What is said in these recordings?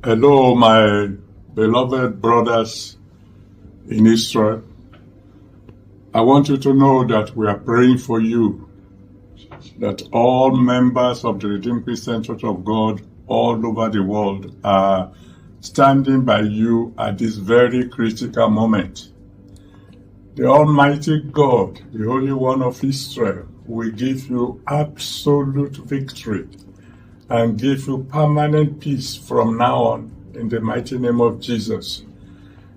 Hello, my beloved brothers in Israel. I want you to know that we are praying for you, that all members of the Redeemed Christian Church of God all over the world are standing by you at this very critical moment. The Almighty God, the Holy One of Israel, will give you absolute victory and give you permanent peace from now on in the mighty name of Jesus.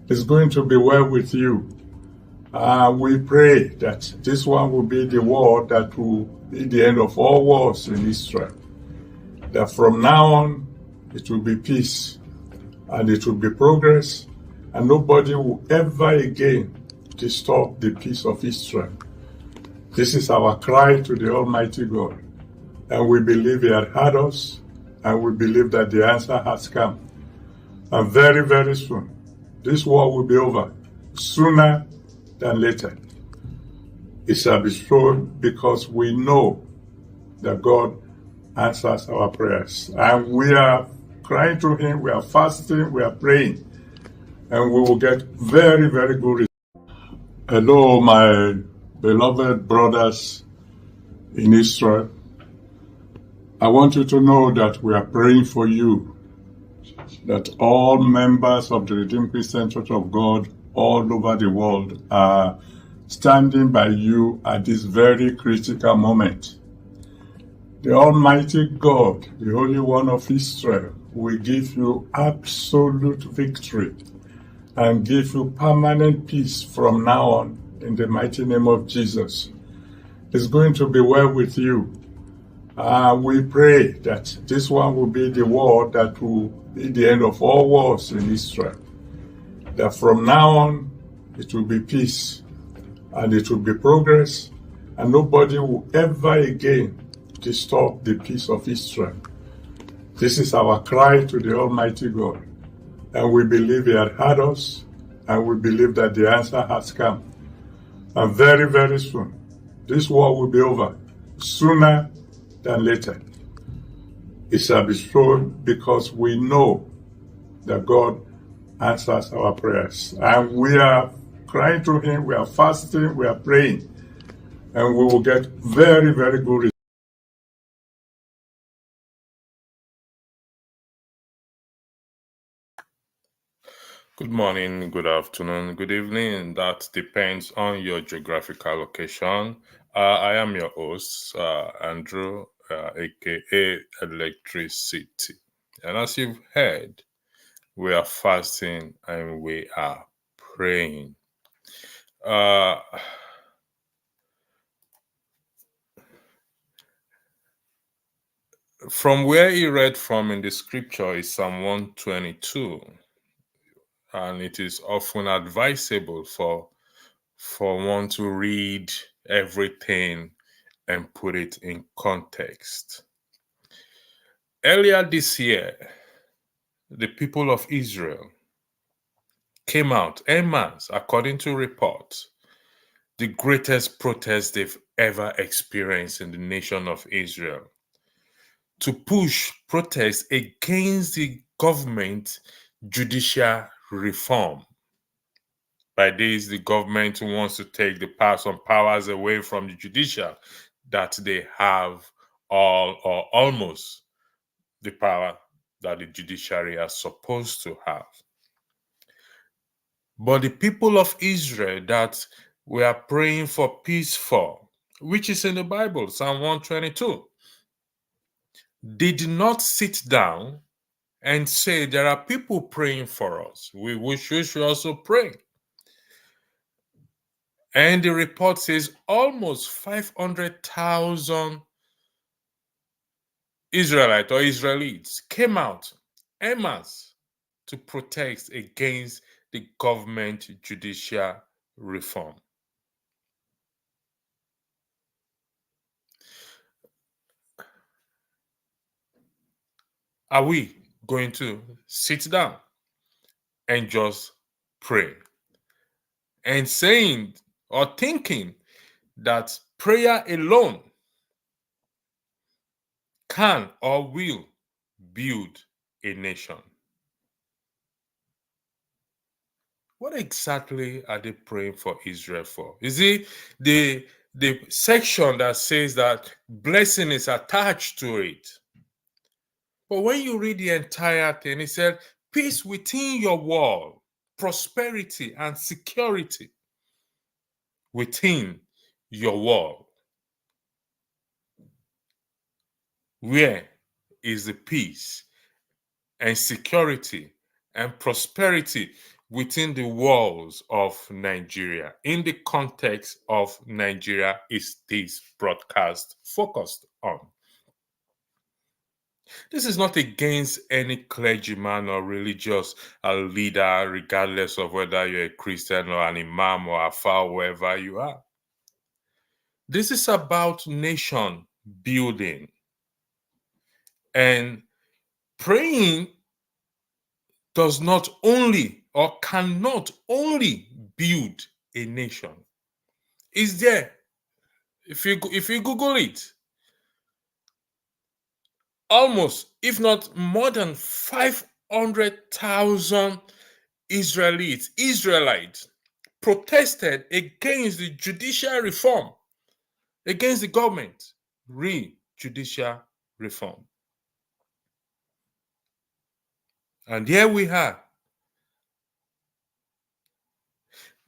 It's going to be well with you. We pray that this one will be the war that will be the end of all wars in Israel. That from now on, it will be peace and it will be progress, and nobody will ever again disturb the peace of Israel. This is our cry to the Almighty God, and we believe He had heard us, and we believe that the answer has come. And very, very soon, this war will be over, sooner than later. It shall be so because we know that God answers our prayers. And we are crying to Him, we are fasting, we are praying, and we will get very, very good results. Hello, my beloved brothers in Israel. I want you to know that we are praying for you, that all members of the Redeemed Christian Church of God all over the world are standing by you at this very critical moment. The Almighty God, the Holy One of Israel, will give you absolute victory and give you permanent peace from now on in the mighty name of Jesus. It's going to be well with you. We pray that this one will be the war that will be the end of all wars in Israel. That from now on, it will be peace and it will be progress, and nobody will ever again disturb the peace of Israel. This is our cry to the Almighty God, and we believe He had heard us, and we believe that the answer has come. And very, very soon, this war will be over, sooner than later. It shall be so because we know that God answers our prayers. And we are crying to Him, we are fasting, we are praying, and we will get very, very good results. Good morning, good afternoon, good evening. That depends on your geographical location. I am your host, Andrew, aka Electricity. And as you've heard, we are fasting and we are praying. From where he read from in the scripture is Psalm 122. And it is often advisable for one to read everything and put it in context. Earlier this year, the people of Israel came out en masse, according to reports, the greatest protest they've ever experienced in the nation of Israel, to push protest against the government judicial reform. By this, the government wants to take some powers away from the judicial that they have all or almost the power that the judiciary are supposed to have. But the people of Israel that we are praying for peace for, which is in the Bible, Psalm 122, they did not sit down and say, there are people praying for us. We should also pray. And the report says almost 500,000 Israelites or Israelis came out en masse to protest against the government judicial reform. Are we going to sit down and just pray and saying or thinking that prayer alone can or will build a nation? What exactly are they praying for Israel for? Is it the section that says that blessing is attached to it? But when you read the entire thing, it said, peace within your wall, prosperity and security within your wall. Where is the peace and security and prosperity within the walls of Nigeria? In the context of Nigeria, is this broadcast focused on? This is not against any clergyman or religious leader, regardless of whether you're a Christian or an imam or a far wherever you are. This is about nation building. And praying does not only or cannot only build a nation. It's there. If you Google it, almost, if not more than 500,000 Israelites protested against the judicial reform, against the government, judicial reform. And here we are.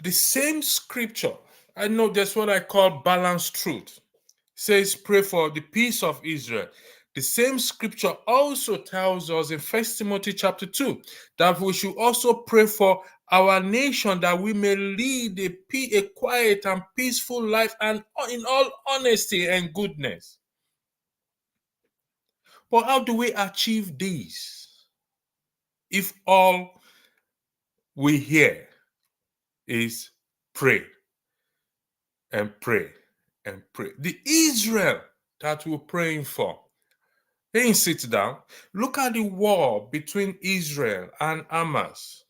The same scripture, I know that's what I call balanced truth, says pray for the peace of Israel. The same scripture also tells us in 1 Timothy chapter 2 that we should also pray for our nation, that we may lead a quiet and peaceful life, and in all honesty and goodness. But how do we achieve this if all we hear is pray and pray and pray? The Israel that we're praying for, they didn't sit down. Look at the war between Israel and Hamas.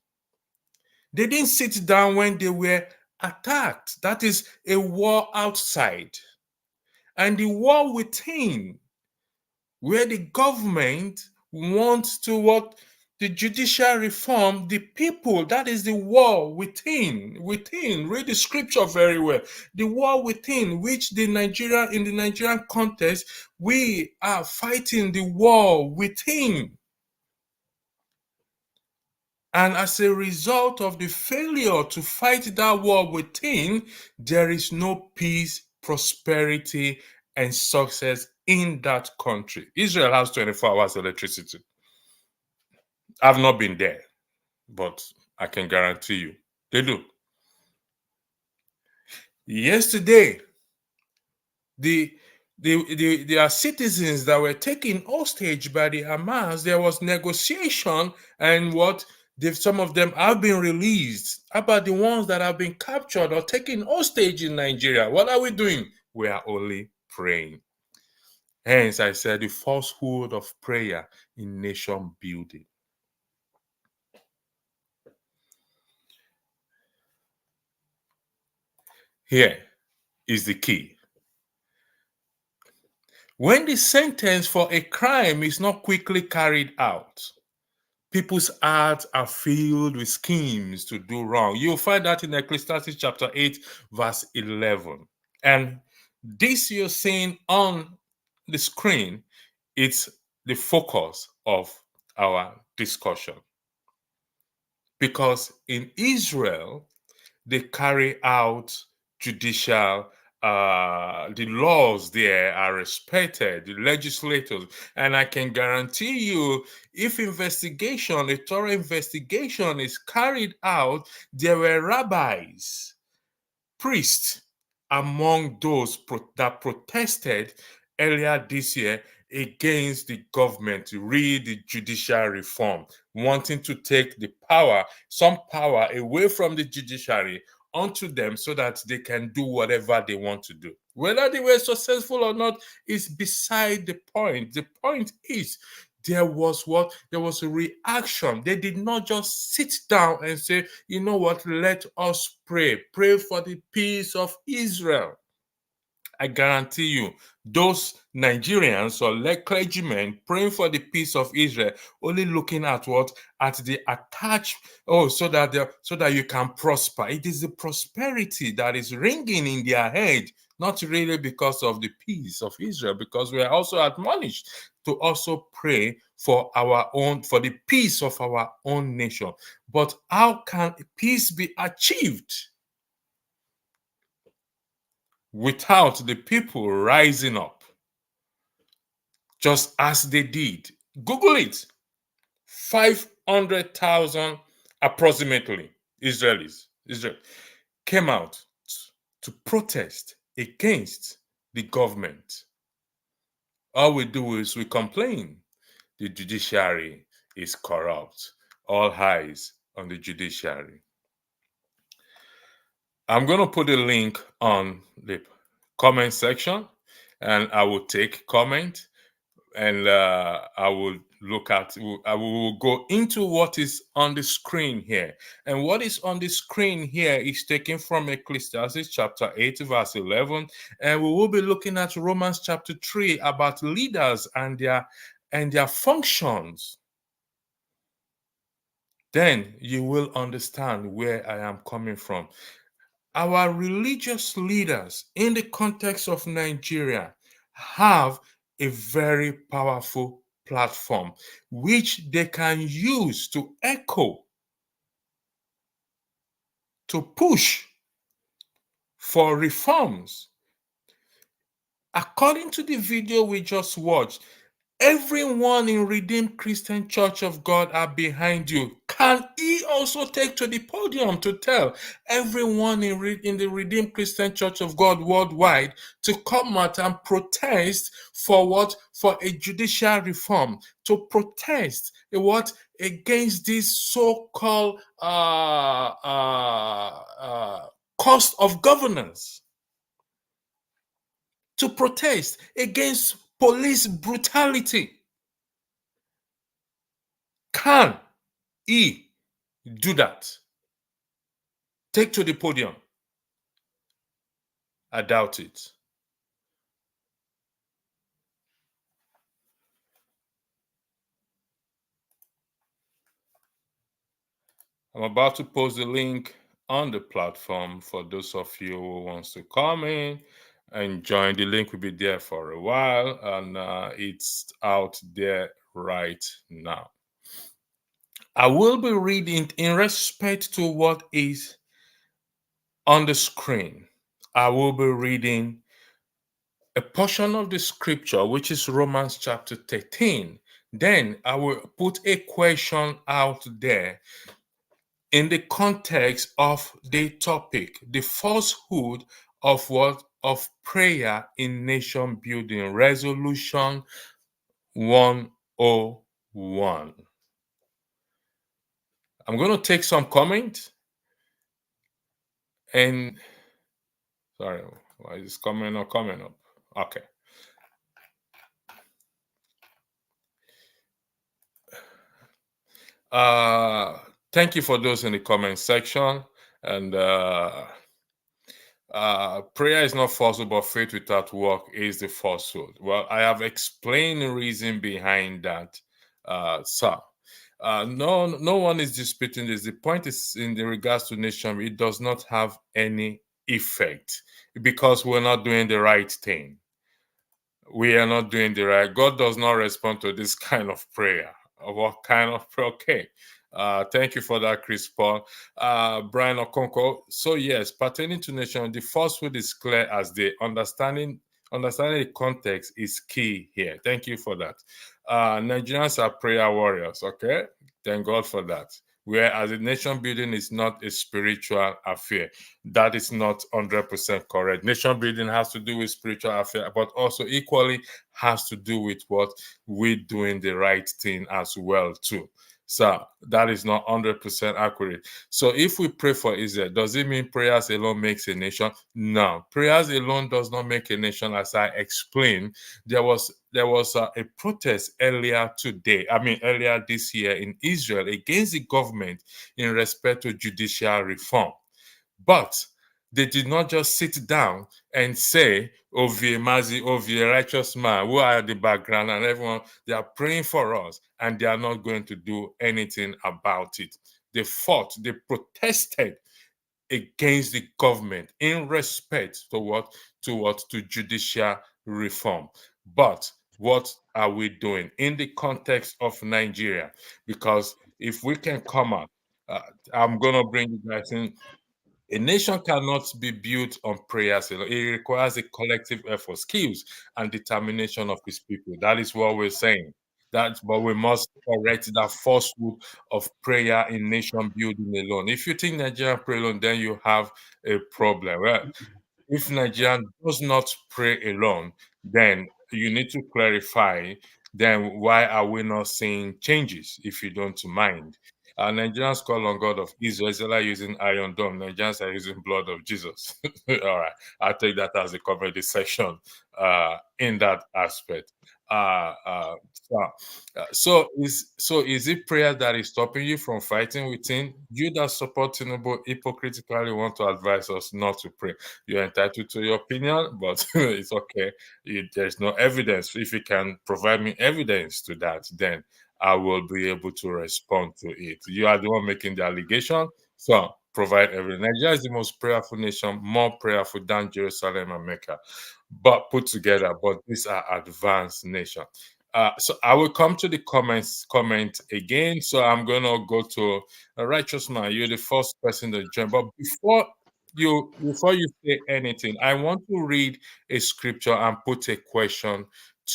They didn't sit down when they were attacked. That is a war outside. And the war within, where the government wants to what the judicial reform, the people, that is the war within. Read the scripture very well. The war within, which in the Nigerian context, we are fighting the war within. And as a result of the failure to fight that war within, there is no peace, prosperity, and success in that country. Israel has 24 hours electricity. I've not been there, but I can guarantee you they do. Yesterday, there are citizens that were taken hostage by the Hamas. There was negotiation, and some of them have been released. How about the ones that have been captured or taken hostage in Nigeria? What are we doing? We are only praying. Hence, I said the falsehood of prayer in nation building. Here is the key. When the sentence for a crime is not quickly carried out, people's hearts are filled with schemes to do wrong. You'll find that in Ecclesiastes chapter 8, verse 11. And this you're seeing on the screen, it's the focus of our discussion. Because in Israel, they carry out judicial, the laws there are respected, the legislators, and I can guarantee you, if a thorough investigation is carried out, there were rabbis, priests among those that protested earlier this year against the government to the judicial reform, wanting to take some power away from the judiciary onto them so that they can do whatever they want to do. Whether they were successful or not is beside the point. The point is, there was a reaction. They did not just sit down and say, you know what, let us pray for the peace of Israel. I guarantee you, those Nigerians or clergymen praying for the peace of Israel, only looking at what? At the attached, so that you can prosper. It is the prosperity that is ringing in their head, not really because of the peace of Israel, because we are also admonished to also pray for for the peace of our own nation. But how can peace be achieved without the people rising up, just as they did? Google it. 500,000 approximately Israel came out to protest against the government. All we do is we complain. The judiciary is corrupt. All eyes on the judiciary. I'm going to put a link on the comment section, and I will take comment, and I will go into what is on the screen here. And what is on the screen here is taken from Ecclesiastes chapter 8 verse 11, and we will be looking at Romans chapter 3 about leaders and their functions. Then you will understand where I am coming from. Our religious leaders in the context of Nigeria have a very powerful platform which they can use to echo, to push for reforms. According to the video we just watched, everyone in Redeemed Christian Church of God are behind you. Can he also take to the podium to tell everyone in the Redeemed Christian Church of God worldwide to come out and protest for what? For a judicial reform, to protest what? Against this so-called cost of governance, to protest against police brutality. Can he do that? Take to the podium? I doubt it. I'm about to post the link on the platform for those of you who wants to come in and join. The link will be there for a while, and it's out there right now. I will be reading in respect to what is on the screen. I will be reading a portion of the scripture, which is Romans chapter 13. Then I will put a question out there in the context of the topic, the falsehood of what? Of prayer in nation building, resolution 101. I'm going to take some comment. And sorry, why is this coming up? Okay. Thank you for those in the comment section. And prayer is not falsehood, but faith without work is the falsehood. Well, I have explained the reason behind that, sir. No one is disputing this. The point is, in the regards to nation, it does not have any effect because we're not doing the right thing. We are not doing the right. God does not respond to this kind of prayer. What kind of prayer? Okay. Thank you for that, Chris Paul. Brian Okonko. So yes, pertaining to nation, the falsehood is clear as the understanding the context is key here. Thank you for that. Nigerians are prayer warriors. Okay, thank God for that. Whereas a nation building is not a spiritual affair. That is not 100% correct. Nation building has to do with spiritual affair, but also equally has to do with what we're doing the right thing as well too. So that is not 100% accurate. So if we pray for Israel, does it mean prayers alone makes a nation? No, prayers alone does not make a nation. As I explained, there was a protest earlier this year in Israel against the government in respect to judicial reform. But They did not just sit down and say, Ovie Mazi, Ovie, righteous man, who are at the background, and everyone, they are praying for us, and they are not going to do anything about it. They fought, they protested against the government in respect to what? To judicial reform. But what are we doing in the context of Nigeria? Because if we can come out, I'm going to bring you guys in. A nation cannot be built on prayers alone. It requires a collective effort, skills, and determination of its people. That is what we're saying. But we must correct that falsehood of prayer in nation building alone. If you think Nigerian pray alone, then you have a problem. Well, if Nigeria does not pray alone, then you need to clarify, then why are we not seeing changes, if you don't mind? Nigerians call on God of Israel. Israel are using iron dome. Nigerians are using blood of Jesus. All right. I'll take that as a covered section in that aspect. So is it prayer that is stopping you from fighting within? You that support Tinubu hypocritically want to advise us not to pray. You're entitled to your opinion, but it's okay. There's no evidence. If you can provide me evidence to that, then I will be able to respond to it. You are the one making the allegation, so provide evidence. Nigeria is the most prayerful nation, more prayerful than Jerusalem and Mecca, but put together. But these are advanced nations. So I will come to the comment again. So I'm gonna go to a righteous man. You're the first person to join. But before you say anything, I want to read a scripture and put a question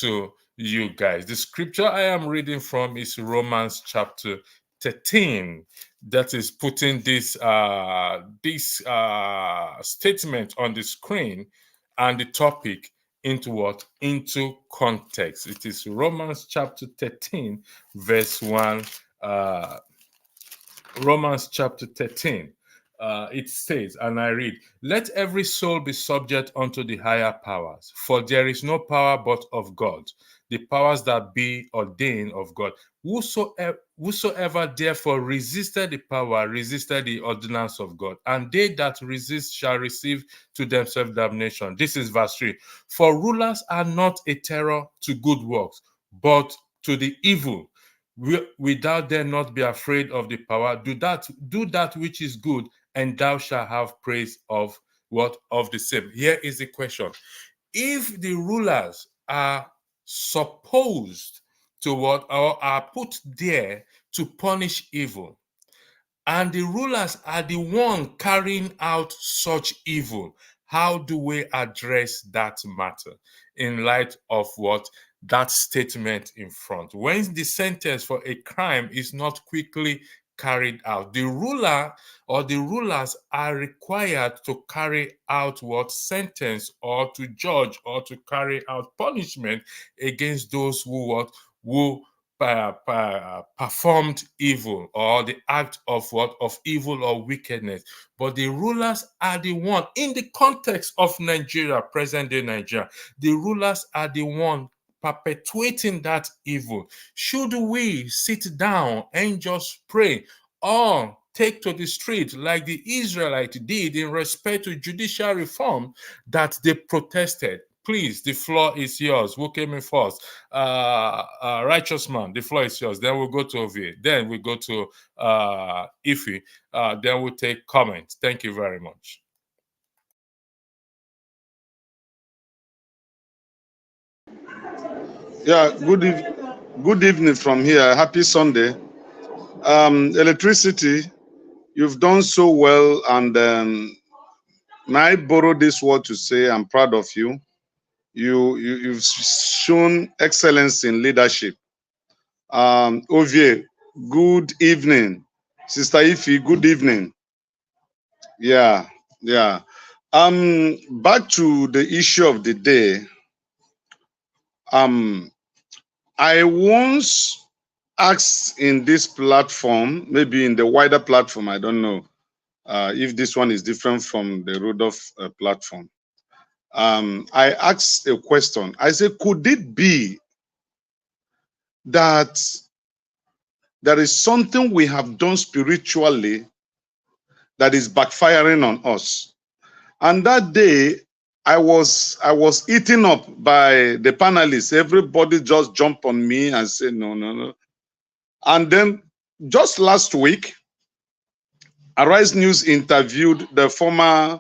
to you guys. The scripture I am reading from is Romans chapter 13. That is putting this statement on the screen and the topic into what? Into context. It is Romans chapter 13, verse 1. Romans chapter 13. It says, and I read, let every soul be subject unto the higher powers, for there is no power but of God, the powers that be ordained of God. Whosoever therefore resisted the power, resisted the ordinance of God, and they that resist shall receive to themselves damnation. This is verse 3. For rulers are not a terror to good works, but to the evil. Without them not be afraid of the power, do that which is good, and thou shalt have praise of what? Of the same. Here is the question. If the rulers are supposed to what, or are put there to punish evil, and the rulers are the one carrying out such evil, how do we address that matter in light of what? That statement in front. When the sentence for a crime is not quickly carried out, the ruler or the rulers are required to carry out what? Sentence, or to judge, or to carry out punishment against those who performed evil, or the act of what? Of evil or wickedness. But the rulers are the one, in the context of Nigeria, present day Nigeria, the rulers are the one perpetuating that evil. Should we sit down and just pray, or take to the street like the Israelites did in respect to judicial reform that they protested? Please, the floor is yours. Who came in first? Righteous man, the floor is yours. Then we'll go to Ovi. Then we go to Ife. Then we'll take comments. Thank you very much. Yeah, good evening from here. Happy Sunday. Electricity, you've done so well, and may I borrow this word to say I'm proud of you. You've shown excellence in leadership. Ovie, good evening. Sister Ife, good evening. Yeah. Back to the issue of the day. I once asked in this platform, maybe in the wider platform, I don't know if this one is different from the Rudolph platform. I asked a question. I said, could it be that there is something we have done spiritually that is backfiring on us? And that day, I was eaten up by the panelists. Everybody just jumped on me and said, no, no, no. And then just last week, Arise News interviewed the former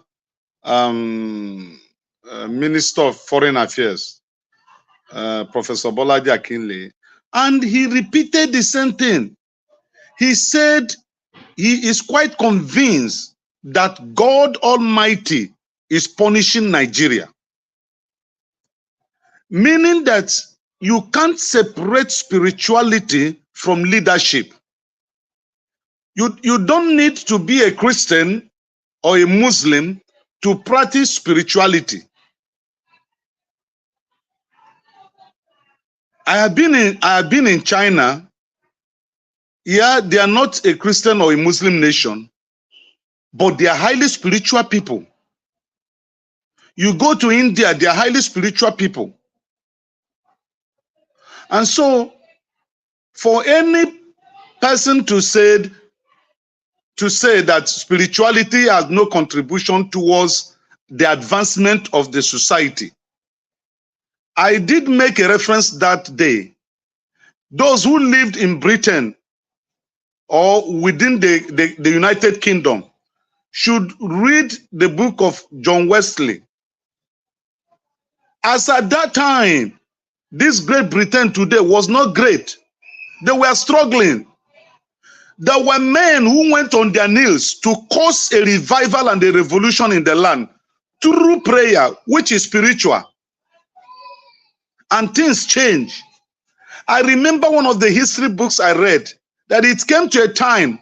Minister of Foreign Affairs, Professor Bolaji Akinle, and he repeated the same thing. He said he is quite convinced that God Almighty is punishing Nigeria, meaning that you can't separate spirituality from leadership. You don't need to be a Christian or a Muslim to practice spirituality. I have been in China. Yeah, they are not a Christian or a Muslim nation, but they are highly spiritual people. You go to India, they are highly spiritual people. And so, for any person to say that spirituality has no contribution towards the advancement of the society, I did make a reference that day. Those who lived in Britain or within the United Kingdom should read the book of John Wesley. As at that time, this Great Britain today was not great. They were struggling. There were men who went on their knees to cause a revival and a revolution in the land through prayer, which is spiritual. And things change. I remember one of the history books I read that it came to a time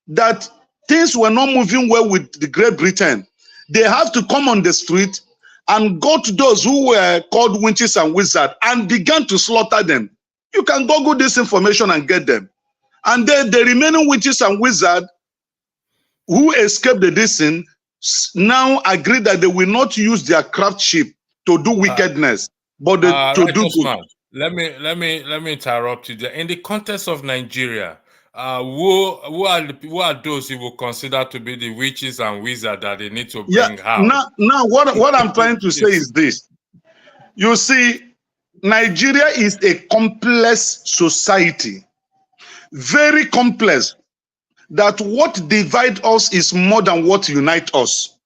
that things were not moving well with the Great Britain. They have to come on the street and got those who were called witches and wizards and began to slaughter them. You can Google this information and get them. And then the remaining witches and wizards who escaped the dissing now agree that they will not use their craftsmanship to do wickedness, but to do good. Man, let me interrupt you there. In the context of Nigeria, who are those you will consider to be the witches and wizards that they need to bring out? Now what I'm trying to say is this. You see, Nigeria is a complex society, very complex, that what divides us is more than what unites us.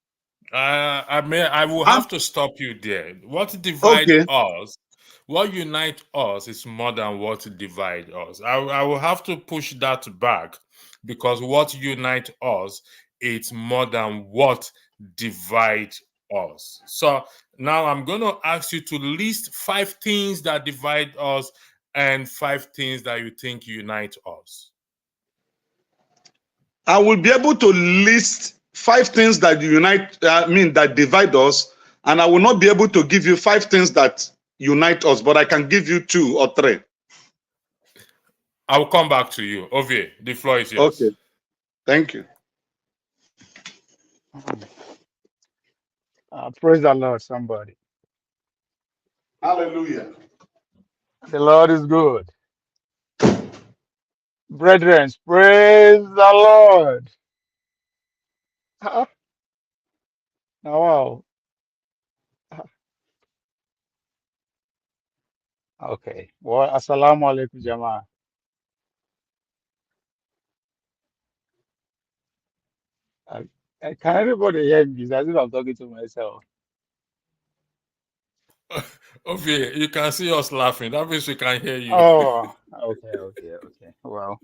I will have to stop you there. What divides us, what unites us is more than what divides us. I will have to push that back, because what unites us is more than what divides us. So now I'm going to ask you to list 5 things that divide us and 5 things that you think unite us. I will be able to list 5 things that that divide us, and I will not be able to give you 5 things that unite us, but I can give you 2 or 3. I will come back to you. Ovie, the floor is yours. Okay. Thank you. Praise the Lord, somebody. Hallelujah. The Lord is good. Brethren, praise the Lord. Wow. Okay. Well, assalamu alaikum, Jama. Can everybody hear me? It's as if I'm talking to myself. Ovie, you can see us laughing. That means we can hear you. Oh, okay. Well,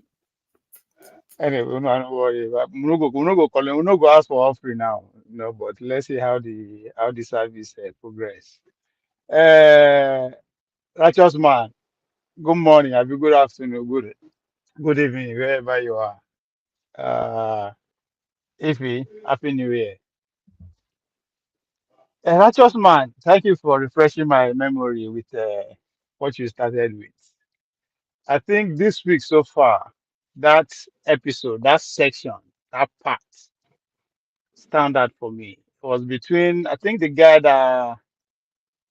anyway, we're not worry. We're not go ask for offering now. No, but let's see how the service progress. Righteous man. Good morning. Have a good afternoon. Good evening, wherever you are. Ify, Happy New Year. Righteous man, thank you for refreshing my memory with what you started with. I think this week so far, that episode, that section, that part stand out for me. It was between, I think the guy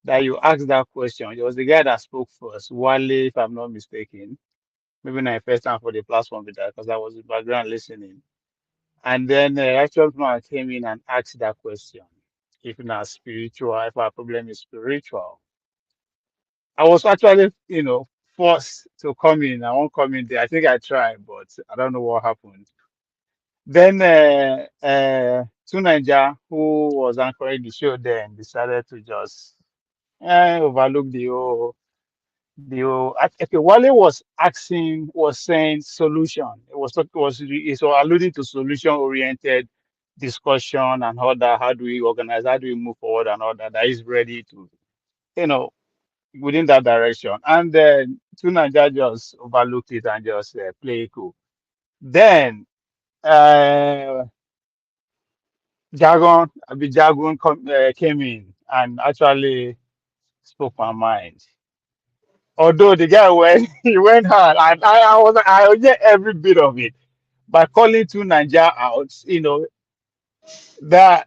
that you asked that question, it was the guy that spoke first, Wale, if I'm not mistaken. Maybe not first time for the platform with that, because I was in background listening. And then Righteous man came in and asked that question. if not spiritual, if our problem is spiritual. I was actually, forced to come in. I won't come in there. I think I tried, but I don't know what happened. Then Tunanja, who was anchoring the show then, decided to just overlook the whole. Okay, Wale was saying solution. It was alluding to solution oriented discussion and all that. How do we organize? How do we move forward and all that? That is ready to, you know, within that direction. And then Tunanja just overlooked it and just play it cool. Then uh, Jagon came in and actually spoke my mind. Although the guy went, he went hard, and I get every bit of it by calling two Niger out. That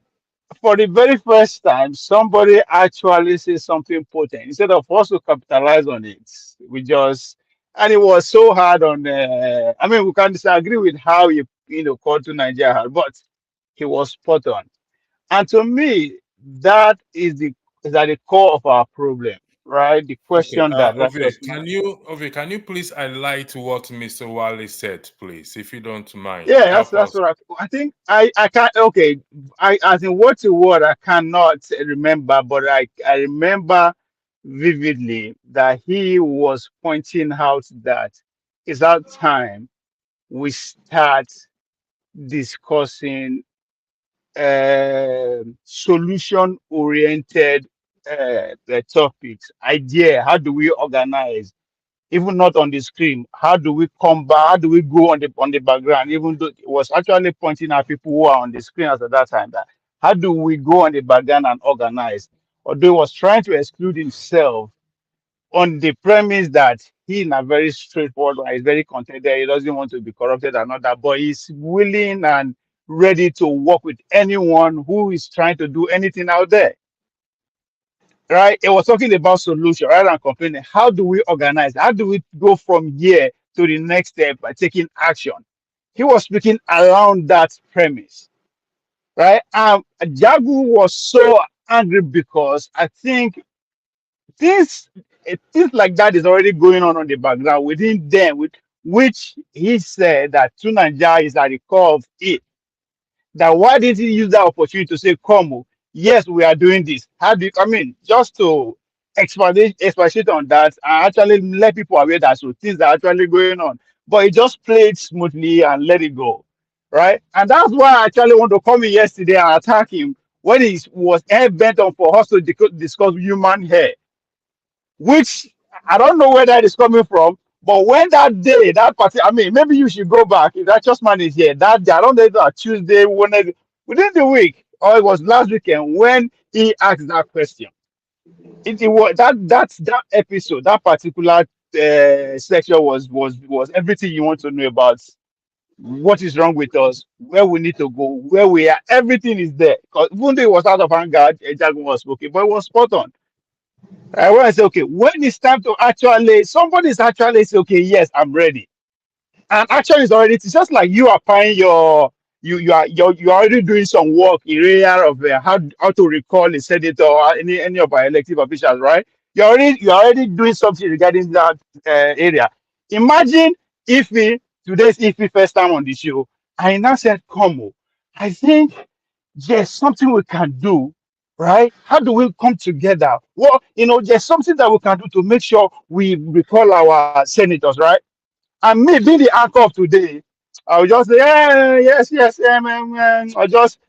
for the very first time, somebody actually says something potent instead of us to capitalize on it. We just, and it was so hard on. I mean, we can disagree with how called to Nigeria hard, but he was spot on. And to me, that is at the core of our problem, right? The Okay, question that Ove, just now. can you please highlight what Mr. Wale said, please, if you don't mind? Yeah, that's Help that's us. what I think. I can't. Okay, I as in word to word, I cannot remember, but I remember vividly that he was pointing out that it's that time we start discussing solution oriented topics, idea. How do we organize? Even not on the screen, how do we come back? How do we go on the background? Even though it was actually pointing at people who are on the screen at that time, that how do we go on the background and organize? Although he was trying to exclude himself on the premise that he in a very straightforward way is very contented, he doesn't want to be corrupted and all that, but he's willing and ready to work with anyone who is trying to do anything out there. Right? It was talking about solution rather than complaining. How do we organize? How do we go from here to the next step by taking action? He was speaking around that premise, right? Jagu was so angry because I think things things like that is already going on the background within them, with which he said that Tunanja is at the core of it. That why didn't he use that opportunity to say, come, yes, we are doing this. How do you, I mean, just to expatiate on that and actually let people aware that so things are actually going on. But he just played smoothly and let it go. Right. And that's why I actually want to come in yesterday and attack him when he was bent on for us to discuss human hair, which I don't know where that is coming from. But when that day, that party, I mean, maybe you should go back. If that just man is here, that day, I don't know if that Tuesday, Wednesday, within the week, or it was last weekend when he asked that question. It was that episode, that particular section was everything you want to know about what is wrong with us, where we need to go, where we are. Everything is there. Because even though it was out of anger, Jagun was spoken, but it was spot on. I want to say, okay, when it's time to actually, somebody's actually say, okay, yes, I'm ready. And actually, it's just like you applying you're already doing some work in area of how to recall a senator or any of our elective officials, right? You're already doing something regarding that area. Imagine if today's if first time on the show, I now said, come on, I think there's something we can do, right? How do we come together? Well, there's something that we can do to make sure we recall our senators, right? And me being the anchor of today, I will just say, yes, yes, I just,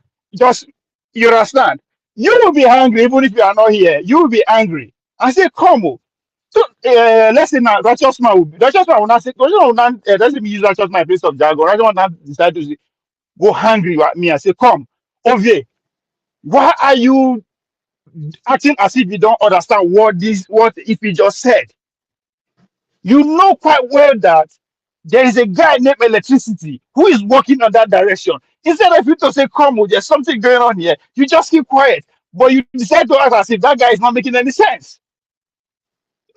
you understand? You will be angry even if you are not here. You will be angry. I say, come on. So let's say now, righteous man will not say, let's me use righteous man in place of jargon. Righteous man will not decide to say, go hungry at me and say, come, Ovie, why are you acting as if you don't understand what if you just said? You know quite well that there is a guy named Electricity who is working on that direction. Instead of you to say, come, there's something going on here, you just keep quiet. But you decide to act as if that guy is not making any sense.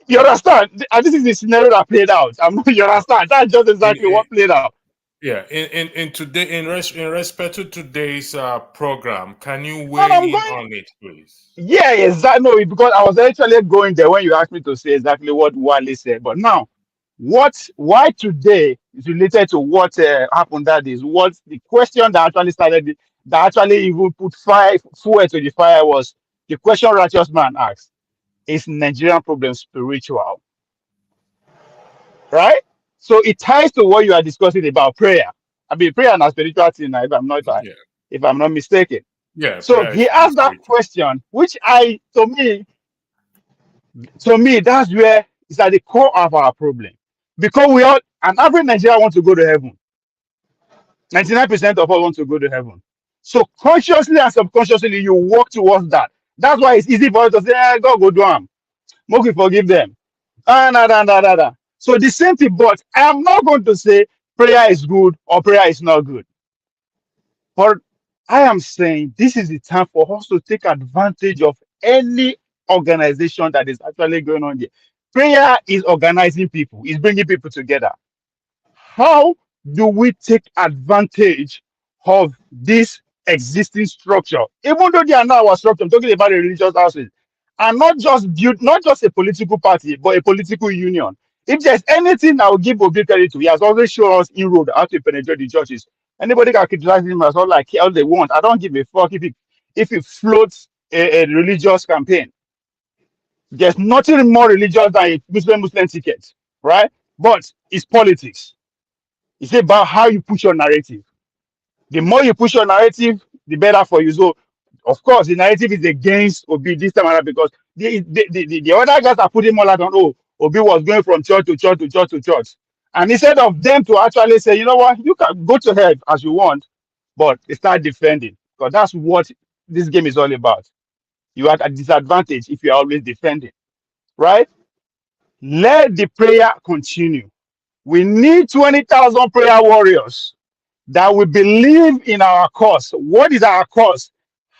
You understand? And this is the scenario that played out. You understand? That's just In, exactly what played out. Yeah, in today in respect to today's program, can you And weigh I'm in going, on it, please? yeah, exactly. No, because I was actually going there when you asked me to say exactly what Wale said. But now, why today is related to what happened. That is what the question that actually started, that actually even put fuel to the fire was the question Righteous Man asked: is Nigerian problem spiritual? Right? So it ties to what you are discussing about prayer. I mean, prayer and spiritual thing, now, Yeah, if I'm not mistaken. yeah, So prayer he is asked that spiritual. question, which to me, that's where it's at the core of our problem. Because we all, and every Nigerian wants to go to heaven. 99% of us want to go to heaven. So consciously and subconsciously, you walk towards that. That's why it's easy for us to say, God go do them. Make we forgive them. So the same thing, but I am not going to say prayer is good or prayer is not good. But I am saying this is the time for us to take advantage of any organization that is actually going on there. Prayer is organizing people, is bringing people together. How do we take advantage of this existing structure? Even though they are not our structure, I'm talking about the religious houses, and not just build, not just a political party, but a political union. If there's anything I will give Obi credit to, he has always shown us inroad how to penetrate the churches. Anybody can criticize him as well, like how they want. I don't give a fuck if it floats a religious campaign. There's nothing more religious than a Muslim ticket, right? But it's politics. It's about how you push your narrative. The more you push your narrative, the better for you. So, of course, the narrative is against Obi this time around because the other guys are putting more light on, oh, Obi was going from church to church to church to church. And instead of them to actually say, you know what, you can go to hell as you want, but they start defending because that's what this game is all about. You are at a disadvantage if you're always defending, right? Let the prayer continue. We need 20,000 prayer warriors that we believe in our cause. What is our cause?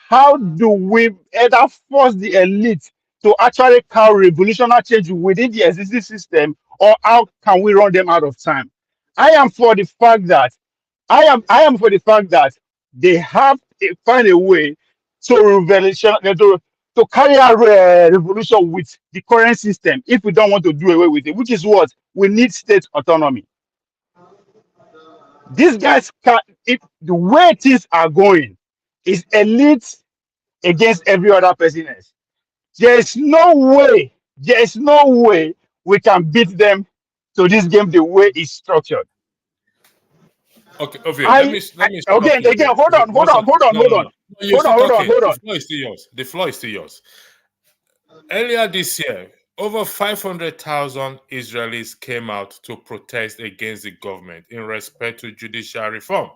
How do we either force the elite to actually carry revolutionary change within the existing system, or how can we run them out of time? I am for the fact that I am for the fact that they have to find a way to carry out revolution with the current system if we don't want to do away with it, which is what we need: state autonomy. These guys can, if the way things are going is elite against every other person else. There is no way we can beat them to this game the way it's structured. Okay, okay. Let I, me I let me stop again, you again, there. hold on, hold One on, second. hold on, No, hold no, on, no. No, you're hold on, still hold on, talking. hold The on. floor is still yours. The floor is still yours. Earlier this year, over 500,000 Israelis came out to protest against the government in respect to judicial reform.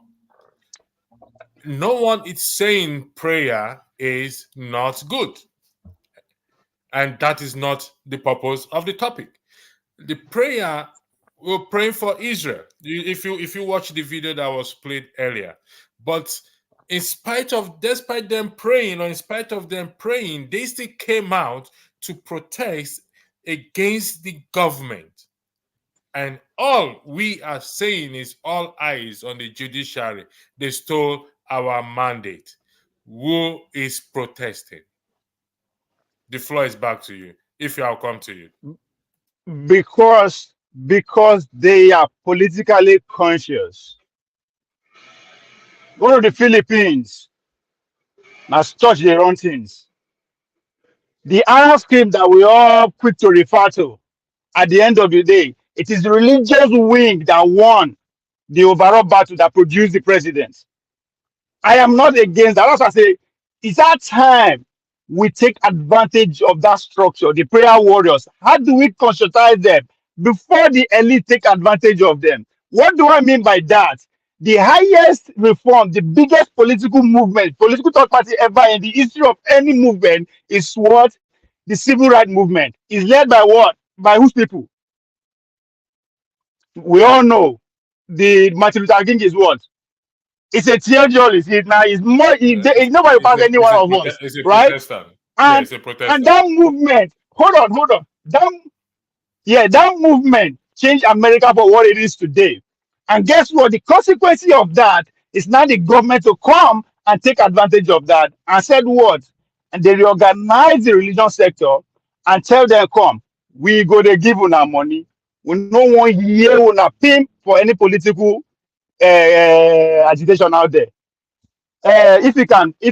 No one is saying prayer is not good, and that is not the purpose of the topic. The prayer, we're praying for Israel. If you watch the video that was played earlier, but despite them praying, or in spite of them praying, they still came out to protest against the government. And all we are saying is all eyes on the judiciary. They stole our mandate. Who is protesting? The floor is back to you. If I'll come to you. Because they are politically conscious. Go to the Philippines. Now church they run things. The Arab scheme that we all quick to refer to, at the end of the day, it is the religious wing that won the overall battle that produced the president. I am not against that. As I say, it's that time we take advantage of that structure, the prayer warriors. How do we conscientize them before the elite take advantage of them? What do I mean by that? The highest reform, the biggest political movement, political third party ever in the history of any movement is what? The civil rights movement is led by what? By whose people? We all know the Martin Luther King is what? It's a theology. It's now it's more it's nobody pass any one of us, It's a right? protestant. Yeah, And it's a and protestant. that movement, hold on. That movement changed America for what it is today. And guess what? The consequence of that is now the government to come and take advantage of that and said what? And they reorganize the religion sector and tell them, come, we go to give una money. We no one hear una pimp for any political agitation out there. If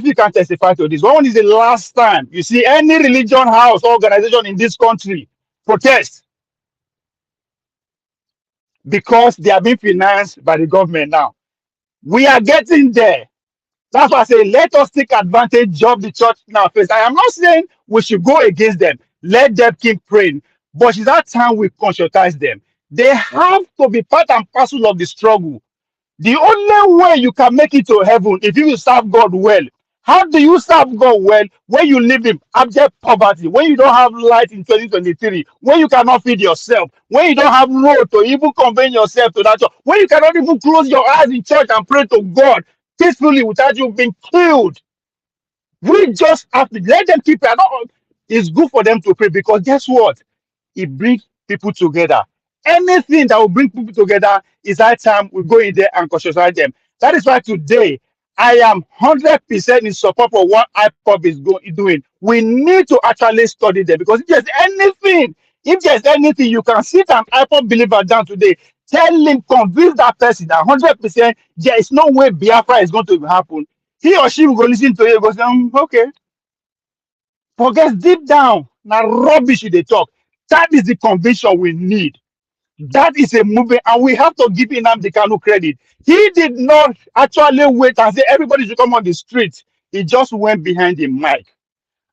you can testify to this, when is the last time you see any religion house organization in this country protest because they are being financed by the government now? We are getting there. That's why I say let us take advantage of the church now first. I am not saying we should go against them. Let them keep praying, but it's that time we conscientize them. They have to be part and parcel of the struggle. The only way you can make it to heaven if you will serve God well. How do you serve God well when you live in abject poverty, when you don't have light in 2023, when you cannot feed yourself, when you don't have road to even convey yourself to that church, when you cannot even close your eyes in church and pray to God peacefully without you being killed? We just have to let them keep it. It's good for them to pray because guess what? It brings people together. Anything that will bring people together is that time we go in there and conscientize them. That is why today I am 100% in support for what IPOB is doing. We need to actually study them because if there's anything, you can sit an IPOB believer down today, tell him, convince that person that 100% there is no way Biafra is going to happen. He or she will go listen to you and go, okay. Forget deep down. Now rubbish they talk. That is the conviction we need. That is a movement, and we have to give Nnamdi Kanu credit. He did not actually wait and say everybody should come on the street. He just went behind the mic.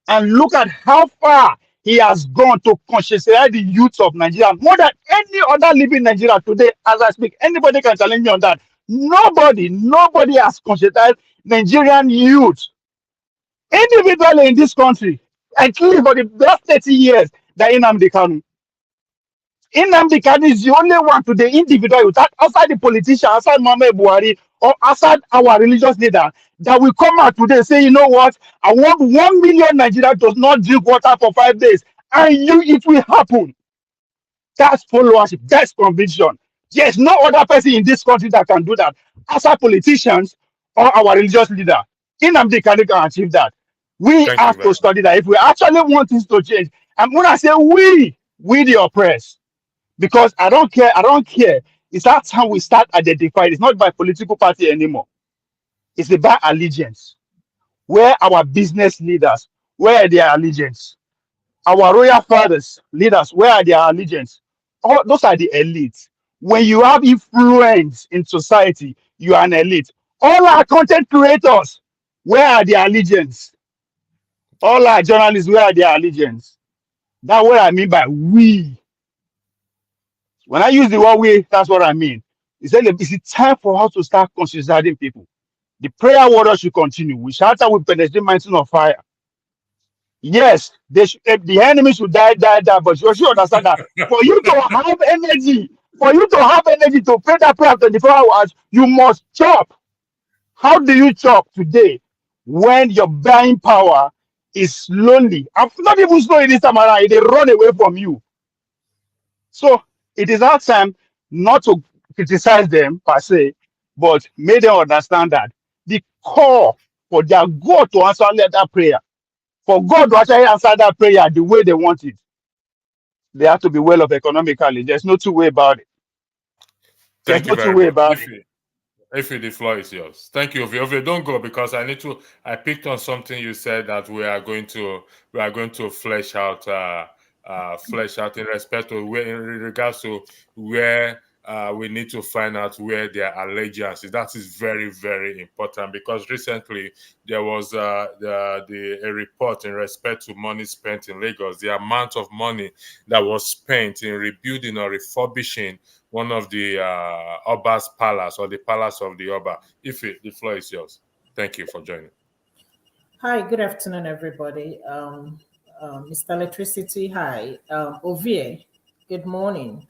And look at how far he has gone to conscientize the youth of Nigeria more than any other living Nigeria today. As I speak, anybody can challenge me on that. Nobody has conscientized Nigerian youth individually in this country, at least for the last 30 years, that Nnamdi Kanu. Nnamdi Kanu is the only one to the individual youth, outside the politician, outside Muhammad Buhari, or outside our religious leader, that will come out today and say, you know what, I want 1 million Nigerians does not drink water for 5 days. And it will happen. That's followership, that's conviction. There's no other person in this country that can do that, outside politicians or our religious leader. Nnamdi Kanu can achieve that. We Thank you have very to much. study that if we actually want things to change. And when I say we the oppressed, because I don't care. It's that time we start identifying. It's not by political party anymore. It's about allegiance. Where our business leaders, where are their allegiance? Our royal fathers, leaders, where are their allegiance? All those are the elites. When you have influence in society, you are an elite. All our content creators, where are their allegiance? All our journalists, where are their allegiance? That's what I mean by we. When I use the word we, that's what I mean. It's time for us to start conscientizing people. The prayer water should continue. We shout out with penetrate mountain of fire. Yes, the enemy should die, but you should understand that for you to have energy, to pray that prayer 24 hours, you must chop. How do you chop today when your buying power is lonely? I'm not even slowly this time around, they run away from you. So it is our time not to criticize them per se, but make them understand that the core for their God to answer that prayer, for God to actually answer that prayer the way they want it, they have to be well off economically. There's no two way about it. There's Thank you no two very way much. about it. If the floor is yours. Thank you. If don't go because I picked on something you said that we are going to flesh out in respect to in regards to where we need to find out where their allegiance is. That is very, very important because recently there was a report in respect to money spent in Lagos. The amount of money that was spent in rebuilding or refurbishing one of the Oba's palace or the palace of the Oba. The floor is yours. Thank you for joining. Hi, good afternoon, everybody. Mr. Electricity, hi. Ovie, good morning.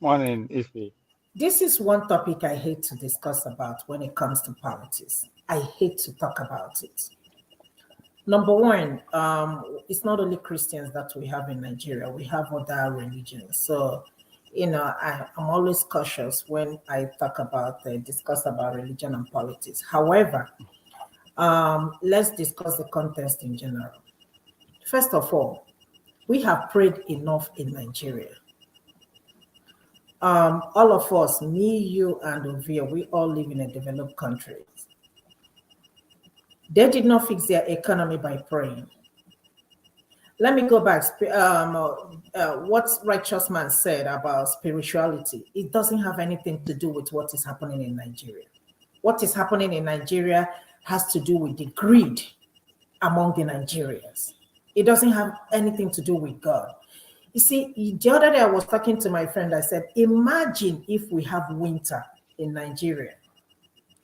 Morning, Ife. This is one topic I hate to discuss about when it comes to politics. I hate to talk about it. Number one, it's not only Christians that we have in Nigeria. We have other religions. So I'm always cautious when I talk about, discuss about religion and politics. However, let's discuss the context in general. First of all, we have prayed enough in Nigeria. All of us, me, you, and Ovia, we all live in a developed country. They did not fix their economy by praying. Let me go back. What righteous man said about spirituality, it doesn't have anything to do with what is happening in Nigeria. What is happening in Nigeria has to do with the greed among the Nigerians. It doesn't have anything to do with God. You see, the other day I was talking to my friend. I said, imagine if we have winter in Nigeria.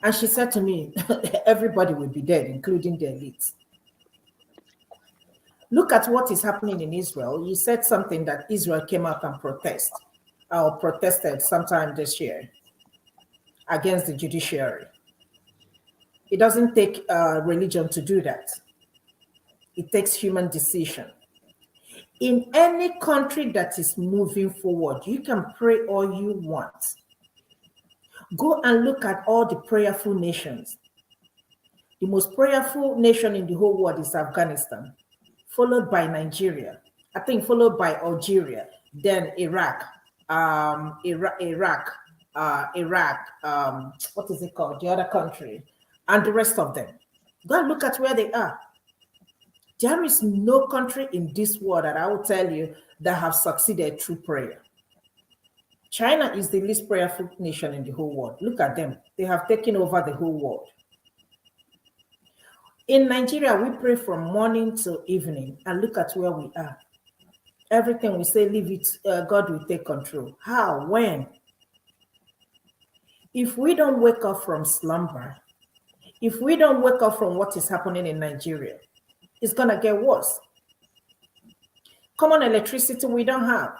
And she said to me, everybody will be dead, including the elites. Look at what is happening in Israel. You said something that Israel came out and protested sometime this year against the judiciary. It doesn't take religion to do that. It takes human decision. In any country that is moving forward, you can pray all you want. Go and look at all the prayerful nations. The most prayerful nation in the whole world is Afghanistan, followed by Nigeria, I think followed by Algeria, then Iraq, what is it called? The other country, and the rest of them. Go and look at where they are. There is no country in this world that I will tell you that have succeeded through prayer. China is the least prayerful nation in the whole world. Look at them. They have taken over the whole world. In Nigeria, we pray from morning till evening, and look at where we are. Everything we say, leave it, God will take control. How? When? If we don't wake up from slumber, if we don't wake up from what is happening in Nigeria, it's going to get worse. Common electricity we don't have.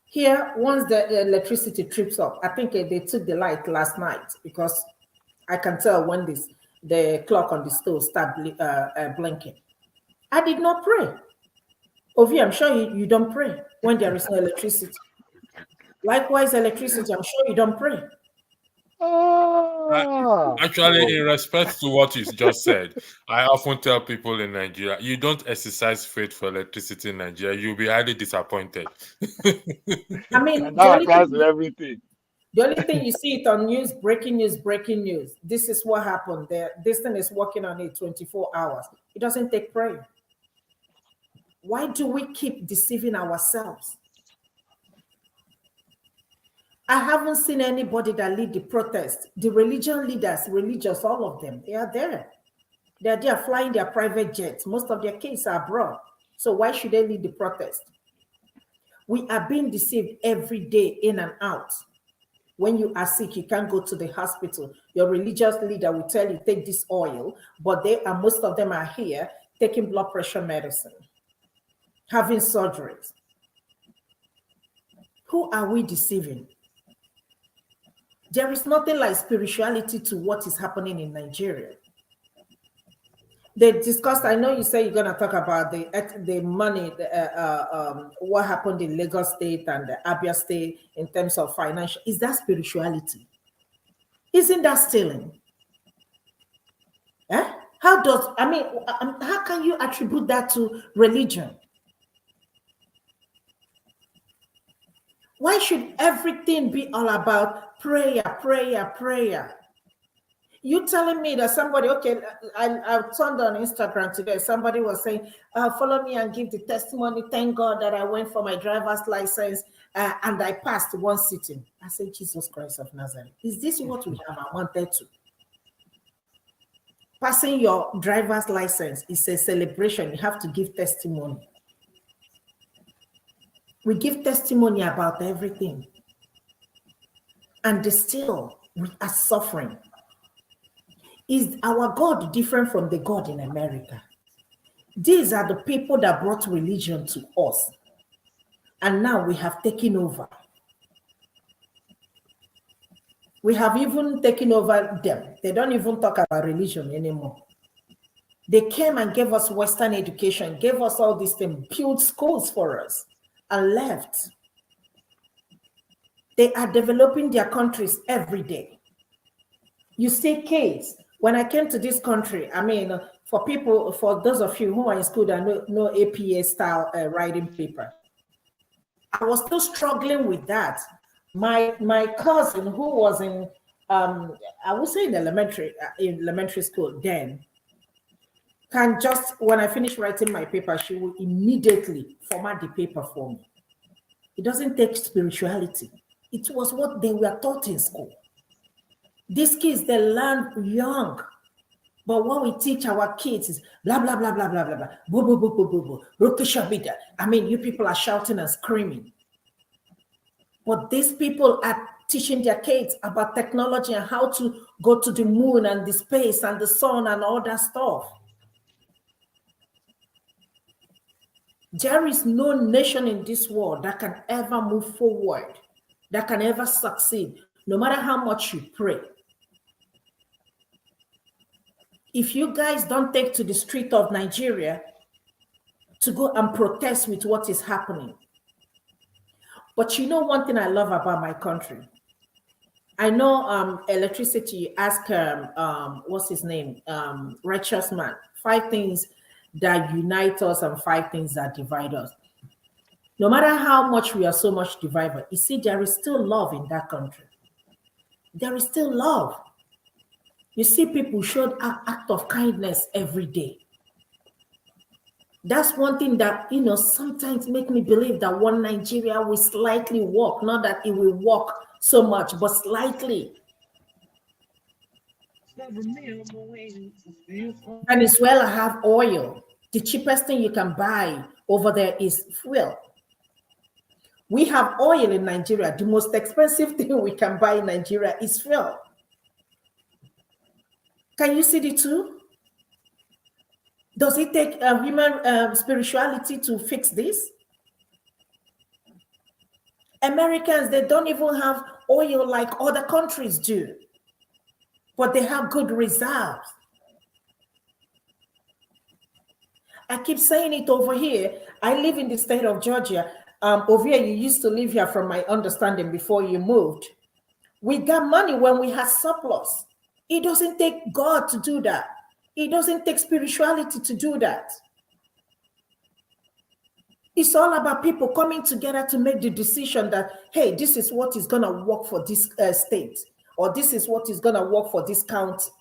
Here, once the electricity trips up, I think they took the light last night because I can tell when the clock on the stove start blinking. I did not pray. Ovi, I'm sure you don't pray when there is no electricity. Likewise, electricity, I'm sure you don't pray. Actually, in respect to what you just said, I often tell people in Nigeria, you don't exercise faith for electricity in Nigeria, you'll be highly disappointed. I mean, And that accounts for everything. The only thing you see it on news, breaking news, breaking news. This is what happened there. This thing is working on it 24 hours. It doesn't take prayer. Why do we keep deceiving ourselves? I haven't seen anybody that lead the protest. The religion leaders, religious, all of them, they are there. They're there flying their private jets. Most of their kids are abroad. So why should they lead the protest? We are being deceived every day in and out. When you are sick, you can't go to the hospital. Your religious leader will tell you, take this oil, but most of them are here taking blood pressure medicine, having surgeries. Who are we deceiving? There is nothing like spirituality to what is happening in Nigeria. They discussed, I know you say you're going to talk about the money, what happened in Lagos State and the Abia State in terms of financial. Is that spirituality? Isn't that stealing? Eh? How can you attribute that to religion? Why should everything be all about prayer, prayer, prayer? You telling me that somebody, okay, I turned on Instagram today, somebody was saying, follow me and give the testimony. Thank God that I went for my driver's license and I passed one sitting. I said, Jesus Christ of Nazareth, is this what we have? I wanted to. Passing your driver's license is a celebration. You have to give testimony. We give testimony about everything. And still, we are suffering. Is our God different from the God in America? These are the people that brought religion to us. And now we have taken over. We have even taken over them. They don't even talk about religion anymore. They came and gave us Western education, gave us all these things, built schools for us, and left. They are developing their countries every day. You see kids. When I came to this country, I mean, for those of you who are in school that know APA style writing paper, I was still struggling with that. My cousin who was in I would say in elementary school then, can just, when I finish writing my paper, she will immediately format the paper for me. It doesn't take spirituality. It was what they were taught in school. These kids, they learn young. But what we teach our kids is blah, blah, blah, blah, blah, blah, blah. Boo, boo, boo, boo, boo, boo. I mean, you people are shouting and screaming. But these people are teaching their kids about technology and how to go to the moon and the space and the sun and all that stuff. There is no nation in this world that can ever move forward, that can ever succeed, no matter how much you pray. If you guys don't take to the street of Nigeria to go and protest with what is happening. But you know one thing I love about my country? I know electricity, you ask, what's his name? Righteous Man, 5 things that unite us and 5 things that divide us. No matter how much we are so much divided, you see, there is still love in that country. There is still love. You see, people showed an act of kindness every day. That's one thing that, you know, sometimes make me believe that one Nigeria will slightly walk, not that it will walk so much, but slightly. Venezuela have oil. The cheapest thing you can buy over there is fuel. We have oil in Nigeria. The most expensive thing we can buy in Nigeria is fuel. Can you see the two? Does it take human spirituality to fix this? Americans, they don't even have oil like other countries do, but they have good reserves. I keep saying it over here. I live in the state of Georgia. Over here, you used to live here from my understanding before you moved. We got money when we had surplus. It doesn't take God to do that. It doesn't take spirituality to do that. It's all about people coming together to make the decision that, hey, this is what is going to work for this state, or this is what is going to work for this county.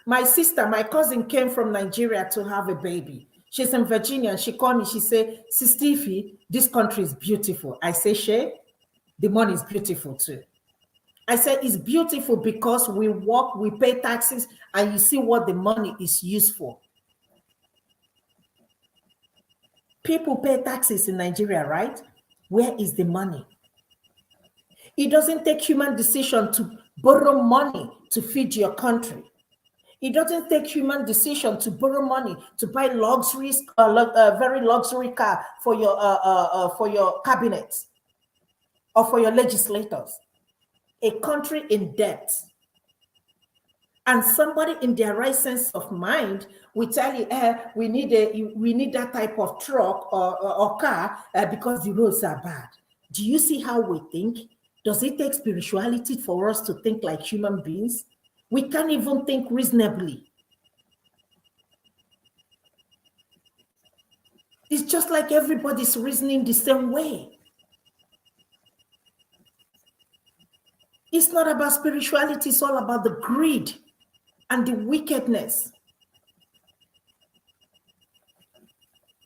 My sister, my cousin came from Nigeria to have a baby. She's in Virginia, and she called me. She said, Sister Ify, this country is beautiful. I say, Shay, the money is beautiful too. I said, it's beautiful because we work, we pay taxes, and you see what the money is used for. People pay taxes in Nigeria, right? Where is the money? It doesn't take human decision to borrow money to feed your country. It doesn't take human decision to borrow money to buy luxuries, very luxury car for your cabinet or for your legislators. A country in debt, and somebody in their right sense of mind will tell you, we need that type of truck or car because the roads are bad. Do you see how we think? Does it take spirituality for us to think like human beings? We can't even think reasonably. It's just like everybody's reasoning the same way. It's not about spirituality, it's all about the greed and the wickedness.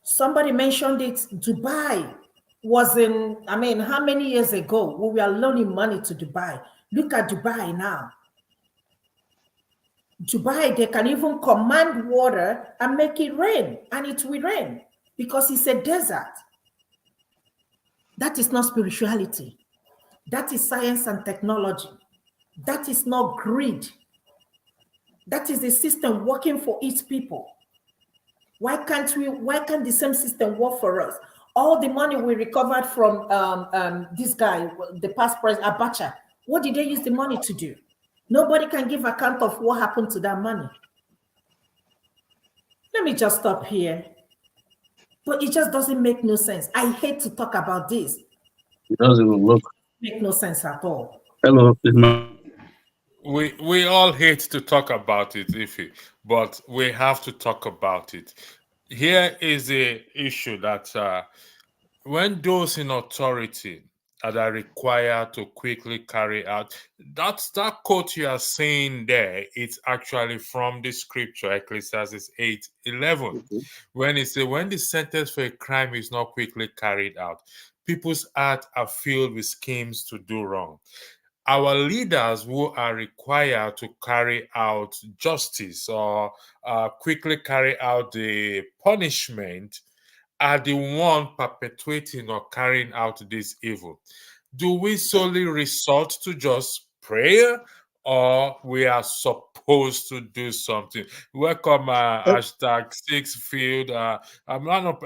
Somebody mentioned it, Dubai was in, I mean, how many years ago we were loaning money to Dubai? Look at Dubai now. Dubai, they can even command water and make it rain, and it will rain because it's a desert. That is not spirituality. That is science and technology. That is not greed. That is the system working for its people. Why can't the same system work for us? All the money we recovered from this guy, the past president, Abacha, what did they use the money to do? Nobody can give account of what happened to that money. Let me just stop here. But it just doesn't make no sense. I hate to talk about this. It doesn't even look. Make no sense at all. Hello, is my We all hate to talk about it, Ife, but we have to talk about it. Here is the issue that when those in authority are required to quickly carry out, that quote you are saying there, it's actually from the scripture, Ecclesiastes 8:11, when it says, when the sentence for a crime is not quickly carried out, people's hearts are filled with schemes to do wrong. Our leaders who are required to carry out justice or quickly carry out the punishment are the one perpetuating or carrying out this evil. Do we solely resort to just prayer, or we are supposed to do something? Welcome, hashtag 6field. A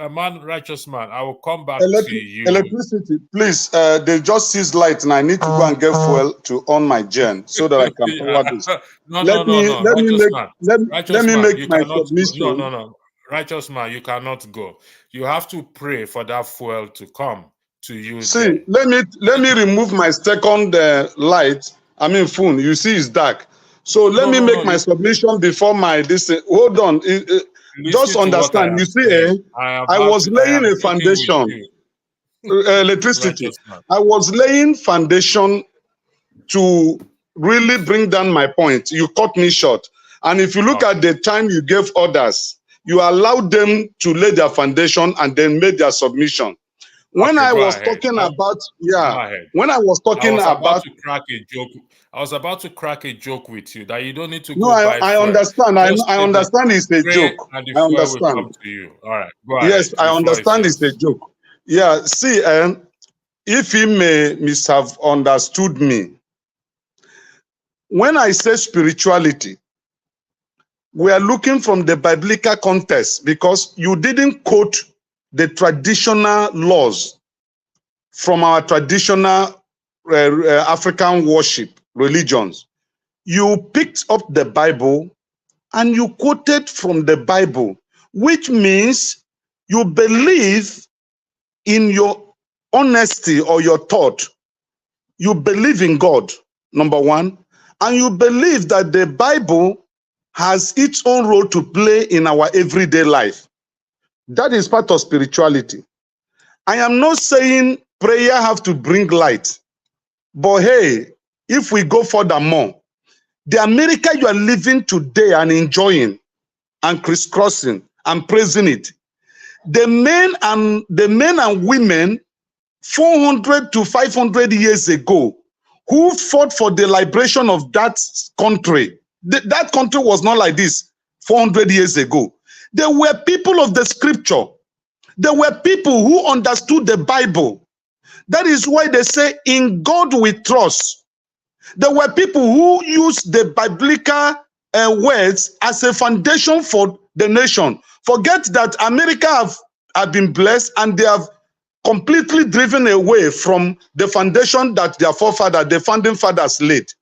man, righteous man. I will come back to you. Electricity, please. They just seized light, and I need to go and get fuel to on my gen so that I can power this. Let me make my submission. No. Righteous man, you cannot go. You have to pray for that fuel to come to you. See, let me remove my second light. I mean phone. You see, it's dark. So let me make my submission before my this. Hold on. Just understand. You see, I was laying a foundation. Electricity. I was laying foundation to really bring down my point. You cut me short. And if you look at the time you gave others, you allowed them to lay their foundation and then made their submission. When I was talking about, when I was talking about to crack a joke, I was about to crack a joke with you that you don't need to go. No, I understand. I understand it's a joke. And the I understand. will come to you. All right. Go ahead. Yes, I understand it's a joke. Yeah, see, if he may have understood me, when I say spirituality, we are looking from the biblical context because you didn't quote the traditional laws from our traditional African worship religions. You picked up the Bible and you quoted from the Bible, which means you believe in your honesty or your thought. You believe in God, number one, and you believe that the Bible has its own role to play in our everyday life. That is part of spirituality. I am not saying prayer have to bring light, but hey, if we go furthermore, the America you are living today and enjoying and crisscrossing and praising it, the men and women 400 to 500 years ago who fought for the liberation of that country. That country was not like this 400 years ago. There were people of the scripture. There were people who understood the Bible. That is why they say, in God we trust. There were people who used the biblical words as a foundation for the nation. Forget that America have been blessed and they have completely driven away from the foundation that their forefathers, the founding fathers laid.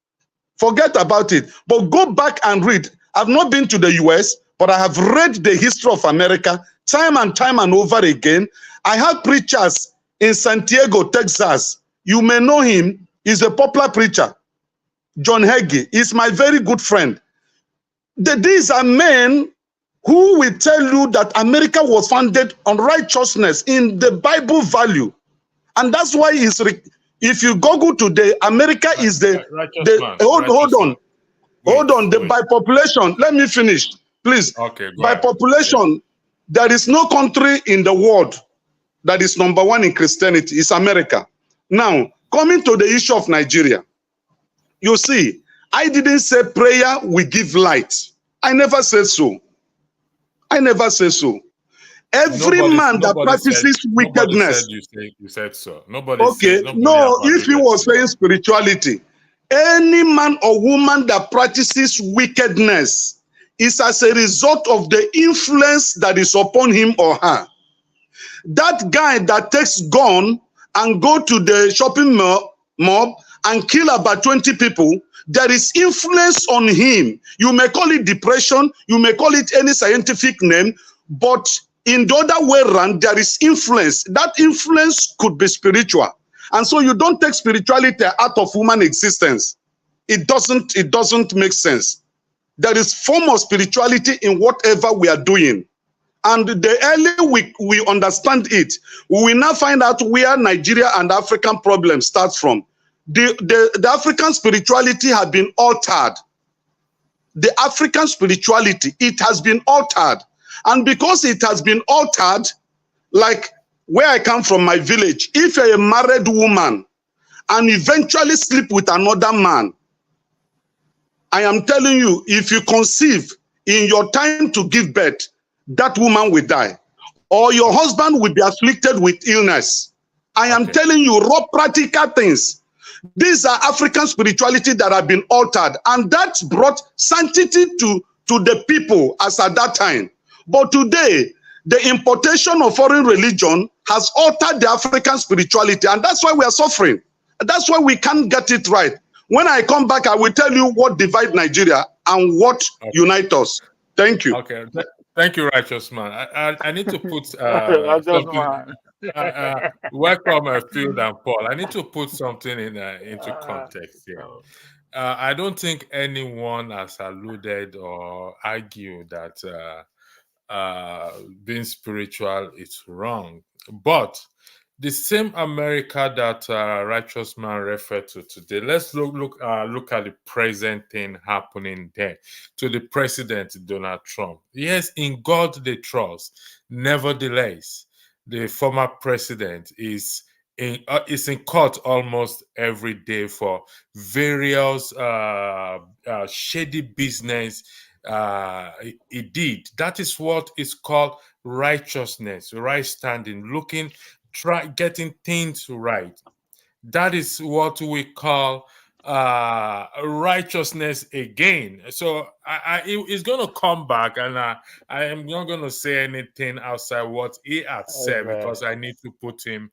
Forget about it. But go back and read. I've not been to the US, but I have read the history of America time and over again. I have preachers in Santiago, Texas. You may know him. He's a popular preacher. John Hagee is my very good friend. These are men who will tell you that America was founded on righteousness in the Bible value. And that's why if you Google today, America is by population, let me finish, please. Okay, by population, there is no country in the world that is number one in Christianity. It's America. Now, coming to the issue of Nigeria, you see, I didn't say prayer will give light. I never said so. I never say so. Every man that practices wickedness. You said so. Nobody. Okay. No, if he was saying spirituality, any man or woman that practices wickedness is as a result of the influence that is upon him or her. That guy that takes gun and go to the shopping mall and kill about 20 people, there is influence on him. You may call it depression, you may call it any scientific name, but in the other way around, there is influence. That influence could be spiritual. And so you don't take spirituality out of human existence. It doesn't make sense. There is form of spirituality in whatever we are doing. And the earlier we understand it, we will now find out where Nigeria and African problem starts from. The African spirituality has been altered. The African spirituality, it has been altered. And because it has been altered, like where I come from, my village, if you're a married woman and eventually sleep with another man, I am telling you, if you conceive in your time to give birth, that woman will die. Or your husband will be afflicted with illness. I am telling you raw practical things. These are African spirituality that have been altered, and that brought sanctity to the people as at that time. But today, the importation of foreign religion has altered the African spirituality, and that's why we are suffering. That's why we can't get it right. When I come back, I will tell you what divides Nigeria and what unites us. Thank you. Okay. Thank you, Righteous Man. I need to put Man. welcome Field and Paul. I need to put something into context here. I don't think anyone has alluded or argued that being spiritual is wrong. But the same America that Righteous Man referred to today, let's look at the present thing happening there to the President Donald Trump. Yes, in God they trust. Nevertheless, the former president is in court almost every day for various shady business he did. That is what is called righteousness, right standing, getting things right. That is what we call righteousness again. So it's going to come back, and I am not going to say anything outside what he had said because I need to put some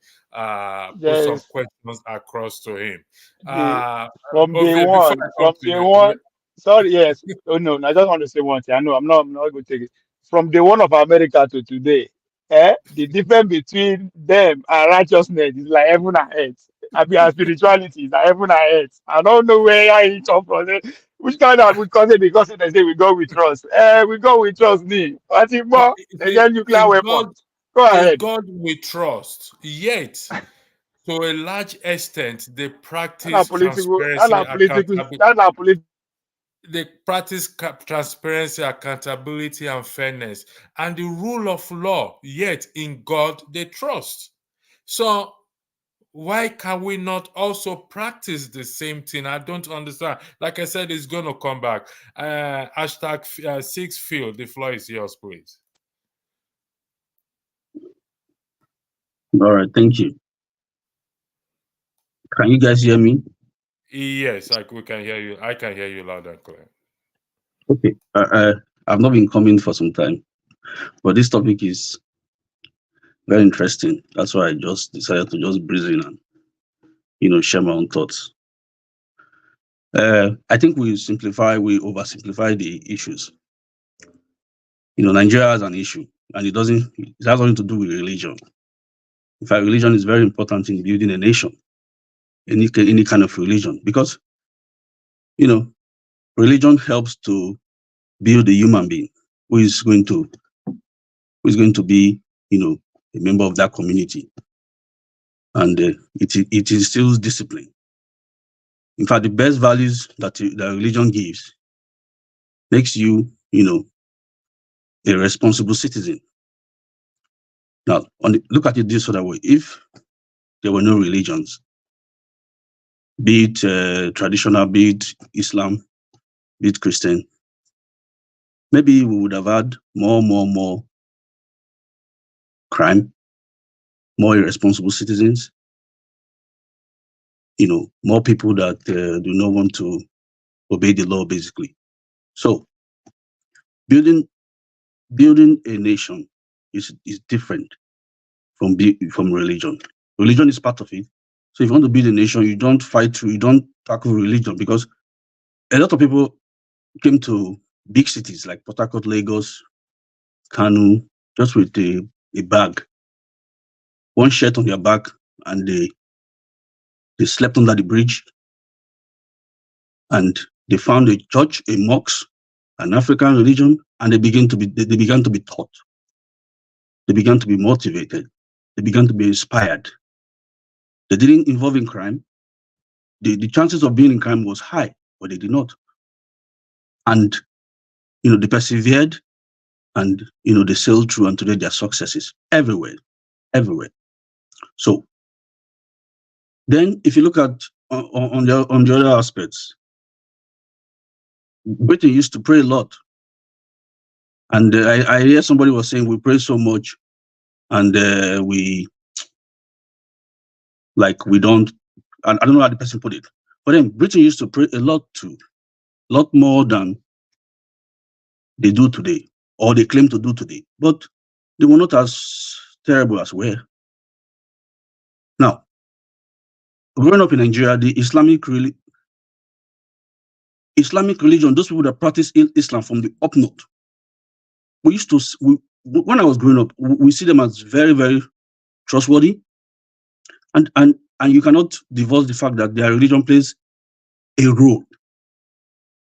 questions across to him. From day one. Sorry, yes. Oh no, I just want to say one thing. I know I'm not going to take it. From day one of America to today, the difference between them and righteousness is like heaven and earth. I mean, our spirituality is like heaven and earth. I don't know where I come from. Which kind of because they say we go with trust. We go with trust, me. What if more? They get nuclear weapons. Go ahead. God we trust. Yet, to a large extent, they practice They practice transparency, accountability, and fairness, and the rule of law. Yet, in God they trust. So, why can we not also practice the same thing? I don't understand. Like I said, it's going to come back. Hashtag 6Field. The floor is yours, please. All right, thank you. Can you guys hear me? Yes, we can hear you. I can hear you loud and clear. Okay. I've not been coming for some time, but this topic is very interesting. That's why I just decided to just breeze in and share my own thoughts. I think we oversimplify the issues. Nigeria has an issue, and it has nothing to do with religion. In fact, religion is very important in building a nation, any kind of religion, because religion helps to build a human being who is going to be a member of that community, and it instills discipline. In fact, the best values that religion gives makes you a responsible citizen. Now, look at it this other way: if there were no religions, be it traditional, be it Islam, be it Christian, maybe we would have had more crime, more irresponsible citizens, more people that do not want to obey the law, basically. So building a nation is different from religion. Religion is part of it. So if you want to build a nation, you don't tackle religion, because a lot of people came to big cities like Port Harcourt, Lagos, Kanu, just with a bag, one shirt on their back, and They slept under the bridge, and they found a church, a mosque, an African religion, and they began to be taught. They began to be motivated. They began to be inspired. They didn't involve in crime. The chances of being in crime was high, but they did not. And they persevered, and they sailed through, and today there are successes everywhere. So then, if you look at on the other aspects, Britain used to pray a lot, and I hear somebody was saying we pray so much, and we don't. I don't know how the person put it, but then Britain used to pray a lot too, a lot more than they do today, or they claim to do today. But they were not as terrible as we are. Now, growing up in Nigeria, the Islamic religion, those people that practice Islam from the up north, when I was growing up, we see them as very, very trustworthy, and you cannot divorce the fact that their religion plays a role.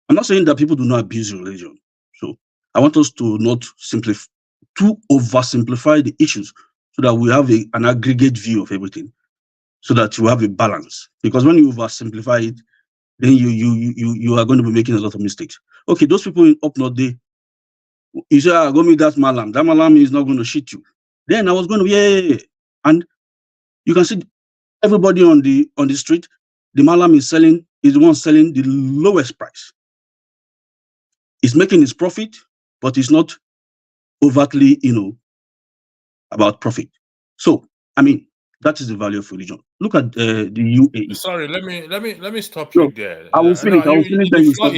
I'm not saying that people do not abuse religion. So I want us to not oversimplify the issues, so that we have an aggregate view of everything, so that you have a balance. Because when you oversimplify it, then you are going to be making a lot of mistakes. Okay, those people up north, you say, go meet that malam. That malam is not going to shit you. Then I was going to, yeah. And you can see everybody on the street, the malam is the one selling the lowest price. He's making his profit, but it's not overtly, about profit. So, I mean, that is the value of religion. Look at the UAE. Sorry, let me stop you there. I will finish. Then you stop.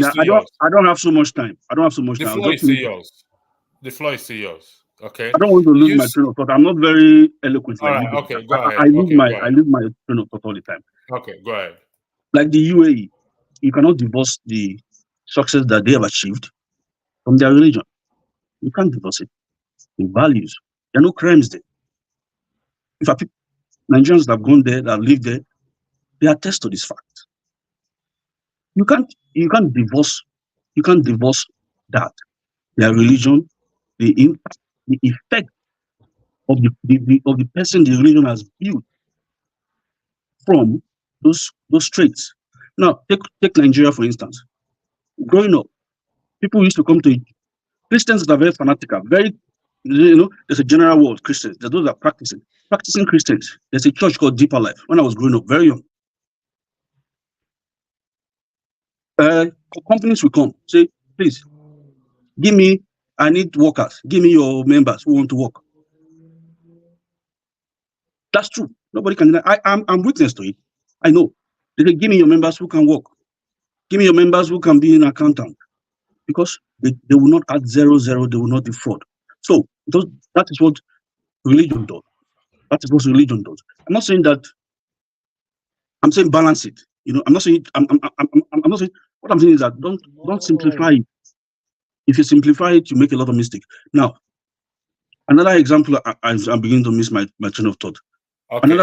I don't have so much time. The floor is still yours. The floor is still yours. Okay. I don't want to lose my train of thought. I'm not very eloquent. All right. Okay. Go ahead. I lose my train of thought all the time. Okay. Go ahead. Like the UAE, you cannot divorce the success that they have achieved from their religion. You can't divorce it. The values. There are no crimes there. In fact, Nigerians that have gone there, that have lived there, they attest to this fact. You can't divorce that. Their religion, the impact, the effect of the person the religion has built from those traits. Now, take Nigeria for instance. Growing up, people used to come to Christians that are very fanatical, very, there's a general word, Christians. There's those that are practicing Christians. There's a church called Deeper Life. When I was growing up, very young, companies will come, say, please, I need workers. Give me your members who want to work. That's true. Nobody can deny. I'm witness to it. I know. They say, give me your members who can work. Give me your members who can be an accountant. Because they will not add 0, they will not defraud. So that is what religion does. That is what religion does. I'm not saying that. I'm saying balance it. I'm not saying. I'm not saying. What I'm saying is that don't simplify it. If you simplify it, you make a lot of mistakes. Now, another example. I'm beginning to miss my train of thought. Okay.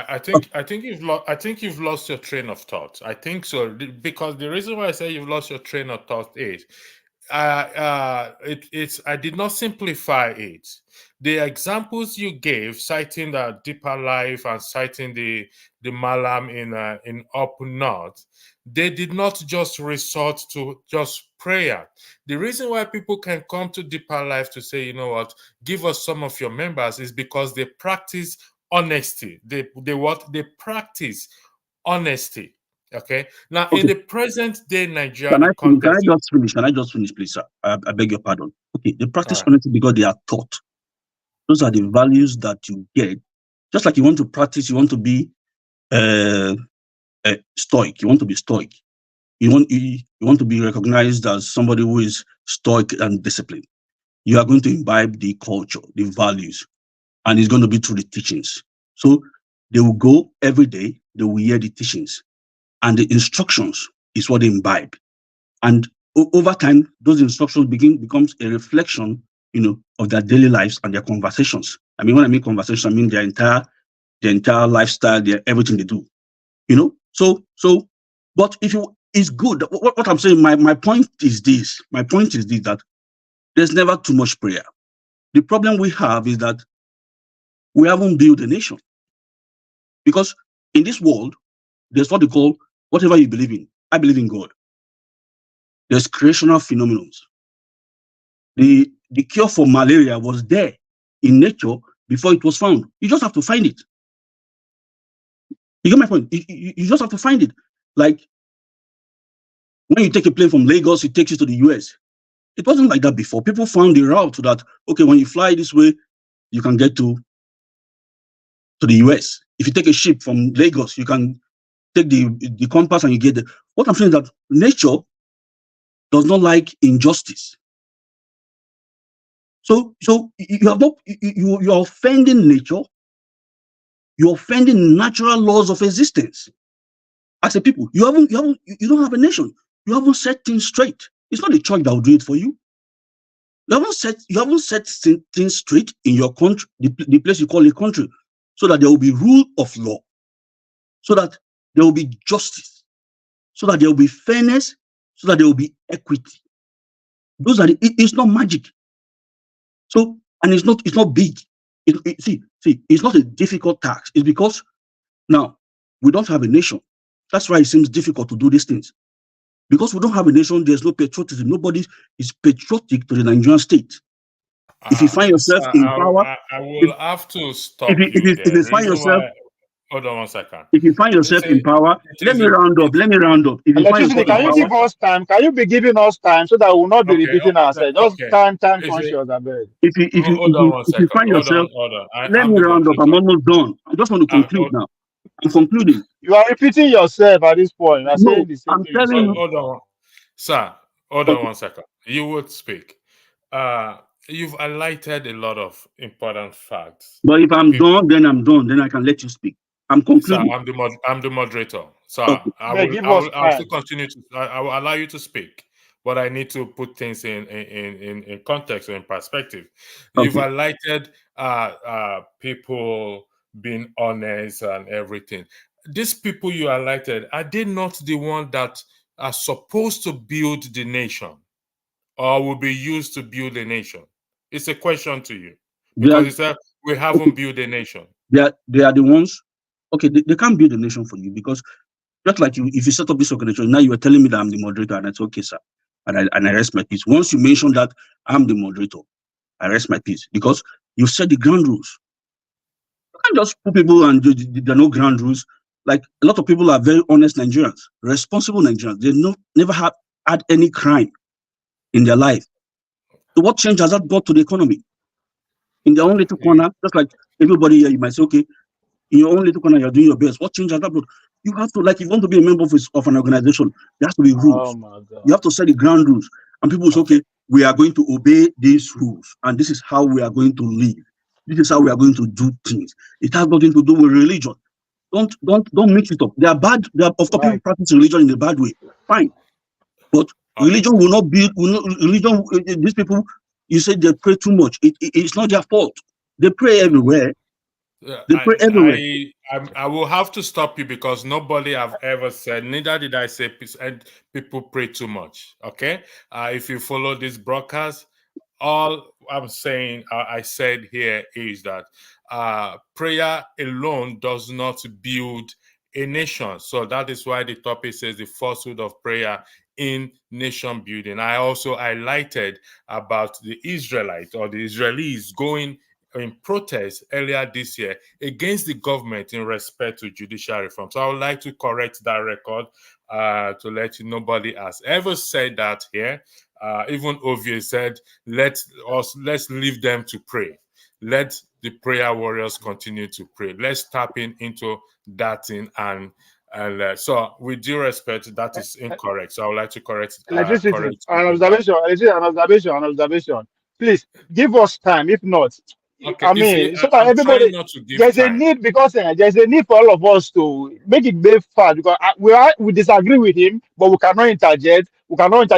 I think you've lost your train of thought. I think so, because the reason why I say you've lost your train of thought is I did not simplify it. The examples you gave, citing the Deeper Life and citing the Malam in up north, they did not just resort to just prayer. The reason why people can come to Deeper Life to say, give us some of your members, is because they practice honesty. They practice honesty. Okay. Now, in the present day Nigeria, can I just finish, please, sir? I beg your pardon. Okay, they practice honesty because they are taught. Those are the values that you get. Just like you want to practice, you want to be stoic. You want to be stoic. You want to be recognized as somebody who is stoic and disciplined. You are going to imbibe the culture, the values, and it's going to be through the teachings. So they will go every day. They will hear the teachings, and the instructions is what they imbibe. And over time, those instructions becomes a reflection, of their daily lives and their conversations. I mean, when I mean conversations, I mean their entire lifestyle, everything they do. You know, so, but if you, it's good. What I'm saying, my point is this. My point is this, that there's never too much prayer. The problem we have is that we haven't built a nation. Because in this world, there's what they call, whatever you believe in. I believe in God. There's creational phenomena. The cure for malaria was there in nature before it was found. You just have to find it. You get my point? You just have to find it. Like when you take a plane from Lagos, it takes you to the US. It wasn't like that before. People found the route to that. Okay, when you fly this way, you can get to the US. If you take a ship from Lagos, you can take the compass and you get there. What I'm saying is that nature does not like injustice. So you have not, you are offending nature. You're offending natural laws of existence. As a people, you don't have a nation. You haven't set things straight. It's not the church that will do it for you. You haven't set things straight in your country, the place you call a country, so that there will be rule of law, so that there will be justice, so that there will be fairness, so that there will be equity. Those are it's not magic. So, and it's not big. See, it's not a difficult task. It's because now we don't have a nation. That's why it seems difficult to do these things. Because we don't have a nation, there's no patriotism. Nobody is patriotic to the Nigerian state. If you find yourself in power, I will have to stop you there. If you find yourself, hold on one second. If you find yourself in power, let me round up. If you find yourself can you give us time? Can you be giving us time so that we will not be repeating ourselves? Just time conscious, I beg. If you find yourself, let me round up. I'm almost done. I just want to conclude now. I'm concluding. You are repeating yourself at this point. You are saying the same I'm thing. telling you. Hold on, sir. Hold on one second. You would speak. You've highlighted a lot of important facts. But if I'm done, then I'm done. Then I can let you speak. I'm concluding. Sir, I'm the moderator. So Okay. I'll still continue to. I will allow you to speak, but I need to put things in context or in perspective. Okay. You've highlighted people being honest and everything. These people you highlighted, are they not the ones that are supposed to build the nation, or will be used to build a nation? It's a question to you, because you said we haven't built a nation. They are the ones. Okay, they can't build a nation for you, because just like you, if you set up this organization, now you are telling me that I'm the moderator, and it's okay, sir, and I rest my peace. Once you mention that I'm the moderator, I rest my peace, because you set the ground rules. You can't just put people and there are no ground rules. Like, a lot of people are very honest Nigerians, responsible Nigerians. They never had any crime in their life. So what change has that brought to the economy? In their own little corner, just like everybody here, you might say, okay, in your own little corner, you're doing your best. What change has that brought? You have to, like, if you want to be a member of an organization, there has to be rules. Oh my God. You have to set the ground rules. And people say, okay, we are going to obey these rules. And this is how we are going to live. This is how we are going to do things. It has nothing to do with religion. Don't mix it up. They are bad. Of course, people practice religion in a bad way. Fine. But religion will not be, religion, these people, you say they pray too much. It's not their fault. They pray everywhere. They pray everywhere. I will have to stop you, because nobody have ever said, neither did I say people pray too much. Okay? If you follow this broadcast, all I'm saying, I said here is that prayer alone does not build a nation. So that is why the topic says the falsehood of prayer in nation building. I also highlighted about the Israelites, or the Israelis, going in protest earlier this year against the government in respect to judicial reform. So I would like to correct that record to let you, nobody has ever said that here. Even Ovie said, let's leave them to pray. Let the prayer warriors continue to pray. Let's tap into that thing. And so, with due respect, that is incorrect. So I would like to correct. An observation. Please give us time. If not, okay, I mean, so that I'm everybody, not to give there's time. a need, because there's a need for all of us to make it very fast, because we disagree with him, but we cannot interject.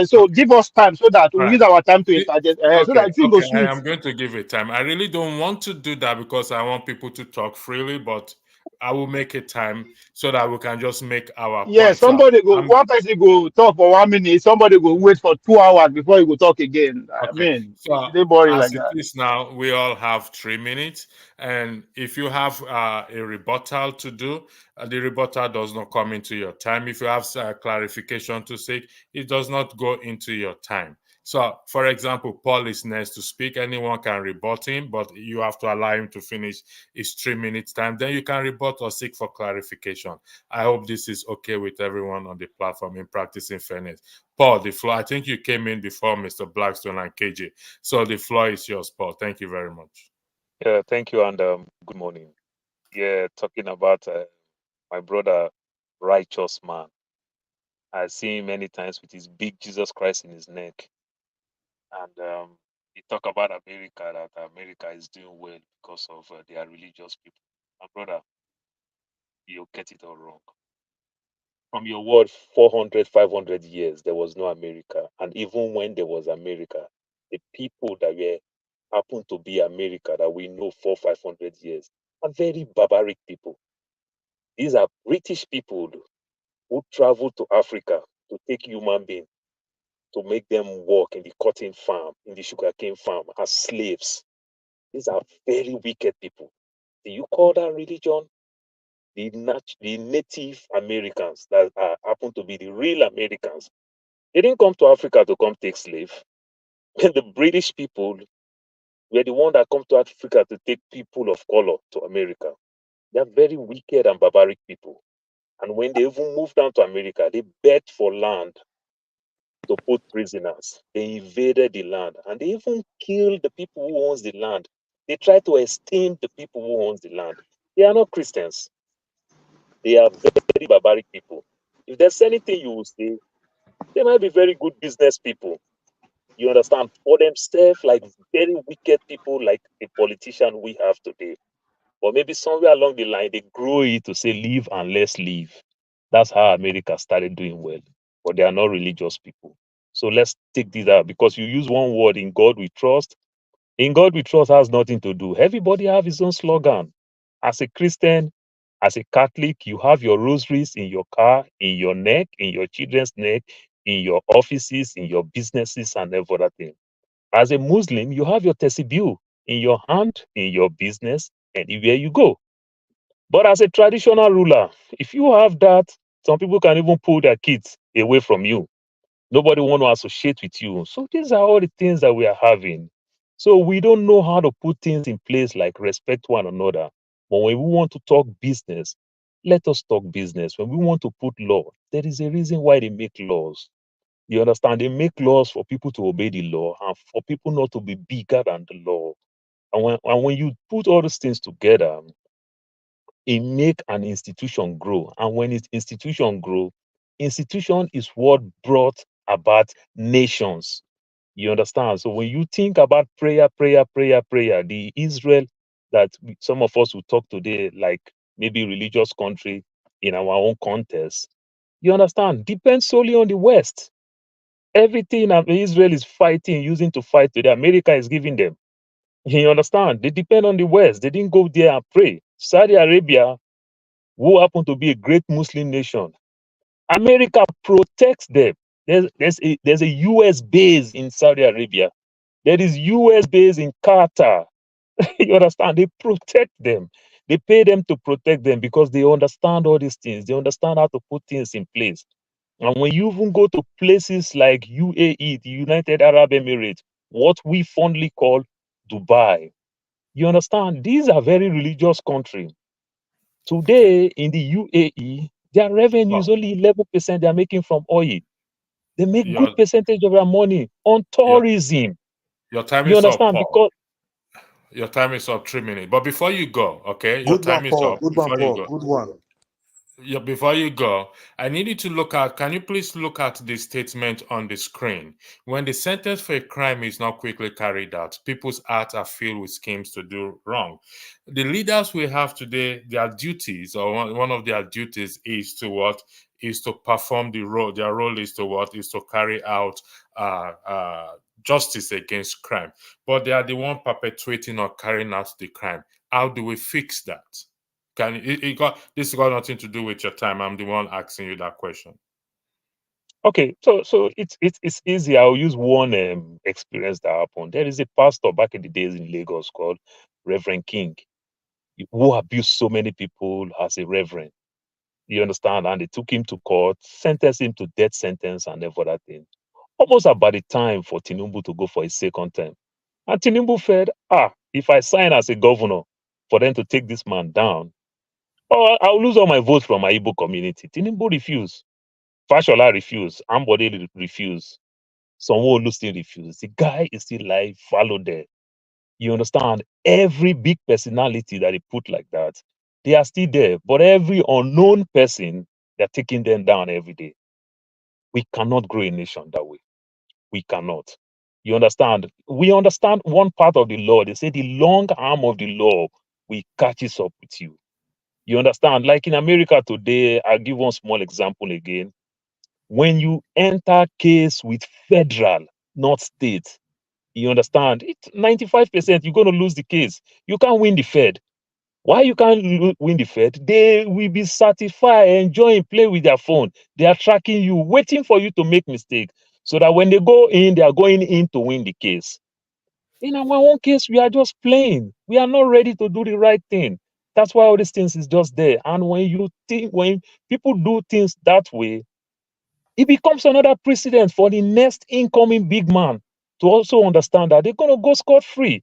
So give us time so that we use our time to interject. So that things go smooth. I am going to give it time. I really don't want to do that, because I want people to talk freely, but I will make a time so that we can just make our Yeah, point. So somebody go, one person go talk for 1 minute, somebody go wait for 2 hours before you go talk again. I okay. mean, So they boring as like it that. is now, we all have 3 minutes. And if you have a rebuttal to do, the rebuttal does not come into your time. If you have clarification to seek, it does not go into your time. So, for example, Paul is next to speak. Anyone can rebut him, but you have to allow him to finish his 3 minutes time. Then you can rebut or seek for clarification. I hope this is okay with everyone on the platform in practicing fairness. Paul, the floor. I think you came in before Mr. Blackstone and KJ. So the floor is yours, Paul. Thank you very much. Yeah, thank you, and good morning. Yeah, talking about my brother, righteous man. I've seen him many times with his big Jesus Christ in his neck. And he talk about America, that America is doing well because of their religious people. My brother, you get it all wrong. From your word, 400, 500 years, there was no America. And even when there was America, the people that were happened to be America that we know for 500 years are very barbaric people. These are British people who traveled to Africa to take human beings to make them work in the cotton farm, in the sugarcane farm as slaves. These are very wicked people. Do you call that religion? The Native Americans that happen to be the real Americans. They didn't come to Africa to come take slave. The British people were the one that come to Africa to take people of color to America. They are very wicked and barbaric people. And when they even moved down to America, they begged for land to put prisoners. They invaded the land and they even killed the people who owns the land. They try to esteem the people who owns the land. They are not Christians. They are very barbaric people. If there's anything you will say, they might be very good business people. You understand? For themselves, like very wicked people, like the politician we have today. Or maybe somewhere along the line, they grow it to say, live and let's live. That's how America started doing well. But they are not religious people. So let's take this out because you use one word, in God we trust. In God we trust has nothing to do. Everybody have his own slogan. As a Christian, as a Catholic, you have your rosaries in your car, in your neck, in your children's neck, in your offices, in your businesses, and everything. As a Muslim, you have your tessibih in your hand, in your business, anywhere you go. But as a traditional ruler, if you have that, some people can even pull their kids away from you. Nobody want to associate with you. So these are all the things that we are having. So we don't know how to put things in place like respect one another. But when we want to talk business, let us talk business. When we want to put law, there is a reason why they make laws. You understand? They make laws for people to obey the law and for people not to be bigger than the law. And when you put all these things together, it make an institution grow. And when its institution grow, institution is what brought about nations. You understand? So when you think about prayer, the Israel that some of us will talk today, like maybe religious country in our own context, you understand, depends solely on the West. Everything that Israel is fighting, using to fight today, America is giving them. You understand? They depend on the West. They didn't go there and pray. Saudi Arabia, who happen to be a great Muslim nation, America protects them. There's a US base in Saudi Arabia. There is US base in Qatar. You understand? They protect them. They pay them to protect them because they understand all these things. They understand how to put things in place. And when you even go to places like UAE, the United Arab Emirates, what we fondly call Dubai, you understand? These are very religious countries. Today in the UAE, their revenue is Well, only 11% they are making from oil. They make good your, percentage of their money on your, tourism. your time You is up, understand? Paul. Because Your time is up, 3 minutes. But before you go, okay, your Good one, time is Paul. up. Good one, Before you Paul. go, Good one. yeah, before you go, I need you to look at, can you please look at the statement on the screen? When the sentence for a crime is not quickly carried out, people's hearts are filled with schemes to do wrong. The leaders we have today, their duties, or one of their duties is to what? Is to perform the role. Their role is to what? Is to carry out justice against crime. But they are the one perpetuating or carrying out the crime. How do we fix that? this got nothing to do with your time. I'm the one asking you that question. Okay, so it's easy. I'll use one experience that happened. There is a pastor back in the days in Lagos called Reverend King, who abused so many people as a reverend. You understand? And they took him to court, sentenced him to death sentence and every other thing. Almost about the time for Tinubu to go for his second term. And Tinubu said, if I sign as a governor for them to take this man down, I'll lose all my votes from my Igbo community. Tinubu refused. Fashola refused. Ambode refused. Sanwo-Olu still refused. The guy is still alive, followed there. You understand? Every big personality that he put like that, they are still there. But every unknown person, they're taking them down every day. We cannot grow a nation that way. We cannot. You understand? We understand one part of the law. They say the long arm of the law will catches up with you. You understand? Like in America today, I'll give one small example again. When you enter case with federal, not state, you understand? 95% you're going to lose the case. You can't win the Fed. Why you can't win the Fed? They will be satisfied, enjoying, play with their phone. They are tracking you, waiting for you to make mistake, so that when they go in, they are going in to win the case. In our own case, we are just playing. We are not ready to do the right thing. That's why all these things is just there. And when people do things that way, it becomes another precedent for the next incoming big man to also understand that they're going to go scot-free.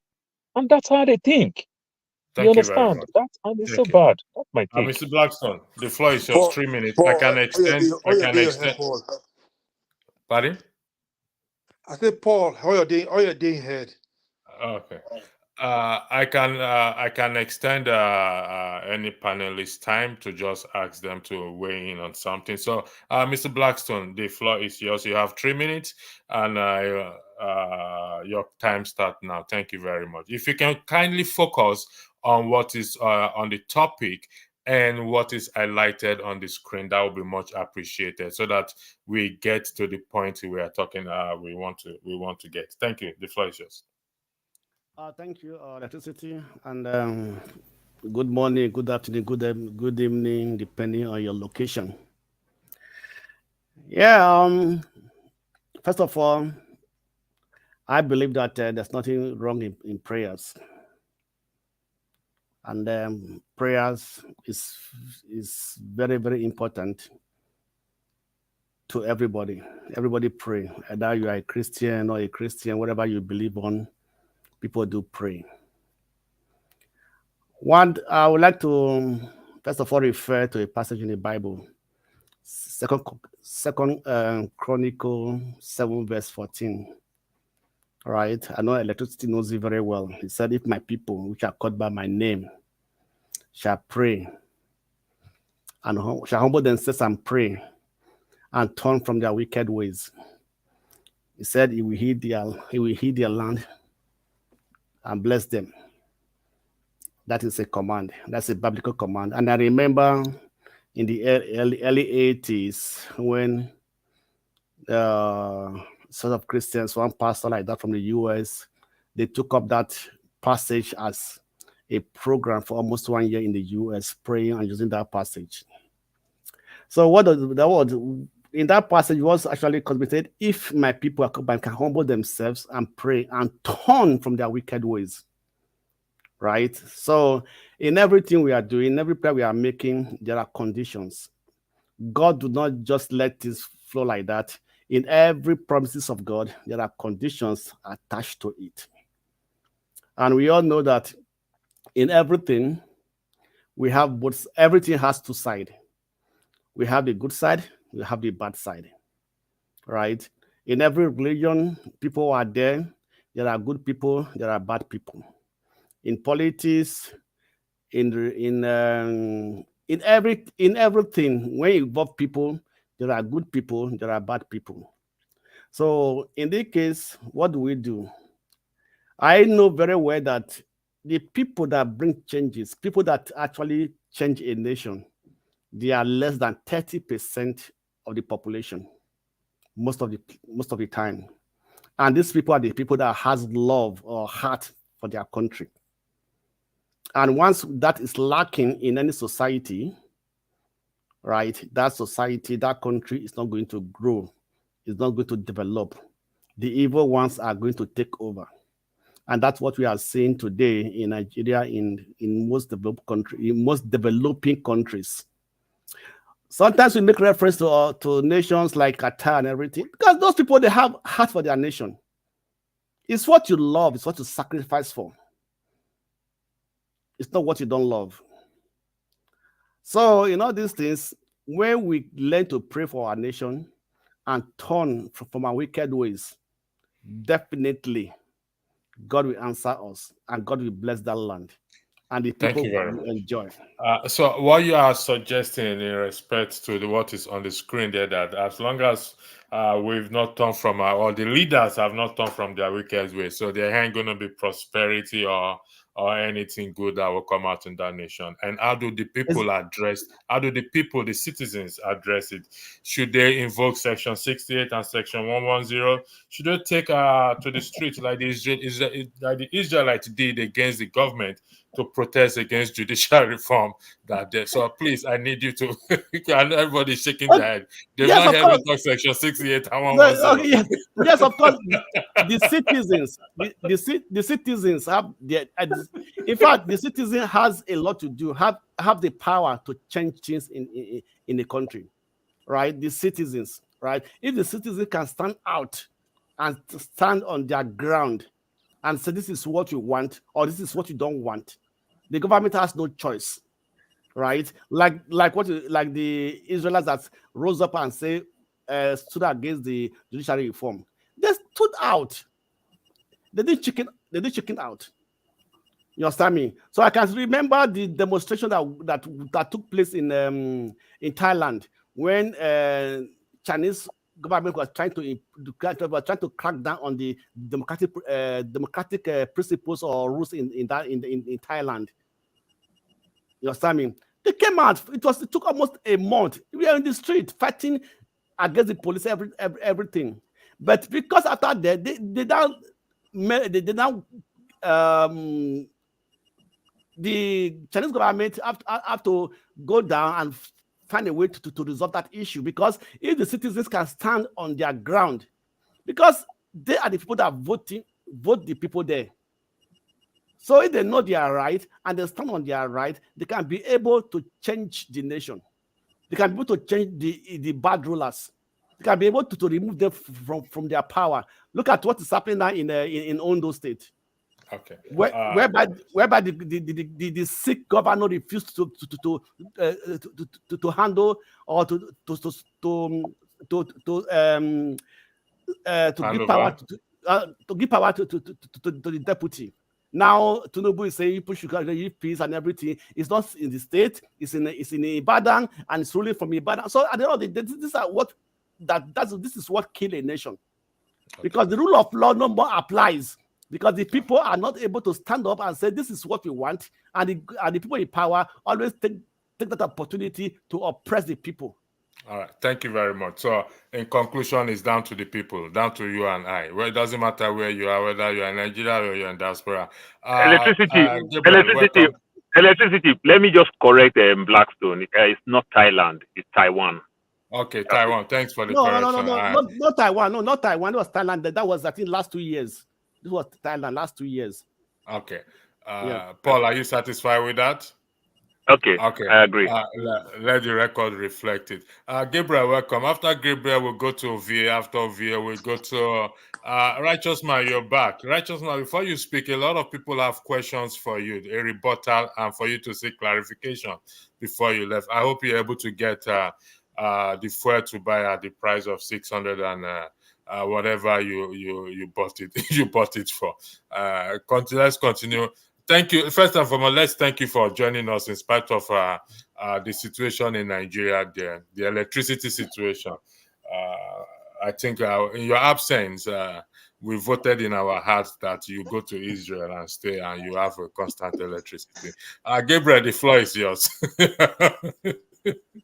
And that's how they think. Thank you very much. And it's so bad. That's my take. Mr. Blackstone, the floor is yours. 3 minutes. I can extend. Pardon? I said, Paul, how are you doing head? Okay. I can extend any panelist time to just ask them to weigh in on something. So, Mr. Blackstone, the floor is yours. You have 3 minutes, and your time starts now. Thank you very much. If you can kindly focus on what is on the topic and what is highlighted on the screen, that would be much appreciated, so that we get to the point we are talking. We want to get. Thank you. The floor is yours. Thank you, Electricity, and good morning, good afternoon, good evening, depending on your location. Yeah. First of all, I believe that there's nothing wrong in prayers, and prayers is very, very important to everybody. Everybody pray, either you are a Christian or a Christian, whatever you believe on. People do pray. One, I would like to first of all refer to a passage in the Bible, Second Chronicle 7 verse 14. All right, I know Electricity knows it very well. He said, "If my people, which are called by my name, shall pray and shall humble themselves and pray and turn from their wicked ways," he said, he will heal their land and bless them. That is a command. That's a biblical command. And I remember in the early 80s when sort of Christians, one pastor like that from the US, they took up that passage as a program for almost 1 year in the US, praying and using that passage. So what that was in that passage was actually committed, if my people can humble themselves and pray and turn from their wicked ways. Right? So in everything we are doing, every prayer we are making, there are conditions. God do not just let this flow like that. In every promises of God, there are conditions attached to it. And we all know that in everything, we have both. Everything has two sides. We have the good side, we have the bad side. Right? In every religion, people are there. There are good people, there are bad people. In politics, in everything, when you involve people, there are good people, there are bad people. So in this case, what do? I know very well that the people that bring changes, people that actually change a nation, they are less than 30% of the population, most of the time. And these people are the people that has love or heart for their country. And once that is lacking in any society, right, that society, that country is not going to grow, it's not going to develop. The evil ones are going to take over. And that's what we are seeing today in Nigeria, in most developed country, in most developing countries. Sometimes we make reference to nations like Qatar and everything, because those people, they have heart for their nation. It's what you love, it's what you sacrifice for. It's not what you don't love. So, these things, when we learn to pray for our nation and turn from our wicked ways, definitely God will answer us and God will bless that land and the people will enjoy. So what you are suggesting in respect to what is on the screen there, that as long as we've not turned from or the leaders have not turned from their wicked ways, so there ain't going to be prosperity or anything good that will come out in that nation. And how do the people the citizens address it? Should they invoke Section 68 and Section 110? Should they take to the streets like the Israelites did against the government to protest against judicial reform? So please, I need you to. And everybody's shaking their head. They've not heard me talk Section 68 and 110. Yes, of course. The citizens, the citizens have in fact, the citizen has a lot to do, have the power to change things in the country, right? The citizens, right? If the citizen can stand out and stand on their ground and say this is what you want or this is what you don't want, the government has no choice, right? Like the Israelites that rose up and say stood against the judiciary reform. They stood out. They did chicken out. You understand me? So I can remember the demonstration that took place in Thailand when Chinese government was trying to crack down on the democratic principles or rules in Thailand. You understand me? They came out. It took almost a month. We were in the street fighting against the police, everything. But because after that, the Chinese government have to go down and find a way to resolve that issue, because if the citizens can stand on their ground, because they are the people that vote the people there. So if they know they are right and they stand on their right, they can be able to change the nation. They can be able to change the bad rulers. They can be able to remove them from their power. Look at what is happening now in Ondo State. Okay. Whereby the sick governor refused to handle or to give power to the deputy. Now Tinubu is saying people should give peace and everything. It's not in the state. It's in Ibadan, and it's ruling from Ibadan. So at the end of the day, this is what kills a nation, because the rule of law no more applies. Because the people are not able to stand up and say this is what we want, and the people in power always take that opportunity to oppress the people. All right, thank you very much. So, in conclusion, it's down to the people, down to you and I. Well, it doesn't matter where you are, whether you're in Nigeria or you're in diaspora. Electricity. Let me just correct Blackstone. It's not Thailand. It's Taiwan. Okay, Taiwan. Thanks for the correction. Not Taiwan. No, not Taiwan. It was Thailand. That was, I think, last 2 years. This was Thailand last 2 years. Okay. Paul, are you satisfied with that? Okay, I agree. Let the record reflect it. Gabriel, welcome. After Gabriel, we'll go to VA. After VA, we'll go to Righteous Man. You're back. Righteous Man, before you speak, a lot of people have questions for you, a rebuttal, and for you to seek clarification before you left. I hope you're able to get the fuel to buy at the price of 600 and whatever you bought it you bought it for. Let's continue. Thank you. First and foremost, let's thank you for joining us in spite of the situation in Nigeria, the electricity situation. I think in your absence, we voted in our hearts that you go to Israel and stay and you have a constant electricity. Gabriel, the floor is yours.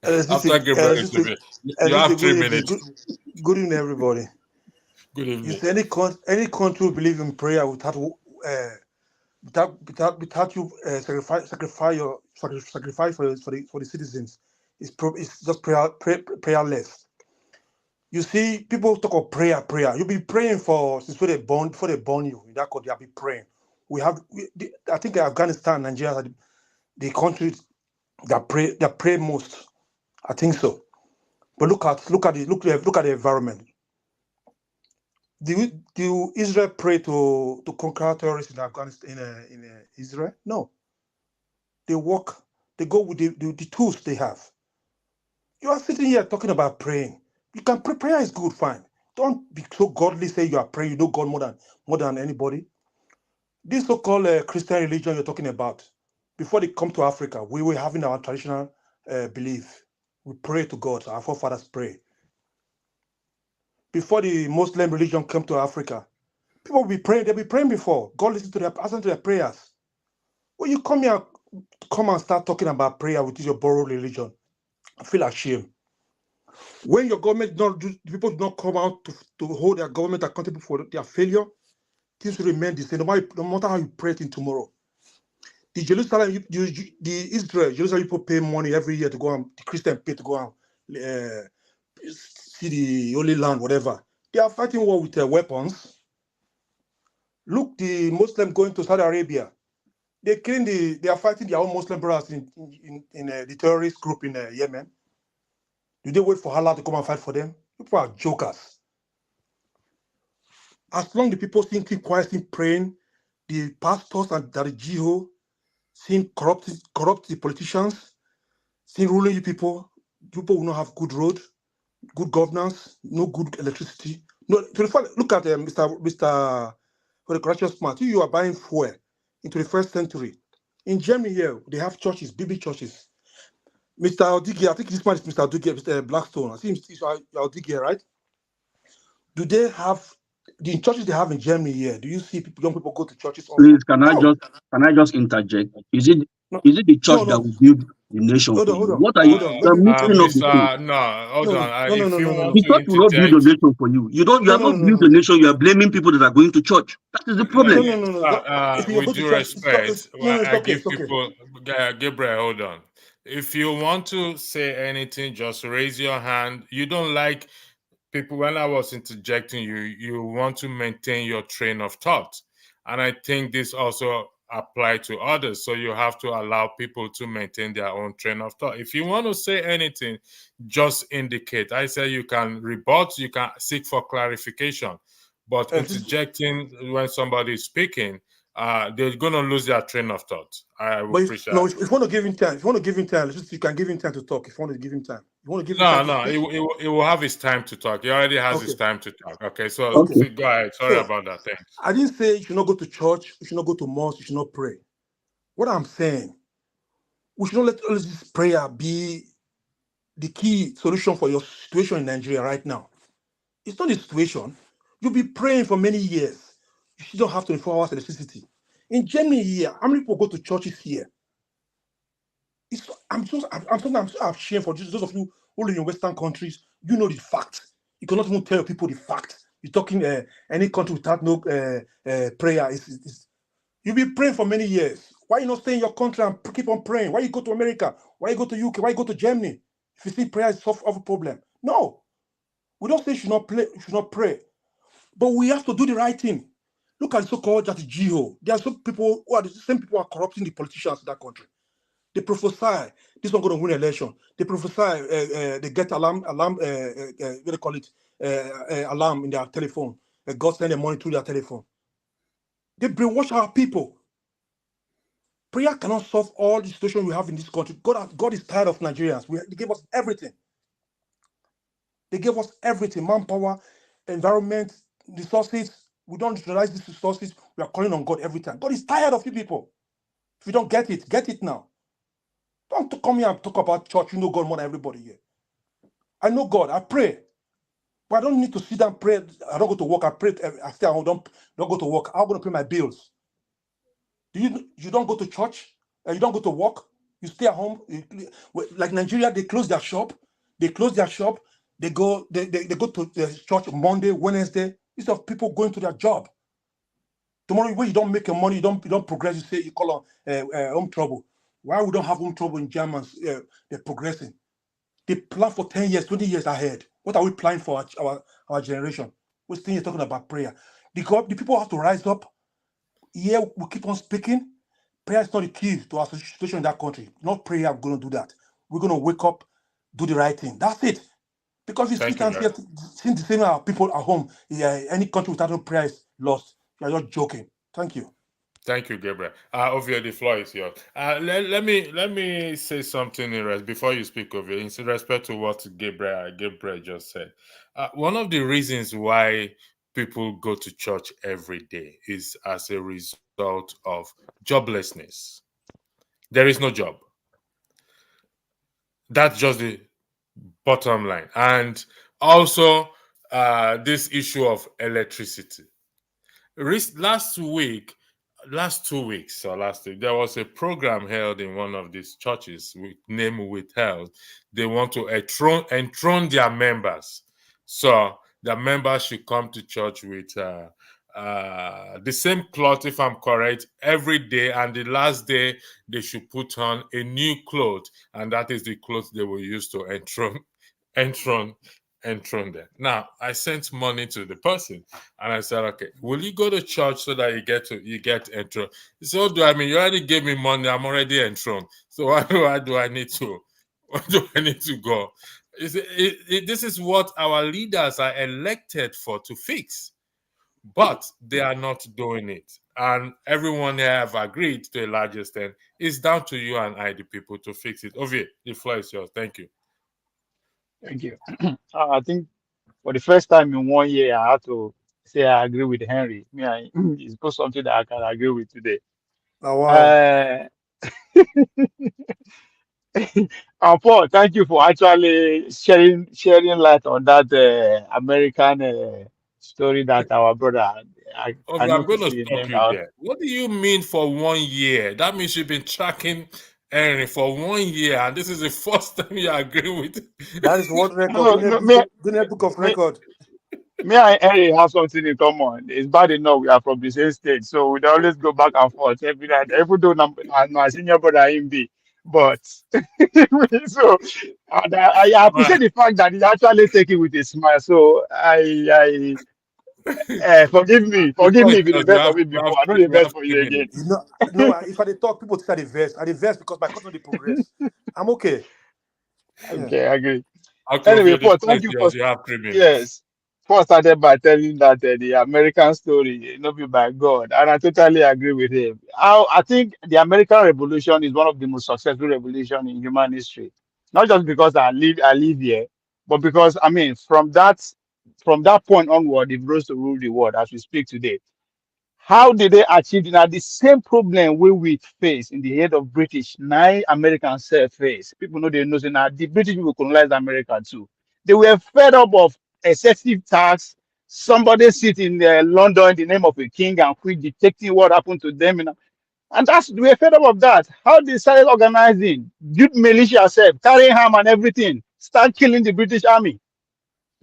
After Gabriel, you have 3 minutes. Good evening, everybody. Good evening. If any country believe in prayer without without you sacrifice for the citizens. It's just prayerless. You see, people talk of prayer. You'll be praying since before they born you. In that country, they'll be praying. I think Afghanistan, Nigeria are the countries that pray most. I think so. But look at the environment. Do Israel pray to conquer terrorists in Afghanistan in Israel? No. They go with the tools they have. You are sitting here talking about praying. You can pray. Prayer is good, fine. Don't be so godly. Say you are praying. You know God more than anybody. This so-called Christian religion you're talking about, before they come to Africa, we were having our traditional belief. We pray to God. Our forefathers pray. Before the Muslim religion came to Africa, people will be praying. They'll be praying before. God listen to their prayers. When you come and start talking about prayer with your borrowed religion, I feel ashamed. When your government people do not come out to hold their government accountable for their failure, things will remain the same. No matter how you pray it in tomorrow. The Jerusalem people pay money every year to go and the Christian pay to go and see the Holy Land, whatever. They are fighting war with weapons. Look, the Muslim going to Saudi Arabia. They are fighting their own Muslim brothers in the terrorist group in Yemen. Do they wait for Allah to come and fight for them? People are jokers. As long as the people keep quietly praying, the pastors and the jihad seeing corrupt the politicians, seeing ruling you people will not have good road, good governance, no good electricity. No, look at Mr. For the righteous man. You are buying fuel into the 1st century. In Germany here, they have churches, BB churches. Mr. Aldigi, I think this man is Mr. Aldigi, Mr. Blackstone. I think it's Aldigi, right? Do they have the churches they have in Germany here? Do you see young people go to churches also? Please, can I just interject? Is it the church that will build the nation for you? What are you? You're mixing up the two. No, hold on. If you want The to church will not build the nation for you. You have not built the nation. You are blaming people that are going to church. That is the problem. With due respect, I give people. Gabriel, hold on. If you want to say anything, just raise your hand. You don't like people. When I was interjecting you want to maintain your train of thought, and I think this also apply to others. So you have to allow people to maintain their own train of thought. If you want to say anything, just indicate. I say you can rebut, you can seek for clarification, but interjecting when somebody is speaking, they're going to lose their train of thought. I will appreciate. If you want to give him time, you can give him time to talk. If you want to give him time, it will have his time to talk. He already has his time to talk. Okay, so go ahead. Sorry about that. Thanks. I didn't say you should not go to church, you should not go to mosque, you should not pray. What I'm saying, we should not let all this prayer be the key solution for your situation in Nigeria right now. It's not the situation. You'll be praying for many years. You still don't have 24 hours electricity. In Germany here, how many people go to churches here? I'm so ashamed for those of you who live in Western countries. You know the fact. You cannot even tell people the fact. You're talking any country without no prayer. You'll be praying for many years. Why you not stay in your country and keep on praying? Why you go to America? Why you go to UK? Why you go to Germany? If you think prayer is solve a problem. No. We don't say you should not pray. But we have to do the right thing. Look at the so-called jihad. There are some people who are the same people who are corrupting the politicians in that country. They prophesy this one going to win election. They prophesy they get alarm what they call it alarm in their telephone. God send them money through their telephone. They brainwash our people. Prayer cannot solve all the situation we have in this country. God is tired of Nigerians. They gave us everything. They gave us everything: manpower, environment, resources. We don't utilize these resources. We are calling on God every time. God is tired of you people. If you don't get it now. Don't come here and talk about church. You know God more than everybody here. I know God. I pray. But I don't need to sit down and pray. I don't go to work. I pray. I stay at home. Don't go to work. I'm going to pay my bills. You don't go to church? You don't go to work? You stay at home? Like Nigeria, they close their shop. They close their shop. They go to the church Monday, Wednesday, instead of people going to their job. Tomorrow, when you don't make your money, you don't progress. You say you call on home trouble. Why we don't have home trouble in Germans? They're progressing. They plan for 10 years, 20 years ahead. What are we planning for our generation? We're still here talking about prayer. The people have to rise up. Yeah, we keep on speaking. Prayer is not the key to our situation in that country. Not prayer, we're going to do that. We're going to wake up, do the right thing. That's it. Because if you can't see the same people at home, any country without no prayer is lost. You're just joking. Thank you. Thank you, Gabriel. Ovia, the floor is yours. Let me say something before you speak, Ovia, in respect to what Gabriel just said. One of the reasons why people go to church every day is as a result of joblessness. There is no job. That's just the bottom line. And also this issue of electricity. Last week, there was a program held in one of these churches with name withheld. They want to enthrone their members. So the members should come to church with the same cloth, if I'm correct, every day, and the last day they should put on a new cloth, and that is the cloth they will use to enthrone them. Now, I sent money to the person, and I said, "Okay, will you go to church so that you get enthroned?" He said, "What do I mean? You already gave me money. I'm already enthroned. So why do I need to? Why do I need to go?" This is what our leaders are elected for, to fix, but they are not doing it. And everyone here have agreed to a large extent. It's down to you and I, the people, to fix it. Ovie, the floor is yours. Thank you. Thank you. I think for the first time in 1 year, I have to say I agree with Henry. It's not something that I can agree with today. Oh, wow. Paul, thank you for actually shedding light on that American story that our brother. I I'm going to see stop you there. What do you mean for 1 year? That means you've been tracking Henry for 1 year, and this is the first time you agree with. That is what record. Guinness Book of Record. Me and Henry have something in common. It's bad enough we are from the same state, so we always go back and forth every night. Even though my senior brother him be, but so and I appreciate the fact that he actually take it with a smile. So I forgive me if you the best for me before. I know the best for you again. No, if I talk, people say the verse. I the verse because my cousin they progress. I'm okay. Okay, I agree. Okay, anyway, Paul, thank you for yes. Paul started by telling that the American story not be by God, and I totally agree with him. I think the American Revolution is one of the most successful revolutions in human history. Not just because I live here, but because I mean from that point onward, it rose to rule the world as we speak today. How did they achieve it? Now, the same problem we face in the head of British, 9 Americans face. People know they know now the British people colonized America too. They were fed up of excessive tax. Somebody sit in London in the name of a king and quit detecting what happened to them. And they were fed up of that. How they started organizing, build militia self, carrying arm and everything, start killing the British army.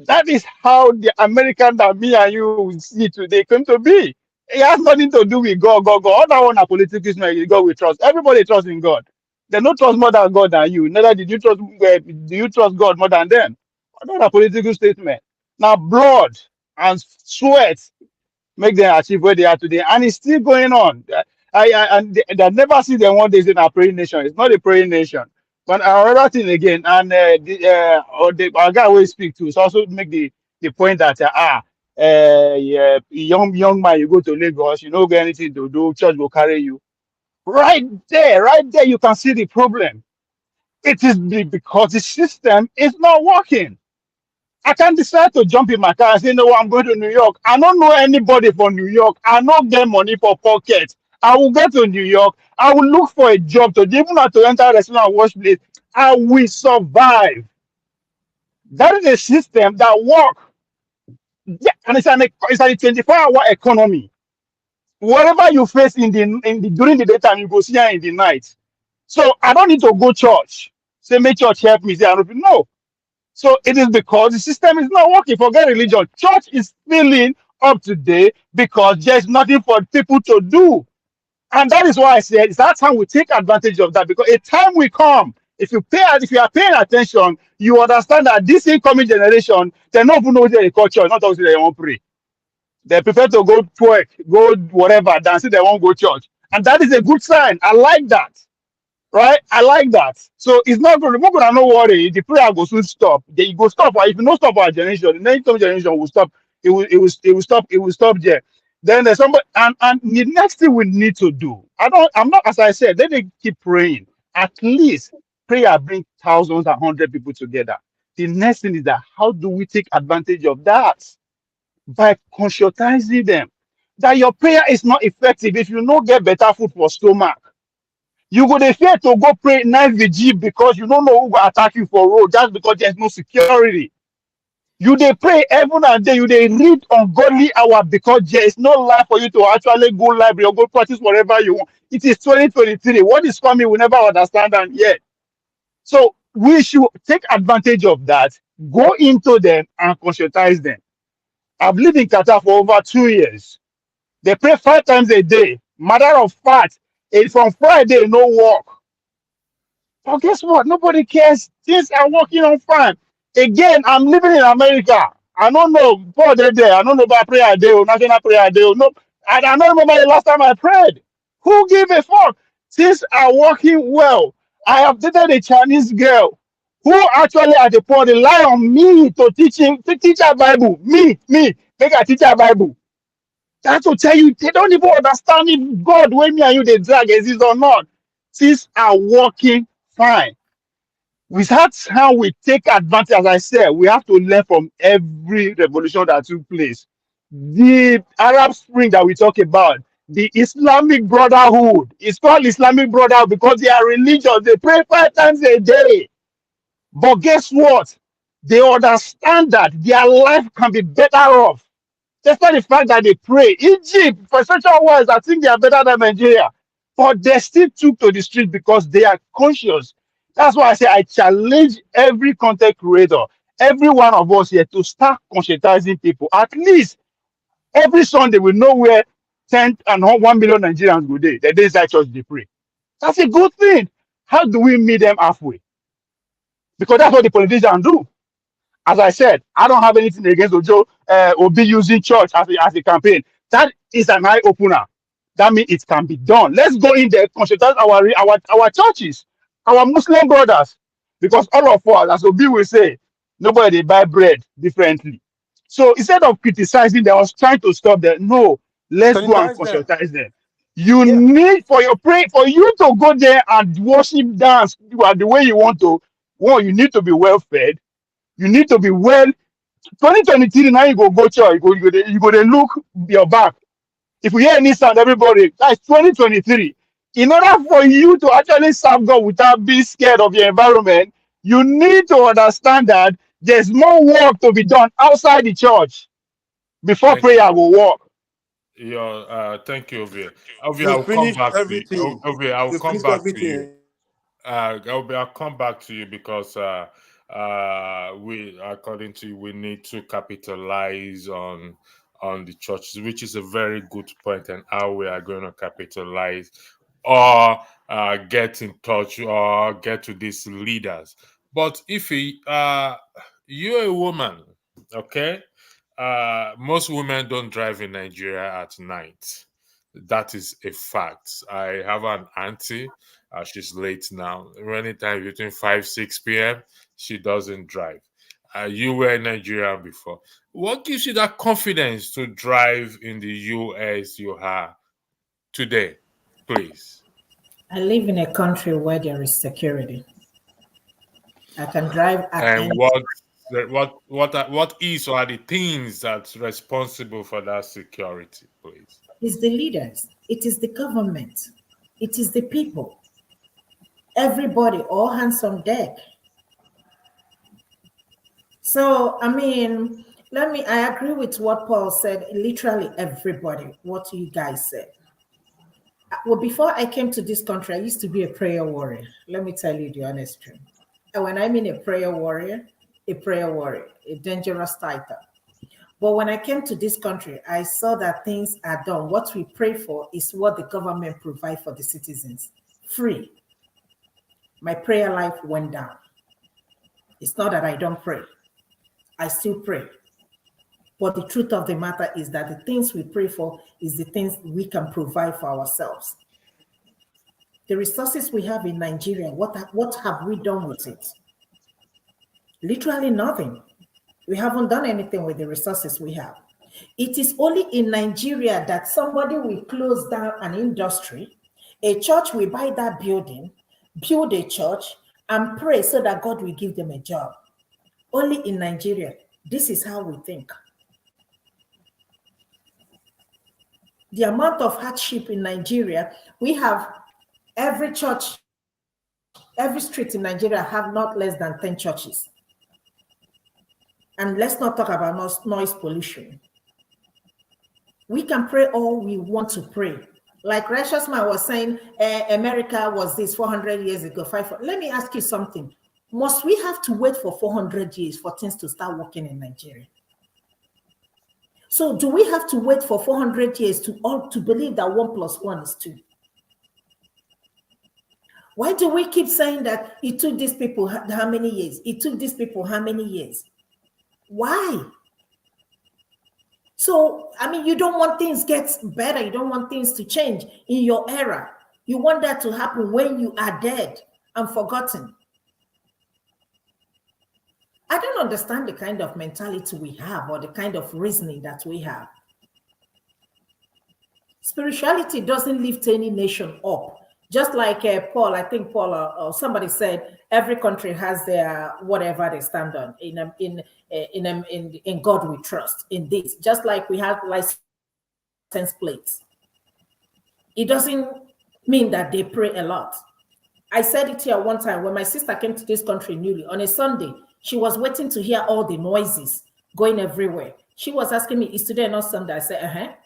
That is how the American that me and you see today came to be. It has nothing to do with God. All that one are political God we trust. Everybody trusts in God. They don't trust more than God than you. Neither did you trust. Do you trust God more than them? That's a political statement. Now, blood and sweat make them achieve where they are today, and it's still going on. They never see them one day in a praying nation. It's not a praying nation. But another thing again, and our guy will speak to, so also make the point that young man, you go to Lagos, you don't get anything to do, church will carry you. Right there, you can see the problem. It is because the system is not working. I can decide to jump in my car and say, no, I'm going to New York. I don't know anybody from New York. I don't get money for pocket. I will get to New York. I will look for a job to even have to enter a restaurant and wash place. I will survive. That is a system that works. Yeah, and it's a 24-hour economy. Whatever you face in the during the daytime, you go see her in the night. So I don't need to go church. Say, make church help me. Say, I don't know. So it is because the system is not working. Forget religion. Church is stealing up today because there's nothing for people to do. And that is why I said it's that time we take advantage of that, because a time will come. If you are paying attention, you understand that this incoming generation, they don't even know their culture, not obviously they won't pray. They prefer to go twerk, go whatever, dance, they won't go church. And that is a good sign. I like that. Right? I like that. So it's not going to, we're gonna no worry. The prayer will soon stop. They go stop. If you don't stop our generation, the next generation will stop. It will stop there. Then there's somebody, and the next thing we need to do. I'm not, as I said, let me keep praying. At least prayer bring thousands and hundred people together. The next thing is that how do we take advantage of that? By conscientizing them that your prayer is not effective if you don't get better food for stomach. You go dey fear to go pray night vigil because you don't know who go attack you for road, just because there's no security. You dey pray every and day, you dey read ungodly hour because there is no life for you to actually go library or go practice whatever you want. It is 2023. What is coming, we never understand and yet. So we should take advantage of that, go into them and conscientize them. I've lived in Qatar for over 2 years. They pray 5 times a day. Matter of fact, from Friday, no work. But guess what? Nobody cares. Things are working on fine. Again, I'm living in America. I don't know. Paul there. I don't know about prayer day or national prayer day. No, I don't remember the last time I prayed. Who gave a fuck? Things are working well. I have dated a Chinese girl who actually at the point rely on me to teach her Bible. Me, make her teach her Bible. That's to tell you, they don't even understand if God, when me and you they drag exist or not. Things are working fine. That's how we take advantage. As I said, we have to learn from every revolution that took place. The Arab Spring that we talk about, the Islamic Brotherhood. It's called Islamic Brotherhood because they are religious. They pray 5 times a day. But guess what? They understand that their life can be better off. Despite the fact that they pray. Egypt, for social wise, I think they are better than Nigeria. But they still took to the street because they are conscious. That's why I say I challenge every content creator, every one of us here to start conscientizing people. At least every Sunday we know where 10 and 1 million Nigerians go there. The days I church they pray. That's a good thing. How do we meet them halfway? Because that's what the politicians do. As I said, I don't have anything against Ojo Obi using church as a campaign. That is an eye opener. That means it can be done. Let's go in there, conscientize our churches, our Muslim brothers, because all of us, as Obi will say, nobody buy bread differently. So instead of criticizing them, I was trying to stop them. No, let's go and Sanitize them. conscientize them. You Yeah. need for you to go there and worship, dance the way you want to. One, you need to be well fed. You need to be well. 2023 now you go church. You go to look your back. If you hear any sound, everybody, that's 2023. In order for you to actually serve God without being scared of your environment, you need to understand that there's more work to be done outside the church before Thank prayer you. will work. Thank you, Ovie. Ovie, You I'll come finished back to you. everything. Ovie, I'll You come finished back to you. everything. I'll come back to you because we, according to you, we need to capitalize on the churches, which is a very good point, and how we are going to capitalize or get in touch or get to these leaders. But if you're a woman, okay, most women don't drive in Nigeria at night. That is a fact. I have an auntie. She's late now. Anytime between 5-6 p.m., she doesn't drive. You were in Nigeria before. What gives you that confidence to drive in the US you are today, please? I live in a country where there is security. I can drive at And any what is or are the things that's responsible for that security, please? It's the leaders, it is the government, it is the people. Everybody, all hands on deck. So, I mean, I agree with what Paul said, literally everybody, what you guys said. Well, before I came to this country, I used to be a prayer warrior. Let me tell you the honest truth. And when I mean a prayer warrior, a dangerous title. But when I came to this country, I saw that things are done. What we pray for is what the government provides for the citizens, free. My prayer life went down. It's not that I don't pray. I still pray. But the truth of the matter is that the things we pray for is the things we can provide for ourselves. The resources we have in Nigeria, what have we done with it? Literally nothing. We haven't done anything with the resources we have. It is only in Nigeria that somebody will close down an industry, a church will buy that building, build a church, and pray so that God will give them a job. Only in Nigeria. This is how we think. The amount of hardship in Nigeria, we have every church, every street in Nigeria have not less than 10 churches. And let's not talk about noise pollution. We can pray all we want to pray. Like Righteous Man was saying, America was this 400 years ago. Let me ask you something. Must we have to wait for 400 years for things to start working in Nigeria? So do we have to wait for 400 years to believe that 1 + 1 is 2? Why do we keep saying that it took these people how many years? It took these people how many years? Why? So, I mean, you don't want things get better. You don't want things to change in your era. You want that to happen when you are dead and forgotten. I don't understand the kind of mentality we have or the kind of reasoning that we have. Spirituality doesn't lift any nation up. Just like Paul, I think Paul or somebody said, every country has their whatever they stand on. In God we trust. In this, just like we have license plates, it doesn't mean that they pray a lot. I said it here one time when my sister came to this country newly on a Sunday. She was waiting to hear all the noises going everywhere. She was asking me, "Is today not Sunday?" I said,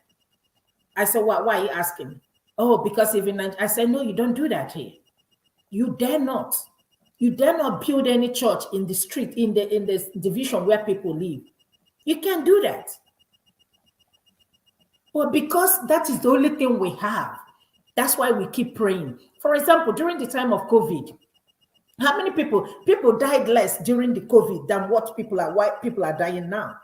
I said, why are you asking? Oh, because even I said, no, you don't do that here. You dare not. You dare not build any church in the street, in the division where people live. You can't do that. But because that is the only thing we have, that's why we keep praying. For example, during the time of COVID, how many people died less during the COVID than why people are dying now?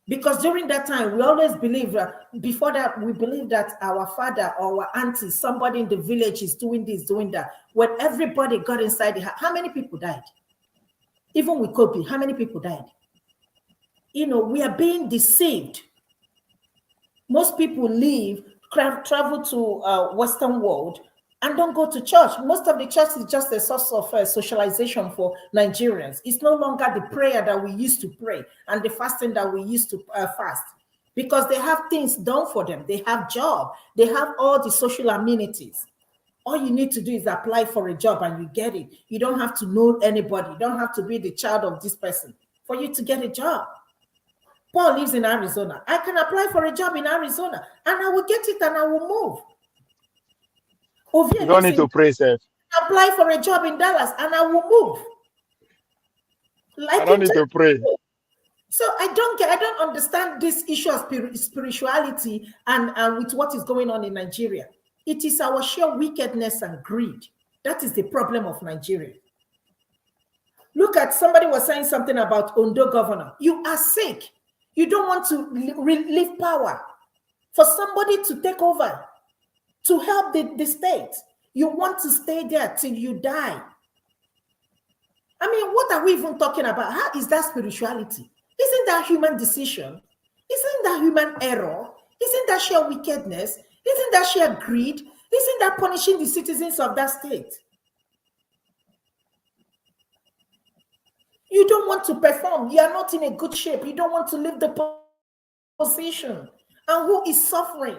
Because during that time, we always believe, before that, we believe that our father or our auntie, somebody in the village is doing this, doing that. When everybody got inside the house, how many people died? Even with COVID, how many people died? You know, we are being deceived. Most people leave, travel to Western world, and don't go to church. Most of the church is just a source of socialization for Nigerians. It's no longer the prayer that we used to pray and the fasting that we used to fast, because they have things done for them. They have job. They have all the social amenities. All you need to do is apply for a job and you get it. You don't have to know anybody. You don't have to be the child of this person for you to get a job. Paul lives in Arizona. I can apply for a job in Arizona and I will get it and I will move. You don't need to pray, sir. Apply for a job in Dallas and I will move. I don't need to pray. So I don't understand this issue of spirituality and with what is going on in Nigeria. It is our sheer wickedness and greed. That is the problem of Nigeria. Look at, somebody was saying something about Ondo governor. You are sick. You don't want to leave power for somebody to take over, to help the state. You want to stay there till you die. I mean, what are we even talking about? How is that spirituality? Isn't that human decision? Isn't that human error? Isn't that sheer wickedness? Isn't that sheer greed? Isn't that punishing the citizens of that state? You don't want to perform. You are not in a good shape. You don't want to leave the position. And who is suffering?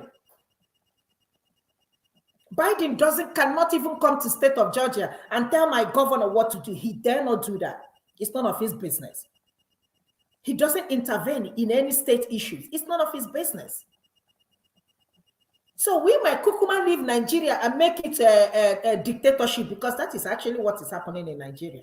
Biden cannot even come to state of Georgia and tell my governor what to do. He dare not do that. It's none of his business. He doesn't intervene in any state issues. It's none of his business. So we might kukuma leave Nigeria and make it a dictatorship, because that is actually what is happening in Nigeria.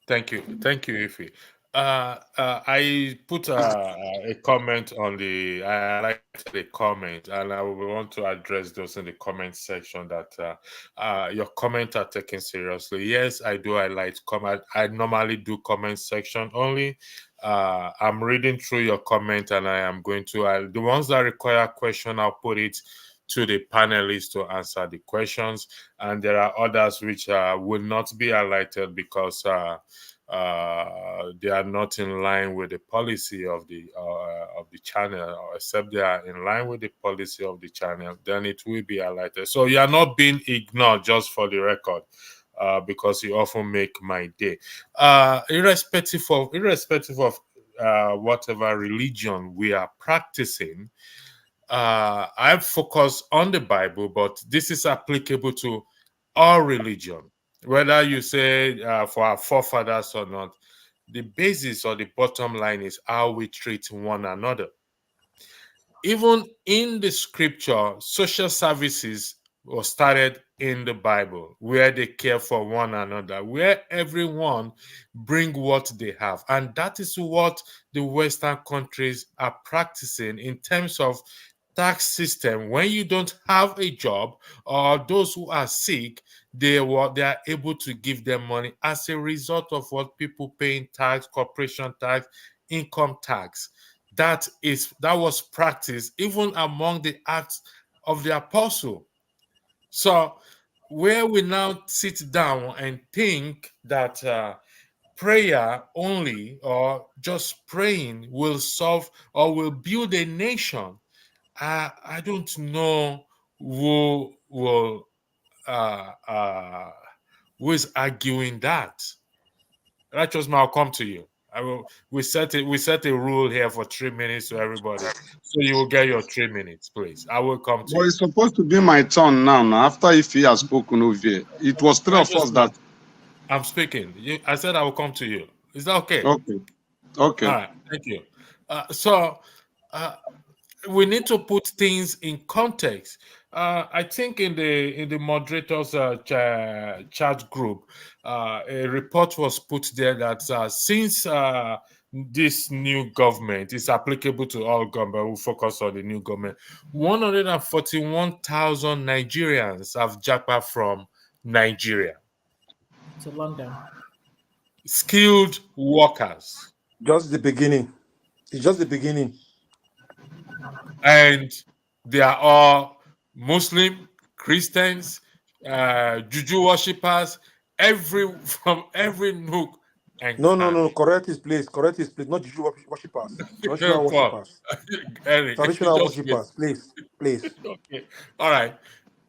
Thank you, Ife. I put a comment on the. I like the comment, and I will want to address those in the comment section. That your comment are taken seriously. Yes, I do. I like comment. I normally do comment section only. I'm reading through your comment, and I am going to the ones that require question. I'll put it to the panelists to answer the questions, and there are others which will not be highlighted because they are not in line with the policy of the channel, or except they are in line with the policy of the channel, then it will be highlighted. So you are not being ignored, just for the record, because you often make my day. Irrespective of whatever religion we are practicing, I focus on the Bible, but this is applicable to all religion, whether you say for our forefathers or not. The basis or the bottom line is how we treat one another. Even in the scripture, social services were started in the Bible, where they care for one another, where everyone bring what they have. And that is what the Western countries are practicing in terms of tax system. When you don't have a job, or those who are sick, they are able to give them money as a result of what people paying tax, corporation tax, income tax. That was practiced even among the Acts of the Apostle. So where we now sit down and think that prayer only, or just praying, will solve or will build a nation, I don't know who is arguing that. Righteous man, I'll come to you. We set a rule here for 3 minutes to everybody, so you will get your 3 minutes, please. I will come to But you. it's supposed to be my turn now. After if he has spoken over, it was three of us that. I'm speaking. I said I will come to you. Is that okay? Okay. All right. Thank you. So we need to put things in context. I think in the moderators chat group, a report was put there that since this new government is applicable to all government, we focus on the new government, 141,000 Nigerians have jackpot from Nigeria. To London. Skilled workers. Just the beginning. It's just the beginning. And they are all Muslim, Christians, Juju worshippers, from every nook and No. Correct his place. Not Juju worshippers. Traditional worshippers. Traditional worshippers. Please. Okay. All right.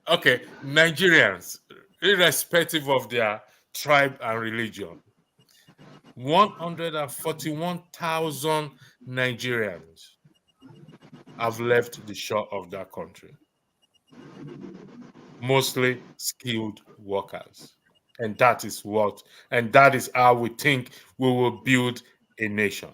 Okay. Nigerians, irrespective of their tribe and religion, 141,000 Nigerians have left the shore of that country. Mostly skilled workers. And that is how we think we will build a nation.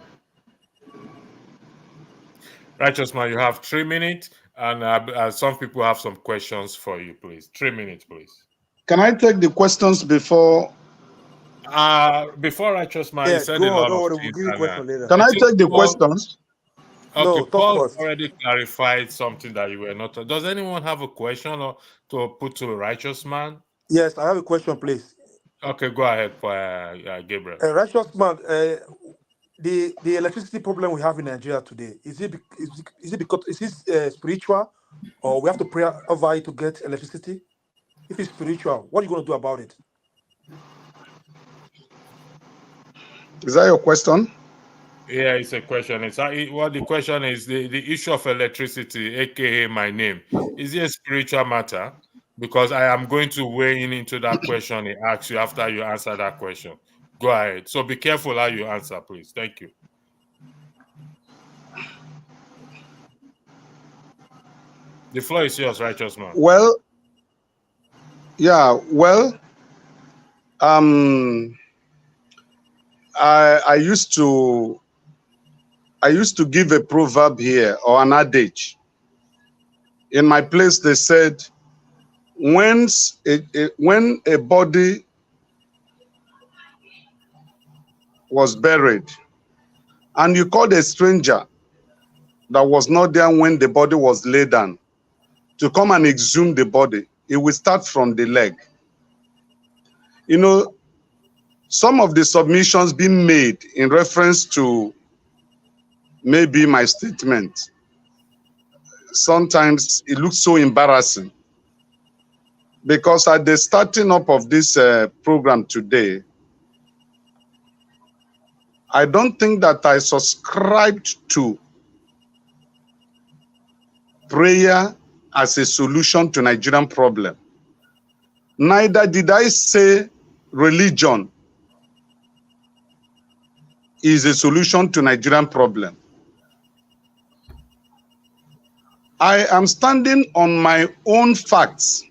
Righteous man, you have 3 minutes, and some people have some questions for you, please. 3 minutes, please. Can I take the questions before? Before Righteous man, yeah, he said a lot of things. We'll give you question later. Can I take the questions? Okay, No, Paul first. already clarified something that you were not. Does anyone have a question or to put to a Righteous man? Yes, I have a question, please. Okay, go ahead, Gabriel. Righteous man, the electricity problem we have in Nigeria today, is it because is this spiritual, or we have to pray over it to get electricity? If it's spiritual, what are you going to do about it? Is that your question? Yeah, it's a question. The question is the issue of electricity, aka my name. Is it a spiritual matter? Because I am going to weigh into that question he asks you after you answer that question. Go ahead. So be careful how you answer, please. Thank you. The floor is yours, Righteous man. Well, yeah. Well, I used to give a proverb here, or an adage. In my place, they said, when a body was buried, and you called a stranger that was not there when the body was laid down to come and exhume the body, it will start from the leg. You know, some of the submissions being made in reference to maybe my statement, sometimes it looks so embarrassing, because at the starting up of this program today, I don't think that I subscribed to prayer as a solution to Nigerian problem. Neither did I say religion is a solution to Nigerian problem. I am standing on my own facts,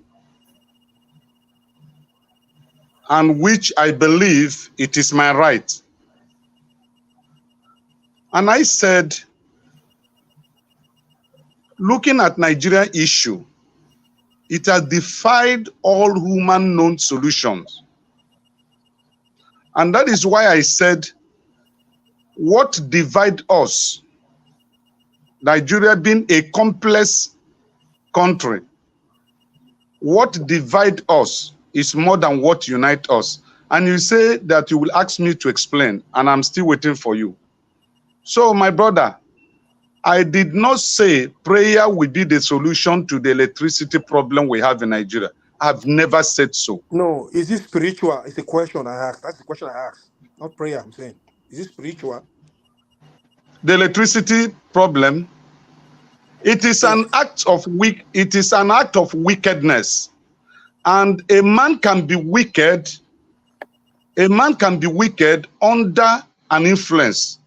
and which I believe it is my right. And I said, looking at Nigeria issue, it has defied all human known solutions. And that is why I said, what divides us, Nigeria being a complex country, what divides us is more than what unites us. And you say that you will ask me to explain, and I'm still waiting for you. So, my brother, I did not say prayer will be the solution to the electricity problem we have in Nigeria. I've never said so. No, is it spiritual? It's a question I asked. That's the question I asked. Not prayer, I'm saying. Is it spiritual? The electricity problem, it is an act of wickedness. And a man can be wicked under an influence.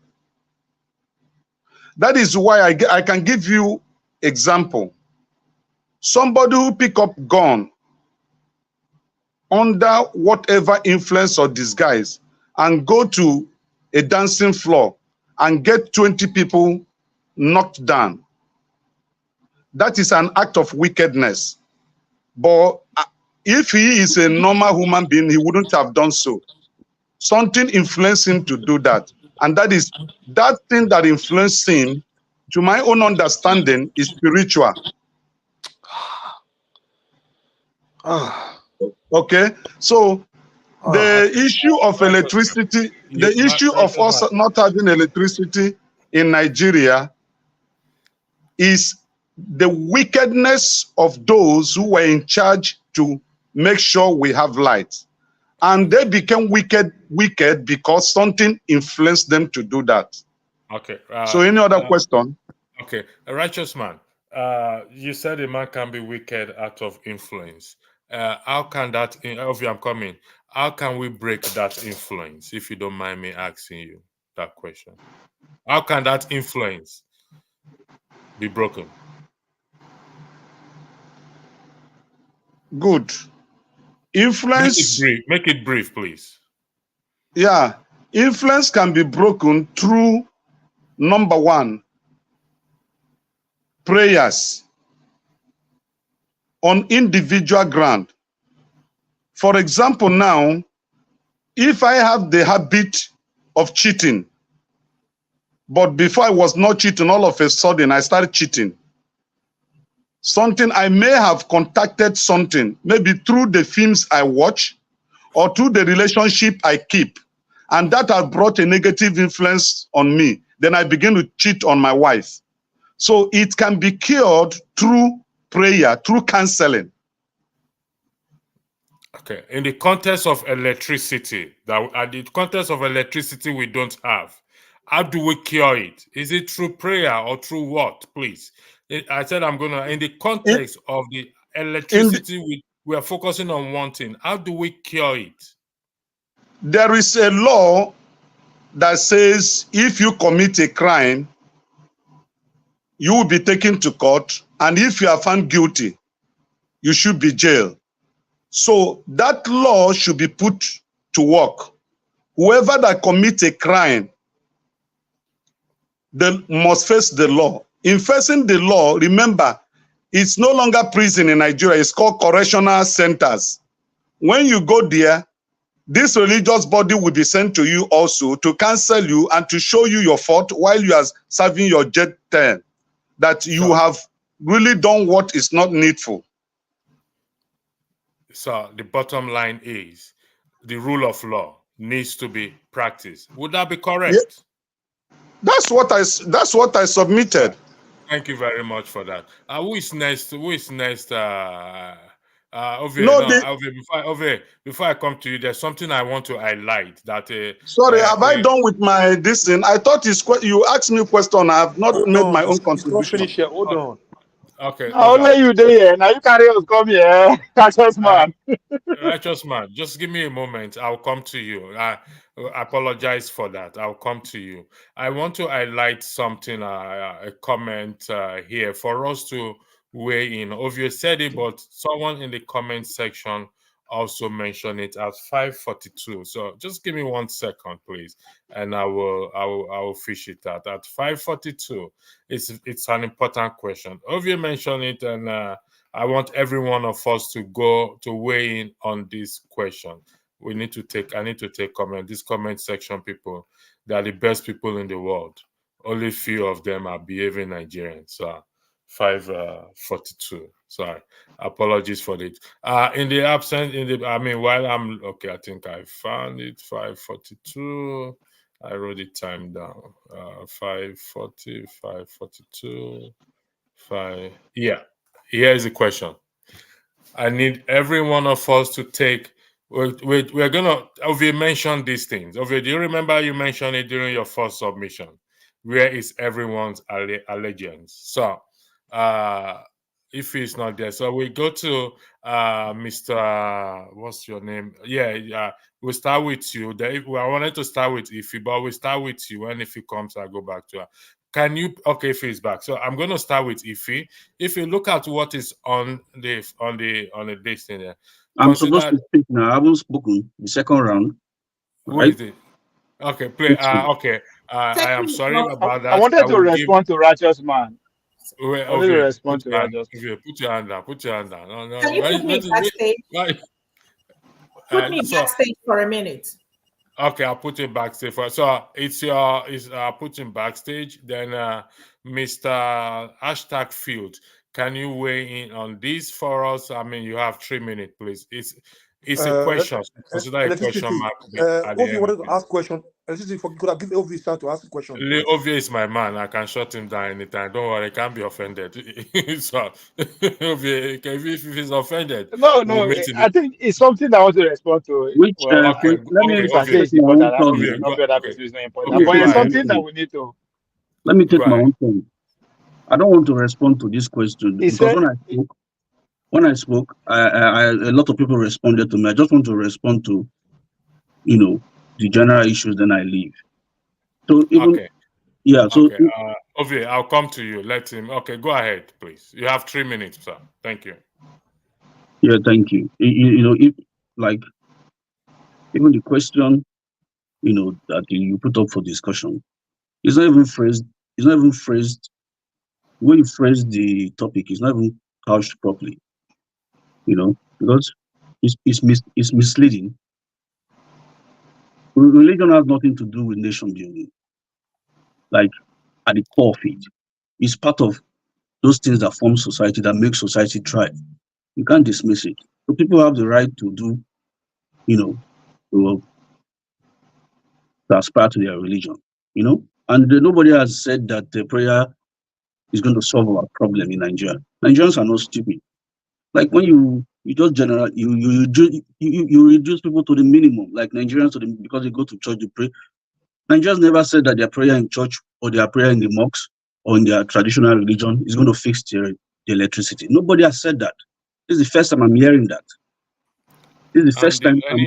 That is why I can give you example. Somebody who pick up gun under whatever influence or disguise and go to a dancing floor and get 20 people knocked down. That is an act of wickedness. But if he is a normal human being, he wouldn't have done so. Something influenced him to do that. And that is that thing that influenced him, to my own understanding, is spiritual. Okay, so the issue of electricity, the issue of us not having electricity in Nigeria is the wickedness of those who were in charge to make sure we have light. And they became wicked because something influenced them to do that. Okay. So any other question? Okay. A righteous man. You said a man can be wicked out of influence. How can that, I'm coming, how can we break that influence, if you don't mind me asking you that question? How can that influence be broken? Good. Influence. Make it brief, please. Yeah. Influence can be broken through, number one, prayers on individual ground. For example, now, if I have the habit of cheating, but before I was not cheating, all of a sudden I started cheating. Something I may have contacted something, maybe through the films I watch or through the relationship I keep, and that has brought a negative influence on me. Then I begin to cheat on my wife. So it can be cured through prayer, through counseling. Okay. In the context of electricity, we don't have. How do we cure it? Is it through prayer or through what, please? I said I'm going to, in the context of the electricity, we are focusing on one thing. How do we cure it? There is a law that says if you commit a crime, you will be taken to court, and if you are found guilty, you should be jailed. So that law should be put to work. Whoever that commits a crime, they must face the law. In facing the law, remember, it's no longer prison in Nigeria. It's called correctional centers. When you go there, this religious body will be sent to you also to cancel you and to show you your fault while you are serving your jet term, that you have really done what is not needful. So the bottom line is the rule of law needs to be practiced. Would that be correct? Yeah. That's what I submitted. Thank you very much for that. Who is next? Who is next? Before I come to you, there's something I want to highlight. That sorry, have I done with my this thing? I thought you asked me a question. I have not made my own contribution. It's not finished yet. Hold on. Okay. Only you there. Now you carry us come here. Righteous man. Righteous man, just give me a moment. I'll come to you. I apologize for that. I'll come to you. I want to highlight something, a comment here for us to weigh in. Ovie said it, but someone in the comment section also mentioned it at 5:42. So just give me 1 second, please, and I will fish it out at 5:42. It's an important question. Ovie mentioned it, and I want every one of us to go to weigh in on this question. I need to take comment. This comment section people, they are the best people in the world. Only few of them are behaving Nigerians. So 5:42. Sorry, apologies for it. While I'm okay, I think I found it. 5:42. I wrote the time down. 5:40, 5:42, 5. Yeah. Here's the question. I need every one of us to take. We're gonna. Ovie mentioned these things. Ovie, do you remember you mentioned it during your first submission? Where is everyone's allegiance? So, if he's not there, so we go to Mr. What's your name? Yeah. We'll start with you. I wanted to start with Ife, but we'll start with you. And if he comes, I'll go back to her. Can you? Okay, if he's back. So I'm going to start with Ife. If you look at what is on the list in there, I'm supposed to speak now. I haven't spoken the second round. Right? What is it? Okay, play. Okay. I am sorry about that. I wanted to respond to Righteous Man. Put your hand down. Put your hand down. No. Can you put me backstage? Put me backstage for a minute. Okay, I'll put it backstage for. So it's putting backstage. Then Mr. Hashtag Field, can you weigh in on this for us? I mean, you have 3 minutes, please. It's a question. Consider a question mark. Ovie wanted to ask a question. Could I give Ovie a chance to ask a question? Ovie is my man. I can shut him down anytime. Don't worry, I can't be offended. So, Ovie, if he's offended, no. I think it's something I want to respond to. Which let me take my own turn. But it's something that we need to. Let me take my own turn. I don't want to respond to this question because when I spoke, a lot of people responded to me. I just want to respond to, the general issues. Then I leave. So Ovie, I'll come to you. Let him. Okay, go ahead, please. You have 3 minutes, sir. Thank you. Yeah, thank you. Even the question, that you put up for discussion, it's not even phrased. It's not even phrased. When you phrase the topic, it's not even couched properly. Because it's misleading. Religion has nothing to do with nation building. Like at the core of it, it's part of those things that form society, that make society thrive. You can't dismiss it. So people have the right to do, to aspire to their religion. And nobody has said that the prayer is going to solve our problem in Nigeria. Nigerians are not stupid. Like when you just you reduce people to the minimum, like Nigerians because they go to church to pray. Nigerians never said that their prayer in church or their prayer in the mosques or in their traditional religion is going to fix the electricity. Nobody has said that. This is the first time I'm hearing that. This is the first time I'm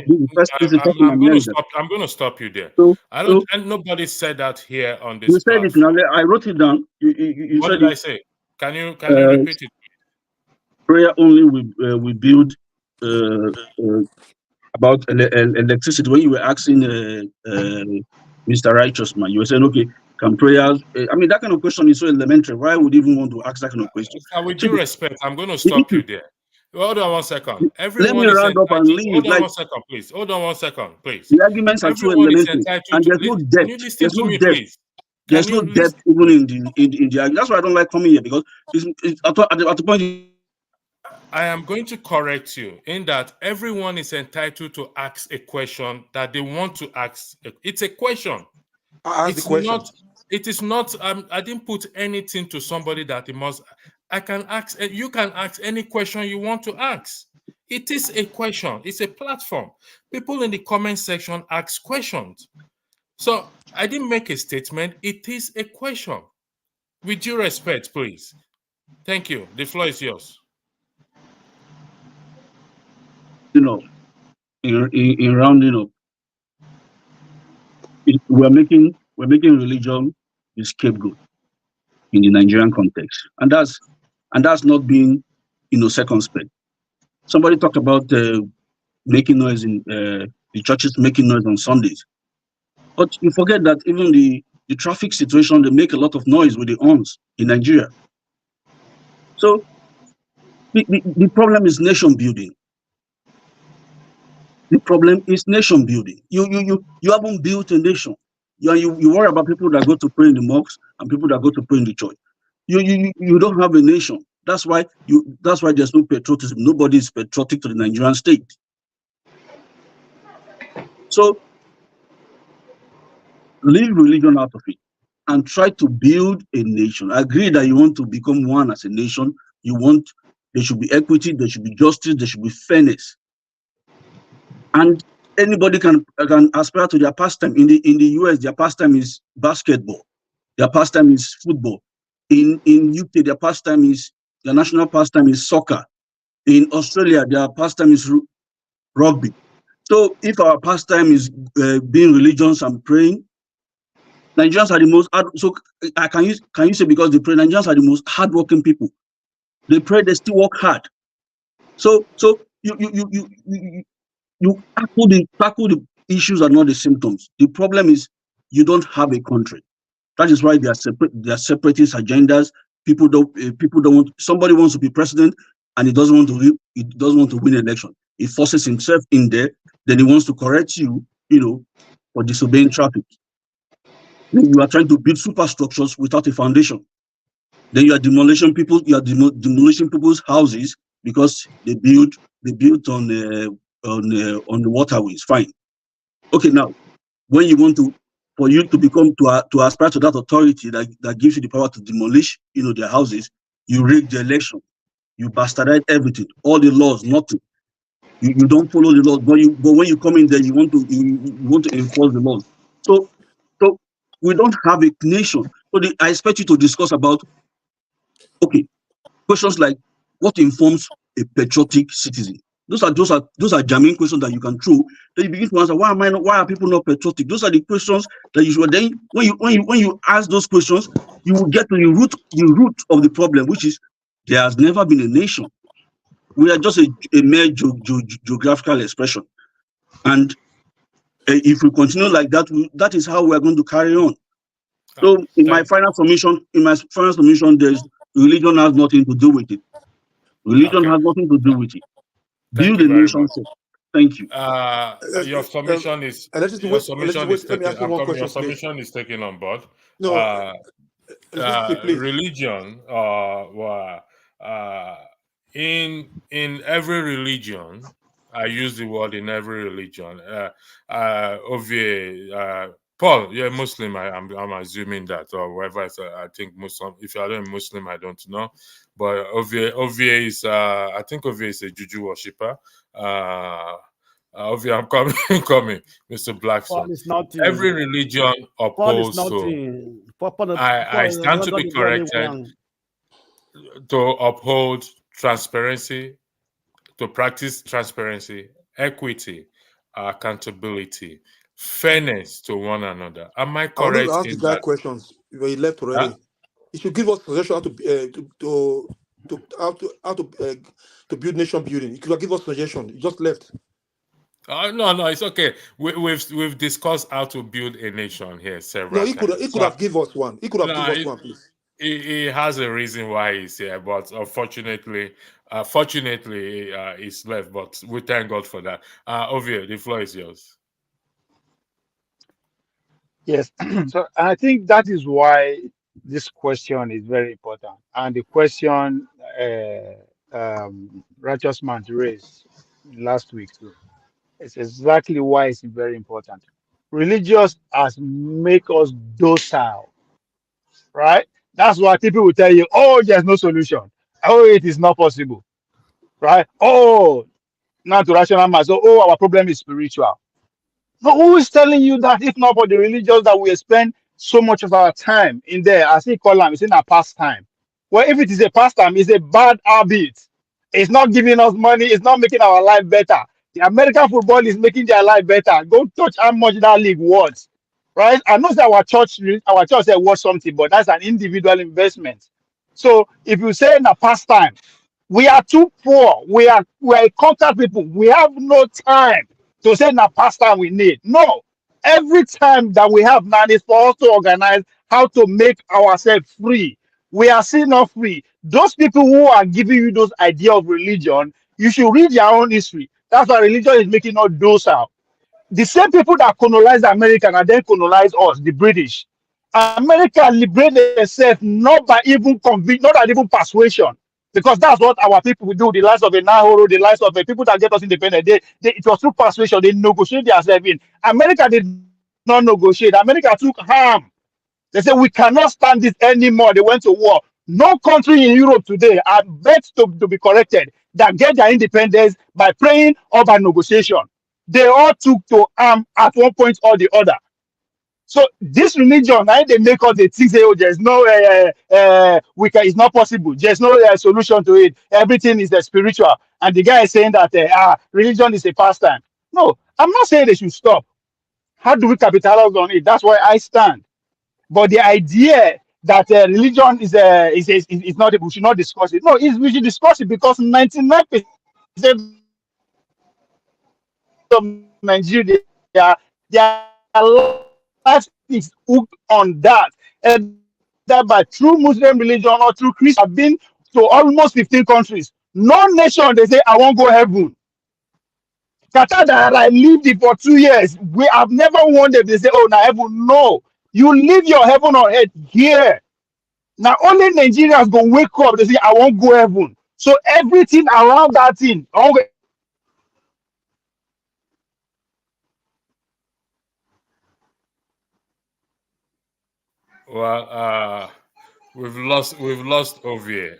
hearing that. I'm going to stop you there. And nobody said that here on this. You said it now. I wrote it down. What did I say? Can you repeat it? Prayer only we build about electricity. When you were asking Mr. Righteous Man, you were saying, okay, can prayers? That kind of question is so elementary. Why would you even want to ask that kind of question? With due respect, I'm going to stop you there. Hold on 1 second. Let me Everyone is round up and entitled. leave. Hold on Like 1 second, please. Hold on 1 second, please. the arguments are too Everyone is elementary, entitled and to. there's no Can depth. you listen There's to no me, depth. please? There's Can no you depth listen? even in the argument. That's why I don't like coming here, because it's at the point. I am going to correct you in that everyone is entitled to ask a question that they want to ask. It's a question. Ask the question. Not. It is not. I didn't put anything to somebody that he must. I can ask. You can ask any question you want to ask. It is a question. It's a platform. People in the comment section ask questions. So I didn't make a statement. It is a question. With due respect, please. Thank you. The floor is yours. You know, in rounding up, we're making religion the scapegoat in the Nigerian context, and that's not being circumspect. Somebody talked about making noise in the churches making noise on Sundays, but you forget that even the traffic situation, they make a lot of noise with the horns in Nigeria. So the problem is nation building. The problem is nation building. You haven't built a nation. You worry about people that go to pray in the mosques and people that go to pray in the church. You don't have a nation. That's why there's no patriotism. Nobody is patriotic to the Nigerian state. So leave religion out of it and try to build a nation. I agree that you want to become one as a nation. There should be equity, there should be justice, there should be fairness. And anybody can aspire to their pastime. In the US, their pastime is basketball. Their pastime is football. In UK, their national pastime is soccer. In Australia, their pastime is rugby. So if our pastime is being religious and praying, Nigerians are the most. So can you say because they pray, Nigerians are the most hardworking people. They pray, they still work hard. So you tackle the issues are not the symptoms. The problem is you don't have a country. That is why they are separatist agendas. People don't want. Somebody wants to be president and he doesn't want to win an election. He forces himself in there. Then he wants to correct you, for disobeying traffic. Then you are trying to build superstructures without a foundation. Then you are demolishing people's houses because they built on the waterways. Fine. Okay, now when you want for you to aspire to that authority that gives you the power to demolish, their houses, you rig the election, you bastardize everything, all the laws, nothing. You don't follow the laws, but when you come in there, you want to enforce the laws. So we don't have a nation. So I expect you to discuss about questions like what informs a patriotic citizen. Those are germane questions that you can throw. Then you begin to answer, why are people not patriotic? Those are the questions that you should. Then when you ask those questions, you will get to the root of the problem, which is there has never been a nation. We are just a mere geographical expression, and if we continue like that, that is how we are going to carry on. So in my final submission, there's religion has nothing to do with it. Religion has nothing to do with it. Build a nation. Thank you. Your submission is taken on board. No, religion, in every religion, I use the word in every religion. Paul, you're a Muslim. I'm assuming that, or whatever. I think Muslim. If you are not a Muslim, I don't know. But Ovie is. I think Ovie is a Juju worshipper. Ovie, I'm coming, Mr. Blackstone. Every religion opposed to. I stand to be corrected. To uphold transparency, to practice transparency, equity, accountability, fairness to one another. Am I correct? I want to ask the guy questions. He left already. He should give us suggestion how to build nation building. He could give us suggestion. He just left. No, it's okay. We've discussed how to build a nation here several times. He could have given us one. He could have given us one, please. he has a reason why he's here, but unfortunately, fortunately, he's left. But we thank God for that. Ovie, the floor is yours. Yes. So I think that is why this question is very important. And the question Righteous Man raised last week too. It's exactly why it's very important. Religious has make us docile, right? That's why people will tell you, oh, there's no solution. Oh, it is not possible, right? Oh, not to rational mind. So, oh, our problem is spiritual. No, who is telling you that if not for the religious that we spend so much of our time in there? As he call them, it's in a pastime. Well, if it is a pastime, it's a bad habit. It's not giving us money. It's not making our life better. The American football is making their life better. Go touch how much that league worth, right? I know that our church said worth something, but that's an individual investment. So if you say in a pastime, we are too poor. We are contact people. We have no time to say na pastor we need. No. Every time that we have now is for us to organize how to make ourselves free. We are still not free. Those people who are giving you those idea of religion, you should read your own history. That's why religion is making us docile. The same people that colonized America and then colonized us, the British. America liberated themselves not by even not by even persuasion, because that's what our people will do. The lives of a Nahoro, the lives of the people that get us independent, it was through persuasion. They negotiated themselves in. America did not negotiate. America took harm. They said we cannot stand this anymore. They went to war. No country in Europe today, I bet to be corrected, that get their independence by praying or by negotiation. They all took to arm at one point or the other. So this religion, now they make us the things say, oh, there's no it's not possible. There's no solution to it. Everything is spiritual. And the guy is saying that religion is a pastime. No, I'm not saying they should stop. How do we capitalize on it? That's why I stand. But the idea that religion is not, we should not discuss it. No, we should discuss it, because 99% of Nigeria, their life is hooked on that. And that by true Muslim religion or through Christian, have been to almost 15 countries. No nation, they say, I won't go heaven. Qatar that I lived it for 2 years, we have never wanted. They say, oh, now heaven. No, you live your heaven on earth here. Now only Nigerians go wake up. They say, I won't go heaven. So everything around that thing, Well, we've lost Ovie.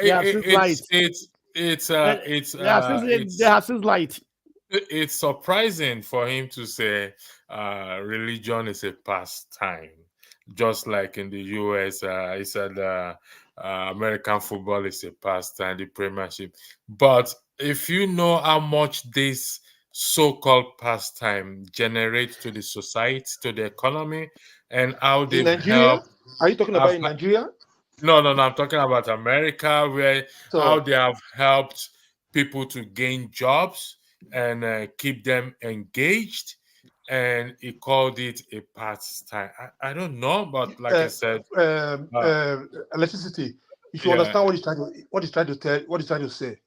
Yeah, since light. They have since light. It's surprising for him to say religion is a pastime, just like in the US. He said American football is a pastime, the Premiership. But if you know how much this so-called pastime generates to the society, to the economy, and how In they've Nigeria? helped. Are you talking about in Nigeria? No, I'm talking about America, where how So they have helped people to gain jobs and keep them engaged, and he called it a pastime. I don't know, but like I said, electricity. You should yeah, understand what he's trying to say.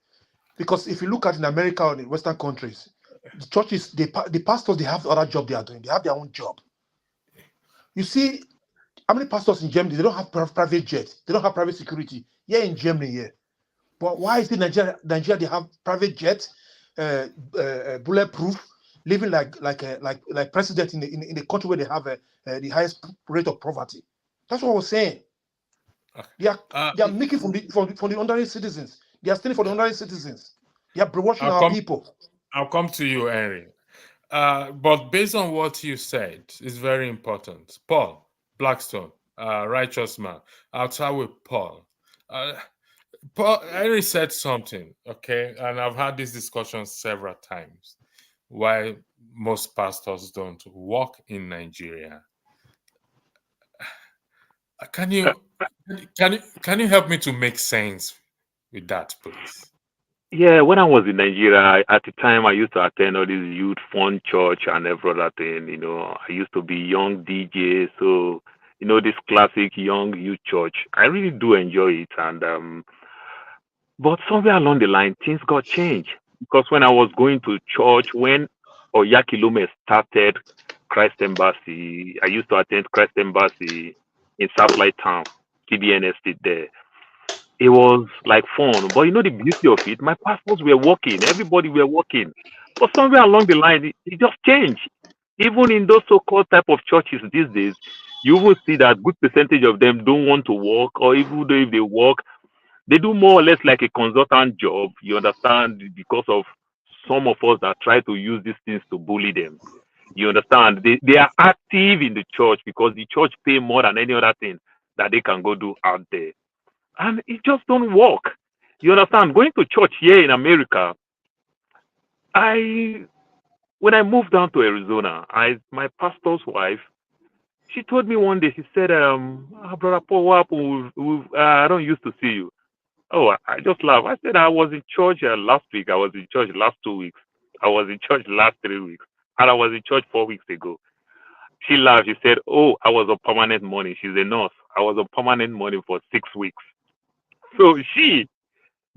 Because if you look at in America or in Western countries, the churches, the pastors, they have the other job they are doing. They have their own job. You see, how many pastors in Germany, they don't have private jets, they don't have private security. Yeah, in Germany, yeah. But why is it Nigeria they have private jets, bulletproof, living like president in the country where they have the highest rate of poverty? That's what I was saying. They are making from the ordinary citizens. They are stealing from the ordinary citizens. They are brainwashing our people. I'll come to you, Henry. But based on what you said, it's very important. Paul Blackstone, righteous man. I'll start with Paul. Henry said something, okay, and I've had this discussion several times. Why most pastors don't work in Nigeria? Can you help me to make sense with that, please? Yeah, when I was in Nigeria, at the time I used to attend all these youth fun church and every other thing. I used to be young DJ, so this classic young youth church. I really do enjoy it. And but somewhere along the line, things got changed. Because when I was going to church, when Oyakilome started Christ Embassy, I used to attend Christ Embassy in Southlight Town, KBN Estate there. It was like fun. But the beauty of it, my pastors were working, everybody were working. But somewhere along the line, it just changed. Even in those so-called type of churches these days, you will see that good percentage of them don't want to work, or even though if they work, they do more or less like a consultant job. You understand? Because of some of us that try to use these things to bully them. You understand? They are active in the church because the church pay more than any other thing that they can go do out there. And it just don't work. You understand? Going to church here in America, when I moved down to Arizona, my pastor's wife, she told me one day, she said, Brother Paul, what happened? I don't used to see you. Oh, I just laughed. I said, I was in church last week. I was in church last 2 weeks. I was in church last 3 weeks. And I was in church 4 weeks ago. She laughed. She said, oh, I was on permanent money. She's a nurse. I was on permanent money for 6 weeks. So she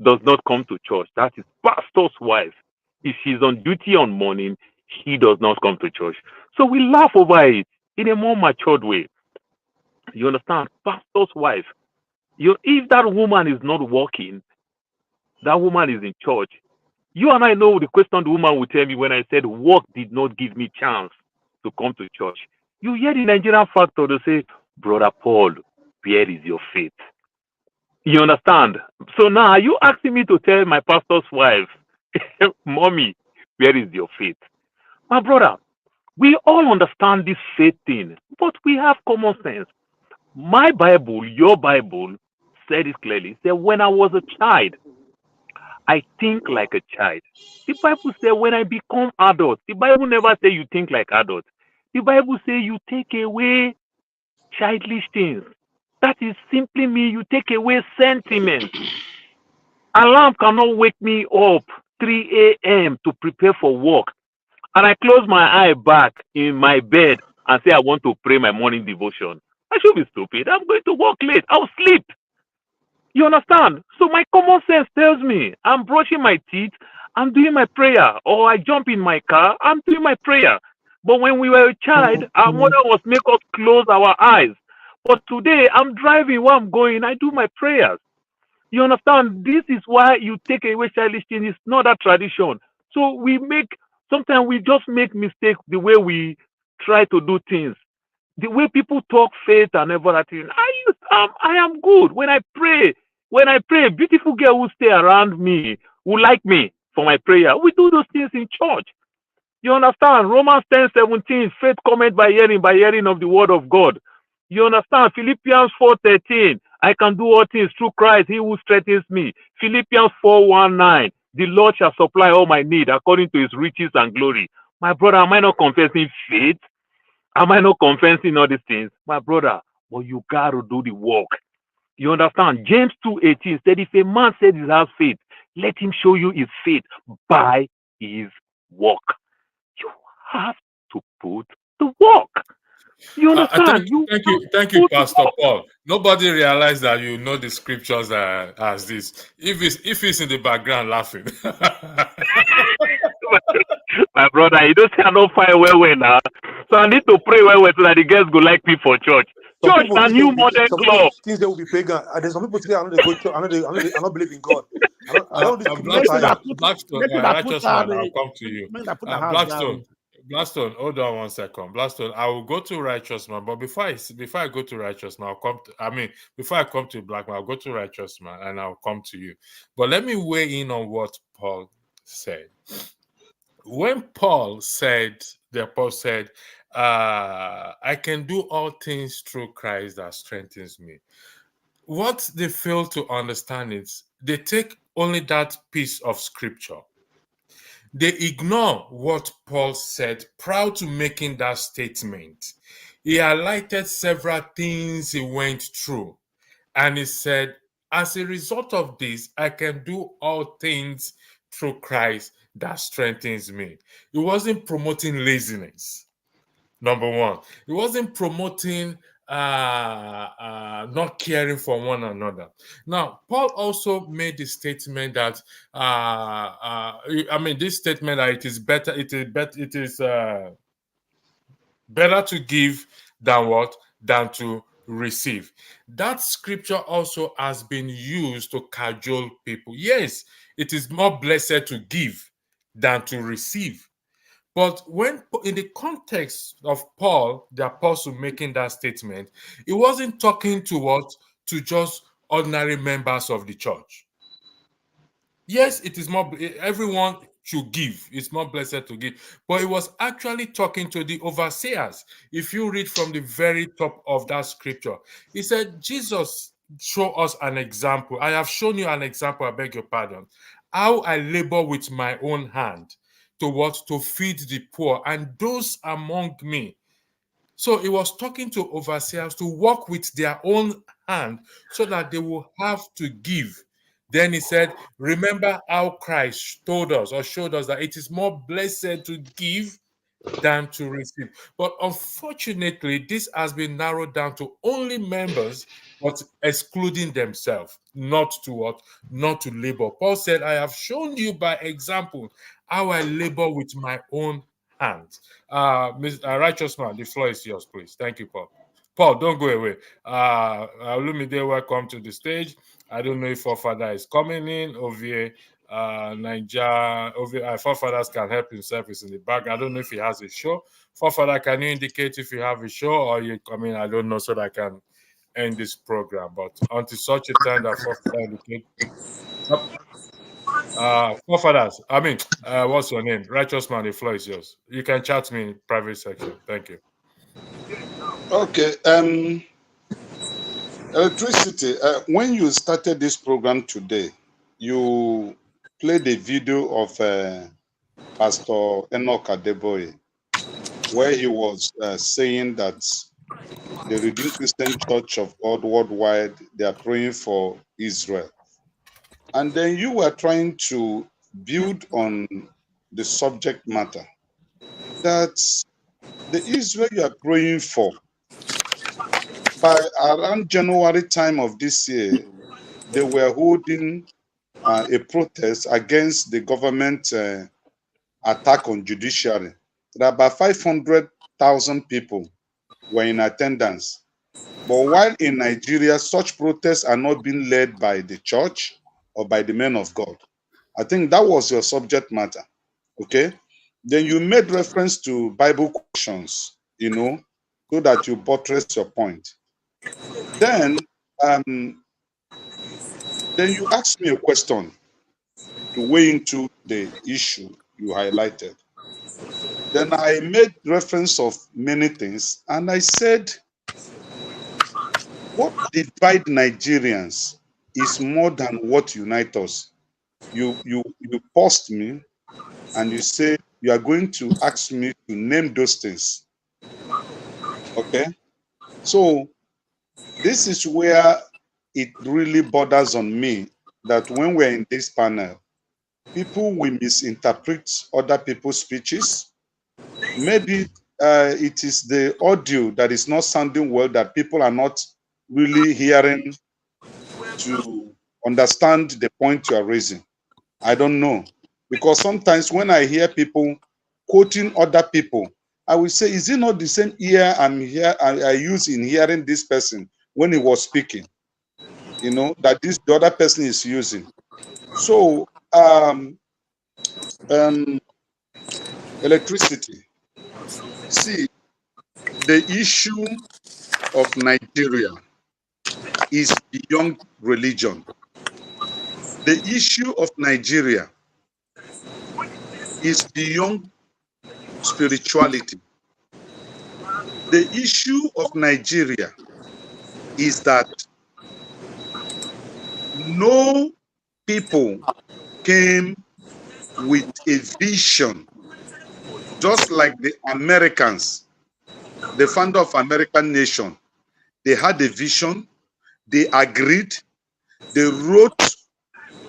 does not come to church. That is pastor's wife. If she's on duty on morning, he does not come to church. So we laugh over it in a more matured way. You understand? Pastor's wife. If that woman is not working, that woman is in church. You and I know the question the woman would tell me when I said work did not give me chance to come to church. You hear the Nigerian factor, they say, Brother Paul, where is your faith? You understand? So now are you asking me to tell my pastor's wife, Mommy, where is your faith? My brother, we all understand this faith thing, but we have common sense. My Bible, your Bible, said it clearly. It said, when I was a child, I think like a child. The Bible said, when I become adult, the Bible never say you think like adult. The Bible say you take away childish things. That is simply me. You take away sentiment. Alarm cannot wake me up 3 a.m. to prepare for work. And I close my eye back in my bed and say I want to pray my morning devotion. I should be stupid. I'm going to work late. I'll sleep. You understand? So my common sense tells me I'm brushing my teeth, I'm doing my prayer, or I jump in my car, I'm doing my prayer. But when we were a child, our mother was make us close our eyes. But today, I'm driving where I'm going, I do my prayers. You understand? This is why you take away childish things. It's not a tradition. So sometimes we just make mistakes the way we try to do things. The way people talk faith and everything. I am good. When I pray, a beautiful girl will stay around me, will like me for my prayer. We do those things in church. You understand? Romans 10:17, faith cometh by hearing of the word of God. You understand? Philippians 4:13, I can do all things through Christ, he who strengthens me. Philippians 4:19, the Lord shall supply all my need according to his riches and glory. My brother, am I not confessing faith? Am I not confessing all these things? My brother, but you got to do the work. You understand? James 2:18 said, if a man says he has faith, let him show you his faith by his work. You have to put the work. You understand? Thank you, Pastor Paul. Nobody realized that you know the scriptures as this. If it's in the background laughing. My brother, you don't say I don't find well now. So I need to pray well so that the girls go like me for church. Church is a new modern club. Things they will be pagan. And then some people say I don't go church. I don't believe in God. I don't Blackstone, righteous man, I'll come to you. Blackstone, hold on 1 second. Blackstone, I will go to righteous man, but before I go to righteous man, before I come to black man, I'll go to righteous man and I'll come to you. But let me weigh in on what Paul said. When Paul said, the apostle said, I can do all things through Christ that strengthens me. What they fail to understand is they take only that piece of scripture. They ignore what Paul said prior to making that statement. He highlighted several things he went through. And he said, as a result of this, I can do all things through Christ that strengthens me. He wasn't promoting laziness. Number one, he wasn't promoting not caring for one another. Now, Paul also made the statement that this statement that it is better to give than what? Than to receive. That scripture also has been used to cajole people. Yes, it is more blessed to give than to receive. But when in the context of Paul, the apostle, making that statement, he wasn't talking to what? To just ordinary members of the church. Yes, it is more, everyone should give. It's more blessed to give. But he was actually talking to the overseers. If you read from the very top of that scripture, he said, Jesus showed us an example. I have shown you an example, I beg your pardon, how I labor with my own hand to what? To feed the poor and those among me. So he was talking to overseers to work with their own hand so that they will have to give. Then he said, remember how Christ told us or showed us that it is more blessed to give than to receive. But unfortunately, this has been narrowed down to only members, but excluding themselves, not to what? Not to labor. Paul said, I have shown you by example how I labor with my own hands. Righteous man, the floor is yours, please. Thank you, Paul. Paul, don't go away. Olumide, welcome to the stage. I don't know if Forefather is coming in. Ovie, Niger, Forefathers can help himself. Is in the back. I don't know if he has a show. Forefather, can you indicate if you have a show or you come in? I don't know, so that I can end this program. But until such a time that Forefather indicate. Forefathers, what's your name? Righteous man, the floor is yours. You can chat me in private section. Thank you. Okay. Electricity. When you started this program today, you played a video of Pastor Enoch Adeboye, where he was saying that the Redeemed Christian Church of God worldwide, they are praying for Israel. And then you were trying to build on the subject matter that the Israel you are praying for, by around January time of this year, they were holding a protest against the government attack on judiciary. There are about 500,000 people were in attendance. But while in Nigeria, such protests are not being led by the church or by the men of God. I think that was your subject matter. Okay? Then you made reference to Bible questions, so that you buttress your point. Then you asked me a question to weigh into the issue you highlighted. Then I made reference of many things, and I said, what divides Nigerians is more than what unites us. You paused me, and you say you are going to ask me to name those things. Okay? So this is where it really borders on me that when we're in this panel, people will misinterpret other people's speeches. Maybe it is the audio that is not sounding well, that people are not really hearing to understand the point you are raising. I don't know. Because sometimes when I hear people quoting other people, I will say, is it not the same ear I use in hearing this person when he was speaking? That the other person is using. So electricity. See, the issue of Nigeria is beyond religion. The issue of Nigeria is beyond spirituality. The issue of Nigeria is that no people came with a vision, just like the Americans, the founder of American nation. They had a vision, they agreed, they wrote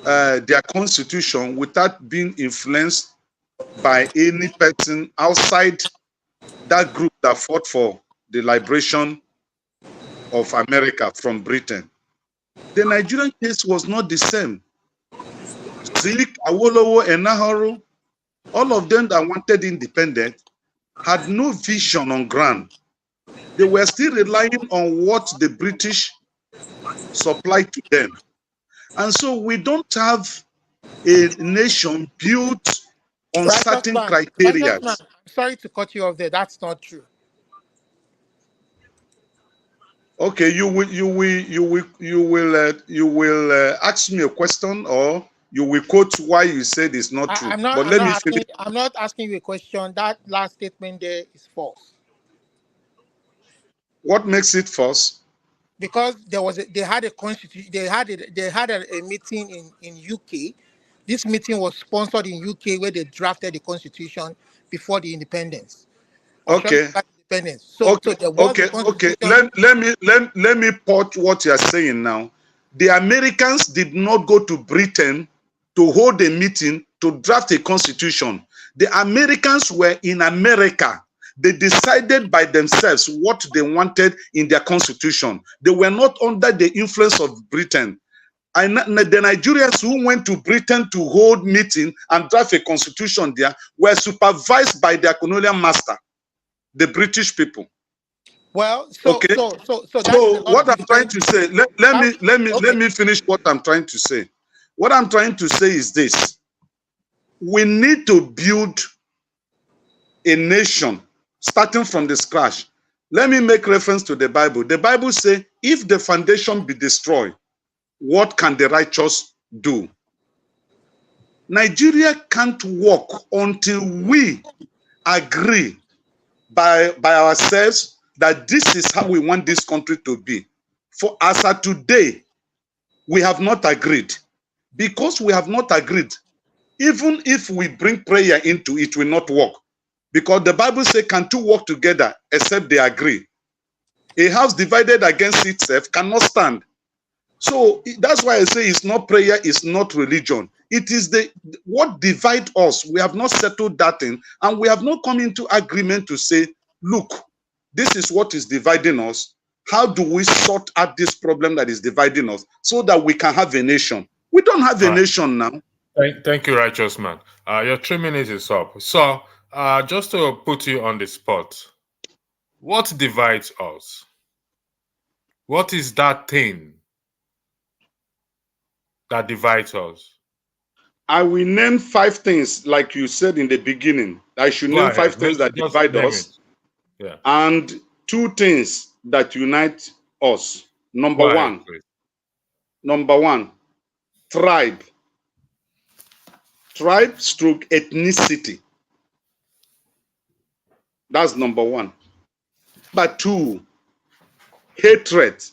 their constitution without being influenced by any person outside that group that fought for the liberation of America from Britain. The Nigerian case was not the same. Zik, Awolowo, and Nahoro, all of them that wanted independence had no vision on ground. They were still relying on what the British supplied to them. And so we don't have a nation built on certain criteria. I'm sorry to cut you off there. That's not true. Okay, you will ask me a question, or you will quote why you said it's not true. I'm not asking you a question. That last statement there is false. What makes it false? Because they had a constitution. They had a meeting in UK. This meeting was sponsored in UK, where they drafted the constitution before the independence. Okay. Independence. So there was a constitution. Let me put what you are saying now. The Americans did not go to Britain to hold a meeting to draft a constitution. The Americans were in America. They decided by themselves what they wanted in their constitution. They were not under the influence of Britain. And the Nigerians who went to Britain to hold meeting and draft a constitution there were supervised by their colonial master, the British people. Well, so what I'm trying to say, let me finish what I'm trying to say. What I'm trying to say is this: we need to build a nation starting from the scratch. Let me make reference to the Bible. The Bible says, if the foundation be destroyed, what can the righteous do? Nigeria can't work until we agree by ourselves that this is how we want this country to be. For as of today, we have not agreed. Because we have not agreed, even if we bring prayer into it, will not work. Because the Bible says, can two work together except they agree? A house divided against itself cannot stand. So that's why I say it's not prayer, it's not religion. It is what divides us. We have not settled that in, and we have not come into agreement to say, look, this is what is dividing us. How do we sort out this problem that is dividing us so that we can have a nation? We don't have a nation now. Thank you, righteous man. Your 3 minutes is up. So just to put you on the spot, what divides us? What is that thing that divides us? I will name 5 things, like you said in the beginning. I should name 5 things that divide us. Yeah. And 2 things that unite us. Number one, tribe. Tribe stroke ethnicity. That's number 1. But 2, hatred.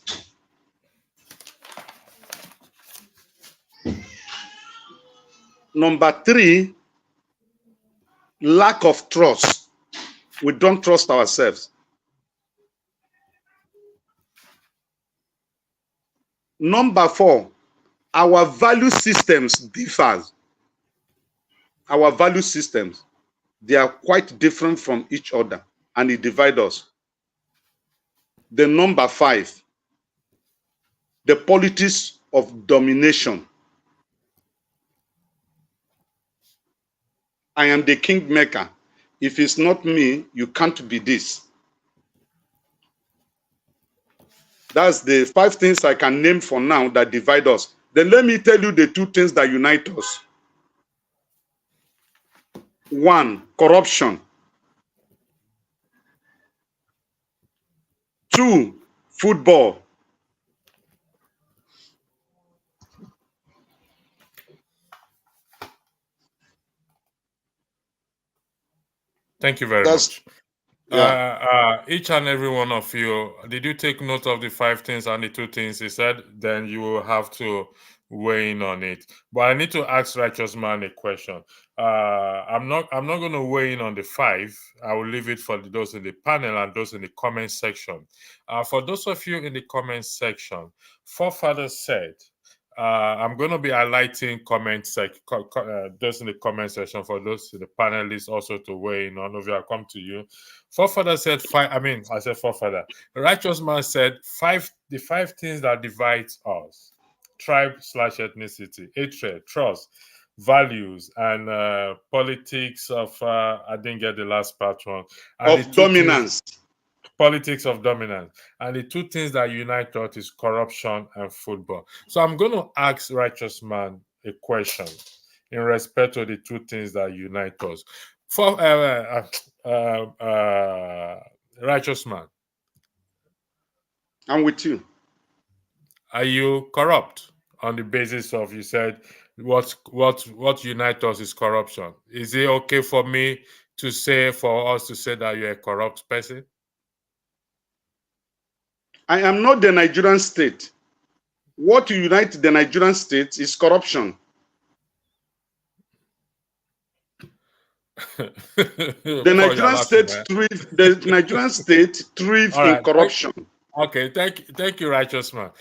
Number 3, lack of trust. We don't trust ourselves. Number 4, our value systems differ. Our value systems, they are quite different from each other, and it divides us. The number 5, the politics of domination. I am the kingmaker. If it's not me, you can't be this. That's the 5 things I can name for now that divide us. Then let me tell you the 2 things that unite us. 1, corruption. 2, football. Thank you very much. Yeah. Each and every one of you, did you take note of the 5 things and the 2 things he said? Then you will have to weigh in on it. But I need to ask righteous man a question. I'm not going to weigh in on the 5. I will leave it for those in the panel and those in the comment section. For those of you in the comment section, forefathers said, I'm going to be highlighting comments, like those in the comment section for those the panelists also to weigh in. None of you, I'll come to you. Forefather said five. I mean, I said forefather. The righteous man said the five things that divides us: tribe/ethnicity, hatred, trust, values, and politics of. I didn't get the last part one. And Of dominance. Politics of dominance. And the two things that unite us is corruption and football. So I'm going to ask righteous man a question in respect to the two things that unite us. For righteous man, I'm with you. are you corrupt on the basis of, you said what unites us is corruption? Is it okay for me to say, for us to say that you're a corrupt person? I am not the Nigerian state. What unites the Nigerian state is corruption. The Nigerian state thrives in corruption. Okay, thank you, righteous man.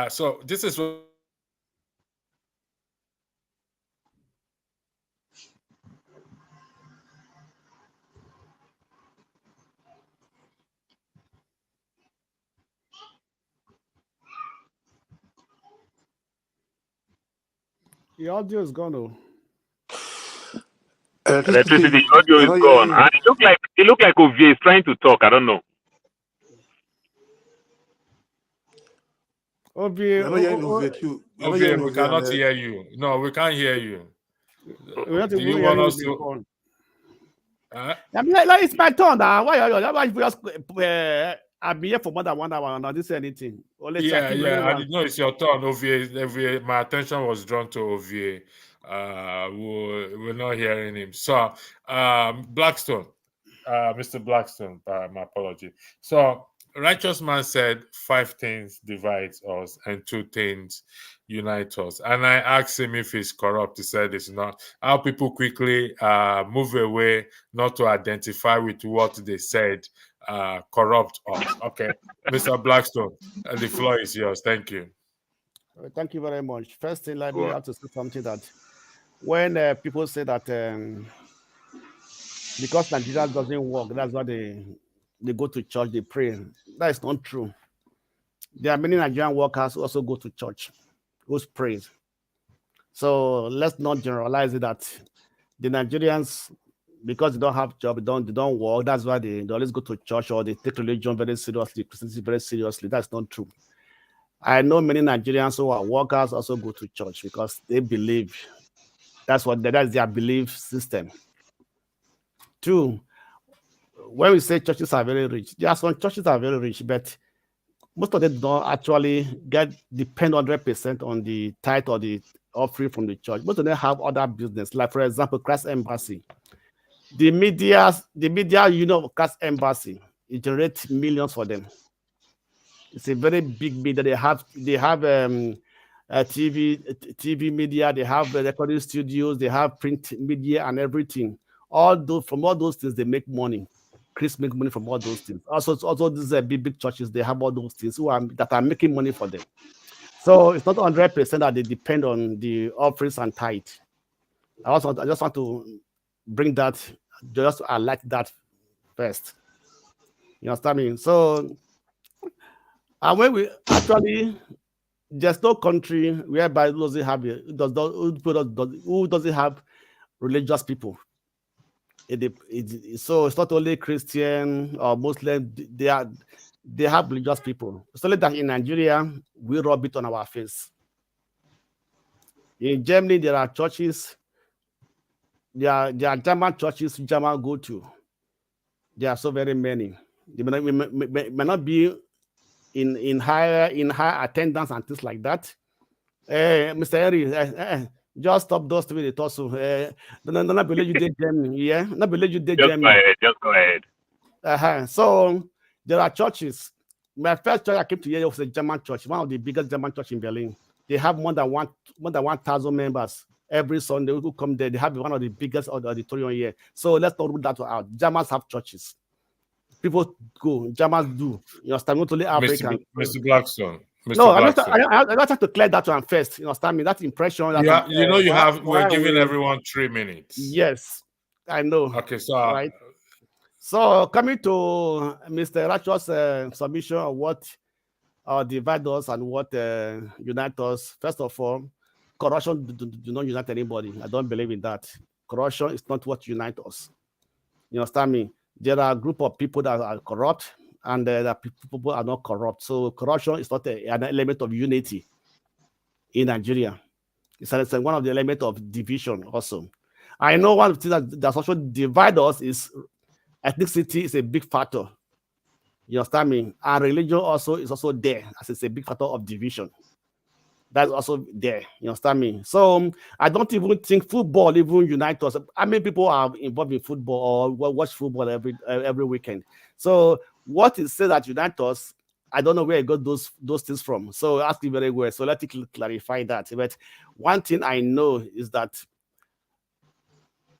So this is what. The audio is gone. Oh. Electricity, audio is gone. And it looked like Ovie is trying to talk. I don't know. Ovie, we cannot hear you. No, we can't hear you. Do you want us to? I mean, like it's my turn now. Why we just I've been here for more than 1 hour and not this anything. Yeah. I didn't know it's your turn. Ovie, my attention was drawn to Ovie. We're not hearing him. So, Blackstone, Mr. Blackstone, my apology. So, righteous man said 5 things divides us and 2 things unite us. And I asked him if he's corrupt. He said it's not. How people quickly move away, not to identify with what they said corrupt us. Okay, Mr. Blackstone, the floor is yours. Thank you. Thank you very much. First thing, let me have to say something that when people say that because Nigeria doesn't work, that's why they go to church, they pray. That is not true. There are many Nigerian workers who also go to church, who pray. So let's not generalize it that the Nigerians, because they don't have job, they don't work, that's why they always go to church, or they take religion very seriously, Christianity very seriously. That's not true. I know many Nigerians who are workers also go to church because they believe. That's their belief system. 2, when we say churches are very rich, there are some churches that are very rich, but most of them don't actually depend 100% on the tithe or the offering from the church. Most of them have other business, like for example, Christ Embassy. The media of Christ Embassy, it generates millions for them. It's a very big media. They have TV media, they have recording studios, they have print media and everything. From all those things, they make money. Chris make money from all those things. Also these big churches, they have all those things that are making money for them. So it's not 100% that they depend on the offerings and tithe. I just want to bring that, just to highlight that first. You understand me? So, and when we actually, there's no country whereby who doesn't have religious people. So it's not only Christian or Muslim, they have religious people. It's only that in Nigeria, we rub it on our face. In Germany, there are churches, there are German churches German go to. There are so very many. They may not be in high attendance and things like that. Mr. Henry, just stop those three. Also, not believe you did Germany. Yeah, not believe you did Germany. Just go ahead. So there are churches. My first church I came to here was a German church, one of the biggest German church in Berlin. They have more than 1,000 members every Sunday who come there. They have one of the biggest auditorium here. So let's not rule that out. Germans have churches. People go. Germans do. You understand? Not only African. Mr. Blackstone, Mr. No, Blackstone. I just have to clear that one first. You understand me? That impression. That we're giving everyone 3 minutes. Yes, I know. Okay, so right. So coming to Mr. Rachel's submission of what divide us and what unite us. First of all, corruption do not unite anybody. I don't believe in that. Corruption is not what unites us. You understand me? There are a group of people that are corrupt, and there are people who are not corrupt. So corruption is not an element of unity in Nigeria. It's one of the elements of division also. I know one of the things that also divide us is ethnicity is a big factor. You understand me? And religion also is also there as it's a big factor of division. That's also there. You understand me? So I don't even think football even unites us. I mean, people are involved in football or watch football every weekend. So what is said that unites us, I don't know where I got those things from. So ask me very well. So let me clarify that. But one thing I know is that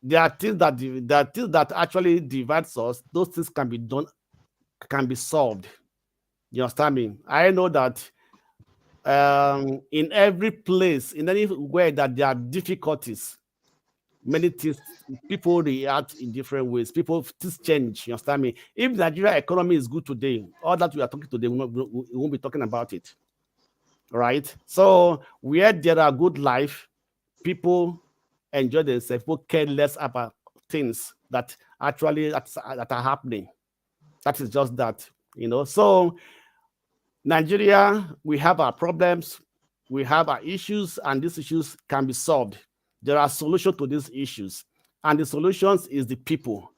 there are things that actually divides us. Those things can be done, can be solved. You understand me? I know that in every place, in anywhere that there are difficulties, many things, people react in different ways. People things change. You understand me? If the Nigeria economy is good today, all that we are talking today, we won't be talking about it. Right? So where there are good life, people enjoy themselves, people care less about things that actually that are happening. That is just that, you know. So Nigeria, we have our problems, we have our issues, and these issues can be solved. There are solutions to these issues, and the solutions is the people,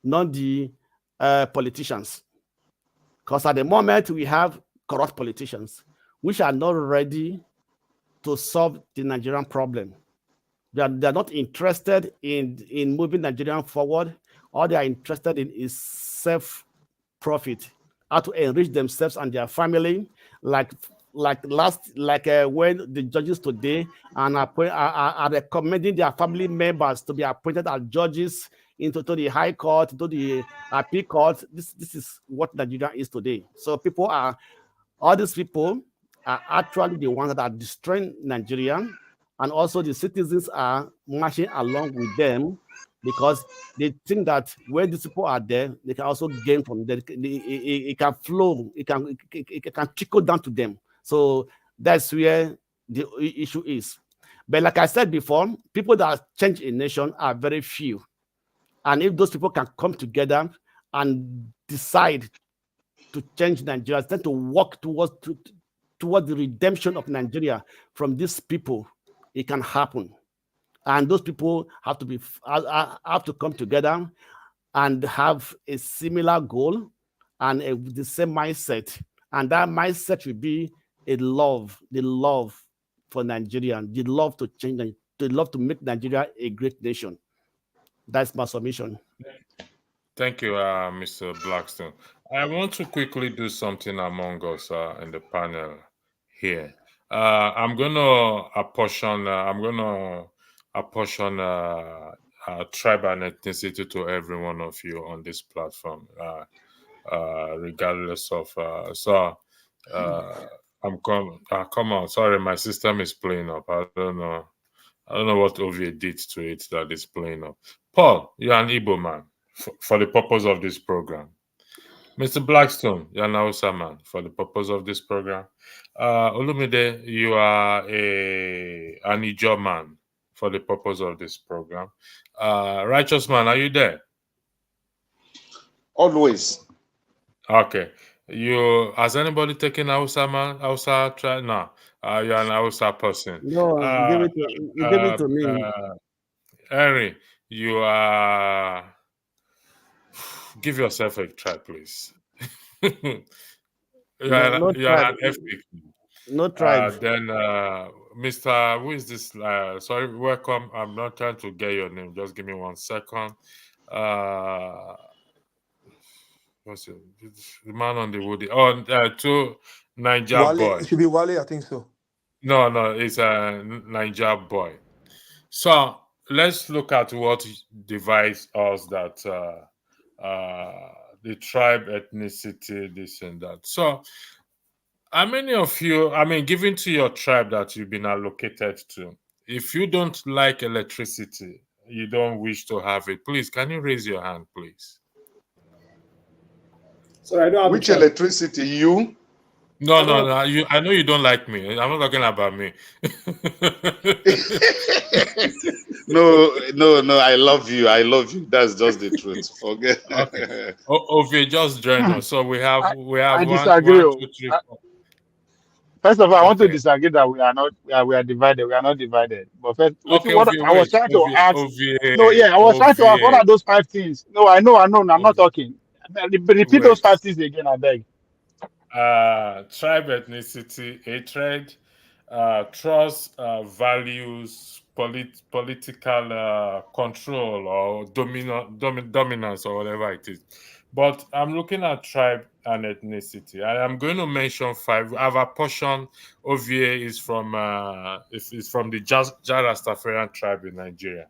not the politicians. Because at the moment we have corrupt politicians, which are not ready to solve the Nigerian problem. They're not interested in moving Nigeria forward. All they are interested in is self-profit, how to enrich themselves and their family, like when the judges today are recommending their family members to be appointed as judges into the high court, to the appeal court. This is what Nigeria is today. So all these people are actually the ones that are destroying Nigeria, and also the citizens are marching along with them because they think that when these people are there, they can also gain from them. It can flow, it can trickle down to them. So that's where the issue is. But like I said before, people that change a nation are very few. And if those people can come together and decide to change Nigeria, tend to work towards the redemption of Nigeria from these people, it can happen. And those people have to come together and have a similar goal and the same mindset. And that mindset will be the love for Nigeria, the love to change, the love to make Nigeria a great nation. That's my submission. Thank you, Mr. Blackstone. I want to quickly do something among us in the panel here. I'm gonna apportion tribe and ethnicity to every one of you on this platform, regardless of. Come on. Sorry, my system is playing up. I don't know what OVA did to it that is playing up. Paul, you're an Igbo man for the purpose of this program. Mr. Blackstone, you're an Hausa man for the purpose of this program. Olumide, you are an Ijaw man for the purpose of this program. Righteous man, are you there? Always. Okay. Has anybody taken Hausa try? No. You're an Hausa person. No, you give it to me. Henry, you are. Give yourself a try, please. you're an FP. No tribe. Then, Mr. Who is this? Sorry, welcome. I'm not trying to get your name. Just give me 1 second. What's it? The man on the woody. Oh, to Niger Wale, boy. it should be Wale, I think so. No, it's a Niger boy. So let's look at what divides us, that the tribe, ethnicity, this and that. So How many of you, given to your tribe that you've been allocated to, if you don't like electricity, you don't wish to have it, please, can you raise your hand, please? So I don't have Which electricity? You? No. I know you don't like me. I'm not talking about me. No. I love you. I love you. That's just the truth. Forget. Okay. Ovie just joined us. So we have I one, disagree. 2, 3, 4. First of all, I want to Okay. disagree that we are not we are divided. We are not divided. But first, Okay, what Ovie, I was wait. trying to ask. No, Ovie, yeah, I was trying to ask. What are those 5 things? No, I know. I'm not talking. Repeat those wait. 5 things again, I beg. Tribe, ethnicity, hatred, trust, values, political control or dominance or whatever it is. But I'm looking at tribe and ethnicity. I'm going to mention 5. I have a portion. Ovie is from the Jarastafarian tribe in Nigeria.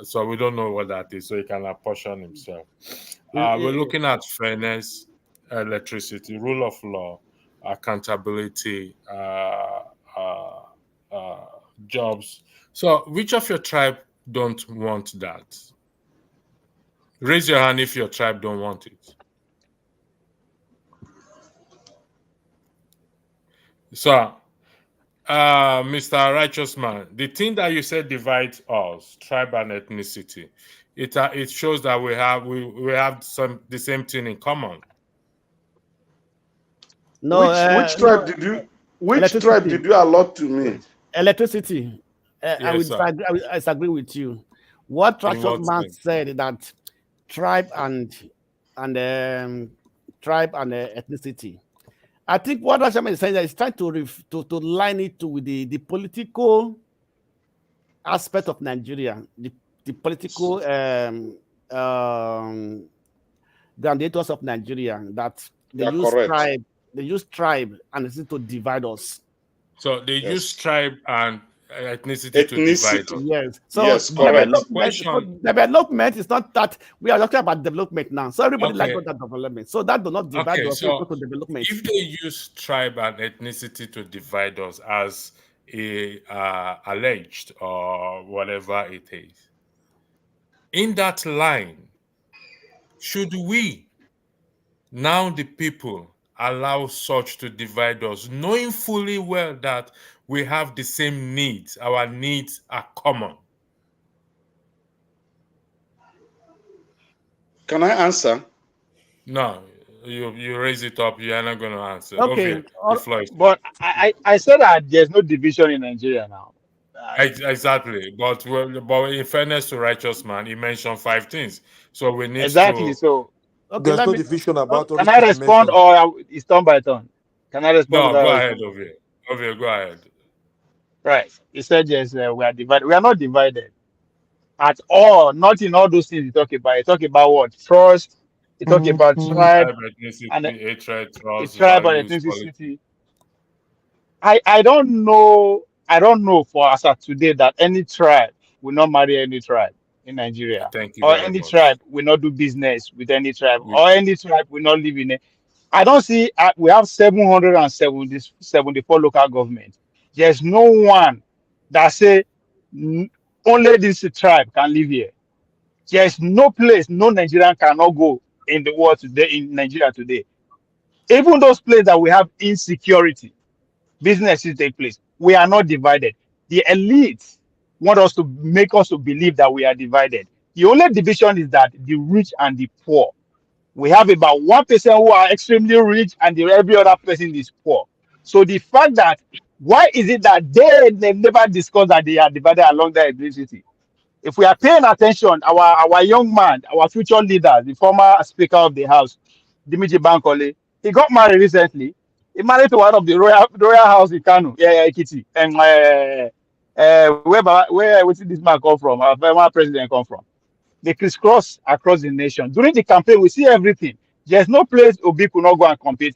So we don't know what that is, so he can apportion himself. We're looking at fairness, electricity, rule of law, accountability, jobs. So which of your tribe don't want that? Raise your hand if your tribe don't want it. So, Mr. Righteous Man, the thing that you said divides us, tribe and ethnicity, it shows that we have the same thing in common. No, which tribe did you? Which tribe did you allot to me? Electricity. I Yes, sir. I disagree with you. What In what Righteous Man sense? said that tribe and ethnicity. I think what Righteous Man is saying is trying to line it with the political aspect of Nigeria, the political gladiators of Nigeria, that they You're use correct. tribe, and ethnicity to divide us. So they Yes. use tribe and ethnicity to divide us. Yes. So yes, correct. development is not that we are talking about development now. So everybody Okay. likes that development. So that do not divide us So to development. if they use tribe and ethnicity to divide us as alleged or whatever it is, in that line, should we, now the people, allow such to divide us, knowing fully well that we have the same needs, our needs are common? Can I answer? No, you raise it up, you are not going to answer. Okay. Ovie, the floor is But I said that there's no division in Nigeria now. exactly, but in fairness to Righteous Man, he mentioned 5 things, so we need Exactly. to. So Okay. There's no division about all can these I things you respond mentioned. or it's turn by turn? Can I respond No, without go ahead, responding? Ovie, go ahead. Right. He said yes, we are divided. We are not divided at all. Not in all those things you talk about. You talk about what? Trust. You talk about tribe Tribe, and ethnicity, hatred, trust, tribe and values, politics. ethnicity. I don't know. I don't know for as of today that any tribe will not marry any tribe in Nigeria, Thank you or very any much. tribe will not do business with any tribe, We, or any tribe will not live in it. I don't see. We have 774 local governments. There's no one that say only this tribe can live here. There's no place no Nigerian cannot go in the world today, in Nigeria today. Even those places that we have insecurity, businesses take place. We are not divided. The elites want us to make us to believe that we are divided. The only division is that the rich and the poor. We have about 1% who are extremely rich and every other person is poor. So the fact that why is it that they never discuss that they are divided along that ethnicity? If we are paying attention, our young man, our future leader, the former Speaker of the House, Dimitri Bankole, he got married recently. He married to one of the royal house in Kano, Ekiti, and where did this man come from? Our former president come from. They crisscross across the nation. During the campaign, we see everything. There's no place Obi could not go and campaign.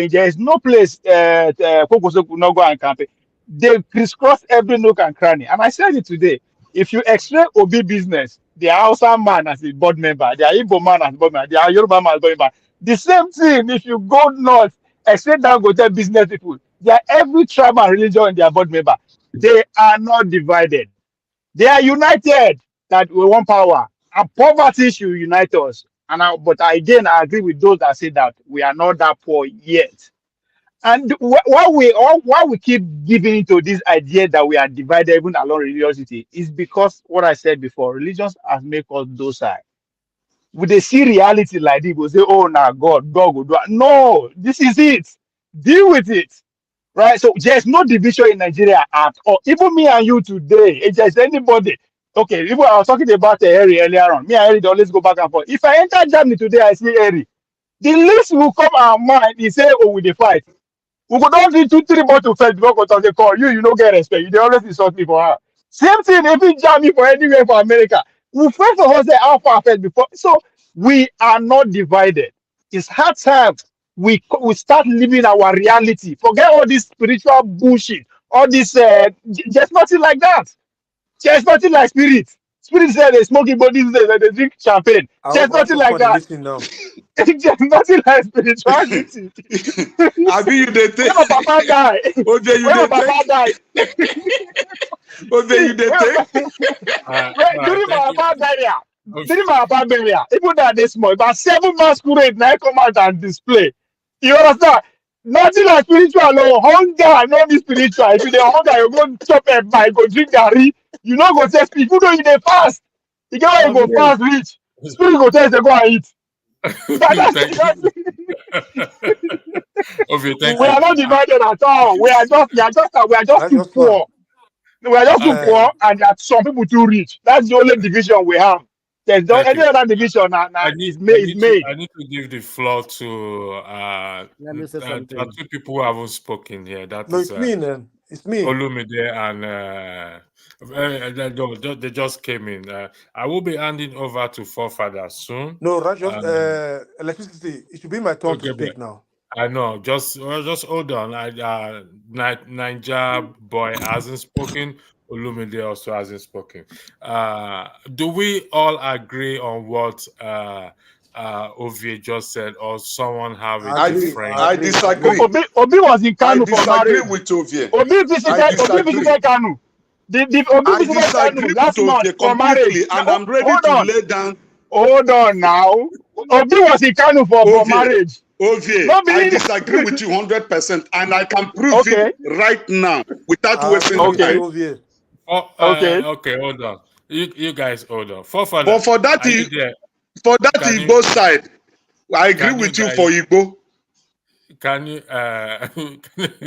There is no place Kokoso could not go and campaign. They crisscross every nook and cranny. And I said it today. If you extract Obi business, the Hausa man as a board member, the Igbo man as a board member, the Yoruba man as a board member, the same thing if you go north, except that go tell business people. They are every tribe and religion in their board member. They are not divided. They are united that we want power. And poverty should unite us. But again, I agree with those that say that we are not that poor yet. And why we keep giving into this idea that we are divided even along religiosity is because what I said before, religions has made us docile. Would they see reality like this? Go say, "Oh, now God will do it." No, this is it. Deal with it, right? So there's no division in Nigeria at all. Even me and you today, if there's anybody, okay. Even I was talking about Harry earlier on. Me and Harry always go back and forth. If I enter Germany today, I see Harry. The least will come our mind is say, "Oh, we dey fight." We could not do 2-3 bottles first before go they call you. You don't get respect. You dey always insult me for her. Same thing if you jam me for anywhere for America. We first of all say how far first before. So we are not divided. It's hard time we start living our reality. Forget all this spiritual bullshit. All this there's nothing like that. There's nothing like spirit. Spirit said they smoking bodies, they drink champagne. I There's hope nothing like somebody that. listening now. There's nothing like spirituality. Abi you dey When my take? papa die, Oje you when my dey papa take? die, Oje see, you dey when take? during Thank my you. papa burial, even that they small, about 7 masquerade now come out and display. You understand? Nothing like spiritual, no hunger, no be spiritual. If you dey hunger, you go chop a bite, go drink garri. You know go test people know you dey fast. You get why you go fast reach. Spirit go test they go and eat. Thank you. Okay, thank We you. are not divided at all. We are just That's too just fun. poor. We are just too Uh, poor, and that some people too rich. That's the only division we have. There's no thank any you. other division I is need made. Is made. I need to give the floor to Let me say there are something. 2 people who haven't spoken here. That No, is it's me, man. It's me. Olumide and they just came in. I will be handing over to Forefathers soon. No, that's just Um, electricity. It should be my turn to okay, speak but now. I know. Just hold on. Ninja boy hasn't spoken. Olumide also hasn't spoken. Do we all agree on what Ovie just said, or someone have a different? I disagree. Obi was in I Kanu for disagree marriage. with Ovie. Obi I visited disagree. Kanu. Obi I visited disagree Kanu with last month Ovie for marriage. completely, Now, and I'm ready to lay down. hold on now. Obi was in Kanu for Ovie, marriage. Ovie, No I be disagree with you 100%, and I can prove okay. it right now without I agree wasting with Okay. time. you, Ovie. Oh, Okay. okay, hold on. You guys hold on. But Forefathers, for that, are you there? Can you Igbo side, I agree can you with you guys for Igbo. can you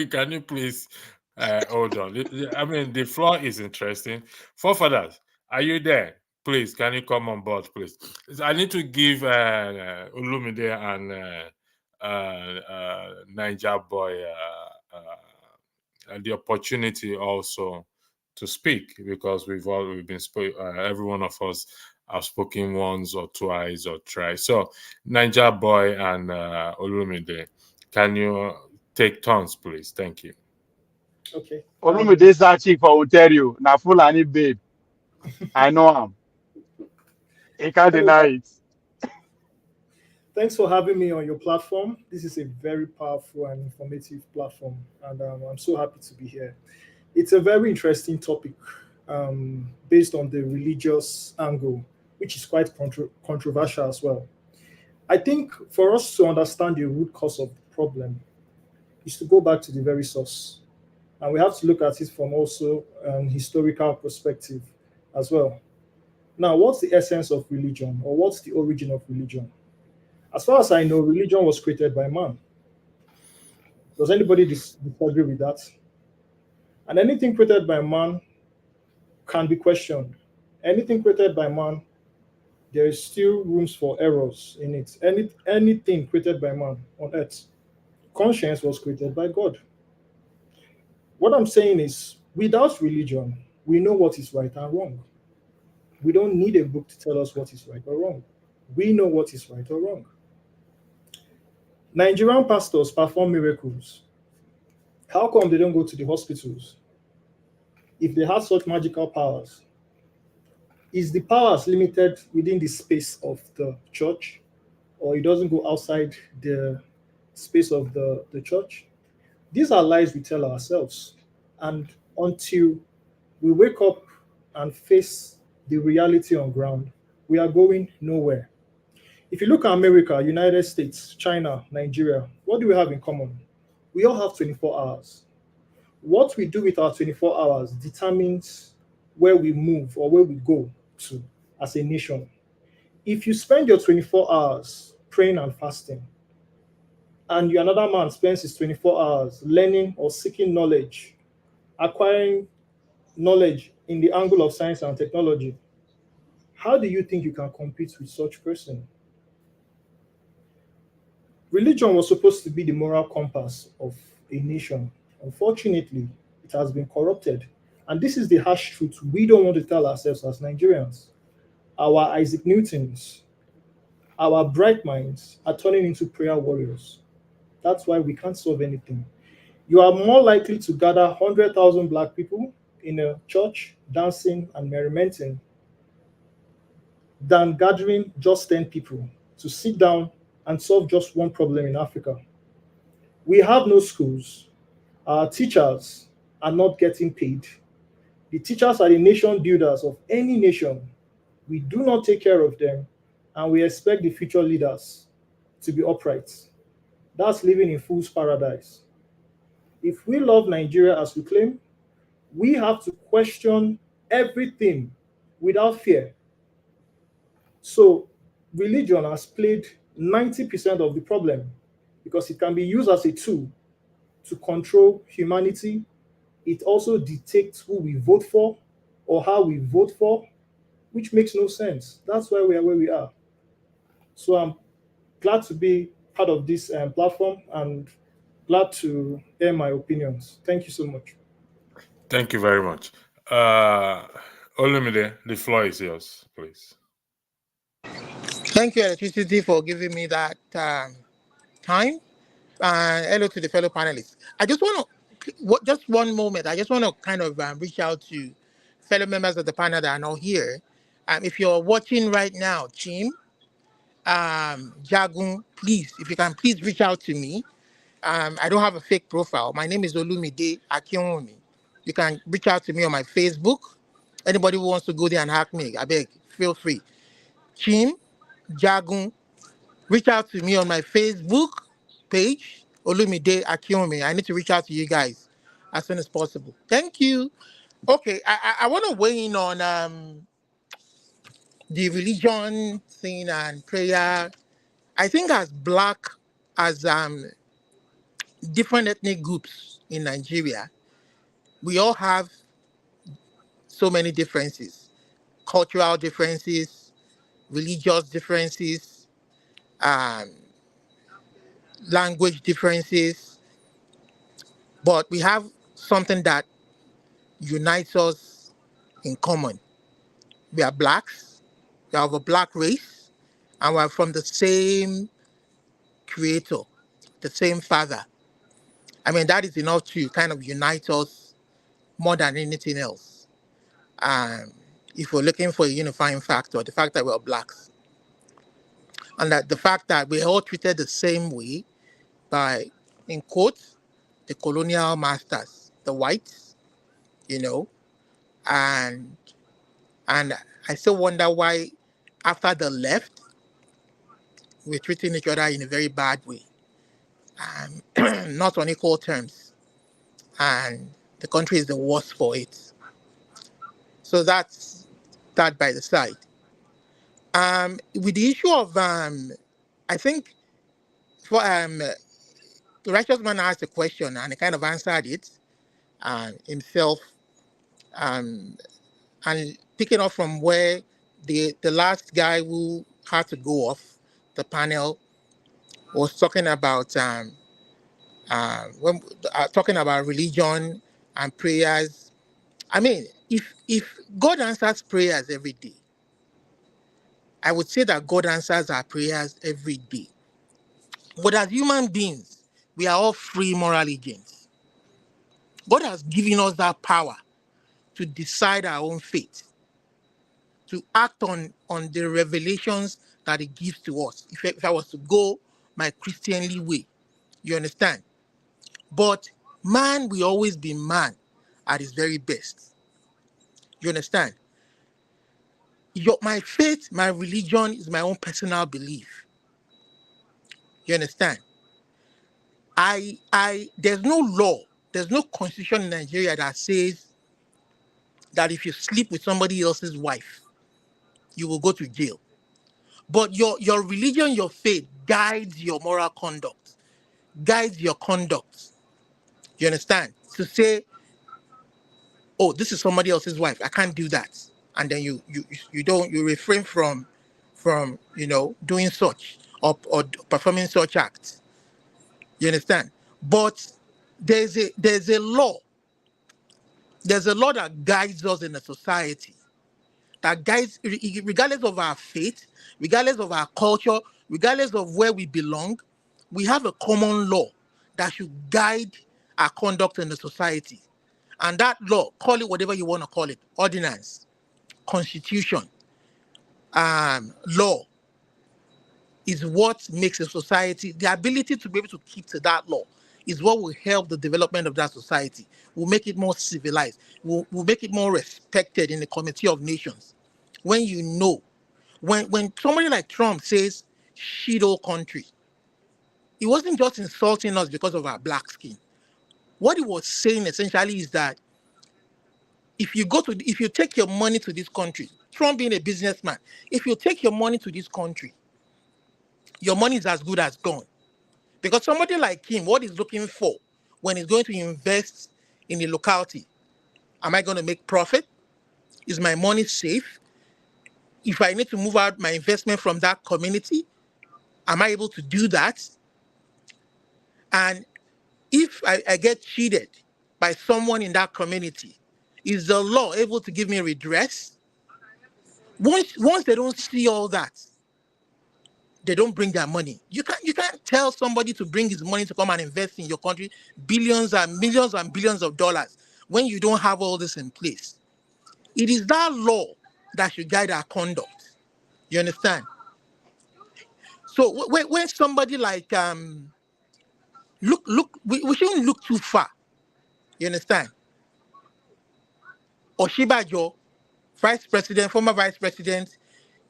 can you please hold on? I mean, the floor is interesting. Forefathers, are you there? Please, can you come on board, please? I need to give Olumide and Ninja Boy the opportunity also to speak, because we've been every one of us have spoken once or twice or thrice. So, Ninja Boy and Olumide, can you take turns, please? Thank you. Okay. Olumide searching for Ontario. Na Fulani babe. I know him. He can't Hello. deny it. Thanks for having me on your platform. This is a very powerful and informative platform, and I'm so happy to be here. It's a very interesting topic based on the religious angle, which is quite controversial as well. I think for us to understand the root cause of the problem is to go back to the very source. And we have to look at it from also an historical perspective as well. Now, what's the essence of religion, or what's the origin of religion? As far as I know, religion was created by man. Does anybody disagree with that? And anything created by man can be questioned. Anything created by man, there is still rooms for errors in it. Anything created by man on earth, conscience was created by God. What I'm saying is, without religion, we know what is right and wrong. We don't need a book to tell us what is right or wrong. We know what is right or wrong. Nigerian pastors perform miracles. How come they don't go to the hospitals? If they have such magical powers, is the powers limited within the space of the church, or it doesn't go outside the space of the church. These are lies we tell ourselves. And until we wake up and face the reality on ground, we are going nowhere. If you look at America, United States, China, Nigeria, what do we have in common? We all have 24 hours. What we do with our 24 hours determines where we move or where we go to as a nation. If you spend your 24 hours praying and fasting, and another man spends his 24 hours learning or seeking knowledge, acquiring knowledge in the angle of science and technology, how do you think you can compete with such person? Religion was supposed to be the moral compass of a nation. Unfortunately, it has been corrupted. And this is the harsh truth we don't want to tell ourselves as Nigerians. Our Isaac Newtons, our bright minds are turning into prayer warriors. That's why we can't solve anything. You are more likely to gather 100,000 Black people in a church dancing and merrimenting than gathering just 10 people to sit down and solve just one problem in Africa. We have no schools. Our teachers are not getting paid. The teachers are the nation builders of any nation. We do not take care of them, and we expect the future leaders to be upright. That's living in fool's paradise. If we love Nigeria as we claim, we have to question everything without fear. So religion has played 90% of the problem because it can be used as a tool to control humanity. It also dictates who we vote for or how we vote for, which makes no sense. That's why we are where we are. So I'm glad to be part of this platform and glad to air my opinions. Thank you so much. Thank you very much. Olumide, the floor is yours, please. Thank you, Electricity, for giving me that time. Hello to the fellow panelists. I just want to, just one moment, I just want to kind of reach out to fellow members of the panel that are not here. If you're watching right now, Jim, Jagun, please, if you can please reach out to me. I don't have a fake profile. My name is Olumide Akinwumi. You can reach out to me on my Facebook. Anybody who wants to go there and hack me, I beg, feel free. Jim, Jagun, reach out to me on my Facebook page, Olumide Akinwumi. I need to reach out to you guys as soon as possible. Thank you. Okay, I want to weigh in on the religion thing and prayer. I think as Black, as different ethnic groups in Nigeria, we all have so many differences, cultural differences, religious differences, um, language differences, but we have something that unites us in common. We are Blacks, we have a Black race, and we're from the same creator, the same father. I mean, that is enough to kind of unite us more than anything else. If we're looking for a unifying factor, the fact that we're Blacks, and that the fact that we're all treated the same way by, in quotes, the colonial masters, the whites, and I still wonder why, after the left, we're treating each other in a very bad way, not on equal terms, and the country is the worst for it. So that's that by the side. With the issue of, I think, for the righteous man asked a question and he kind of answered it himself, and picking up from where the last guy who had to go off the panel was talking about talking about religion and prayers. I mean, if God answers prayers every day, I would say that God answers our prayers every day. But as human beings, we are all free moral agents. God has given us that power to decide our own fate, to act on the revelations that He gives to us. If I was to go my Christianly way, You understand? But man will always be man at his very best. You understand? My faith, my religion is my own personal belief. You understand? There's no law, there's no constitution in Nigeria that says that if you sleep with somebody else's wife, you will go to jail. But your religion, your faith guides your moral conduct, guides your conduct. You understand? To say, oh, this is somebody else's wife, I can't do that. And then you refrain from doing such or performing such acts. You understand? But there's a law. There's a law that guides us in a society, that guides, regardless of our faith, regardless of our culture, regardless of where we belong. We have a common law that should guide our conduct in the society. And that law, call it whatever you want to call it, ordinance, constitution, law, is what makes a society, the ability to be able to keep to that law is what will help the development of that society, will make it more civilized, will make it more respected in the community of nations. When you know, when somebody like Trump says, shit hole country, he wasn't just insulting us because of our black skin. What he was saying essentially is that if you take your money to this country, Trump being a businessman, if you take your money to this country, your money is as good as gone. Because somebody like him, what he's looking for when he's going to invest in a locality, am I going to make profit? Is my money safe? If I need to move out my investment from that community, am I able to do that? And if I get cheated by someone in that community, is the law able to give me redress? Once they don't see all that, they don't bring their money. You can't tell somebody to bring his money to come and invest in your country, billions and millions and billions of dollars, when you don't have all this in place. It is that law that should guide our conduct. You understand? So when somebody like we shouldn't look too far. You understand? Oshibajo, former vice president,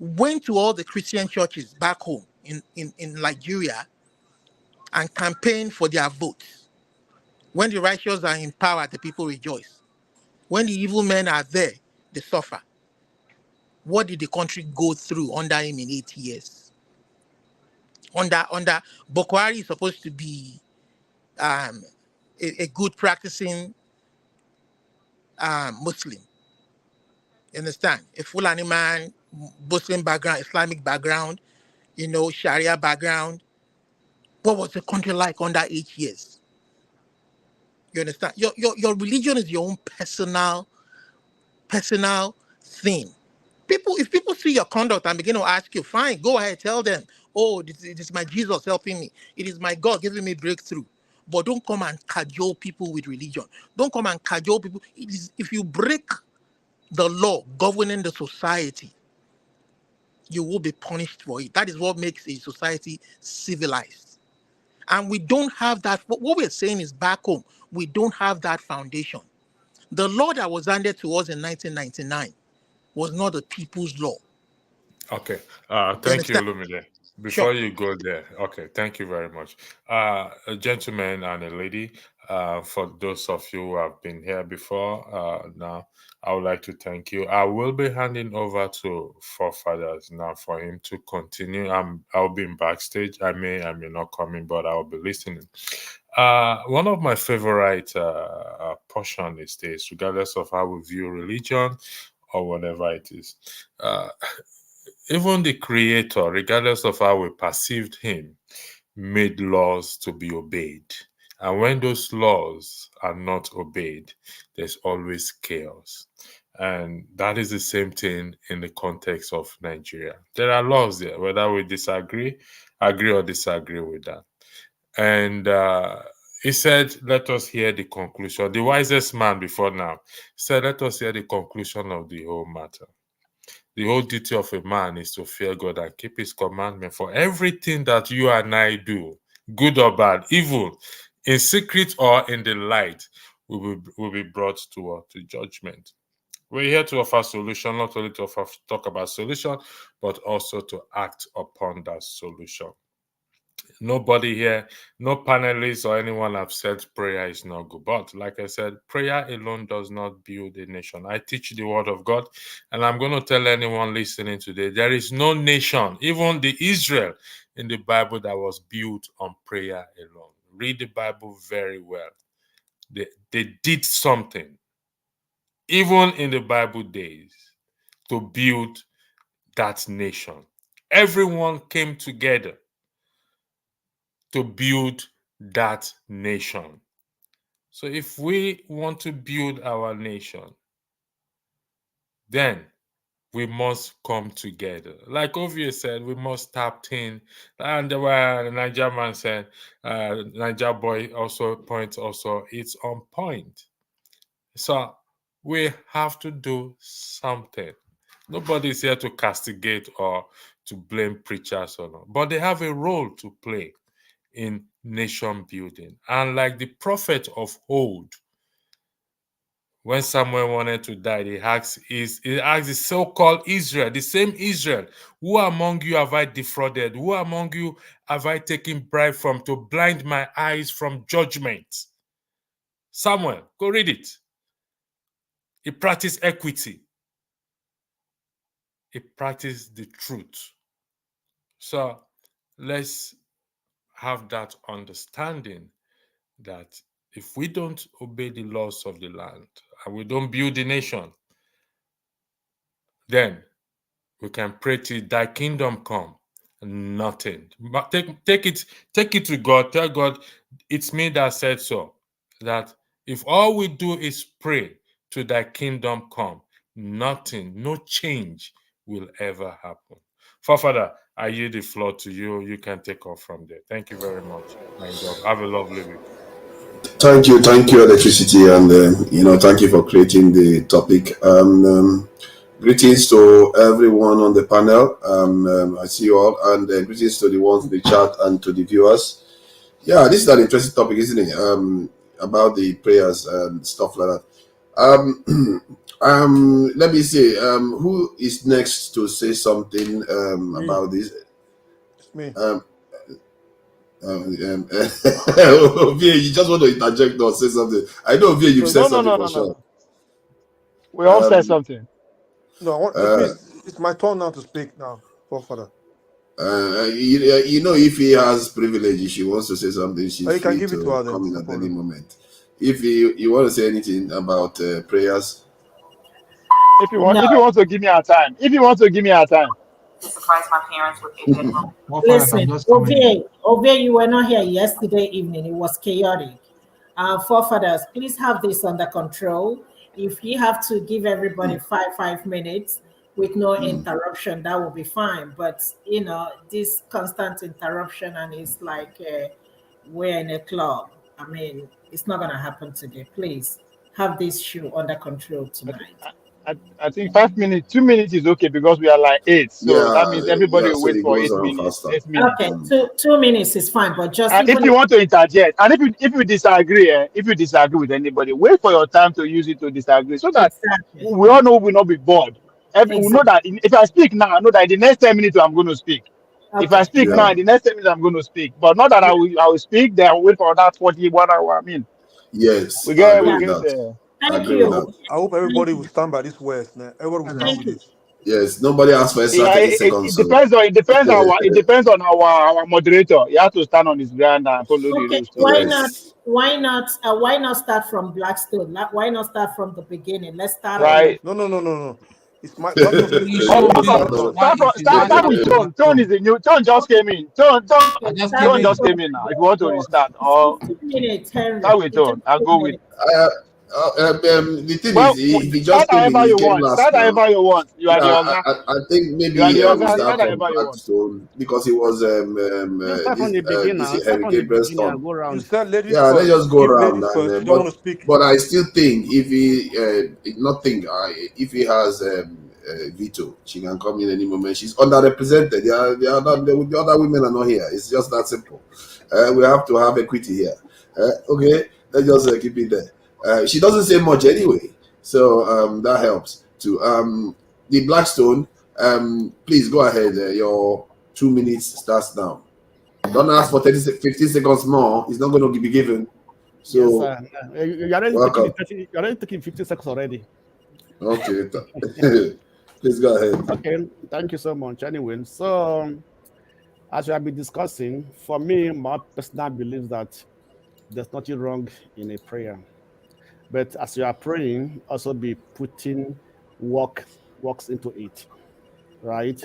went to all the Christian churches back home in Nigeria and campaigned for their votes. When the righteous are in power, the people rejoice. When the evil men are there, they suffer. What did the country go through under him in 8 years? Under Boko Haram is supposed to be a good practicing Muslim. You understand? A Fulani man, Muslim background, Islamic background, Sharia background. What was the country like under 8 years? You understand? Your religion is your own personal thing. If people see your conduct and begin to ask you, fine, go ahead, tell them, oh, it is my Jesus helping me. It is my God giving me breakthrough. But don't come and cajole people with religion. Don't come and cajole people. If you break the law governing the society, you will be punished for it. That is what makes a society civilized. And we don't have that. What we're saying is back home, we don't have that foundation. The law that was handed to us in 1999 was not the people's law. Okay. Thank you, Lumide. Before you go there, okay, thank you very much. A gentleman and a lady, for those of you who have been here before, now I would like to thank you. I will be handing over to Forefathers now for him to continue. I'll be in backstage. I may not come in, but I'll be listening. One of my favorite portion is this, regardless of how we view religion or whatever it is. Even the Creator, regardless of how we perceived him, made laws to be obeyed. And when those laws are not obeyed, there's always chaos. And that is the same thing in the context of Nigeria. There are laws there, whether we agree or disagree with that. And he said, let us hear the conclusion. The wisest man before now said, let us hear the conclusion of the whole matter. The whole duty of a man is to fear God and keep his commandment. For everything that you and I do, good or bad, evil, in secret or in the light, will be brought to judgment. We're here to offer solution, not only to talk about solution, but also to act upon that solution. Nobody here, no panelists or anyone have said prayer is not good. But like I said, prayer alone does not build a nation. I teach the word of God, and I'm going to tell anyone listening today, there is no nation, even the Israel in the Bible, that was built on prayer alone. Read the Bible very well. They did something, even in the Bible days, to build that nation. Everyone came together to build that nation. So if we want to build our nation, then we must come together. Like Ovie said, we must tap in. And the Niger man said, Niger boy also points also, it's on point. So we have to do something. Nobody's here to castigate or to blame preachers or not, but they have a role to play in nation building. And like the prophet of old, when Samuel wanted to die, he asked the so-called Israel, the same Israel, who among you have I defrauded? Who among you have I taken bribe from to blind my eyes from judgment? Samuel, go read it. He practiced equity. He practiced the truth. So let's have that understanding that if we don't obey the laws of the land and we don't build the nation, then we can pray till thy kingdom come. Nothing. But take it to God. Tell God, it's me that said so. That if all we do is pray to thy kingdom come, nothing, no change will ever happen. Father, I yield the floor to you. You can take off from there. Thank you very much. Have a lovely week. Thank you, Electricity, and thank you for creating the topic. Greetings to everyone on the panel. I see you all, and greetings to the ones in the chat and to the viewers. Yeah, this is an interesting topic, isn't it? About the prayers and stuff like that. Let me see. Who is next to say something about this? It's me. Ovie, you just want to interject or say something. I know, Ovie, you've said something for sure. We all said something. No, it's my turn now to speak now, Father. If he has privilege, if she wants to say something, she's you can free give it to her come then, in at any moment. If you want to say anything about prayers, if you want to give me a time, surprise my parents with a Listen, Ovie, you were not here yesterday evening. It was chaotic. Forefathers, please have this under control. If you have to give everybody 5 minutes with no interruption, that will be fine. But this constant interruption, and it's like we're in a club. I mean, it's not gonna happen today. Please have this show under control tonight. I think 5 minutes, 2 minutes is okay because we are like 8. So that means everybody will wait for 8 minutes. 8 minutes. Okay, 2 minutes is fine, but just if you want to interject, and if you disagree, with anybody, wait for your time to use it to disagree, so that we all know we will not be bored. We know that if I speak now, I know that in the next 10 minutes I'm going to speak. Okay. If I speak now, in the next 10 minutes I'm going to speak, but not that I will speak. Then I will wait for that 41 hour. I mean, yes, we get there. Thank you. I hope everybody will stand by this words now. Everybody will stand with it. Yes, nobody asked for extra 30 seconds. It depends on our moderator. You have to stand on his ground and follow the rules. Why not start from Blackstone? Why not start from the beginning? Let's start. Right. No. It's my start with Tone. Tone is the new. Tone just came in. Tone just came in now. If you want to restart, or 2 minutes, Henry. Start with Tone. I'll go with. The thing is, he just came in. He came last. Start however you want. You are the Oga. I think maybe we start from Blackstone because he was Henry Gabriel's turn. You said ladies first. Let's just go around. First. You don't want to speak. But I still think if he if he has veto. She can come in any moment. She's underrepresented. The other women are not here. It's just that simple. We have to have equity here. Okay, let's just keep it there. She doesn't say much anyway, so that helps too. The Blackstone, please go ahead. Your 2 minutes starts now. Don't ask for 15 seconds more. It's not going to be given. So, yes, sir. You're already welcome. taking you're already taking 15 seconds already. Okay. Please go ahead. Okay, thank you so much. Anyway, so as we have been discussing, for me, my personal belief that there's nothing wrong in a prayer. But as you are praying, also be putting works into it, right?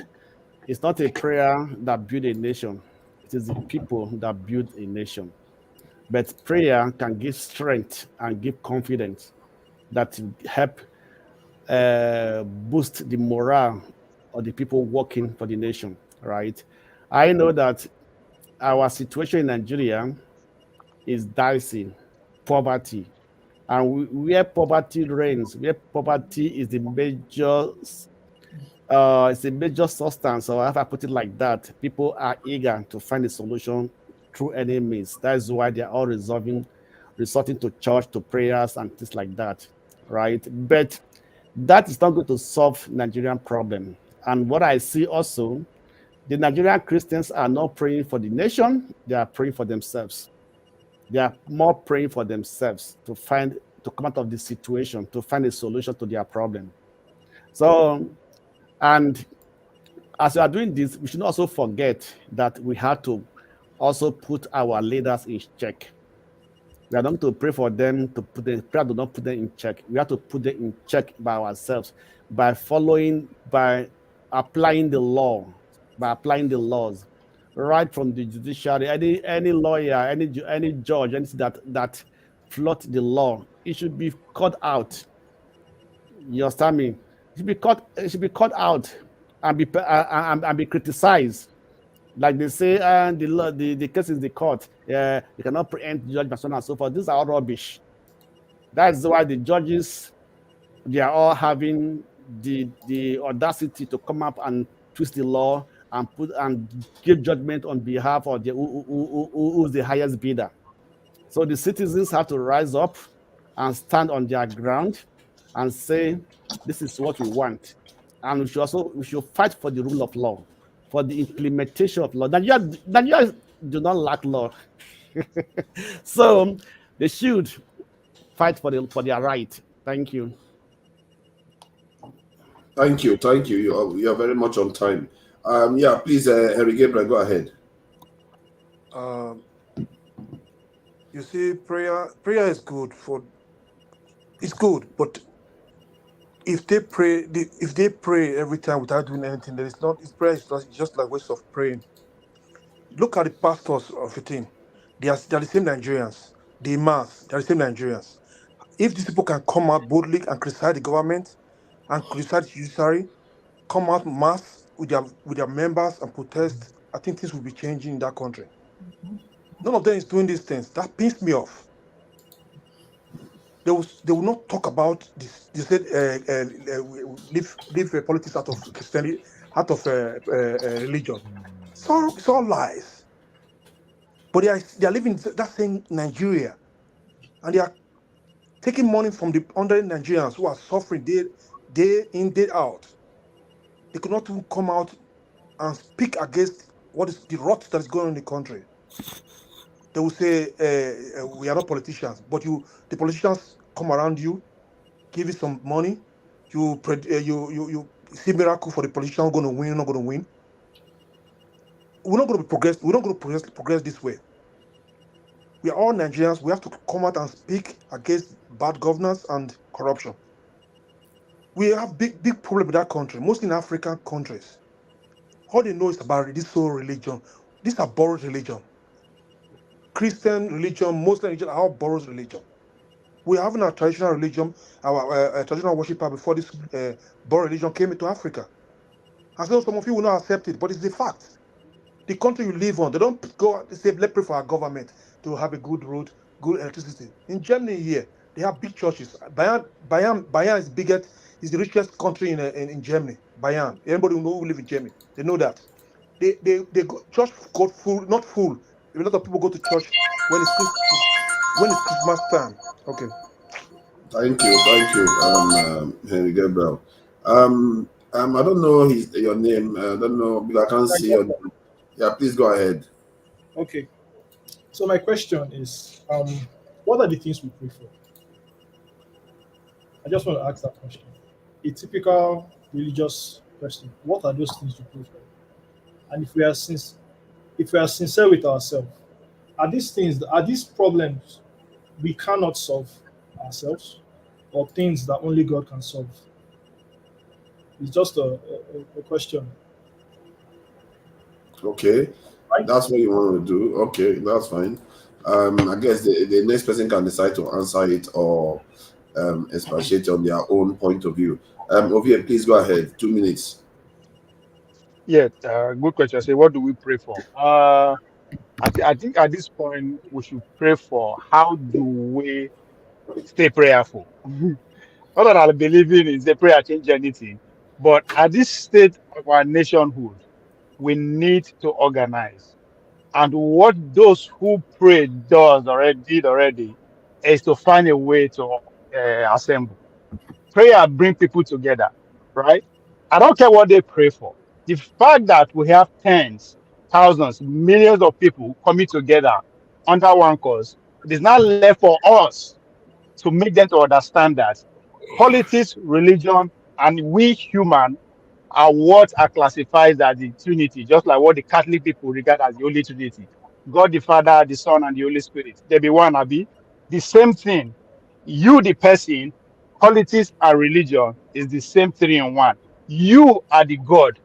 It's not a prayer that build a nation. It is the people that build a nation. But prayer can give strength and give confidence that help boost the morale of the people working for the nation, right? I know that our situation in Nigeria is dicey, poverty, and where poverty reigns, where poverty is the major, it's a major substance, or if I put it like that, people are eager to find a solution through any means. That is why they are all resorting to church, to prayers, and things like that, right? But that is not going to solve Nigerian problem. And what I see also, the Nigerian Christians are not praying for the nation; they are praying for themselves. They are more praying for themselves to come out of the situation, to find a solution to their problem. So, and as we are doing this, we should also forget that we have to also put our leaders in check. We are not to pray for them to put them, prayer do not put them in check. We have to put them in check by ourselves, by applying the law, by applying the laws, right from the judiciary. Any lawyer, any judge, anything that flout the law, it should be cut out. You understand me? It should be cut out and be criticized. Like they say, and the case is the court. You cannot preempt judgment, so on and so forth. These are all rubbish. That's why the judges, they are all having the audacity to come up and twist the law and give judgment on behalf of who's the highest bidder. So the citizens have to rise up and stand on their ground and say, this is what we want. And we should fight for the rule of law, for the implementation of law. Nigeria do not lack law. So they should fight for their right. Thank you. Thank you. You are very much on time. Yeah, please, Harry Gabriel, go ahead. You see, prayer is good it's good, but if they pray every time without doing anything, prayer is just like waste of praying. Look at the pastors of a thing. They are the same Nigerians. The imams, they are the same Nigerians. If these people can come out boldly and criticize the government and criticize the judiciary, come out mass with their members and protest, I think things will be changing in that country. None of them is doing these things. That pisses me off. They will not talk about this. They said leave politics out of Christianity, out of religion. It's all lies. But they are living that same Nigeria, and they are taking money from the under Nigerians who are suffering day in, day out. They could not even come out and speak against what is the rot that is going on in the country. They will say, we are not politicians, but the politicians come around you, give you some money, you see miracle for the politician going to win, not going to win. We're not going to progress. We're not going to progress this way. We are all Nigerians. We have to come out and speak against bad governance and corruption. We have big problem with that country, mostly in African countries. All they know is about this whole religion. These are borrowed religion. Christian religion, Muslim religion are all borrowed religion. We have our traditional religion, our traditional worshiper before this borrowed religion came into Africa. I know some of you will not accept it, but it's the fact. The country you live on, they don't go and say, let's pray for our government to have a good road, good electricity. In Germany here, They have big churches. Bayern is biggest, is the richest country in Germany. Bayern. Anybody who live in Germany, they know that. They go, church got full, not full. A lot of people go to church when it's Christmas time. Okay. Thank you, Henry Gabriel. I don't know your name. I don't know, because I can't see your name. Yeah, please go ahead. Okay. So my question is, what are the things we pray for? I just want to ask that question. A typical religious person, what are those things we pray for? And if we are sincere with ourselves, are these problems we cannot solve ourselves, or things that only God can solve? It's just a question. Okay, Right? that's what you want to do. Okay, that's fine. I guess the next person can decide to answer it or expatiate on their own point of view. Ovie, please go ahead. 2 minutes. Yeah, good question. Say, what do we pray for? I think at this point we should pray for how do we stay prayerful. Not that I believe in the prayer change anything, but at this state of our nationhood, we need to organize. And what those who pray did already is to find a way to assemble. Prayer bring people together, right? I don't care what they pray for. The fact that we have tens, thousands, millions of people coming together under one cause, it is not left for us to make them to understand that politics, religion, and we human are what are classified as the Trinity, just like what the Catholic people regard as the Holy Trinity. God the Father, the Son, and the Holy Spirit. They be one, Abi. The same thing. You, the person, politics and religion is the same three in one. You are the God.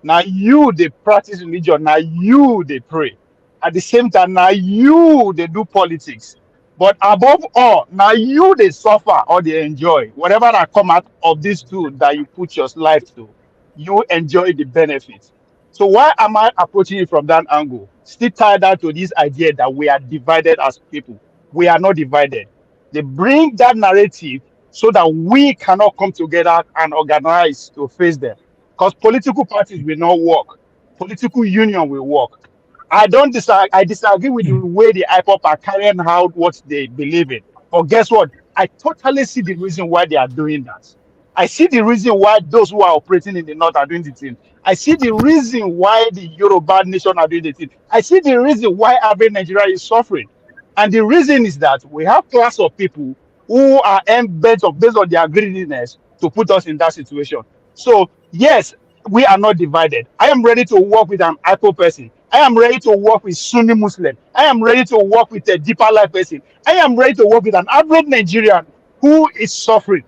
Now you they practice religion. Now you they pray. At the same time, now you they do politics. But above all, now you they suffer or they enjoy whatever that come out of these two that you put your life to. You enjoy the benefits. So why am I approaching it from that angle? Still tied down to this idea that we are divided as people. We are not divided. They bring that narrative so that we cannot come together and organize to face them. Because political parties will not work. Political union will work. I don't disagree. I disagree with the way the IPOP are carrying out what they believe in. But guess what? I totally see the reason why they are doing that. I see the reason why those who are operating in the north are doing the thing. I see the reason why the Yoruba nation are doing the thing. I see the reason why every Nigeria is suffering. And the reason is that we have class of people who are based on their greediness to put us in that situation. So yes, we are not divided. I am ready to work with an IPO person. I am ready to work with Sunni Muslim. I am ready to work with a deeper life person. I am ready to work with an average Nigerian who is suffering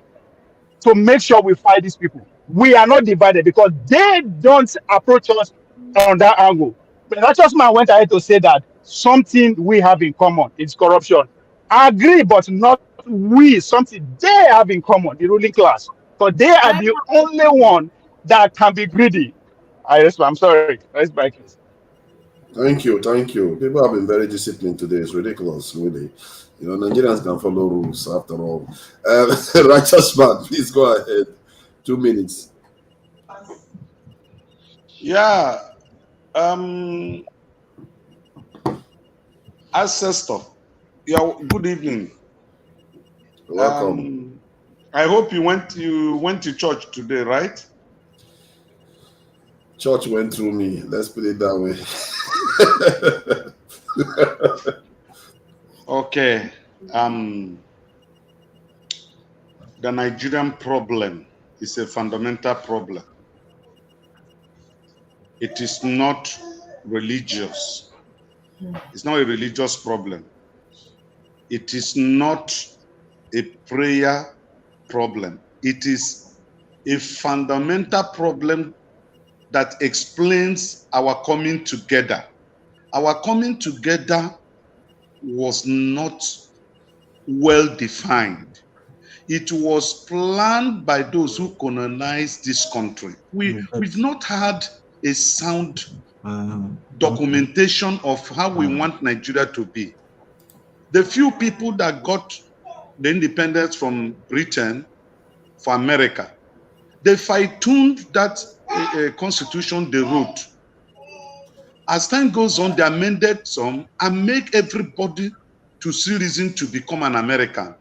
to make sure we fight these people. We are not divided because they don't approach us on that angle. The righteous man went ahead to say that something we have in common is corruption. I agree, but not we. Something they have in common, the ruling class, because they are the only one that can be greedy. I'm sorry. That's my case. Thank you. People have been very disciplined today. It's ridiculous, really. You know, Nigerians can follow rules after all. Righteous man, please go ahead. 2 minutes. Yeah. Ancestor, yeah, good evening. Welcome. I hope you went to church today, right? Church went through me. Let's put it that way. Okay. The Nigerian problem is a fundamental problem. It is not religious. It's not a religious problem. It is not a prayer problem. It is a fundamental problem that explains our coming together. Our coming together was not well defined. It was planned by those who colonized this country. We've not had a sound documentation of how we want Nigeria to be. The few people that got the independence from Britain for America. They fine-tuned that constitution they wrote. As time goes on, they amended some and make everybody to see reason to become an American.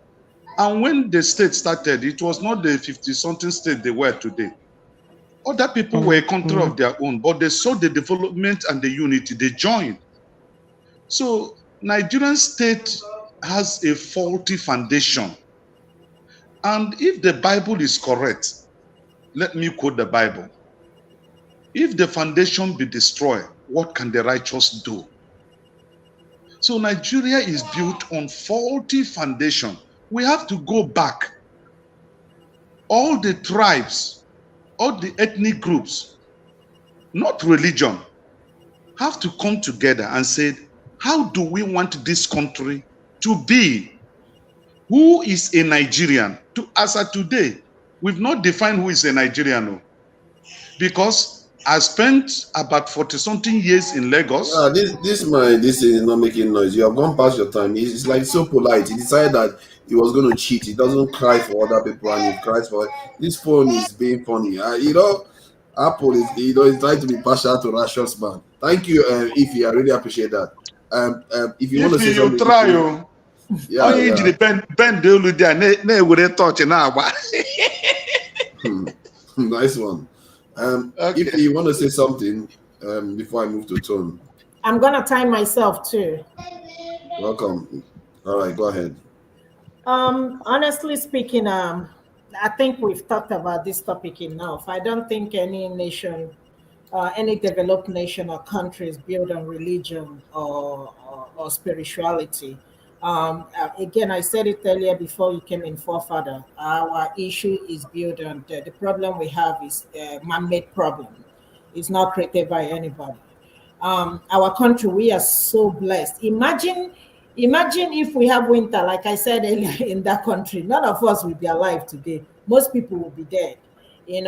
And when the state started, it was not the 50-something state they were today. Other people were a country of their own, but they saw the development and the unity, they joined. So Nigerian state has a faulty foundation. And if the Bible is correct, let me quote the Bible. If the foundation be destroyed, what can the righteous do? So Nigeria is built on faulty foundation. We have to go back. All the tribes, all the ethnic groups, not religion, have to come together and say, how do we want this country to be? Who is a Nigerian? As of today, we've not defined who is a Nigerian. No. Because I spent about 40-something years in Lagos. This is not making noise. You have gone past your time. It's like so polite. He decided that he was going to cheat. He doesn't cry for other people, and he cries for this phone is being funny. Apple is is trying to be partial to Rashos man. Thank you, Ify. I really appreciate that. If you want to say something, you try. Nice one. Okay. If you want to say something before I move to Tone. I'm gonna time myself too. Welcome. All right, go ahead. Honestly speaking, I think we've talked about this topic enough. I don't think any nation, any developed nation or country is built on religion or spirituality. Again, I said it earlier before you came in, forefather. Our issue is built on the problem we have is a man-made problem. It's not created by anybody. Our country, we are so blessed. Imagine if we have winter, like I said earlier, in that country, none of us will be alive today. Most people will be dead. I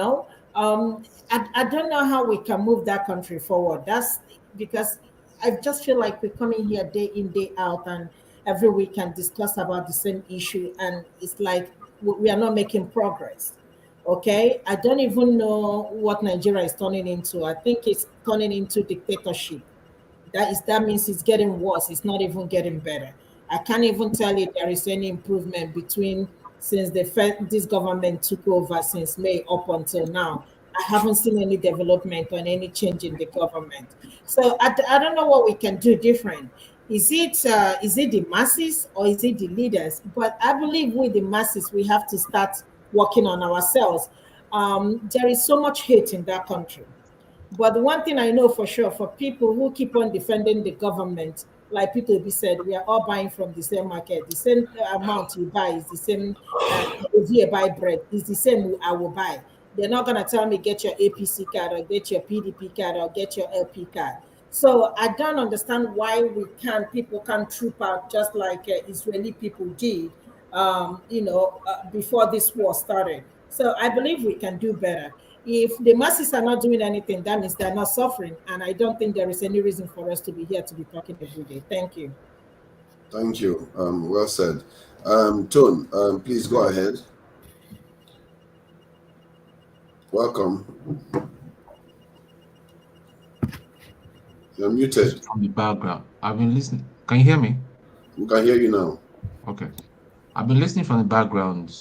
don't know how we can move that country forward. That's because I just feel like we're coming here day in, day out, and every week and discuss about the same issue, and it's like we are not making progress. Okay, I don't even know what Nigeria is turning into. I think it's turning into dictatorship. That means it's getting worse. It's not even getting better. I can't even tell you there is any improvement between since this government took over since May up until now. I haven't seen any development or any change in the government. So I don't know what we can do different. Is it the masses or is it the leaders? But I believe with the masses, we have to start working on ourselves. There is so much hate in that country. But the one thing I know for sure, for people who keep on defending the government, like people be said, we are all buying from the same market. The same amount you buy is the same. If you buy bread, it's the same I will buy. They're not going to tell me get your APC card or get your PDP card or get your LP card. So I don't understand why people can't troop out just like Israeli people did, before this war started. So I believe we can do better. If the masses are not doing anything, that means they're not suffering. And I don't think there is any reason for us to be here to be talking every day. Thank you. Thank you. Well said. Tone, please go ahead. Welcome. You're muted. From the background. I've been listening. Can you hear me? We can hear you now. Okay. I've been listening from the background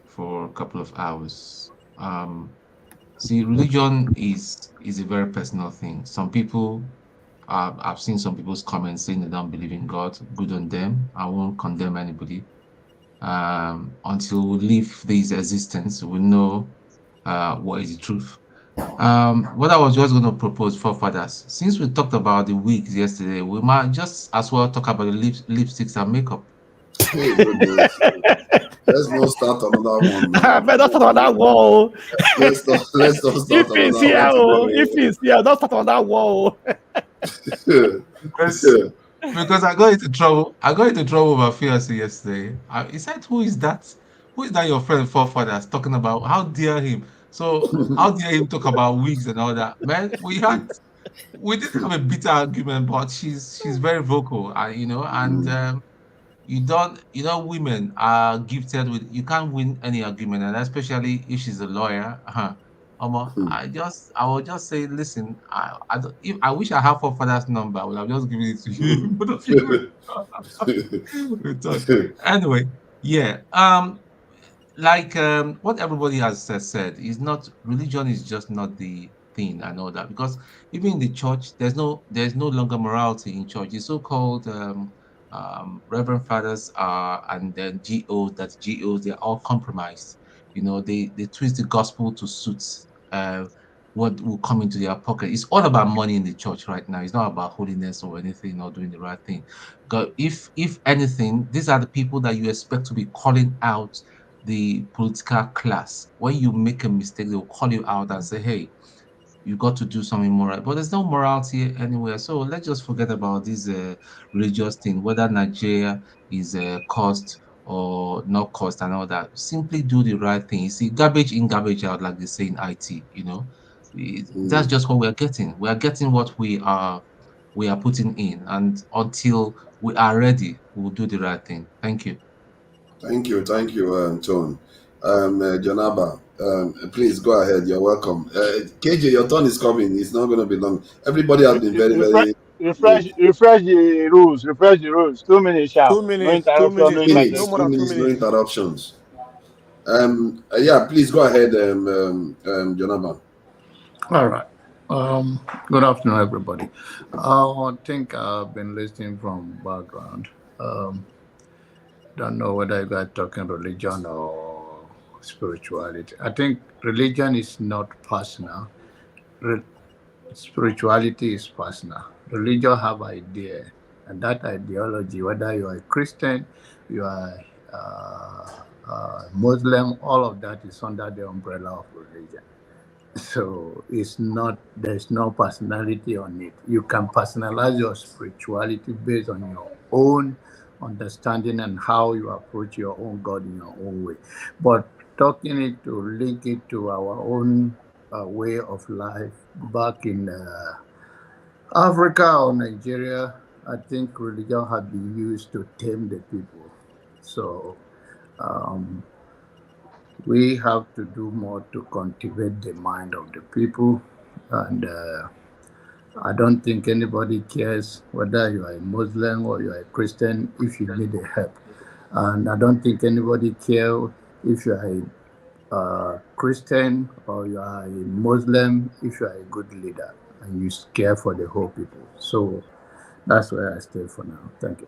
for a couple of hours. See, religion is a very personal thing. Some people, I've seen some people's comments saying they don't believe in God. Good on them. I won't condemn anybody. Until we leave this existence, we know what is the truth. What I was just going to propose for fathers, since we talked about the wigs yesterday, we might just as well talk about the lipsticks and makeup. Hey, goodness. Let's not start another one. Better start on that wall. Let's not start If he's here, don't start on that wall. Because I got into trouble. I got into trouble with my fiancé yesterday. He said, "Who is that? Who is that? Your friend forefathers talking about? How dare him? So how dare him talk about wigs and all that? Man, we didn't have a bitter argument, but she's very vocal, and you don't, women are gifted with, you can't win any argument, and especially if she's a lawyer. I will just say, listen, I don't, if I wish I have her father's number, I would have just given it to you. Both of you. We talk. Anyway, yeah. Like what everybody has said is not, religion is just not the thing and all that, because even in the church there's no longer morality in church. The so-called reverend fathers are, and then GOs, they're all compromised. They twist the gospel to suit uh what will come into their pocket. It's all about money in the church right now. It's not about holiness or anything or doing the right thing. Because if anything, these are the people that you expect to be calling out the political class. When you make a mistake, they'll call you out and say, hey, you got to do something moral. But there's no morality anywhere. So let's just forget about this religious thing, whether Nigeria is caused or not caused and all that. Simply do the right thing. You see, garbage in, garbage out, like they say in IT. That's just what we're getting. We are getting what we are putting in. And until we are ready, we'll do the right thing. Thank you. Thank you, Tone. Jonaba, please go ahead. You're welcome. KJ, your turn is coming. It's not going to be long. Everybody has been very, very Refresh the rules. Refresh the rules. 2 minutes sharp. 2 No minutes, 2 interruption. No minutes, no minutes. more 2 than 2 minutes, no minutes. interruptions. Yeah, please go ahead, Jonaba. All right. Good afternoon, everybody. I think I've been listening from background. Don't know whether you guys talking religion or spirituality. I think religion is not personal. Spirituality is personal. Religion have idea, and that ideology, whether you are a Christian, you are Muslim, all of that is under the umbrella of religion. So there's no personality on it. You can personalize your spirituality based on your own understanding and how you approach your own God in your own way. But link it to our own way of life back in Africa or Nigeria, I think religion had been used to tame the people. So we have to do more to cultivate the mind of the people. And I don't think anybody cares whether you are a Muslim or you are a Christian if you need a help. And I don't think anybody cares if you are a Christian or you are a Muslim if you are a good leader and you care for the whole people. So that's where I stay for now. Thank you.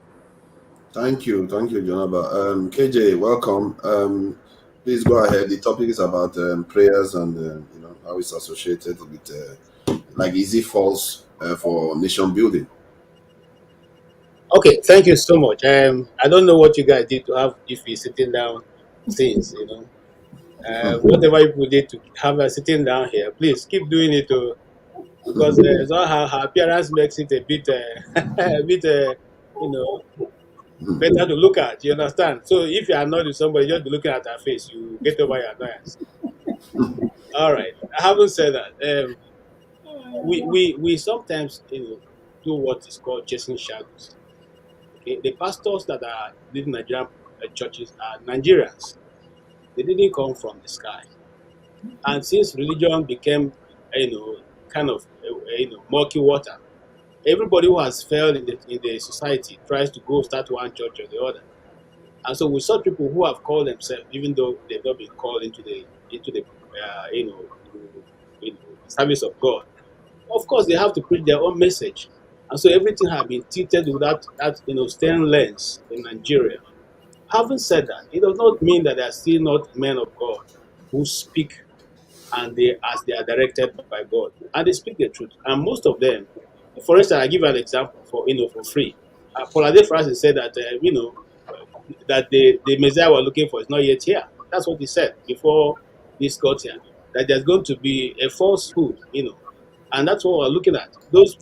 Thank you, Jonaba. KJ, welcome. Please go ahead. The topic is about prayers and how it's associated with like easy falls for nation building. Okay, thank you so much. I don't know what you guys did to have if you're sitting down since, whatever you did to have her sitting down here, please keep doing it because somehow her appearance makes it a bit, better to look at. You understand? So if you are not with somebody, just be looking at her face, you get over your annoyance. All right. I haven't said that. We sometimes do what is called chasing shadows. Okay, the pastors that are leading Nigerian churches are Nigerians. They didn't come from the sky. And since religion became, kind of, murky water, everybody who has failed in the society tries to go start one church or the other. And so we saw people who have called themselves, even though they've not been called into the service of God. Of course, they have to preach their own message. And so everything has been tilted with that stern lens in Nigeria. Having said that, it does not mean that there are still not men of God who speak and they are directed by God. And they speak the truth. And most of them, for instance, I give an example for free. Paul Ade Francis said that that the Messiah we're looking for is not yet here. That's what he said before this got here. That there's going to be a falsehood, and that's what we're looking at. Those,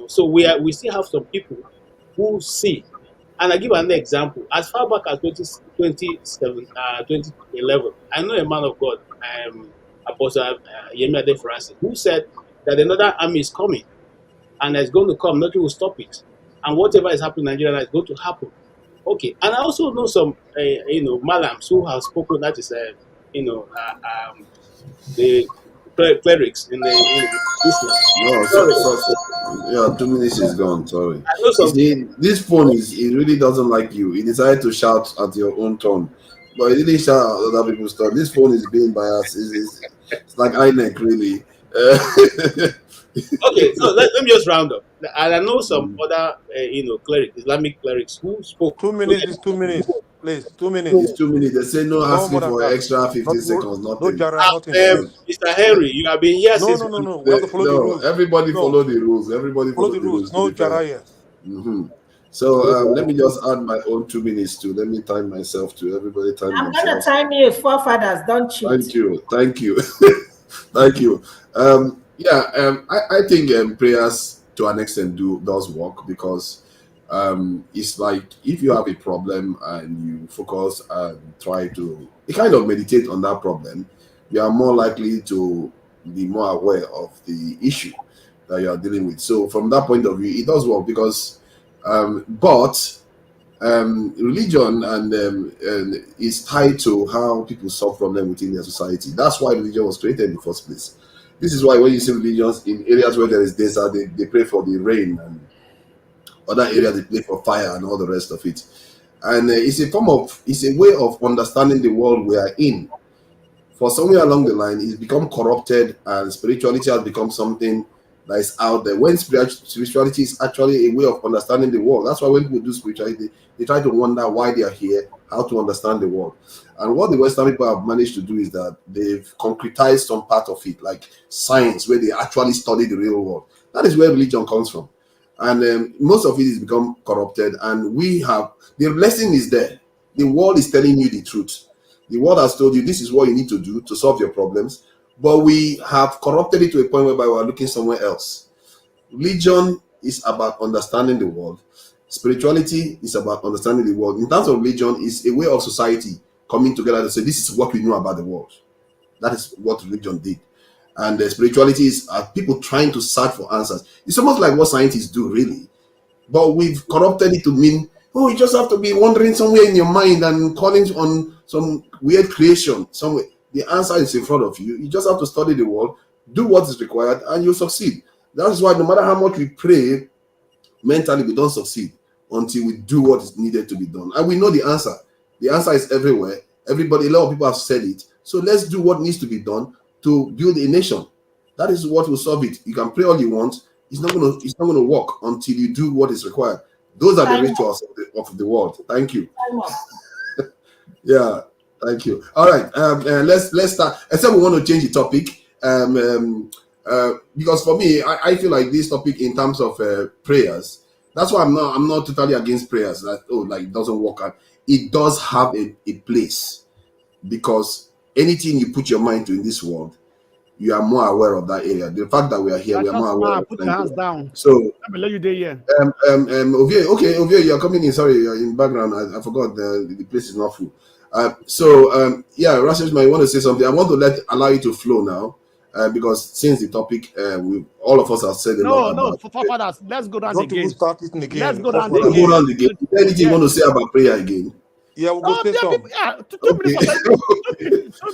so we still have some people who see. And I give an example. As far back as 2011, I know a man of God, Apostle Yemi Ade Francis, who said that another army is coming and it's going to come, nothing will stop it. And whatever is happening in Nigeria is going to happen. Okay, and I also know some, malams who have spoken. That is, the clerics in the Islam. No, Sorry, yeah, 2 minutes is gone. Sorry. I know You some. see, this phone it really doesn't like you. It decided to shout at your own tone, but it didn't shout at other people's tone. This phone is being biased. It's like INEC, really. Okay, so let me just round up. And I know some other, Islamic clerics who spoke. 2 minutes is 2 minutes. Please, 2 It's minutes. 2 minutes. They say no No more asking than for that. extra Not 15 no, seconds, no nothing. Jara, nothing. Please. Mr. Henry, you have been here No, since no, no, morning. no. We have to follow the No, rules. everybody No, follow the rules. Everybody follow follow the the rules. rules, to No be fair. Jara here. So let me just add my own 2 minutes too. Let me time myself to everybody time I'm gonna themselves. time you, forefathers. Don't cheat. Thank you. Thank you. Thank you. I think prayers to an extent does work, because it's like if you have a problem and you focus and try to kind of meditate on that problem, you are more likely to be more aware of the issue that you are dealing with. So from that point of view, it does work, because but religion and is tied to how people solve problems within their society. That's why religion was created in the first place. This is why when you see religions in areas where there is desert, they pray for the rain, and other areas they pray for fire and all the rest of it. And it's a way of understanding the world we are in. For somewhere along the line, it's become corrupted, and spirituality has become something that is out there. When spirituality is actually a way of understanding the world. That's why when people do spirituality, they try to wonder why they are here, how to understand the world. And what the Western people have managed to do is that they've concretized some part of it, like science, where they actually study the real world. That is where religion comes from. And most of it is become corrupted, and the lesson is there. The world is telling you the truth. The world has told you this is what you need to do to solve your problems, but we have corrupted it to a point whereby we are looking somewhere else. Religion is about understanding the world. Spirituality is about understanding the world. In terms of religion, it's a way of society coming together to say this is what we know about the world. That is what religion did. And spirituality is people trying to search for answers. It's almost like what scientists do, really. But we've corrupted it to mean, oh, you just have to be wandering somewhere in your mind and calling on some weird creation somewhere. The answer is in front of you. You just have to study the world, do what is required, and you'll succeed. That's why no matter how much we pray, mentally we don't succeed until we do what is needed to be done. And we know the answer. The answer is everywhere. Everybody, a lot of people have said it. So let's do what needs to be done to build a nation. That is what will solve it. You can pray all you want. It's not gonna work until you do what is required. Those are the rituals of the world. Thank you. Yeah, thank you. All right, let's start. Except we want to change the topic, because for me, I feel like this topic in terms of prayers. That's why I'm not totally against prayers. That it doesn't work out. It does have a place, because anything you put your mind to in this world, you are more aware of that area. The fact that we are here, we are more aware of put your hands down. So Let me let you there here. Ovie, you're coming in. Sorry, you're in background. I forgot the place is not full. Rasmus, might want to say something. I want to allow you to flow now, because since the topic, all of us have said a lot about. For fathers, let's go down Don't again. even start it again. Let's go down Go again. round again. Is there anything you want to say about prayer again? Yeah, we'll go say some. Two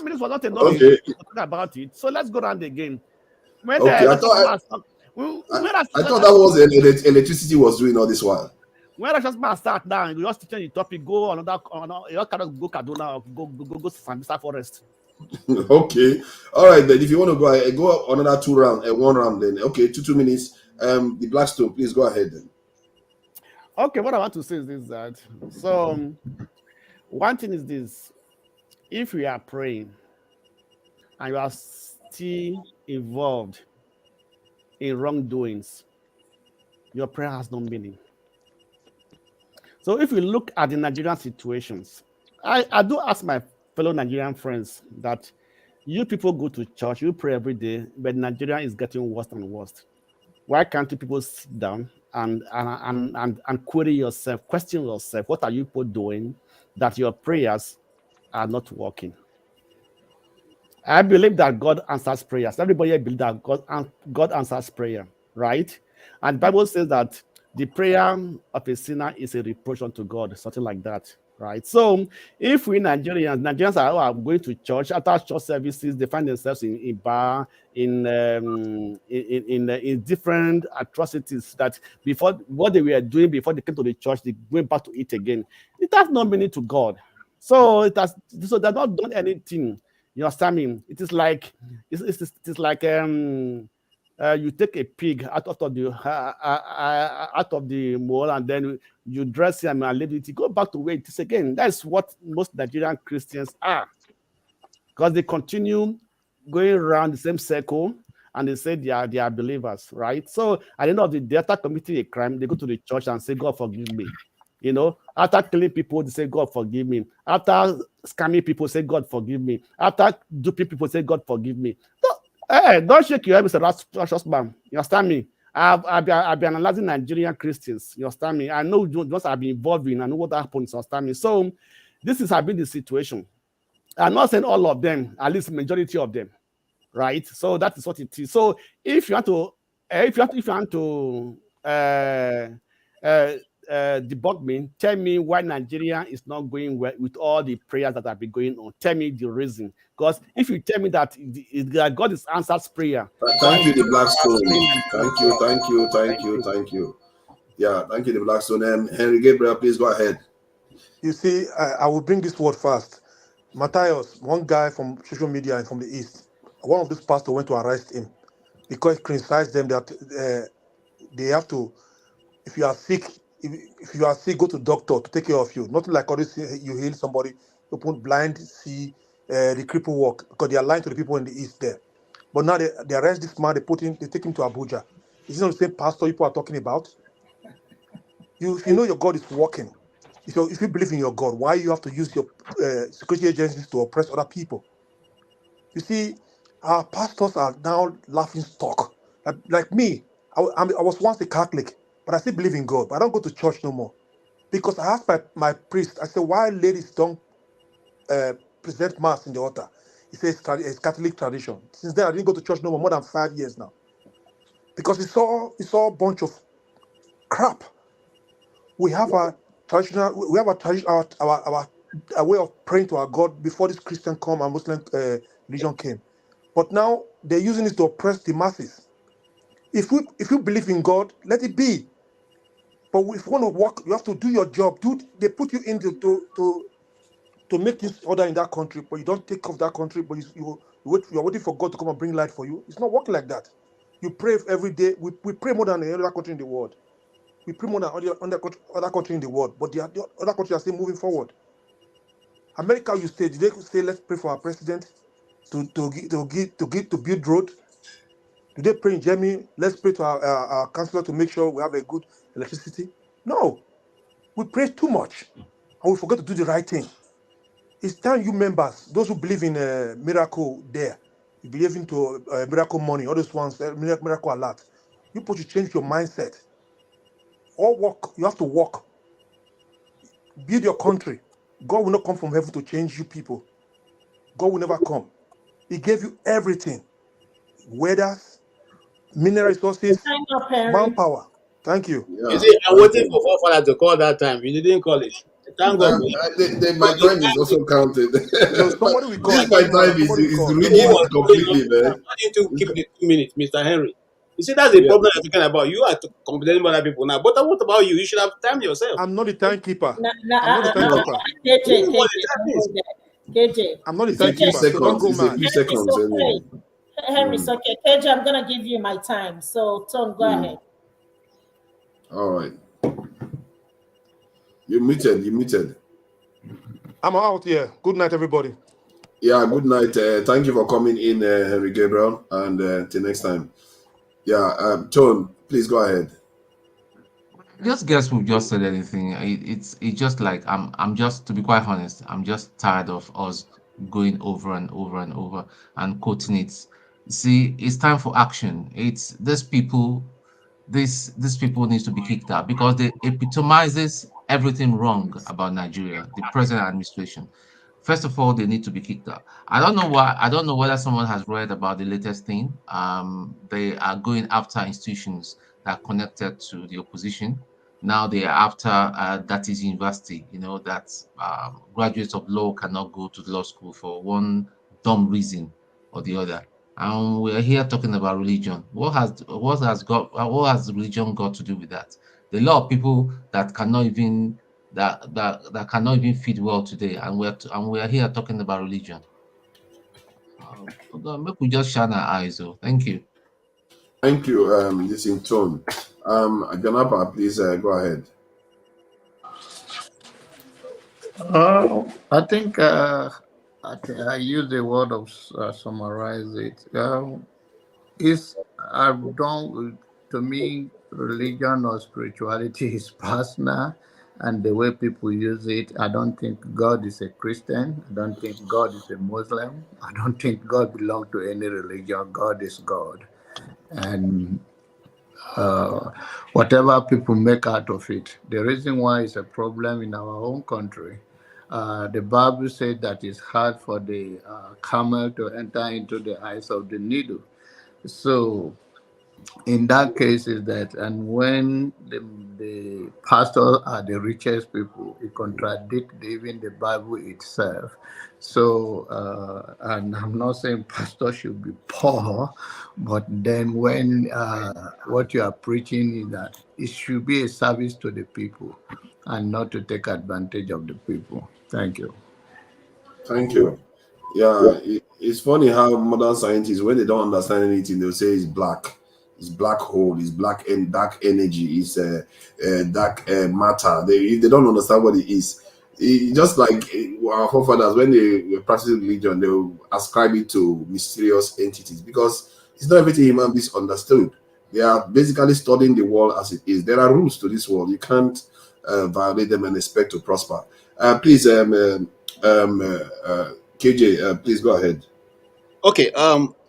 minutes was not enough Okay. to talk about it. So let's go round again. When Okay, I thought that was electricity was doing all this while. When I just start down, you just change the topic, go another, you kind of go Kaduna, go Sambisa Forest. Okay, all right then. If you want to go another 1 round then. Okay, 2 minutes. The Blackstone, please go ahead then. Okay, what I want to say is this: that one thing is this: if we are praying and you are still involved in wrongdoings, your prayer has no meaning. So if you look at the Nigerian situations, I do ask my fellow Nigerian friends that you people go to church, you pray every day, but Nigeria is getting worse and worse. Why can't you people sit down and query yourself, question yourself, what are you people doing that your prayers are not working? I believe that God answers prayers. Everybody believes that God answers prayer, right? And the Bible says that the prayer of a sinner is a reproach unto God, something like that, right? So if we Nigerians are going to church, after church services, they find themselves in bar, in different atrocities that before what they were doing before they came to the church, they went back to it again. It has no meaning to God. So they've not done anything. You understand me? It is like it's like you take a pig out of the mole and then you dress him and leave it. You go back to where it is again. That's what most Nigerian Christians are, because they continue going around the same circle and they say they are believers, right? So at the end of the day, after committing a crime, they go to the church and say, God forgive me. You know, after killing people, they say, God forgive me. After scamming people, say, God forgive me. After duping people, say, God forgive me. Hey, don't shake your head, Mr. Precious Man. You understand me? I've been analyzing Nigerian Christians. You understand me? I know once I've been involved in, I know what happens. You understand me? So this has been the situation. I'm not saying all of them, at least majority of them, right? So that is what it is. So if you want to debug me, tell me why Nigeria is not going well with all the prayers that have been going on. Tell me the reason. Because if you tell me that God is answers prayer, thank you, the Blackstone. Thank you. Yeah, thank you, the Blackstone. Henry Gabriel, please go ahead. You see, I will bring this word first. Matthias, one guy from social media and from the East, one of these pastors went to arrest him because he criticized them that they have to, if you are sick, go to doctor to take care of you. Not like all this, you heal somebody, you put blind, see, the cripple walk, because they are lying to the people in the East there. But now they arrest this man, they take him to Abuja. Is it not the same pastor people are talking about? If you know your God is working, if you believe in your God, why you have to use your security agencies to oppress other people? You see, our pastors are now laughing stock. Like me, I was once a Catholic, but I still believe in God. But I don't go to church no more because I asked my priest. I said, "Why ladies don't present mass in the altar?" He says it's Catholic tradition. Since then, I didn't go to church no more than 5 years now because it's all a bunch of crap. We have a traditional, we have a tradition, our way of praying to our God before this Christian come and Muslim religion came. But now they're using it to oppress the masses. If you believe in God, let it be. But if you want to work, you have to do your job. They put you in to make things order in that country, but you don't take off that country, but you're waiting for God to come and bring light for you. It's not working like that. You pray every day. We pray more than any other country in the world. We pray more than other country in the world, but the other countries are still moving forward. America, did they say let's pray for our president to build road? Do they pray in Germany? Let's pray to our councillor to make sure we have a good electricity. No, we pray too much, and we forget to do the right thing. It's time you members, those who believe in miracle, you believe into miracle money, all those ones, miracle alert. You put to change your mindset. All work, you have to work. Build your country. God will not come from heaven to change you people. God will never come. He gave you everything. Weathers, mineral resources, manpower. Thank you. You see, I'm waiting for forefather to call that time. You didn't call it. Thank God. My time is also counted. So somebody will call. This my time is redeemed completely, man. Why didn't you keep the 2 minutes, Mr. Henry? You see, that's the problem I'm talking about. You are complaining about other people now. But what about you? You should have timed yourself. I'm not the timekeeper. I'm not the timekeeper. KJ. I'm not the timekeeper, so don't go mad. Few seconds. Henry, it's okay. KJ, I'm going to give you my time. So, Tom, go ahead. All right. You muted. I'm out here. Good night, everybody. Yeah, good night. Thank you for coming in, Henry Gabriel, and till next time. Yeah, Tone, please go ahead. Just guess who just said anything. It's just like I'm just, to be quite honest, I'm just tired of us going over and over and over and quoting it. See, it's time for action. It's these people needs to be kicked out because they epitomizes everything wrong about Nigeria, the present administration. First of all, they need to be kicked out. I don't know why. I don't know whether someone has read about the latest thing. They are going after institutions that are connected to the opposition. Now they are after that is university, that graduates of law cannot go to law school for one dumb reason or the other. And we're here talking about religion. What has religion got to do with that? There are a lot of people that cannot even that cannot even feed well today, and we're here talking about religion. Maybe we just shine our eyes. Oh, thank you. Thank you. This in tone. Janapa, please go ahead. I think I use the word of summarize it. To me, religion or spirituality is personal, and the way people use it. I don't think God is a Christian. I don't think God is a Muslim. I don't think God belongs to any religion. God is God, and whatever people make out of it. The reason why it's a problem in our own country, the Bible said that it's hard for the camel to enter into the eyes of the needle. So in that case is that, and when the pastors are the richest people, it contradicts even the Bible itself. So, and I'm not saying pastors should be poor, but then when what you are preaching is that it should be a service to the people and not to take advantage of the people. Thank you. Thank you. Yeah, it's funny how modern scientists, when they don't understand anything, they'll say it's black. It's black hole, it's black and dark energy, it's dark matter. They don't understand what it is. Just like our forefathers, when they were practicing religion, they will ascribe it to mysterious entities because it's not everything human beings understood. They are basically studying the world as it is. There are rules to this world. You can't violate them and expect to prosper. Please, KJ, please go ahead. Okay.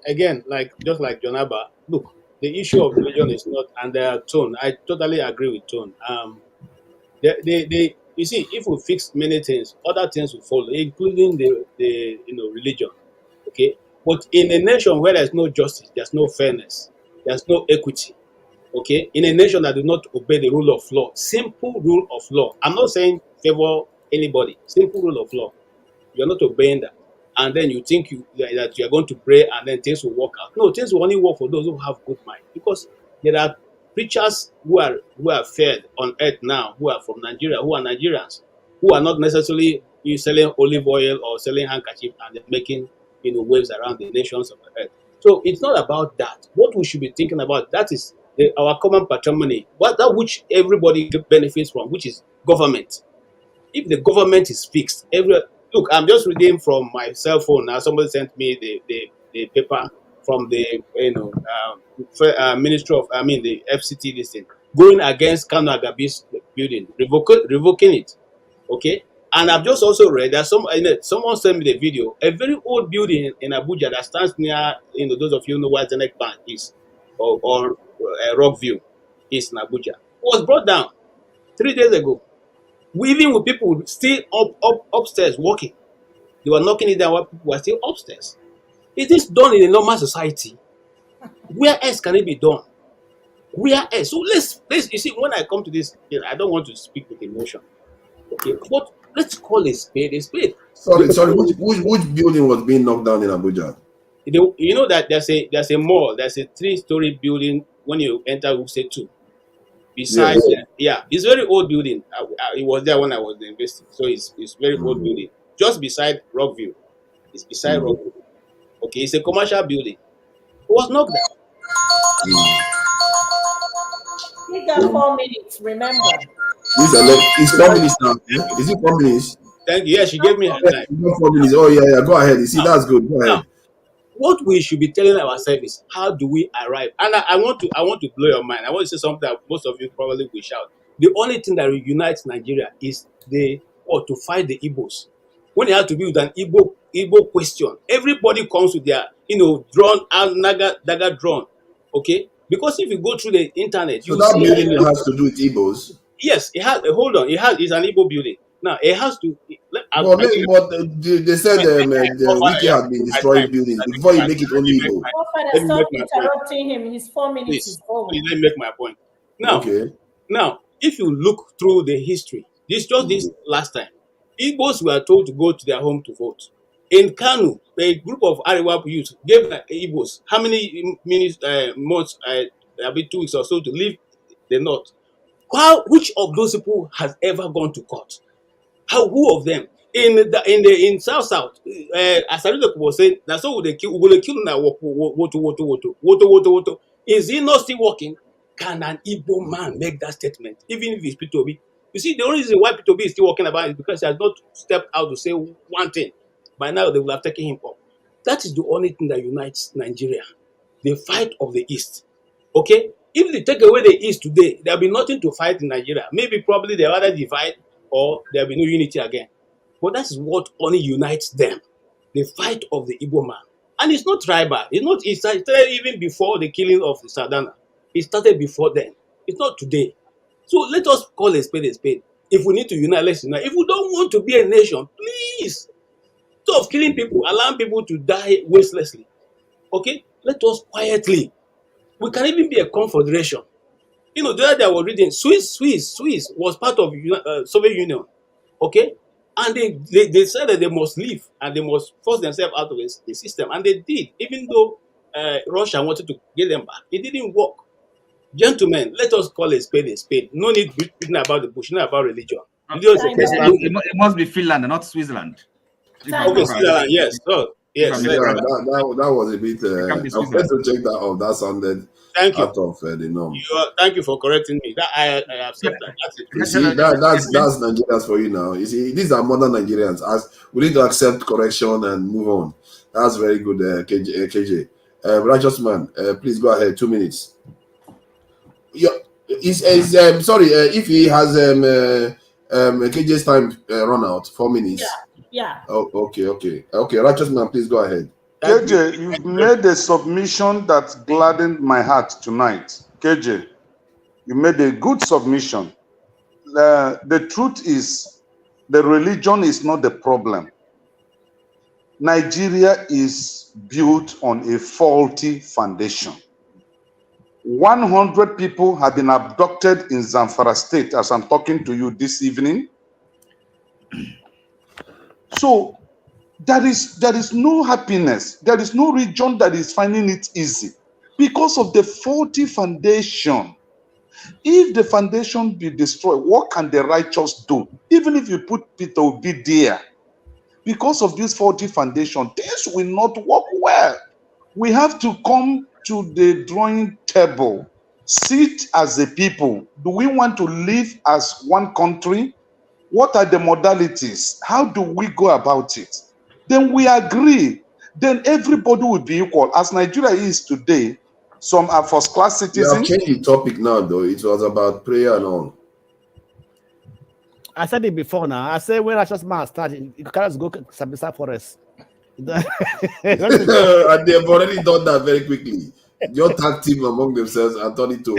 Again, just like Jonaba, look, the issue of religion is not under Tone. I totally agree with Tone. You see, if we fix many things, other things will follow, including the religion. Okay, but in a nation where there's no justice, there's no fairness, there's no equity. Okay, in a nation that does not obey the rule of law, simple rule of law. I'm not saying favor anybody. Simple rule of law. You're not obeying that, and then you think that you are going to pray and then things will work out. No, things will only work for those who have good mind, because there are preachers who are fed on earth now, who are from Nigeria, who are Nigerians, who are not necessarily selling olive oil or selling handkerchief and making waves around the nations of the earth. So it's not about that. What we should be thinking about, that is our common patrimony, that which everybody benefits from, which is government. If the government is fixed, look, I'm just reading from my cell phone now. Somebody sent me the paper from the Ministry of, the FCT, this thing, going against Kano Agabi's building, revoking it. Okay, and I've just also read that someone sent me the video. A very old building in Abuja that stands near, those of you know where Zenith Bank is, or Rockview is in Abuja, was brought down 3 days ago. Even with people still upstairs working, they were knocking it down while people were still upstairs. It is done in a normal society. Where else can it be done? Where else? So let's you see, when I come to this, I don't want to speak with emotion. Okay, but let's call a spade a spade. Sorry, which building was being knocked down in Abuja? You know that there's a mall, there's a 3-story building when you enter Wuse 2. Besides, it's very old building. It was there when I was investing, so it's very old building. Just beside Rockview, it's beside Rockview. Okay, it's a commercial building. It was knocked down. You got 4 minutes. Remember. It's 4 minutes now. Is it 4 minutes? Thank you. Yeah, she gave me her time. 4 minutes. Oh yeah. Go ahead. You see, that's good. Go ahead. Now, what we should be telling ourselves is, how do we arrive? And I want to blow your mind. I want to say something that most of you probably will shout. The only thing that unites Nigeria is to fight the Igbos. When it has to be with an Igbo question, everybody comes with their drone and dagger drone. Okay, because if you go through the internet, so that building has to do with Igbos. Yes, it has. Hold on, it's an Igbo building. Now it has to. But they said the wiki has been destroying buildings before you make it only Igbo. Stop interrupting him. His 4 minutes is over. Please let me make my point. Now, Okay. now, if you look through the history, this last time, Igbos were told to go to their home to vote. In Kanu, a group of Arewa youth gave the Igbos how many months, 2 weeks or so to leave the north. Which of those people has ever gone to court? Who of them? In South, as Adedoku was saying, that's what they kill. We will kill now. Woto. Is he not still working? Can an Igbo man make that statement, even if it's P2B? You see, the only reason why P2B is still working about it is because he has not stepped out to say one thing. By now, they will have taken him up. That is the only thing that unites Nigeria. The fight of the East. Okay? If they take away the East today, there'll be nothing to fight in Nigeria. Maybe probably they'll either divide or there'll be no unity again. But that's what only unites them. The fight of the Igbo man. And it's not tribal. It started even before the killing of Sadana. It started before then. It's not today. So let us call a spade a spade. If we need to unite, let's unite. If we don't want to be a nation, please stop killing people, allowing people to die wastelessly. Okay? Let us quietly. We can even be a confederation. You know, the other day I was reading, Swiss was part of Soviet Union. Okay? And they said that they must leave and they must force themselves out of the system. And they did, even though Russia wanted to get them back. It didn't work. Gentlemen, let us call a spade a spade. No need reading about the bush, not about religion. It must be Finland and not Switzerland. Okay, Switzerland, yes. Oh, yes. Yeah, that was a bit. I'm going to check that off. That sounded out of the norm. Thank you for correcting me. That I accept that. That's it. You see, that's Nigerians for you now. You see, these are modern Nigerians. As we need to accept correction and move on. That's very good, KJ. Righteous man, please go ahead. 2 minutes. Sorry, if he has KJ's time run out, 4 minutes. Yeah. Oh, okay. Righteous man, please go ahead. KJ, you've made a submission that gladdened my heart tonight. KJ, you made a good submission. The truth is, the religion is not the problem. Nigeria is built on a faulty foundation. 100 people have been abducted in Zamfara State as I'm talking to you this evening. So there is no happiness. There is no region that is finding it easy because of the faulty foundation. If the foundation be destroyed, what can the righteous do? Even if you put Peter Obi there, because of this faulty foundation, things will not work well. We have to come to the drawing table, sit as a people. Do we want to live as one country? What are the modalities? How do we go about it? Then we agree. Then everybody will be equal. As Nigeria is today, some are first-class citizens. We have changed the topic now, though. It was about prayer and all. I said it before now. I said when Righteous Man started, you can't just go to Sambisa Forest. And they've already done that very quickly. Your tag team among themselves and turn it to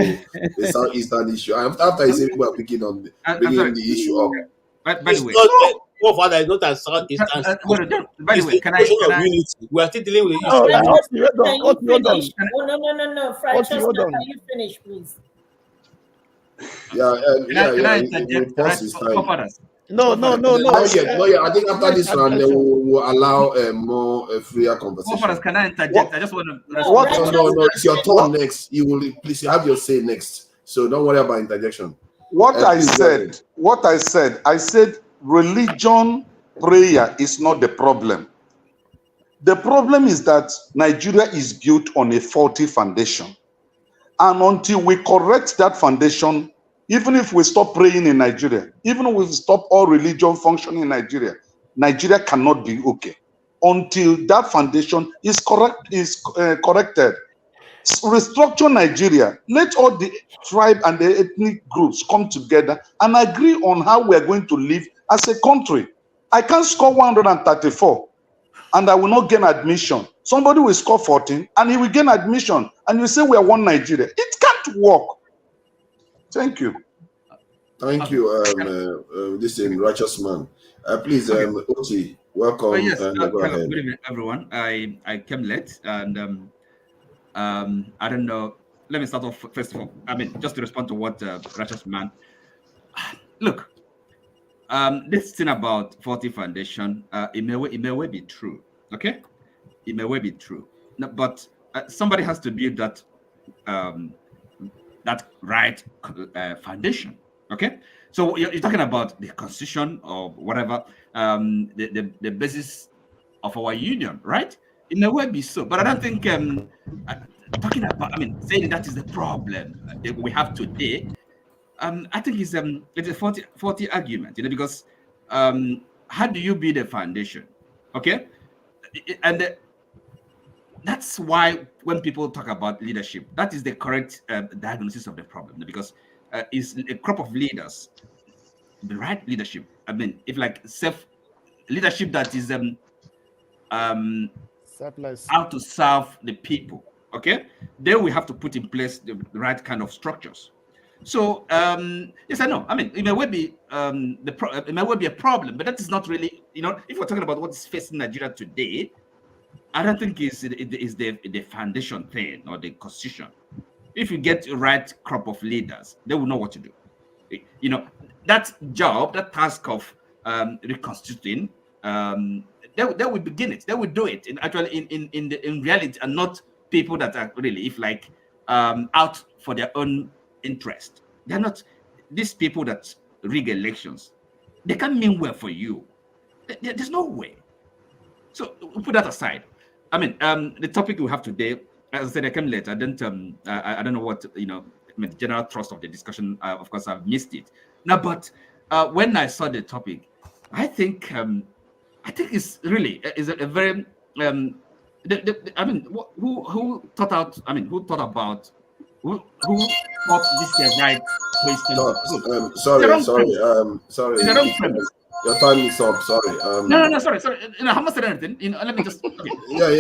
the Southeastern issue. After I say people are picking on bringing the issue up. By the way, Father is not as Southeastern. By the way, can I? We are still dealing with the issue. No. Francis, can you finish, please? Yeah. No. Not yet. I think after this round, they will allow more freer conversation. Can I interject? I just want to. No. It's your turn next. You will please have your say next. So don't worry about interjection. What I said, religion, prayer is not the problem. The problem is that Nigeria is built on a faulty foundation. And until we correct that foundation, even if we stop praying in Nigeria, even if we stop all religion functioning in Nigeria, Nigeria cannot be okay until that foundation is corrected. Restructure Nigeria. Let all the tribe and the ethnic groups come together and agree on how we are going to live as a country. I can't score 134 and I will not gain admission. Somebody will score 14 and he will gain admission and you say we are one Nigeria. It can't work. Thank you. Thank you, this is Righteous Man. Please, Oti, welcome. Yes, go ahead. Good evening, everyone. I came late and I don't know let me start off first of all. I mean, just to respond to what Righteous Man. Look, this thing about faulty foundation, it may well be true. Okay, it may well be true. No, but somebody has to build that that right foundation. Okay, so you're talking about the constitution or whatever, the basis of our union, right? It may well be so, but I don't think talking about, I mean, saying that is the problem that we have today. I think it's a faulty argument, because how do you build a foundation? Okay, and that's why when people talk about leadership, that is the correct diagnosis of the problem, because it's a crop of leaders, the right leadership. I mean, if like self leadership that is Selfless. how to serve the people, okay, then we have to put in place the right kind of structures. So yes, I know. I mean, it may well be it may well be a problem, but that is not really, if we're talking about what is facing Nigeria today, I don't think it's the foundation thing or the constitution. If you get the right crop of leaders, they will know what to do. That job, that task of reconstituting, they will begin it. They will do it in reality, and not people that are really, if like, out for their own interest. They're not these people that rig elections. They can't mean well for you. There's no way. So we'll put that aside. I mean, the topic we have today, as I said, I came late. I didn't. I don't know what I mean, the general thrust of the discussion. Of course, I've missed it now. But when I saw the topic, I think it's really is a very. I mean, who thought out? I mean, who thought about? Who thought this is the right question? No, sorry. It's the wrong premise. Your time is up. Sorry. No, sorry. I haven't said anything. Let me just. Okay. Yeah.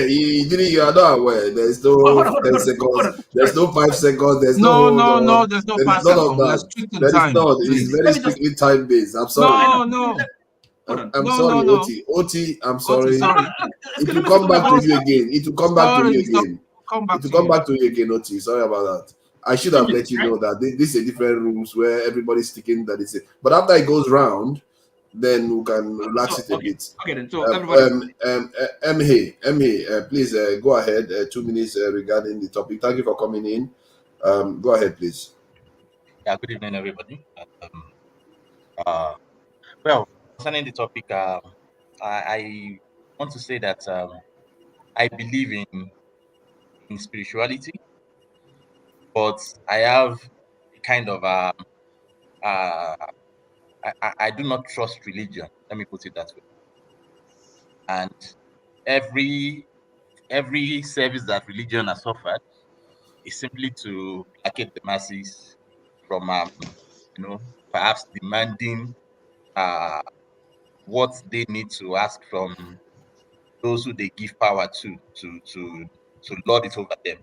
You are not aware. There's no 10 seconds. There's no 5 seconds. There's no. There's no 5 seconds. There's strict time. It's very strictly time based. I'm sorry. No. I'm sorry, Oti. Oti, I'm sorry. It will come back to you again. It will come back to you again. It will come back to you again, Oti. Sorry about that. I should have let you know that this is a different rules where everybody's sticking that it's it. But after it goes round, then we can relax it a bit. Okay, then. So everybody. Mhe, please go ahead. 2 minutes regarding the topic. Thank you for coming in. Go ahead, please. Yeah, good evening, everybody. Well, concerning the topic, I want to say that I believe in spirituality, but I have a kind of I do not trust religion. Let me put it that way. And every service that religion has suffered is simply to placate the masses from perhaps demanding what they need to ask from those who they give power to lord it over them.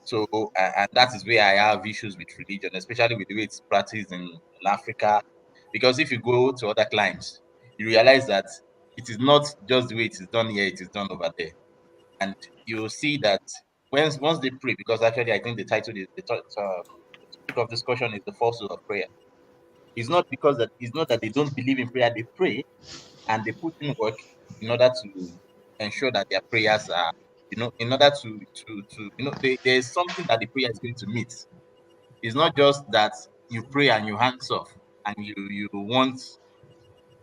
So and that is where I have issues with religion, especially with the way it's practiced in Africa. Because if you go to other climes, you realize that it is not just the way it is done here, it is done over there. And you'll see that once they pray, because actually I think the title is the topic of discussion is the falsehood of prayer. It's not that they don't believe in prayer, they pray and they put in work in order to ensure that their prayers are, in order to there's something that the prayer is going to meet. It's not just that you pray and you hands off and you want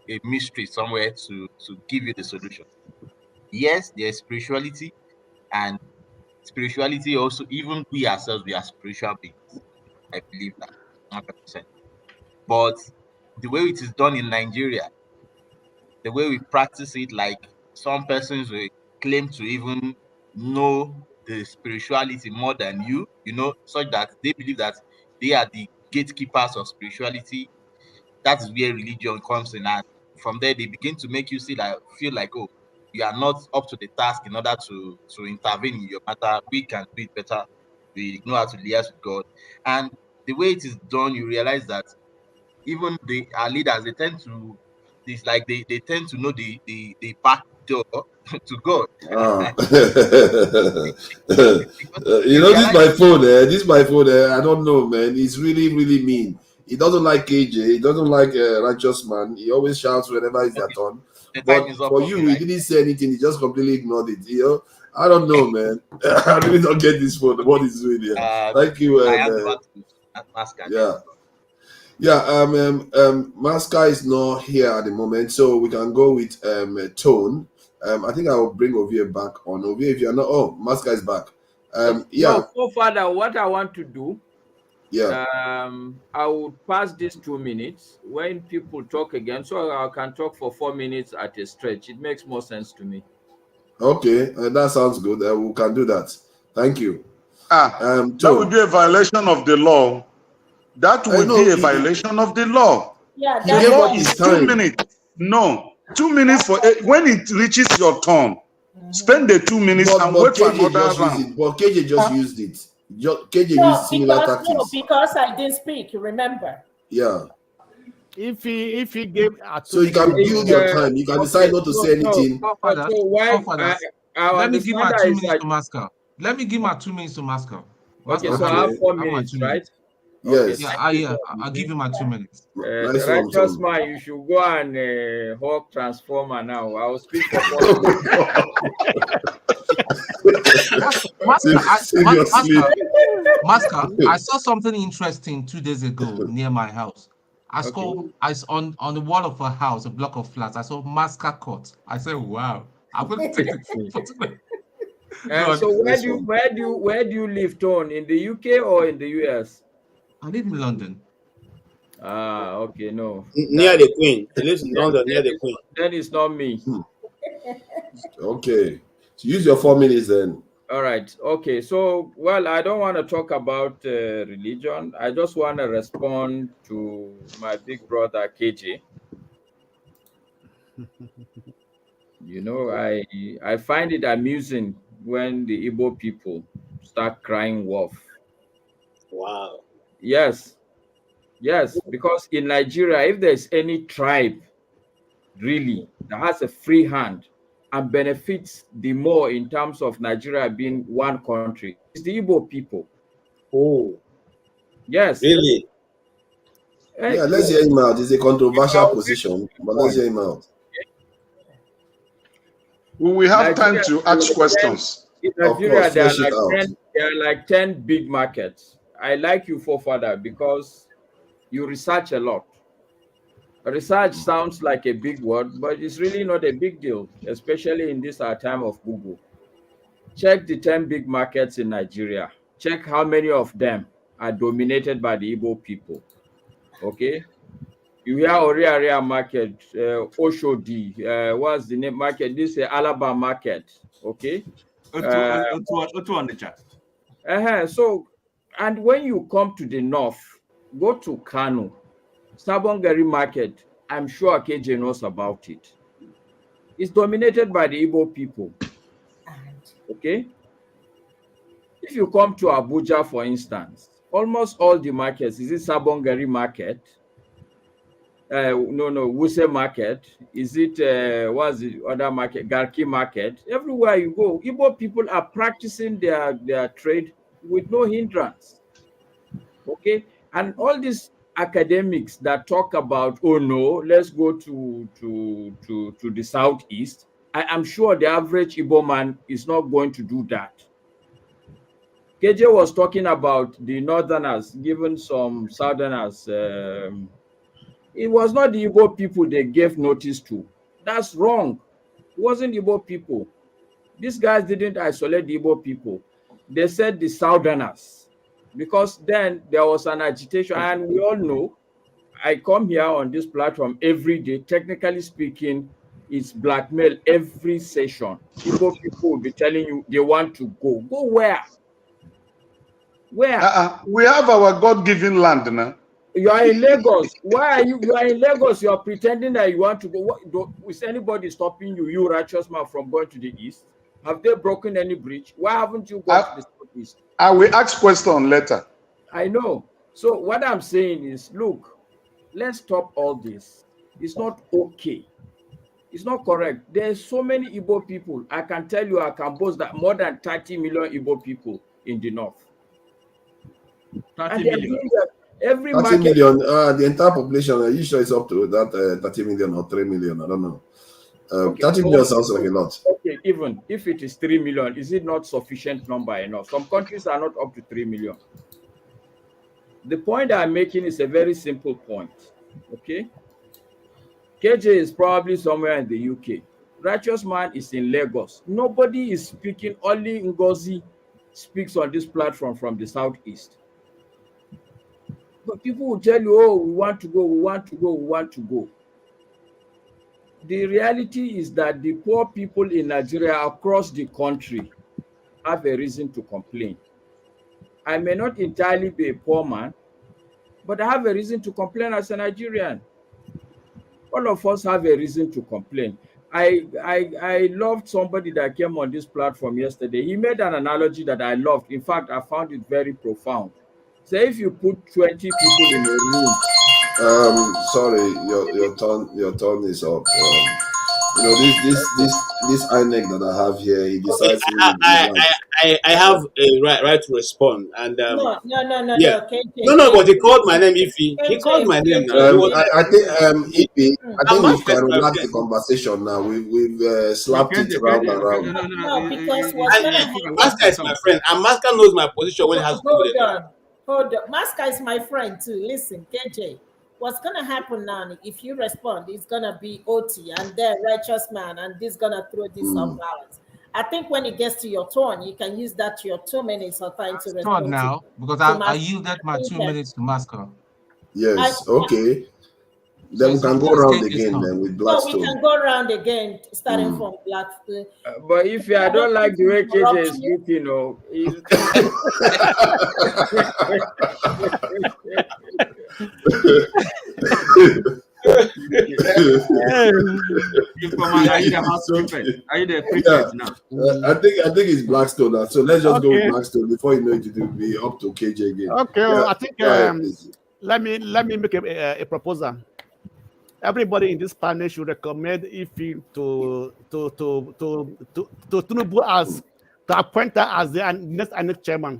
a mystery somewhere to give you the solution. Yes, there's spirituality, and spirituality also, even we ourselves, we are spiritual beings. I believe that 100%. But the way it is done in Nigeria, the way we practice it, like some persons will claim to even know the spirituality more than you, such that they believe that they are the gatekeepers of spirituality. That is where religion comes in, and from there they begin to make you feel like, oh, you are not up to the task in order to intervene in your matter. We can do it better. We know how to liaise with God. And the way it is done, you realize that even our leaders, they tend to, it's like they tend to know the back door to God. You know, this my phone. This my phone. I don't know, man. It's really, really mean. He doesn't like KJ. He doesn't like Righteous Man. He always shouts whenever it's their turn. The But time is up for for you, me, he right? didn't say anything. He just completely ignored it. You know, I don't know, man. I really don't get this phone. What is doing here? Thank you. I hand over to Masca. Yeah. Masca is not here at the moment, so we can go with Tone. I think I will bring Ovie back on. Ovie, if you're not, Masca is back. No, Father, what I want to do, yeah, I would pass these 2 minutes when people talk again, so I can talk for 4 minutes at a stretch. It makes more sense to me. okay, that sounds good. We can do that. Thank you. That would be a violation of the law. That would be a violation of the law. Yeah, The law is 2 minutes. No, 2 minutes for when it reaches your turn. Spend the 2 minutes and wait for another round. But KJ just used it. KJ No, used similar tactics. because I didn't speak. Remember. Yeah. If he gave so you can build your time. You can decide not to say anything. Let me give my 2 minutes to Masca. Let me give my 2 minutes to Masca. Okay, so I have 4 minutes, right? Yes. Yeah, I'll give you my 2 minutes. The Righteous Man, you should go and hawk Transformer now. I will speak for 4 minutes. Masca, I saw something interesting 2 days ago near my house. I saw on the wall of a house, a block of flats. I saw Masca Court. I said, "Wow, I'm going to take it for today." So where do you live, Tone? In the UK or in the US? I live in London. Okay, no. Near the Queen. He lives in London, near the Queen. Then it's not me. Okay. So use your 4 minutes then. All right. Okay. So, well, I don't want to talk about religion. I just want to respond to my big brother, KJ. You know, I find it amusing when the Igbo people start crying wolf. Wow. Yes, because in Nigeria, if there's any tribe really that has a free hand and benefits the more in terms of Nigeria being one country, it's the Igbo people. Oh, yes. Really? Yeah, let's hear him out. It's a controversial position, but let's hear him out. We will have time to ask questions. In Nigeria, there are like 10 big markets. I like you, forefather, because you research a lot. Research sounds like a big word, but it's really not a big deal, especially in this time of Google. Check the 10 big markets in Nigeria. Check how many of them are dominated by the Igbo people. Okay? You hear Oriaria market, Oshodi, what's the name market? This is Alaba market. Okay? Otu on the chat. So, and when you come to the north, go to Kano, Sabongari market, I'm sure KJ knows about it. It's dominated by the Igbo people. Okay? If you come to Abuja, for instance, almost all the markets, is it Sabongari market? Wuse market. Is it, what's the other market? Garki market. Everywhere you go, Igbo people are practicing their trade with no hindrance. Okay? And all these academics that talk about, oh no, let's go to the southeast, I am sure the average Igbo man is not going to do that. KJ was talking about the northerners giving some southerners. It was not the Igbo people they gave notice to. That's wrong. It wasn't Igbo people. These guys didn't isolate the Igbo people. They said the southerners, because then there was an agitation, and we all know, I come here on this platform every day, technically speaking, it's blackmail every session. Igbo people will be telling you they want to go. Go where? Where? We have our God-given land now. You are in Lagos. Why are you? You are in Lagos. You are pretending that you want to go. Is anybody stopping you, you righteous man, from going to the east? Have they broken any bridge? Why haven't you gone to the southeast? I will ask question later. I know. So what I'm saying is, look, let's stop all this. It's not okay. It's not correct. There's so many Igbo people. I can tell you, I can boast that more than 30 million Igbo people in the north. 30 million. Every 30 market. million, the entire population, are you sure it's up to that 30 million or 3 million? I don't know. Okay, 30 million sounds like a lot. Okay, even if it is 3 million, is it not sufficient number enough? Some countries are not up to 3 million. The point I'm making is a very simple point. Okay. KJ is probably somewhere in the UK. Righteous Man is in Lagos. Nobody is speaking. Only Ngozi speaks on this platform from the southeast. But people will tell you, oh, we want to go, we want to go, we want to go. The reality is that the poor people in Nigeria across the country have a reason to complain. I may not entirely be a poor man, but I have a reason to complain as a Nigerian. All of us have a reason to complain. I loved somebody that came on this platform yesterday. He made an analogy that I loved. In fact, I found it very profound. So if you put 20 people in a room. Sorry, your turn is up. You know, this INEC that I have here, he decides. I have a right to respond, and No, yeah. KJ. No, but he called my name. If he called my name now, I think Ibi, I think we can relax friend. the conversation now. We've slapped it round and round. No, because what's gonna happen? Maska is my friend, and Maska knows my position when it has to do with it. Hold on. Maska is my friend too. Listen, KJ. What's gonna happen now? If you respond, it's gonna be OT and then Righteous Man, and this gonna throw this off balance. I think when it gets to your turn, you can use that your 2 minutes or time to respond now, because I yielded my 2 minutes to Masker. Yes, okay. Then we can go around again then with Blackstone. No, we can go around again, starting from Blackstone. But if I don't like the way KJ is speaking, Are you the prefect now? I think it's Blackstone now. So let's just go with Blackstone before you know it will be up to KJ again. Okay, I think let me make a proposal. Everybody in this panel should recommend Ifi to Tinubu as to appoint her as the next INEC chairman.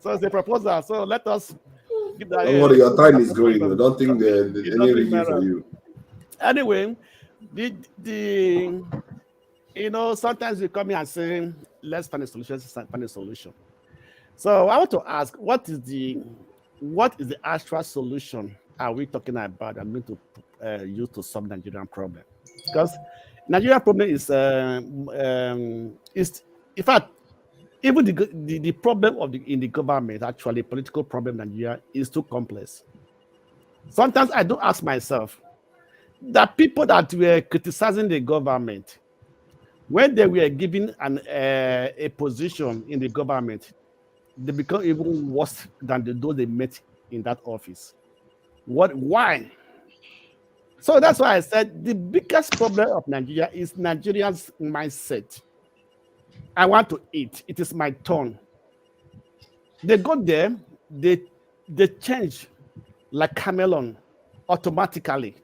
So it's a proposal. So let us give that. Don't worry, your time is going. I don't think there's any review for you. Anyway, sometimes we come here and say, let's find a solution. So I want to ask, what is the actual solution are we talking about? I'm going to use to solve Nigerian problem, because Nigerian problem is in fact, even the problem in the government, actually political problem in Nigeria, is too complex. Sometimes I do ask myself, that people that were criticizing the government, when they were given a position in the government, they become even worse than those they met in that office. Why? So that's why I said the biggest problem of Nigeria is Nigerians' mindset. I want to eat. It is my turn. They go there, they change like chameleon automatically.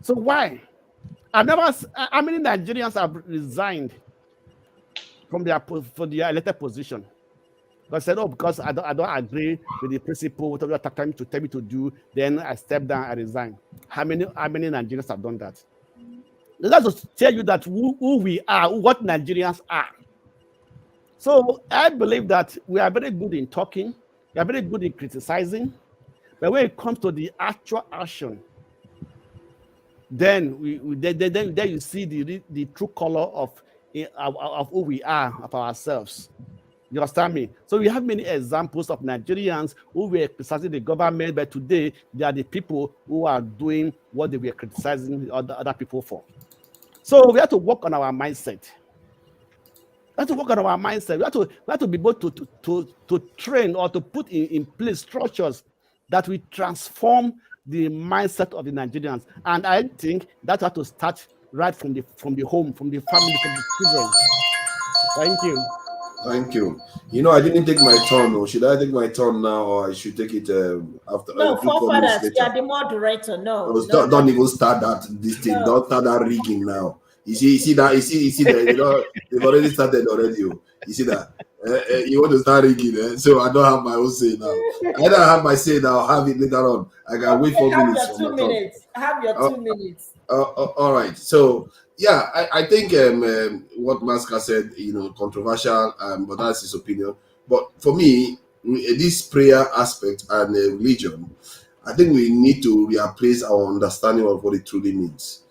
So why? How many Nigerians have resigned from their elected position? Because said, because I don't agree with the principle, whatever you're trying to tell me to do, then I step down, I resign. How many Nigerians have done that? That's to tell you that who we are, what Nigerians are. So I believe that we are very good in talking, we are very good in criticizing, but when it comes to the actual action, then then you see the true color of who we are, of ourselves. You understand me? So we have many examples of Nigerians who were criticizing the government, but today they are the people who are doing what they were criticizing other people for. So we have to work on our mindset. We have to work on our mindset. We have to be able to train or to put in place structures that will transform the mindset of the Nigerians. And I think that has to start right from the home, from the family, from the children. Thank you. Thank you. You know, I didn't take my turn. Or should I take my turn now, or I should take it after? No, Do 4 minutes forefathers, you later. are the moderator. No, No, no, no, don't even start that this thing. no. Don't start that rigging now. You see that. You see that. You know, they've already started already. Oh. You see that. You want to start rigging, so I don't have my own say now. I don't have my say now. I'll have it later on. I can wait Okay, 4 minutes have for your my two turn. minutes. Have your 2 minutes. All right. So yeah, I think what Masca said, controversial, but that's his opinion. But for me, this prayer aspect and religion, I think we need to reappraise our understanding of what it truly means.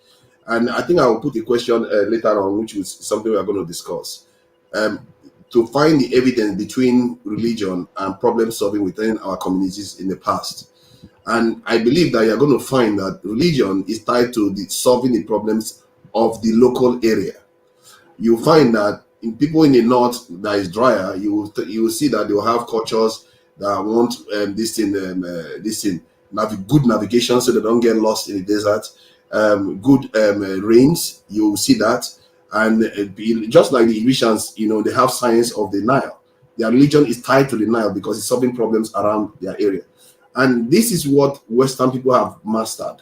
And I think I will put a question later on, which is something we are going to discuss. To find the evidence between religion and problem solving within our communities in the past. And I believe that you're going to find that religion is tied to the solving the problems of the local area. You find that in people in the north that is drier, you will see that they will have cultures that want this thing, good navigation so they don't get lost in the desert. Good rains, you will see that, and just like the Egyptians, they have science of the Nile. Their religion is tied to the Nile because it's solving problems around their area, and this is what Western people have mastered.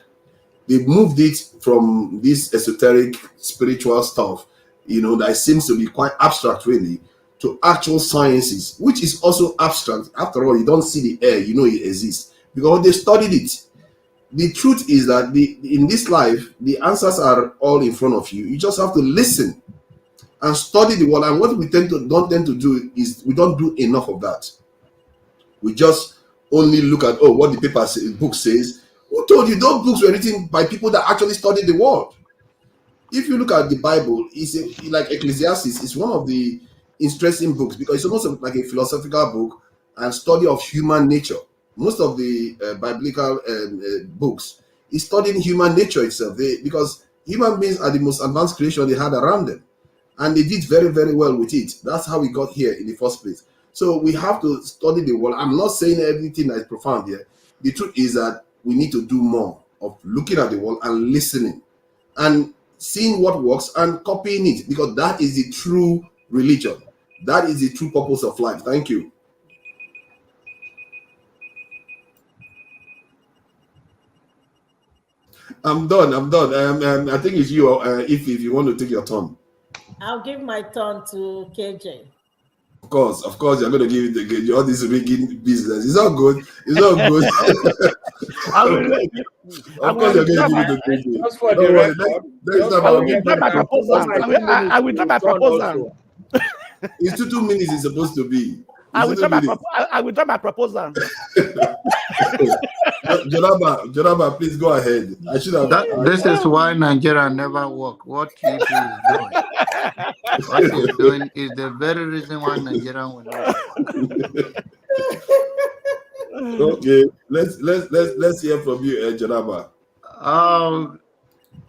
They've moved it from this esoteric spiritual stuff, that seems to be quite abstract really, to actual sciences, which is also abstract. After all, you don't see the air, it exists because they studied it. The truth is that in this life, the answers are all in front of you. You just have to listen and study the word. And what we don't tend to do is we don't do enough of that. We just only look at what the book says. Who told you those books were written by people that actually studied the world? If you look at the Bible, like Ecclesiastes. It's one of the interesting books because it's almost like a philosophical book and study of human nature. Most of the biblical books is studying human nature itself, because human beings are the most advanced creation they had around them, and they did very, very well with it. That's how we got here in the first place. So we have to study the world. I'm not saying everything that is profound here. The truth is that we need to do more of looking at the world and listening and seeing what works and copying it, because that is the true religion. That is the true purpose of life. Thank you. I'm done. I think it's you. If you want to take your turn. I'll give my turn to KJ. Of course, you're going to give it all this rigging business. It's all good. It's all good. Of course, you're going to give it to KJ. Just for the record, I will withdraw my proposal. I will withdraw my proposal. It's 2 minutes. It's supposed to be. I will withdraw my proposal. Jonaba, please go ahead. I should have. This is why Nigeria never work. What TP is doing. What he's doing is the very reason why Nigeria will not work. Okay, let's hear from you, Jonaba.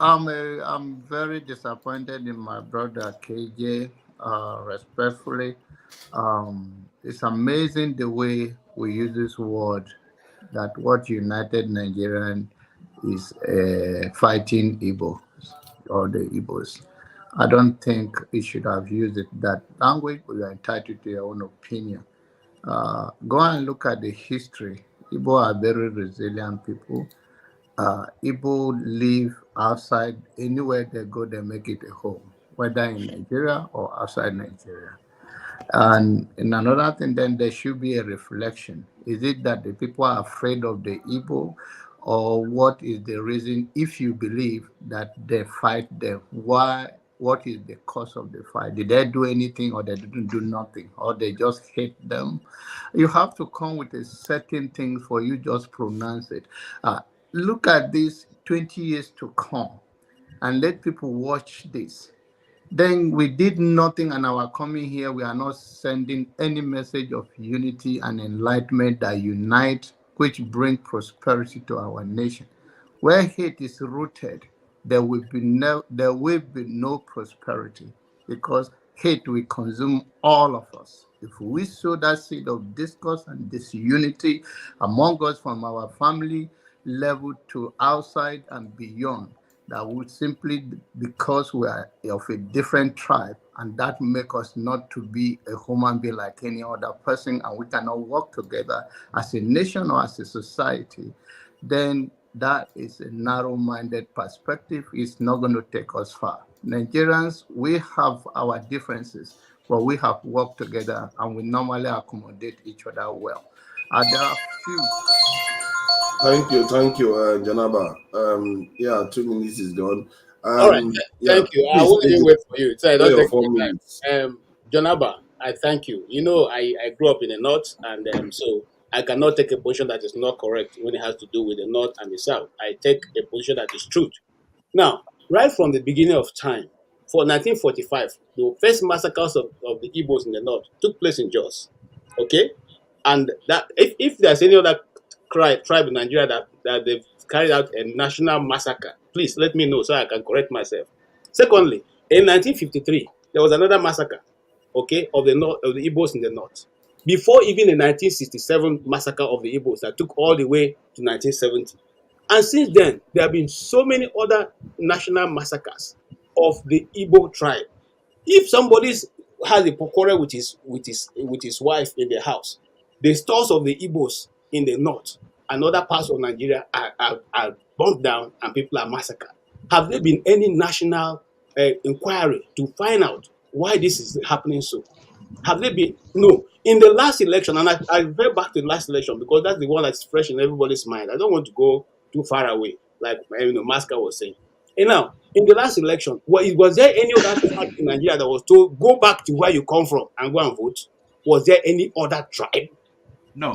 I'm very disappointed in my brother KJ. Respectfully, it's amazing the way we use this word, that what united Nigerian is fighting Igbo or the Igbos. I don't think it should have used it that language, but you are entitled to your own opinion. Go and look at the history. Igbo are very resilient people. Igbo live outside. Anywhere they go, they make it a home, whether in Nigeria or outside Nigeria. And in another thing, then there should be a reflection. Is it that the people are afraid of the Igbo, or what is the reason, if you believe that they fight them? Why? What is the cause of the fight? Did they do anything, or they didn't do nothing, or they just hate them? You have to come with a certain thing for you just pronounce it. Look at this 20 years to come and let people watch this. Then we did nothing, and our coming here, we are not sending any message of unity and enlightenment that unite, which bring prosperity to our nation. Where hate is rooted, there will be no prosperity, because hate will consume all of us. If we sow that seed of discourse and disunity among us from our family level to outside and beyond, that would simply, because we are of a different tribe, and that make us not to be a human being like any other person, and we cannot work together as a nation or as a society, then that is a narrow-minded perspective. It's not going to take us far. Nigerians, we have our differences, but we have worked together and we normally accommodate each other well. There are few. Thank you, Janaba. Yeah, 2 minutes is gone. All right, thank you. I please won't take even wait for you. So I three don't or take 4 any minutes. time. Jonaba, I thank you. You know, I grew up in the north, and so I cannot take a position that is not correct when it has to do with the north and the south. I take a position that is truth. Now, right from the beginning of time, for 1945, the first massacres of the Igbos in the north took place in Jos. Okay? And that if there's any other tribe in Nigeria that they've carried out a national massacre, please let me know so I can correct myself. Secondly, in 1953, there was another massacre, okay, of the north, of the Igbos in the north. Before even the 1967 massacre of the Igbos that took all the way to 1970. And since then, there have been so many other national massacres of the Igbo tribe. If somebody has a quarrel with his wife in the house, the stores of the Igbos in the north and other parts of Nigeria are burnt down and people are massacred. Have there been any national inquiry to find out why this is happening so? Have they been? No. In the last election, and I refer back to the last election because that's the one that's fresh in everybody's mind. I don't want to go too far away, like Masca was saying. And now, in the last election, was there any other tribe in Nigeria that was told, go back to where you come from and go and vote? Was there any other tribe? No.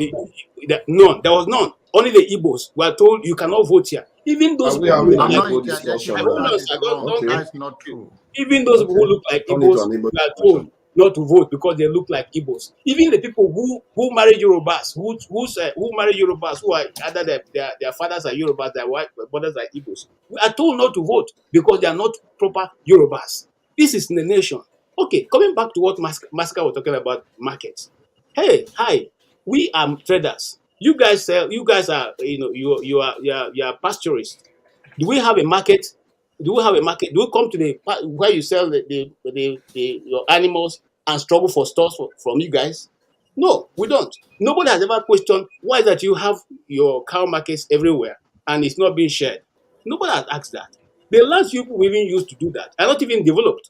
None. There was none. Only the Igbos were told you cannot vote here. Even those Are we people having who an look Igbo like discussion hold now? on, sir, don't get That's not true. even those who look like Turn it to Igbos an Igbo were discussion. told not to vote because they look like Igbos. Even the people who marry Yorubas, who marry Yorubas, who are either their fathers are Yorubas, their brothers are Igbos, we are told not to vote because they are not proper Yorubas. This is in the nation. Okay, coming back to what Masca was talking about markets. Hey, hi, we are traders. You guys sell. You guys are you are pastoralists. Do we have a market? Do we have a market? Do we come to the where you sell your animals and struggle for stores from you guys? No, we don't. Nobody has ever questioned why is that you have your cow markets everywhere and it's not being shared. Nobody has asked that. The last people we even used to do that are not even developed.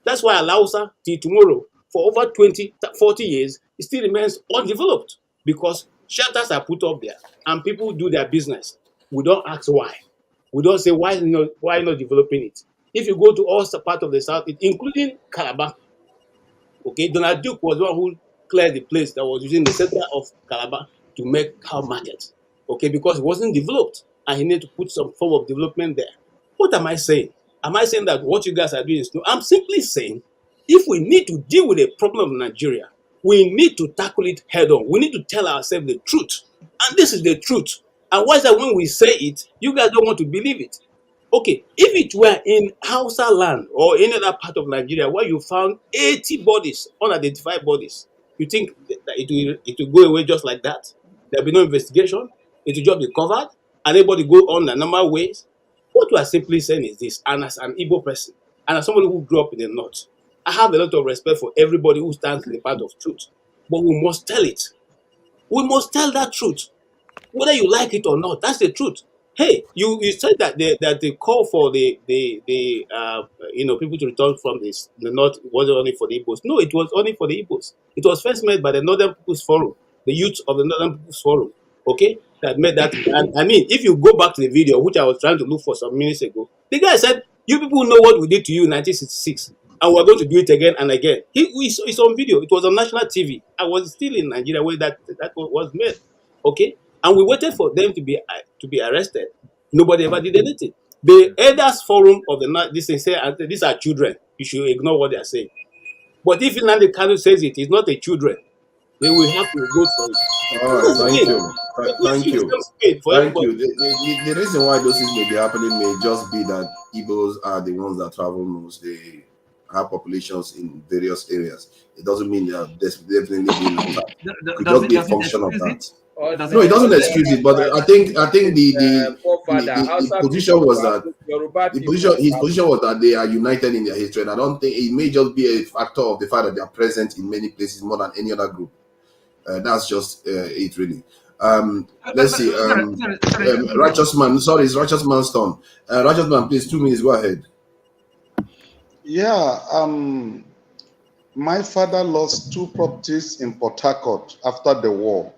That's why Alausa till tomorrow for over 20, 40 years it still remains undeveloped because shelters are put up there and people do their business. We don't ask why. We don't say why not developing it. If you go to all part of the south, including Calabar, okay, Donald Duke was the one who cleared the place that was using the center of Calabar to make cow market, okay, because it wasn't developed and he needed to put some form of development there. What am I saying? Am I saying that what you guys are doing is no? I'm simply saying if we need to deal with a problem of Nigeria, we need to tackle it head on. We need to tell ourselves the truth. And this is the truth. And why is that when we say it, you guys don't want to believe it? Okay, if it were in Hausa land or any other part of Nigeria where you found 80 bodies, unidentified bodies, you think that it will go away just like that? There'll be no investigation, it will just be covered, and everybody go on a normal ways? What we are simply saying is this, and as an Igbo person, and as somebody who grew up in the north, I have a lot of respect for everybody who stands in the path of truth. But we must tell it. We must tell that truth. Whether you like it or not, that's the truth. Hey, you said that the call for the people to return from the north wasn't only for the Igbos. No, it was only for the Igbos. It was first made by the Northern People's Forum, the youth of the Northern People's Forum. Okay, that made that. And I mean, if you go back to the video, which I was trying to look for some minutes ago, the guy said, "You people know what we did to you in 1966, and we're going to do it again and again." It's on video. It was on national TV. I was still in Nigeria when that was made. Okay. And we waited for them to be arrested. Nobody ever did anything. The elders forum of the this thing say these are children. You should ignore what they are saying. But if Nnamdi Kanu says it's not a children, they will have to go for it. All right, thank you. Thank you. Thank everybody. you. The reason why those things may be happening may just be that Igbos are the ones that travel most. have populations in various areas. It doesn't mean they are definitely being attacked. It could Does just be a it function of excuse that. it? Or does No, it doesn't excuse excuse it, but I think the position was that his position was that they are united in their hatred. And I don't think it may just be a factor of the fact that they are present in many places more than any other group. That's just it, really. Let's see. Righteous man. Sorry, it's Righteous Man's turn. Righteous Man, please, 2 minutes. Go ahead. Yeah. My father lost 2 properties in Port Harcourt after the war,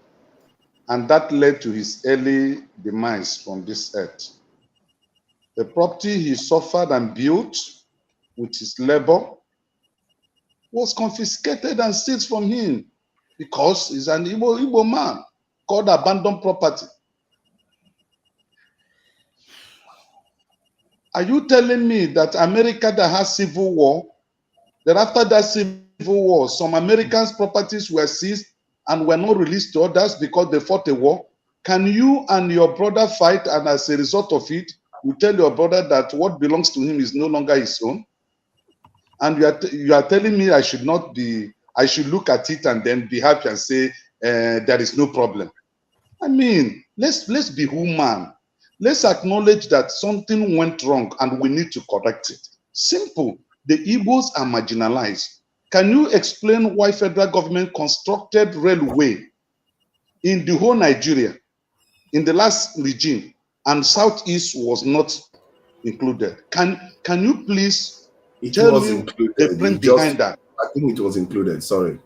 and that led to his early demise from this earth. The property he suffered and built with his labor was confiscated and seized from him because he's an Igbo man called abandoned property. Are you telling me that America that has civil war, that after that civil war, some Americans' properties were seized and were not released to others because they fought a war? Can you and your brother fight, and as a result of it, you tell your brother that what belongs to him is no longer his own? And you are telling me I should look at it and then be happy and say there is no problem. I mean, let's be human. Let's acknowledge that something went wrong and we need to correct it. Simple. The Igbos are marginalized. Can you explain why federal government constructed railway in the whole Nigeria in the last regime and Southeast was not included? Can you please tell me the print behind that? I think it was included. Sorry.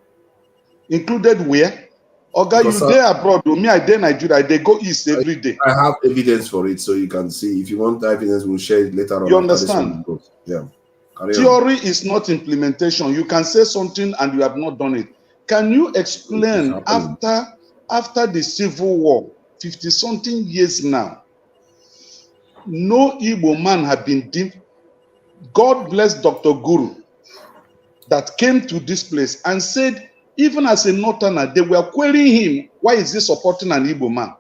Included where? Oga, you there abroad? Me, I there Nigeria. They go east every day. I have evidence for it, so you can see. If you want the evidence, we'll share it later on. You understand? Yeah. Theory is not implementation. You can say something and you have not done it. Can you explain after the Civil War, 50-something years now, no Igbo man have been deemed? God bless Dr. Guru that came to this place and said, even as a northerner, they were querying him, why is he supporting an Igbo man?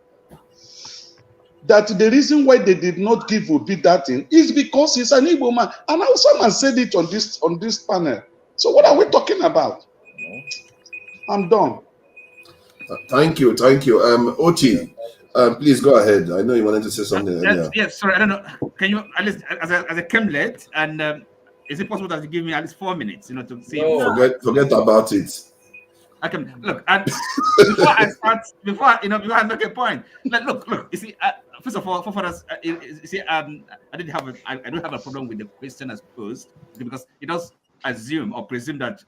That the reason why they did not give Obi that thing is because he's an Igbo man. And now someone said it on this panel. So what are we talking about? I'm done. Thank you. Oti, please go ahead. I know you wanted to say something earlier. Yes, sorry, I don't know. Can you, at least, as I came late, and is it possible that you give me at least 4 minutes, to see? Forget about it. I can look, and before I make a point. Look. You see, first of all, for us, you see, I don't have a problem with the question as posed because it does assume or presume that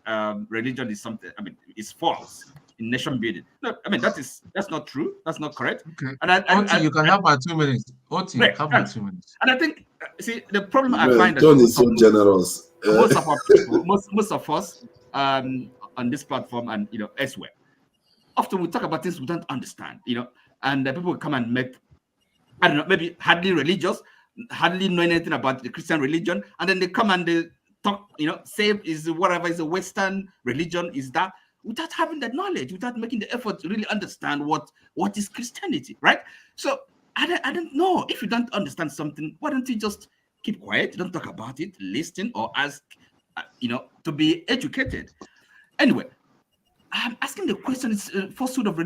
religion is something. I mean, is false in nation building. No, I mean that's not true. That's not correct. Okay. And you can have my 2 minutes. Oti, have my 2 minutes. And I think, see, the problem I find John is so generous. Most of our people, most of us, on this platform and elsewhere, often we talk about things we don't understand, and people come and make, I don't know, maybe hardly religious, hardly know anything about the Christian religion, and then they come and they talk, say is whatever is a Western religion is that, without having that knowledge, without making the effort to really understand what is Christianity, right? So I don't know, if you don't understand something, why don't you just keep quiet, don't talk about it, listen, or ask, to be educated. Anyway, I'm asking the question: is falsehood of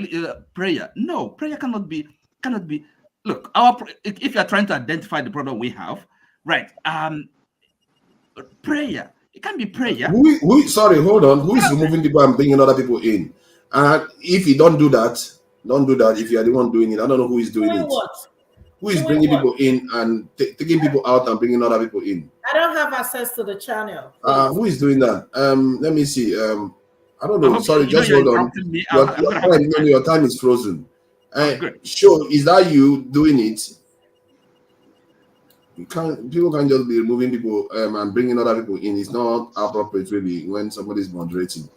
prayer? No, prayer cannot be. Look, if you are trying to identify the problem we have, right? Prayer. It can be prayer. Sorry, hold on. Who is removing people and bringing other people in? And if you don't do that. If you are the one doing it, I don't know who is doing it. Who is bringing people in and taking people out and bringing other people in? I don't have access to the channel. Who is doing that? Let me see. I don't know. Sorry, just hold on. Your time is frozen. Sure, is that you doing it? People can't just be removing people and bringing other people in. It's not appropriate, really, when somebody's moderating.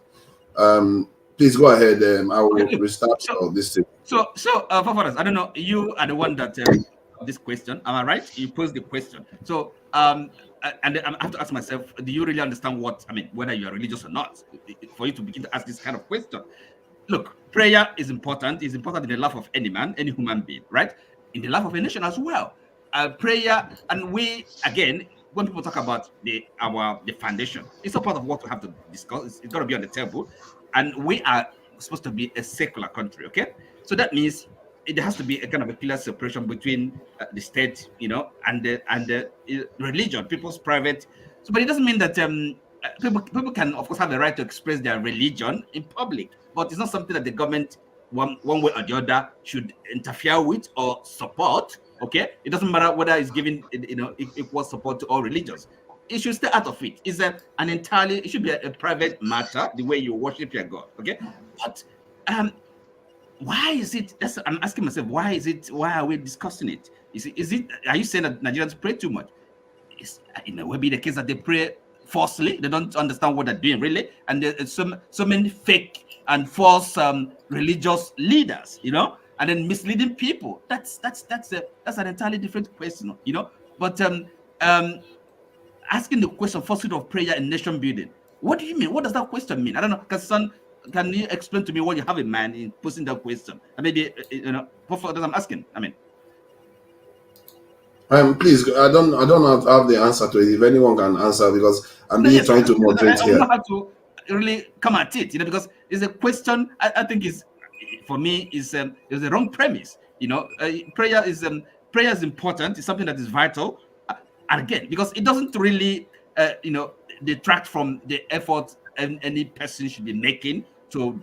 Please go ahead. I will restart this thing. So, Fafaras, I don't know. You are the one that this question. Am I right? You posed the question. So, and I have to ask myself: do you really understand whether you are religious or not, for you to begin to ask this kind of question? Look, prayer is important. It's important in the life of any man, any human being, right? In the life of a nation as well. Prayer, and we again, when people talk about the foundation, it's a part of what we have to discuss. It's got to be on the table, and we are supposed to be a secular country. Okay, so that means there has to be a kind of a clear separation between the state, and the religion, people's private. So, but it doesn't mean that people can, of course, have the right to express their religion in public, but it's not something that the government one way or the other should interfere with or support. Okay, it doesn't matter whether it's giving equal support to all religions. It should stay out of it. It's it should be a private matter, the way you worship your God. Okay, but why is it? I'm asking myself, why are we discussing it? Are you saying that Nigerians pray too much? It will be the case that they pray falsely. They don't understand what they're doing really, and there's so many fake and false religious leaders, and then misleading people. That's an entirely different question, But asking the question, falsehood of prayer and nation building. What do you mean? What does that question mean? I don't know. Can you explain to me what you have in mind in posing that question? And maybe what I'm asking. I mean. Please, I don't have the answer to it. If anyone can answer, because I'm really trying to moderate here. I don't have to really come at it, because it's a question. I think for me is a wrong premise. Prayer is important. It's something that is vital. And again, because it doesn't really detract from the effort any person should be making to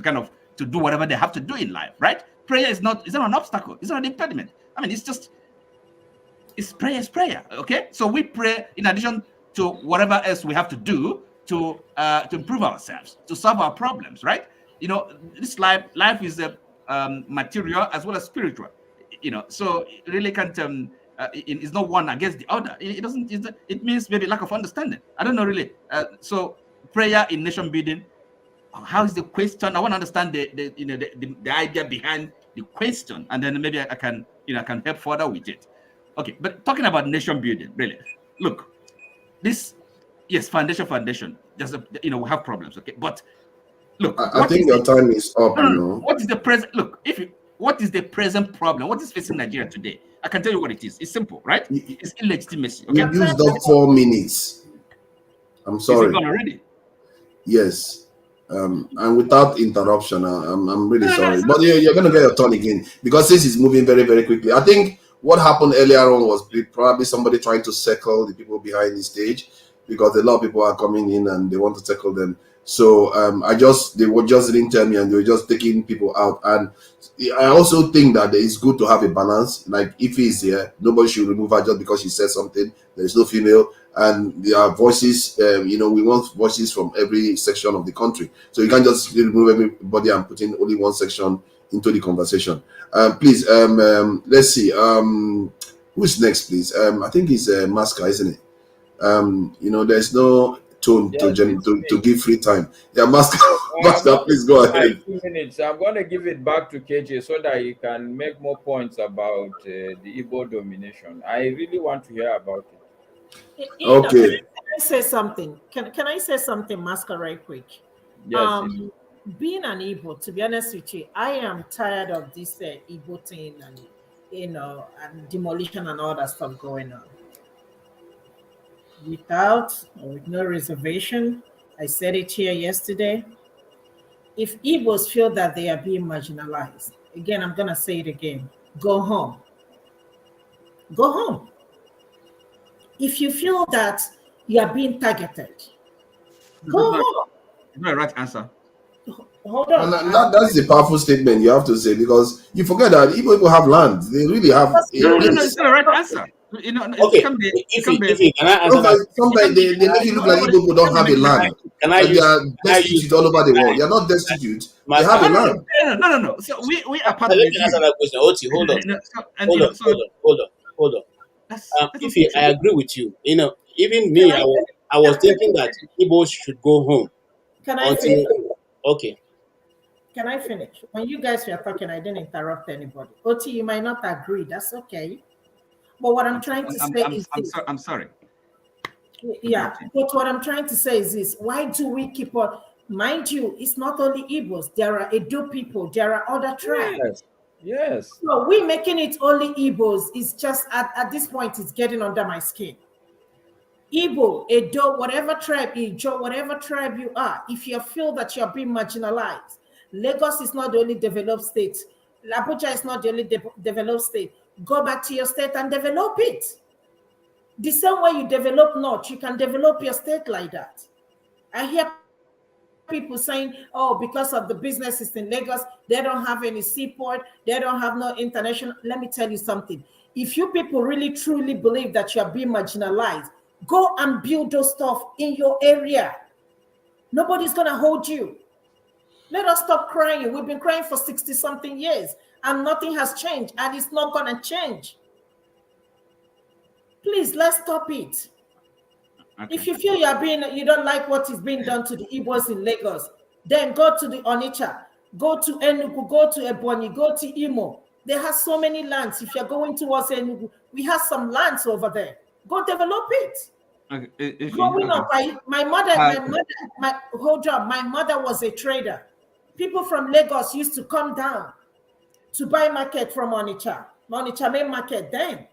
kind of to do whatever they have to do in life, right? Prayer is not an obstacle. It's not an impediment. I mean, it's prayer, okay? So we pray in addition to whatever else we have to do to improve ourselves, to solve our problems, right? This life is a material as well as spiritual, so it really can't it's not one against the other. It means maybe lack of understanding. I don't know really. So prayer in nation building, how is the question? I want to understand the idea behind the question, and then maybe I can help further with it. Okay, but talking about nation building, really, look, foundation. There's we have problems, okay, but look, I think your time is up. What is the present? Look, what is the present problem? What is facing Nigeria today? I can tell you what it is. It's simple, right? It's illegitimacy. Okay, you used up 4 minutes. I'm sorry. Is it gone already? Yes. And without interruption, I'm really sorry. But you're going to get your turn again, because this is moving very, very quickly. I think what happened earlier on was probably somebody trying to circle the people behind the stage, because a lot of people are coming in and they want to tackle them. So they were just didn't tell me, and they were just taking people out. And I also think that it's good to have a balance. Like, if he's here, nobody should remove her just because she said something. There's no female, and there are voices. We want voices from every section of the country. So you can't just remove everybody and put in only one section into the conversation. Please, let's see. Who's next, please? I think it's Masca, isn't it? There's no tone to give free time. Yeah, Masca, please go ahead. 2 minutes. I'm going to give it back to KJ so that he can make more points about the Igbo domination. I really want to hear about it. Okay. Can I say something? Can I say something, Masca, right quick? Yes. Being an Igbo, to be honest with you, I am tired of this Igbo thing and and demolition and all that stuff going on. With no reservation, I said it here yesterday. If Igbos feel that they are being marginalized, again, I'm gonna say it again: go home. Go home. If you feel that you are being targeted, go home. No right answer. Hold on. And that's a powerful statement you have to say, because you forget that Igbo people have land. They really have. No, it's not the right answer. Okay. Can I answer that? Sometimes they make it look like Igbo people don't have a land. They are destitute all over the world. They are not destitute. They have a land. No. So we are part of Let me answer that question. Oti, hold on. Hold on. I agree with you. Even me, I was thinking that Igbo should go home. Can I finish? Okay. Can I finish? When you guys were talking, I didn't interrupt anybody. Oti, you might not agree. That's okay. But what I'm trying to say is this. I'm sorry. Yeah, but what I'm trying to say is this: why do we keep on? Mind you, it's not only Igbos. There are Edo people. There are other tribes. Yes. So we making it only Igbos. It's just at this point, it's getting under my skin. Igbo, Edo, whatever tribe, Ijo, whatever tribe you are, if you feel that you're being marginalized, Lagos is not the only developed state. Abuja is not the only developed state. Go back to your state and develop it. The same way you develop North, you can develop your state like that. I hear people saying, oh, because of the businesses in Lagos, they don't have any seaport, they don't have no international. Let me tell you something. If you people really truly believe that you are being marginalized, go and build those stuff in your area. Nobody's going to hold you. Let us stop crying. We've been crying for 60-something years and nothing has changed, and it's not going to change. Please, let's stop it. Okay. If you feel you don't like what is being done to the Igbos in Lagos, then go to the Onitsha, go to Enugu, go to Ebonyi, go to Imo. They have so many lands. If you're going towards Enugu, we have some lands over there. Go develop it. Okay. Growing up, my mother was a trader. People from Lagos used to come down to buy market from Onitsha main market then.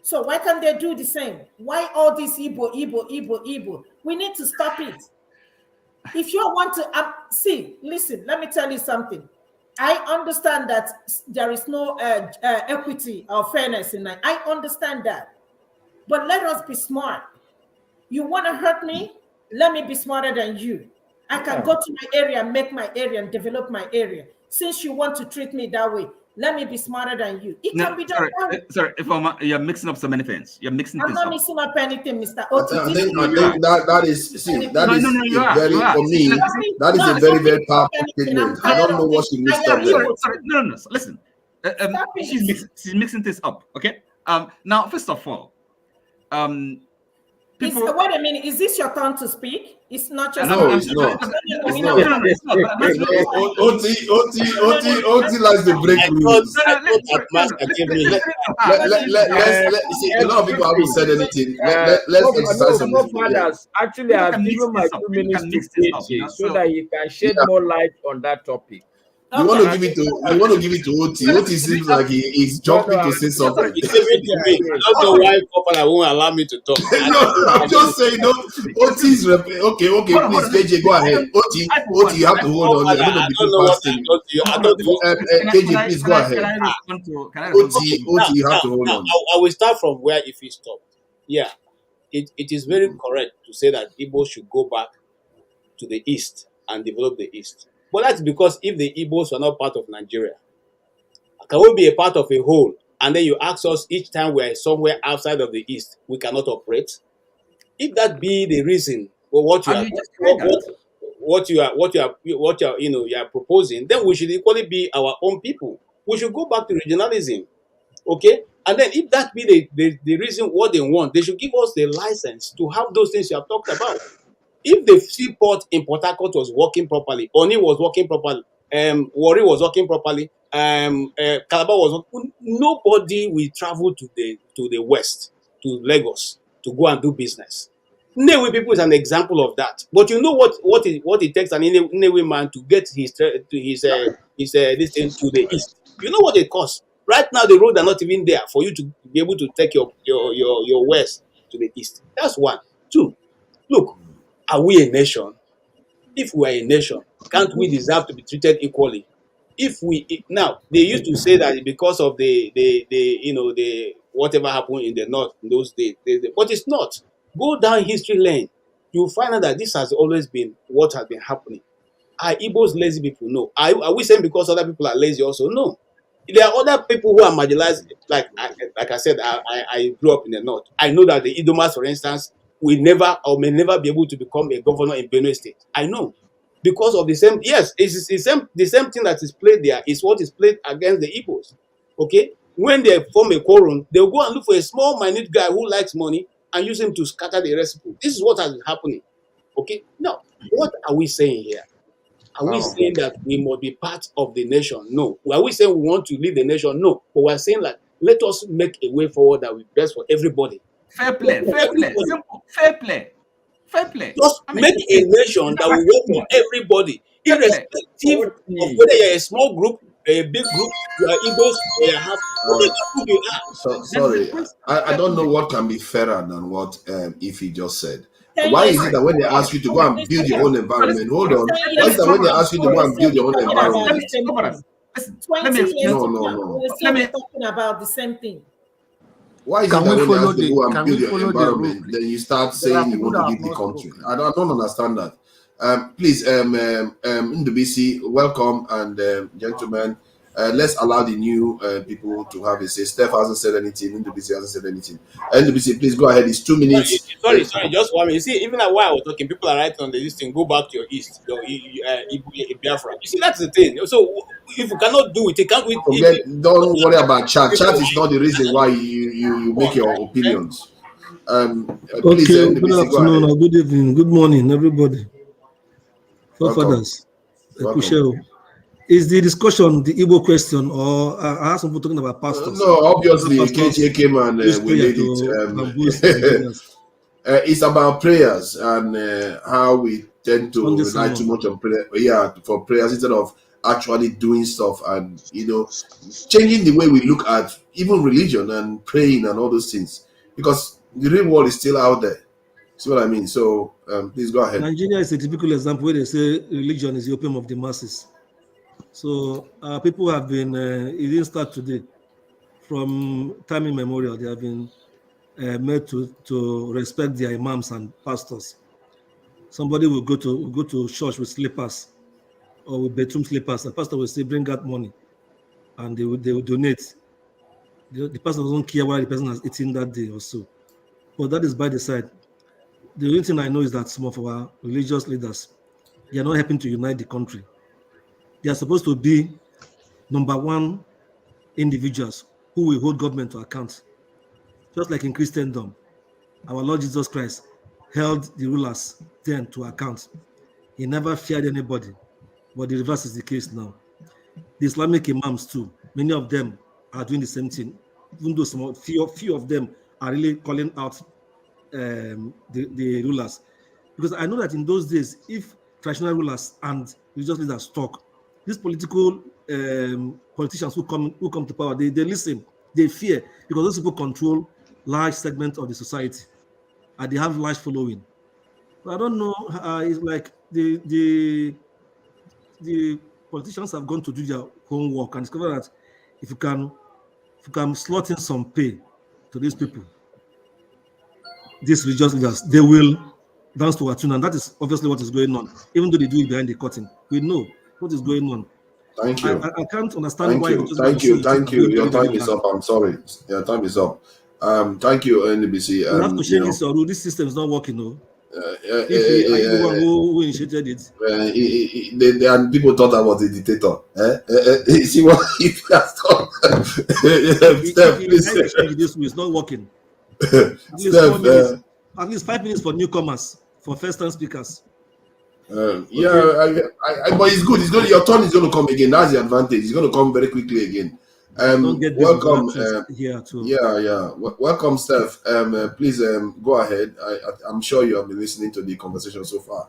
So why can't they do the same? Why all this Igbo? We need to stop it. If you want to listen, let me tell you something. I understand that there is no equity or fairness in that. I understand that. But let us be smart. You want to hurt me? Let me be smarter than you. I can go to my area, make my area, and develop my area. Since you want to treat me that way, let me be smarter than you. It can be done. Sorry, you're mixing up so many things. You're mixing things up. I'm not mixing up anything, Mr. Oti. I think that is very, for me, that is a very, very powerful statement. I don't know what she mixed up there. Sorry, no, listen. She's mixing this up, okay? Now, first of all, wait a minute, is this your turn to speak? It's not just it's not. OT likes to break rules. A lot of people haven't said anything. Let's exercise some fathers. Actually, I've given my 2 minutes to KJ so that he can shed more light on that topic. You want to give it to OT. OT seems like he's jumping to say something. He's giving it to me. I don't know why Popala won't allow me to talk. No, I'm just saying, OT's okay, please, KJ, go ahead. OT, you have to hold on. I don't know what I don't know. KJ, please go ahead. OT, you have to hold on. I will start from where if he stopped. Yeah, it is very correct to say that Igbo should go back to the east and develop the east. But that's because if the Igbos were not part of Nigeria, can we be a part of a whole? And then you ask us each time we're somewhere outside of the East, we cannot operate. If that be the reason for what you are proposing, then we should equally be our own people. We should go back to regionalism, okay? And then if that be the reason what they want, they should give us the license to have those things you have talked about. If the seaport in Port Harcourt was working properly, Oni was working properly, Warri was working properly, Calabar was working, nobody will travel to the west, to Lagos, to go and do business. Nnewi people is an example of that. But you know what it takes an Nnewi man to get this thing to the east. You know what it costs. Right now the roads are not even there for you to be able to take your west to the east. That's one. Two, look. Are we a nation? If we are a nation, can't we deserve to be treated equally? Now they used to say that because of the whatever happened in the north in those days, but it's not. Go down history lane, you'll find out that this has always been what has been happening. Are Igbos lazy people? No. Are we saying because other people are lazy also? No. There are other people who are marginalized. Like I said, I grew up in the north. I know that the Idomas, for instance, will never or may never be able to become a governor in Benue State. I know. Because of the same, yes, it's the same thing that is played there is what is played against the Igbos. Okay? When they form a quorum, they'll go and look for a small, minute guy who likes money and use him to scatter the rest of people. This is what has been happening. Okay? Now, what are we saying here? Are we saying that we must be part of the nation? No. Are we saying we want to lead the nation? No. But we're saying that let us make a way forward that will be best for everybody. Fair play. Simple. Fair play. Just make a nation that will work for everybody, irrespective of whether you're a small group a big group. You are Igbos. They are half. Who they are? So That's the sorry, question. I don't know what can be fairer than what Ify just said. 10 Why years is it that when they ask you to go and build your own environment, hold on? 10 Why is years it that when they ago, ask you to we go will and still build be your own talking about environment? the same thing. Let me 20 years explain. No, to no, come, we no. will still be talking about the same thing. Why is it Can that we when they follow ask you to go and can build we your follow the rule, environment, please? then you start There are saying you people want that to have give the not country? spoken. I don't understand that. Please, Ndubisi, welcome, and gentlemen, let's allow the new people to have a say. Steph hasn't said anything. Ndubisi hasn't said anything. Ndubisi, please go ahead. It's 2 minutes. Sorry, just 1 minute. You see, even while I was talking, people are writing on the list and go back to your east, your Biafra. You see, that's the thing. So if you cannot do it, you can't. Don't worry about chat. Chat is not the reason why you make your opinions. Please, Okay, good Ndubisi, go afternoon ahead. or good evening, good morning, everybody. Welcome. Forefathers, is the discussion the Igbo question, or I have some people talking about pastors? No, obviously, pastors KTA came and use we prayer laid to it. boost Nigerians. It's about prayers and how we tend to Sunday rely too sermon. much on prayer. Yeah, for prayers instead of actually doing stuff and changing the way we look at even religion and praying and all those things, because the real world is still out there. See what I mean? So please go ahead. Nigeria is a typical example where they say religion is the opium of the masses. So people have been, it didn't start today. From time immemorial, they have been made to respect their imams and pastors. Somebody will go to church with slippers or with bedroom slippers. The pastor will say, "Bring out money," and they will donate. The pastor doesn't care what the person has eaten that day or so. But that is by the side. The only thing I know is that some of our religious leaders, they are not helping to unite the country. They are supposed to be number one individuals who will hold government to account. Just like in Christendom, our Lord Jesus Christ held the rulers then to account. He never feared anybody, but the reverse is the case now. The Islamic imams too, many of them are doing the same thing, even though few of them are really calling out the rulers. Because I know that in those days, if traditional rulers and religious leaders talk, these politicians who come to power, they listen, they fear, because those people control large segments of the society and they have large following. But I don't know, it's like the politicians have gone to do their homework and discover that if you can slot in some pay to these people, these religious leaders, they will dance to a tune, and that is obviously what is going on. Even though they do it behind the curtain, we know what is going on. Thank you. I can't understand Thank why you. religious Thank leaders you. say Thank are you. doing Your very, very time is bad. up. I'm sorry. Your time is up. Thank you, NBC. We have to change this rule. This system is not working. No. Are you the one who initiated it? And people thought I was a dictator. See what if you have done? Steph, please. This rule is not working. At least Steph, 4 minutes, at least 5 minutes for newcomers, for first-time speakers. Yeah, but it's good. It's good. Your turn is going to come again. That's the advantage. It's going to come very quickly again. Don't get this Welcome. here too. Yeah. Welcome, Steph. Please go ahead. I'm sure you have been listening to the conversation so far.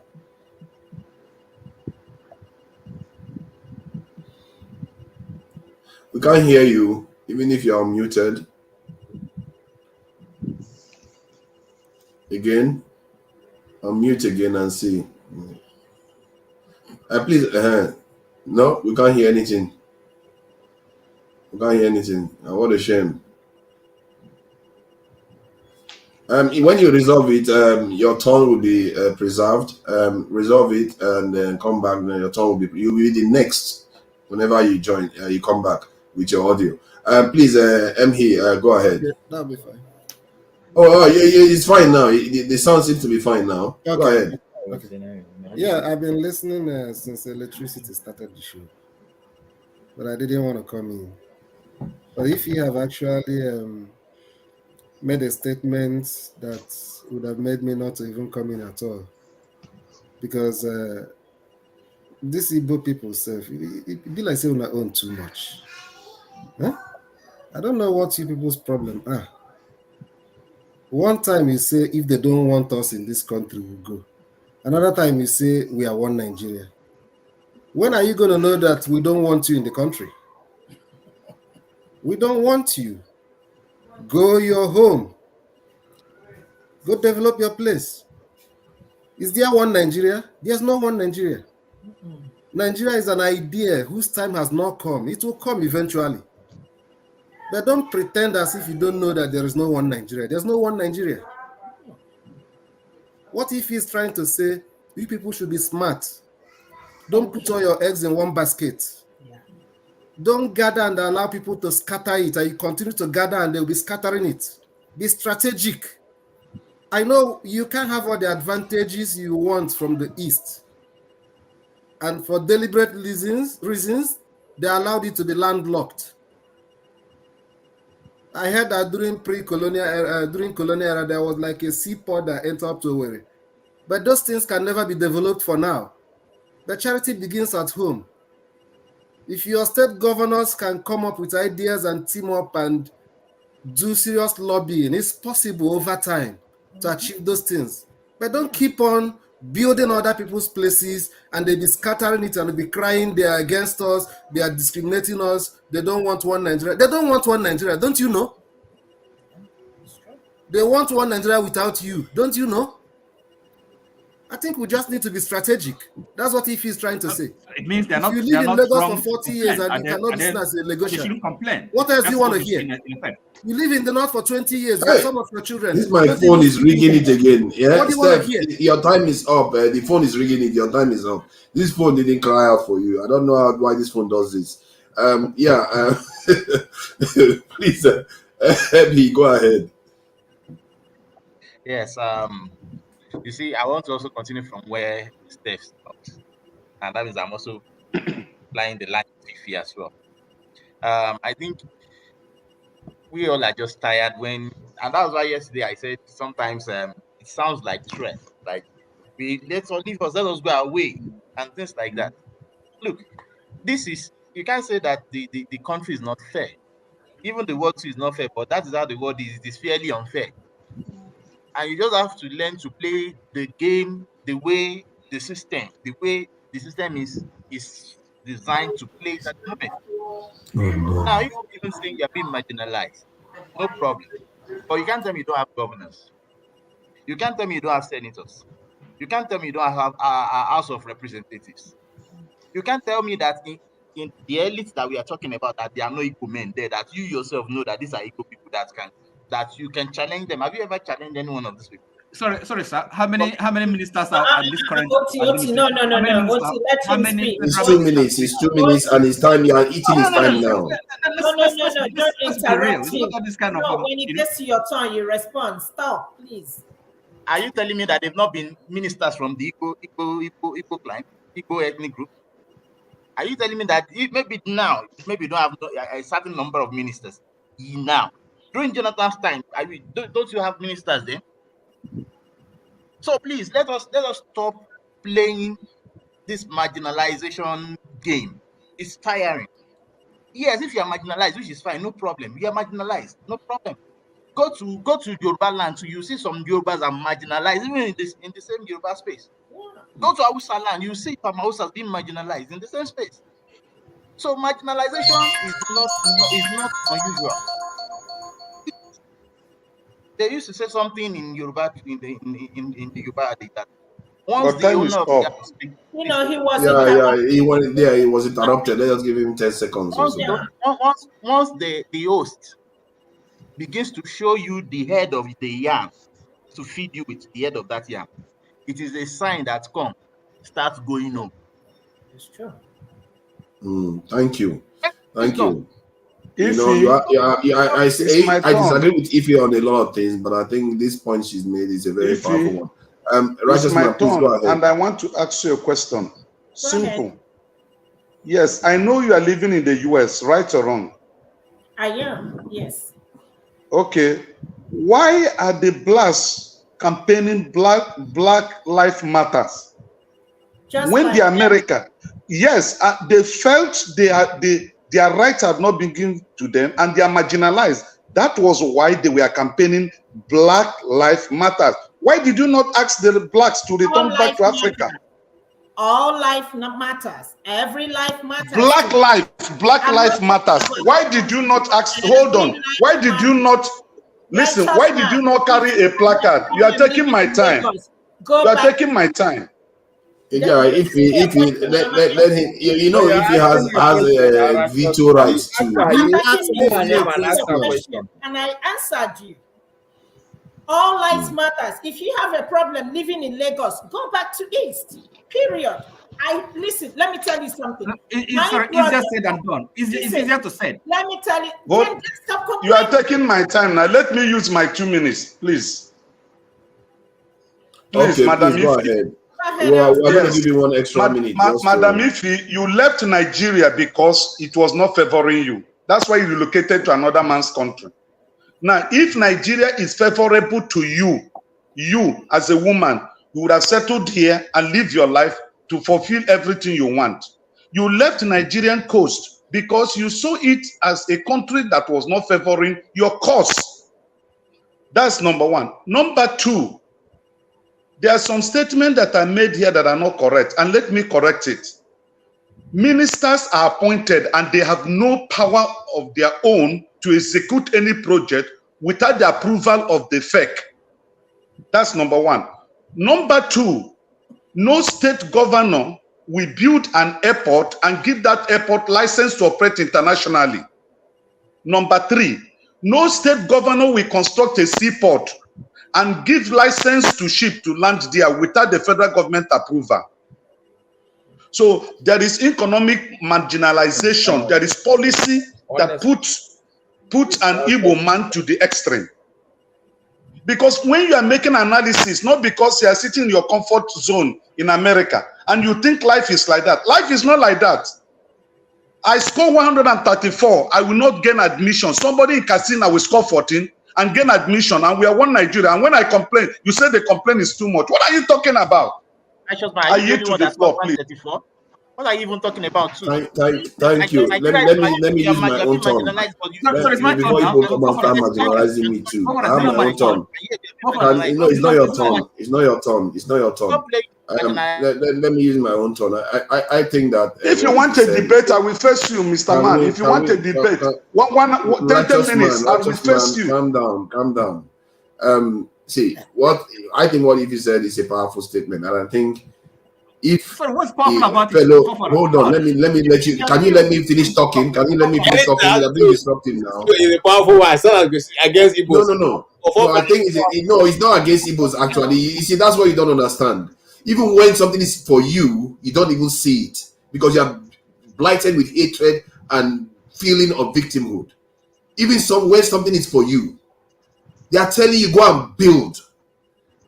We can't hear you, even if you are muted. Again, unmute again and see. Please, no, we can't hear anything. We can't hear anything. What a shame. When you resolve it, your tone will be preserved. Resolve it and then come back. Then your tone will be. You will be the next. Whenever you join, you come back with your audio. Please, go ahead. Yeah, that'll be fine. Oh, yeah, it's fine now. The sound seems to be fine now. Okay. Go ahead. Okay. Yeah, I've been listening since electricity started the show, but I didn't want to come in. But if you have actually made a statement that would have made me not to even come in at all, because this Igbo people self, it be like saying I own too much. Huh? I don't know what you people's problem are. One time you say if they don't want us in this country, we'll go. Another time you say we are one Nigeria. When are you going to know that we don't want you in the country? We don't want you. Go your home. Go develop your place. Is there one Nigeria? There's no one Nigeria. Nigeria is an idea whose time has not come. It will come eventually. But don't pretend as if you don't know that there is no one Nigeria. There's no one Nigeria. What if he's trying to say, you people should be smart? Don't put all your eggs in one basket. Don't gather and allow people to scatter it, and you continue to gather and they'll be scattering it. Be strategic. I know you can have all the advantages you want from the East. And for deliberate reasons, they allowed it to be landlocked. I heard that during colonial era, there was like a seaport that entered up to Owerri. But those things can never be developed for now. The charity begins at home. If your state governors can come up with ideas and team up and do serious lobbying, it's possible over time to achieve those things. But don't keep on building other people's places and they be scattering it and be crying they are against us, they are discriminating us, they don't want one Nigeria. They don't want one Nigeria, don't you know? They want one Nigeria without you, don't you know? I think we just need to be strategic. That's what Ife is trying to say. It means they're if not. you live in Lagos for 40 complain, years and you cannot listen as a They shouldn't complain. what else That's do you want what to we hear? see in effect. You live in the north for 20 years. You Hey, have some of your children. This my don't phone even is speak ringing it English. again. Yeah, What do you want to Steph, hear? your time is up. The phone is ringing it. Your time is up. This phone didn't cry out for you. I don't know why this phone does this. Please, Ebi, go ahead. Yes. You see, I want to also continue from where Steph stopped, and that means I'm also applying the line of Fifi as well. I think we all are just tired when, and that was why yesterday I said sometimes it sounds like threat, like let's leave us, let us go away, and things like that. Look, you can't say that the country is not fair. Even the world too is not fair, but that is how the world is. It is fairly unfair. And you just have to learn to play the game the way the system is designed to play at the moment. Now, if you even say you're being marginalized, no problem. But you can't tell me you don't have governors. You can't tell me you don't have senators. You can't tell me you don't have a House of Representatives. You can't tell me that in the elites that we are talking about, that there are no equal men there, that you yourself know that these are equal people that you can challenge them. Have you ever challenged any one of these people? Sorry, sir. How many ministers are in this current Oti, no. Oti, let him speak. It's 2 minutes. It's 2 minutes, and it's time. You are eating his time now. No. Don't interrupt him. This kind No, of, when it gets to your turn, you respond. Stop, please. Are you telling me that they've not been ministers from the Igbo clan, Igbo ethnic group? Are you telling me that maybe now, maybe you don't have a certain number of ministers now? During Jonathan's time, don't you have ministers then? So please let us stop playing this marginalization game. It's tiring. Yes, if you are marginalized, which is fine, no problem. You are marginalized, no problem. Go to Yoruba land, so you see some Yorubas are marginalized, even in the same Yoruba space. Go to Hausa land, you see some Hausas being marginalized in the same space. So marginalization is not unusual. They used to say something in Yoruba in the Yoruba that once But the time owner is of up. the house speaks, He was He was interrupted. Let us give him 10 seconds. once the host begins to show you the head of the yam to feed you with the head of that yam, it is a sign that start going home. It's true. Thank you. Thank you. Ife, I disagree with Ife on a lot of things, but I think this point she's made is a very powerful one. It's my please go turn, ahead. and I want to ask you a question. Simple. Yes, I know you are living in the US, right or wrong? I am, yes. Okay. Why are the blacks campaigning Black Lives Matters? Just When like the America, yes, they felt their rights had not been given to them and they are marginalized. That was why they were campaigning Black Lives Matter. Why did you not ask the blacks to return back to Africa? All life matters. Every life matters. Black life matters. Why did you not ask? Hold on. Why did you not listen? Why did you not carry a placard? You are taking my time. You are taking my time. Yeah, if he let him, you know, if he has a veto rights too. And I answered you. All lives matters. If you have a problem living in Lagos, go back to East. Period. Listen. Let me tell you something. It's easier said than done. It's easier to say. Let me tell you. You are taking my time now. Let me use my 2 minutes, please. Please, Okay, Madam, please go ahead. We're going to give you 1 extra minute. Madam Ifi, you left Nigeria because it was not favoring you. That's why you relocated to another man's country. Now, if Nigeria is favorable to you as a woman, you would have settled here and live your life to fulfill everything you want. You left Nigerian coast because you saw it as a country that was not favoring your cause. That's number one. Number two, there are some statements that are made here that are not correct, and let me correct it. Ministers are appointed and they have no power of their own to execute any project without the approval of the FEC. That's number one. Number two, no state governor will build an airport and give that airport license to operate internationally. Number three, no state governor will construct a seaport and give license to ship to land there without the federal government approval. So there is economic marginalization. There is policy that puts an Igbo man to the extreme. Because when you are making analysis, not because you are sitting in your comfort zone in America and you think life is like that. Life is not like that. I score 134. I will not gain admission. Somebody in Katsina will score 14 and gain admission, and we are one Nigeria. And when I complain, you say the complaint is too much. What are you talking about? Are you to the floor, please? What are you even talking about? Too? Thank you. Let me use my own turn. Before you come and start marginalizing me too, I have my own turn. It's not your turn. It's not your turn. It's not your turn. Let me use my own turn. I think that if you want a debate, I will face you, Mr. Man. If you want a debate, 10 minutes, I will face you. Calm down. See, what I think what Ify said is a powerful statement, and I think if what's powerful about fellow, hold on, let me let you. Can you let me finish talking? Can you let me finish talking? I've been disrupting now. It's a powerful one. It's not against Igbos. No. I think it's not against Igbos actually. You see, that's what you don't understand. Even when something is for you, you don't even see it because you are blighted with hatred and feeling of victimhood. Even when something is for you, they are telling you go and build.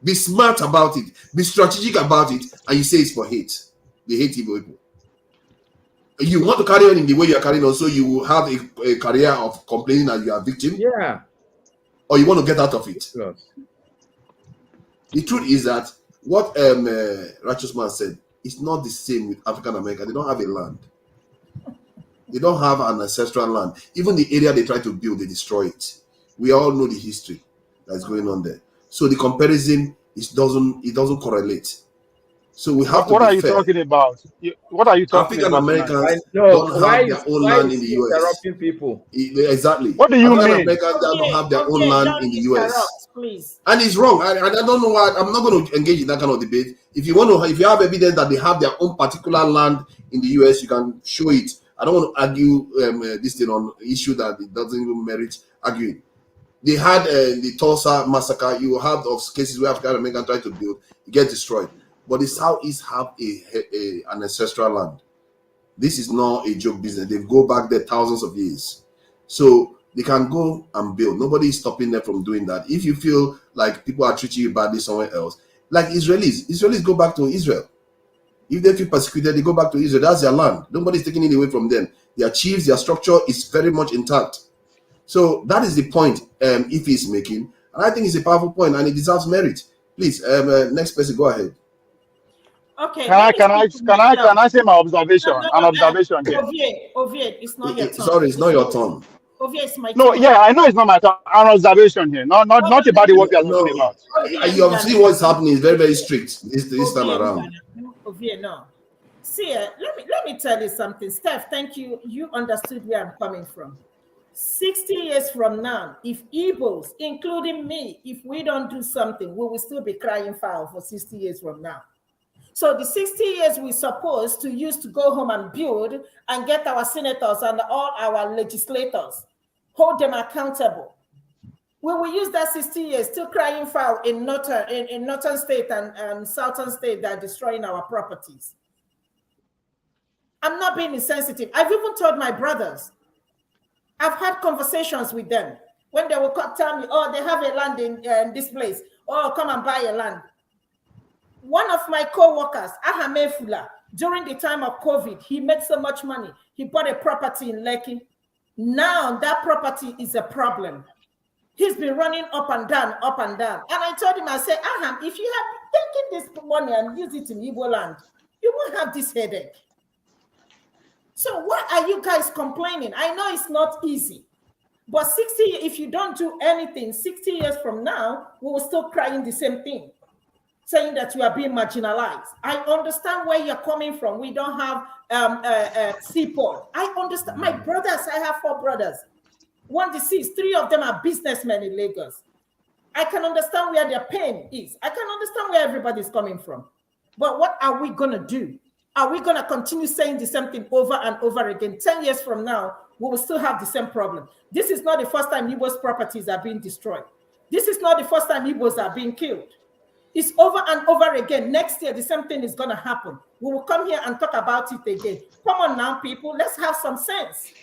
Be smart about it. Be strategic about it, and you say it's for hate. They hate Igbo people. You want to carry on in the way you are carrying on, so you will have a career of complaining that you are a victim. Yeah. Or you want to get out of it. Yes. The truth is that what Righteous Man said is not the same with African American. They don't have a land. They don't have an ancestral land. Even the area they try to build, they destroy it. We all know the history that's going on there. So the comparison doesn't correlate. So we have to. What be are you fair. talking about? What are you talking African about? Americans don't have their own land in the US. Interrupting people. Exactly. What do you African mean? Americans don't have their own land in the US. Please. And it's wrong. I don't know why. I'm not going to engage in that kind of debate. If you have evidence that they have their own particular land in the US, you can show it. I don't want to argue this thing on issue that it doesn't even merit arguing. They had the Tulsa massacre. You have those cases where African Americans try to build, it gets destroyed. But the Southeast have an ancestral land. This is not a joke business. They go back there thousands of years. So they can go and build. Nobody is stopping them from doing that. If you feel like people are treating you badly somewhere else, like Israelis go back to Israel. If they feel persecuted, they go back to Israel. That's their land. Nobody's taking it away from them. Their chiefs, their structure is very much intact. So that is the point Ify is making. And I think it's a powerful point and it deserves merit. Please, next person, go ahead. Okay. Can I say my observation? An observation here. Ovie, it's not your turn. Sorry, it's not your turn. Ovie, it's my turn. No, yeah, I know it's not my turn. An observation here. Not about what we are talking about. You have seen what's happening is very, very strict this time around. Ovie, no. See, let me tell you something. Steph, thank you. You understood where I'm coming from. 60 years from now, if Igbos, including me, if we don't do something, we will still be crying foul for 60 years from now. So the 60 years we're supposed to use to go home and build and get our senators and all our legislators, hold them accountable. We will use that 60 years still crying foul in northern state and southern state that are destroying our properties. I'm not being insensitive. I've even told my brothers. I've had conversations with them when they will tell me, oh, they have a land in this place. Oh, come and buy a land. One of my co-workers, Ahame Fula, during the time of COVID, he made so much money. He bought a property in Lekki. Now that property is a problem. He's been running up and down, up and down. And I told him, I said, Aham, if you have taken this money and use it in Igbo land, you won't have this headache. So why are you guys complaining? I know it's not easy, but 60, if you don't do anything, 60 years from now, we will still crying the same thing, saying that you are being marginalized. I understand where you're coming from. We don't have seaport. I understand. My brothers, I have 4 brothers. One deceased, 3 of them are businessmen in Lagos. I can understand where their pain is. I can understand where everybody's coming from. But what are we going to do? Are we going to continue saying the same thing over and over again? 10 years from now, we will still have the same problem. This is not the first time Igbo's properties are being destroyed. This is not the first time Igbos are being killed. It's over and over again. Next year, the same thing is going to happen. We will come here and talk about it again. Come on now, people. Let's have some sense.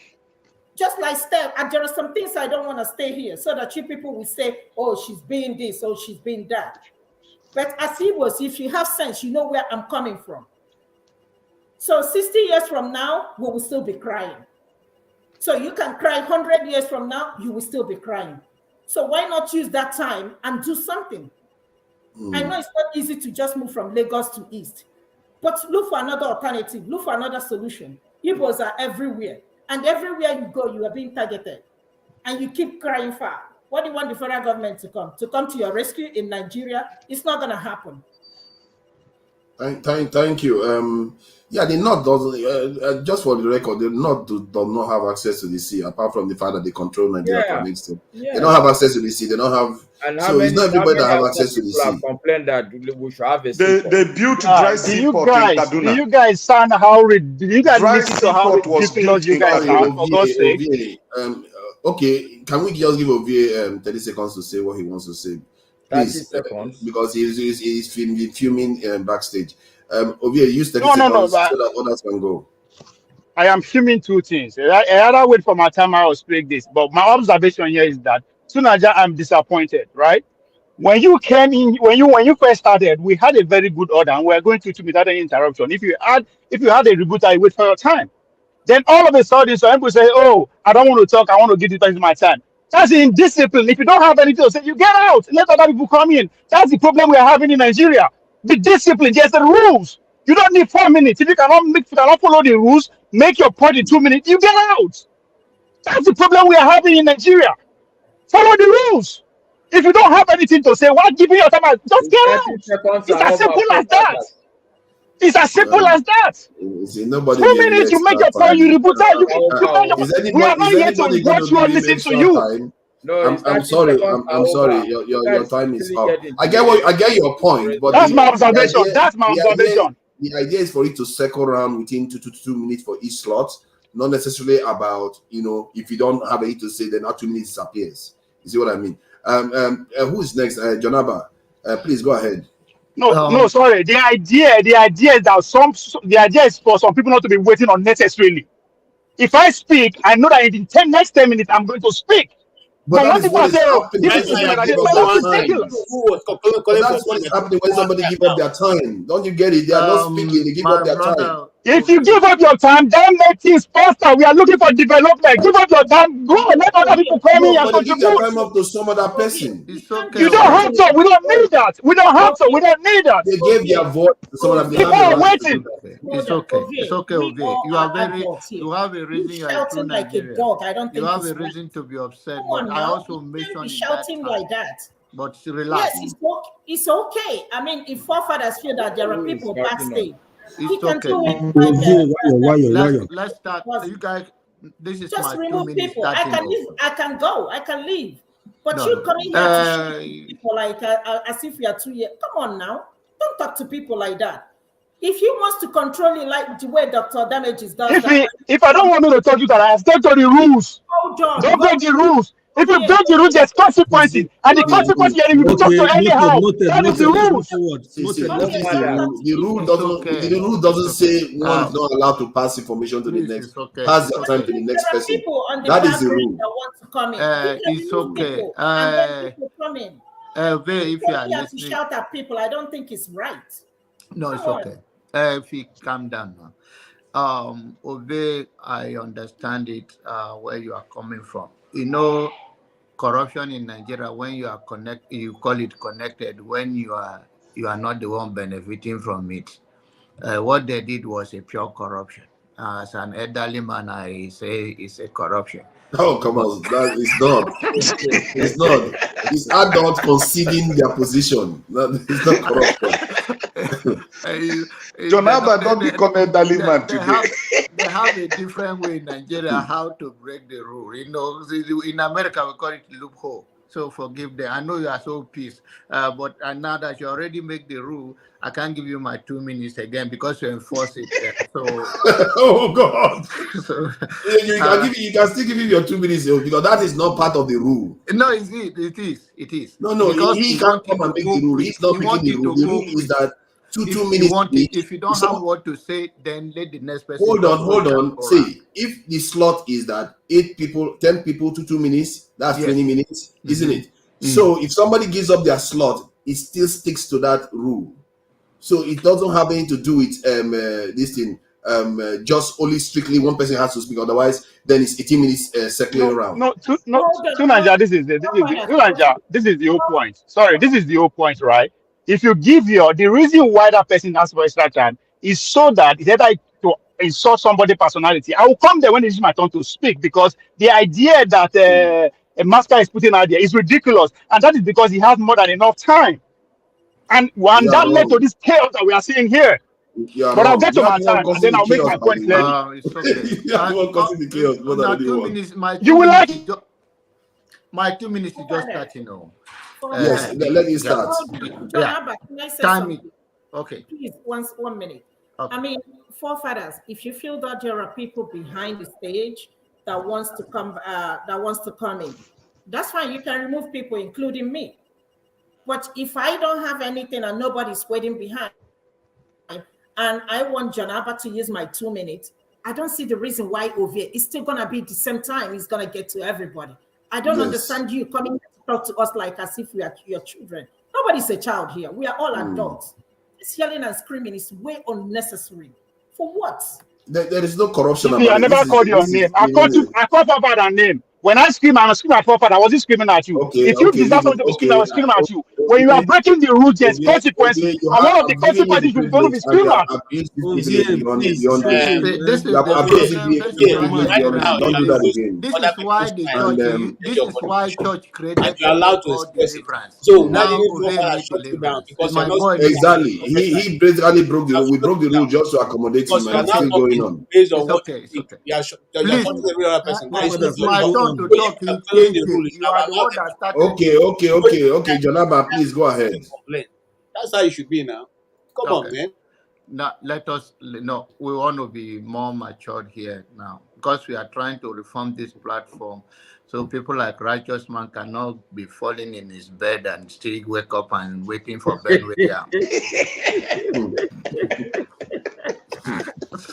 Just like Steph, and there are some things I don't want to stay here so that you people will say, oh, she's being this, oh, she's being that. But as Igbos, if you have sense, you know where I'm coming from. So 60 years from now, we will still be crying. So you can cry 100 years from now, you will still be crying. So why not use that time and do something? I know it's not easy to just move from Lagos to East, but look for another alternative, look for another solution. Igbos are everywhere, and everywhere you go, you are being targeted, and you keep crying foul. What do you want the federal government to come? To come to your rescue in Nigeria? It's not going to happen. Thank you. Yeah, the North doesn't. Just for the record, the North do not have access to the sea, apart from the fact that they control Nigeria to an extent. They don't have access to the sea. They don't have. And so it's not everybody that have access to the sea. Complain that we should have a they built dry seaport in Kaduna. Do you guys sound how? Do you guys listen to how ridiculous you guys are? For God's sake. Okay, can we just give Ovie 30 seconds to say what he wants to say? Please, because he's fuming backstage. Ovie, use 30 seconds so that others can go. I am fuming 2 things. I rather wait for my time I will speak this, but my observation here is that Sunaja, I'm disappointed, right? When you came in, when you first started, we had a very good order and we are going to without any interruption. If you had a rebooter, you wait for your time. Then all of a sudden, some people say, oh, I don't want to talk, I want to give this person my time. That's indiscipline. If you don't have anything to say, you get out. Let other people come in. That's the problem we are having in Nigeria. The discipline, there's the rules. You don't need 4 minutes. If you cannot follow the rules, make your point in 2 minutes, you get out. That's the problem we are having in Nigeria. Follow the rules. If you don't have anything to say, why give me your time? Just get out. It's as simple as that. It's as simple as that. See, nobody 2 minutes, you make your point, you reboot out. We are not here to watch you or listen to you. No, I'm sorry. I'm sorry. Your time is up. I get your point, but that's my observation. That's my observation. The idea is for it to circle around within 2 to 2 minutes for each slot, not necessarily about, if you don't have anything to say, then that 2 minutes disappears. You see what I mean? Who is next? Jonaba, please go ahead. No, sorry. The idea is that the idea is for some people not to be waiting unnecessarily. If I speak, I know that in the next 10 minutes I'm going to speak. But that is what is happening. That's what is happening when somebody give up their time. Don't you get it? They are not speaking. They give up their time. If you give up your time, don't make things faster. We are looking for development. Give up your time. Go. Let other people come in and contribute. Give your time up to some other person. It's okay. You don't have to. We don't need that. We don't have to. We don't need that. They gave their voice to someone that people are waiting. It's okay. It's okay, Ovie. You have a reason. You are shouting like a dog. I don't think you have a reason to be upset. But I also mentioned shouting like that. But relax. Yes, it's okay. I mean, if forefathers feel that there are people backstage He can okay. do it like Let's start. You guys, this is just my remove 2 minutes people. I starting can off. leave. I can go. I can leave. But No, you no. coming here to shoot people like as if you are 2 years. Come on now. Don't talk to people like that. If he wants to control you like the way Dr. Damages does If I don't want me to talk to that, I stick to the rules. hold on. Don't break the rules. If you Okay, break the rules, there's consequences. And the consequences you will be talked to anyhow. That is the rules. See, what is the rule? The rule doesn't. The rule doesn't say one is not allowed to pass information to the next. Pass the time to the next person. That is the rule. That want to come in. It's okay. And then people come in. If you are to listening, shout at people, I don't think it's right. no, it's okay. If you calm down now. Obey, I understand it, where you are coming from. You know, corruption in Nigeria, when you are connected, you call it connected, when you are not the one benefiting from it. What they did was a pure corruption. As an elderly man, I say it's a corruption. Oh, come on. That is not. It's not. It's adults conceding their position. It's not corruption. John Abba, don't become elderly man today. They have a different way in Nigeria how to break the rule. You know, in America, we call it loophole. So forgive them. I know you are so pissed. But now that you already make the rule, I can't give you my 2 minutes again because you enforce it. So, oh God! So, you can still give him your 2 minutes because that is not part of the rule. No, it is. No, because he can't come and make the rule. He's not making the rule. The rule is that two minutes. If you don't have what to say, then let the next person. Hold on. See, if the slot is that 8 people, 10 people to 2 minutes, that's 20 minutes, isn't it? So if somebody gives up their slot, it still sticks to that rule. So it doesn't have anything to do with this thing. Just only strictly one person has to speak. Otherwise, then it's 18 minutes circling around. Tunanja, this is the whole point. Sorry, this is the whole point, right? If you give the reason why that person asks for extra time is so that it's either to insult somebody's personality. I will come there when it's my turn to speak because the idea that a master is putting out there is ridiculous, and that is because he has more than enough time. And that led to this chaos that we are seeing here. But I'll get to my time, and then I'll make my point clearly. It's okay. You will like it. My 2 minutes is just starting. Yes, let me start. Time it. Okay. Please, 1 minute. Okay. I mean, forefathers, if you feel that there are people behind the stage that wants to come in, that's fine. You can remove people, including me. But if I don't have anything and nobody's waiting behind, and I want Janaba to use my 2 minutes, I don't see the reason why over here it's still gonna be the same time. It's gonna get to everybody. I don't understand you coming to talk to us like as if we are your children. Nobody's a child here. We are all adults. This yelling and screaming is way unnecessary. For what? There is no corruption. I never called your name. I called Papa name. When I scream, I'm screaming at Papa. I wasn't screaming at you. If you deserve something to scream, I was screaming at you. When you are breaking the rules, there's consequences. And one of the consequences you're going to be screaming at. This is why church created. You're allowed to express it. So why did you shut you down? Because my boy, exactly. He basically broke the rule. We broke the rule just to accommodate him, and it's still going on. Based on what you're talking every other person. Okay, Jonaba, please go ahead. That's how you should be now. Come on, man. Now we want to be more matured here now because we are trying to reform this platform. So people like Righteous Man cannot be falling in his bed and still wake up and waiting for bed with him.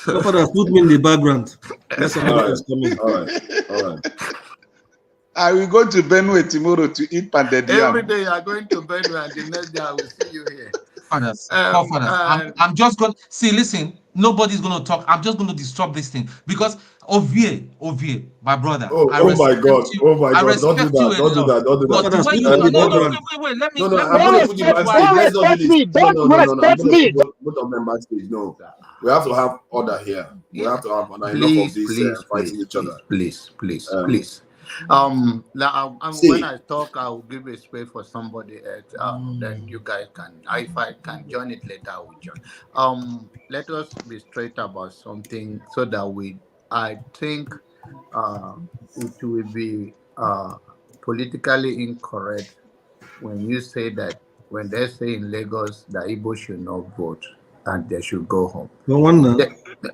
Papa, put me in the background. That's somebody else coming. All right. I will go to Benue tomorrow to eat pounded yam. Every day you are going to Benue and the next day I will see you here. Fathers, I'm just going to see, listen, nobody's going to talk. I'm just going to disrupt this thing because Ovie, my brother. Oh my God. Don't do that. Wait, let me. I'm going to put you backstage. Let's not do this. No. Both of them backstage. No. We have to have order here. We have to have order. Enough of this fighting each other. Please. When I talk, I will give a space for somebody else. Then you guys can, if I can join it later, I will join. Let us be straight about something so that I think it will be politically incorrect when you say that, when they say in Lagos that Igbo should not vote and they should go home.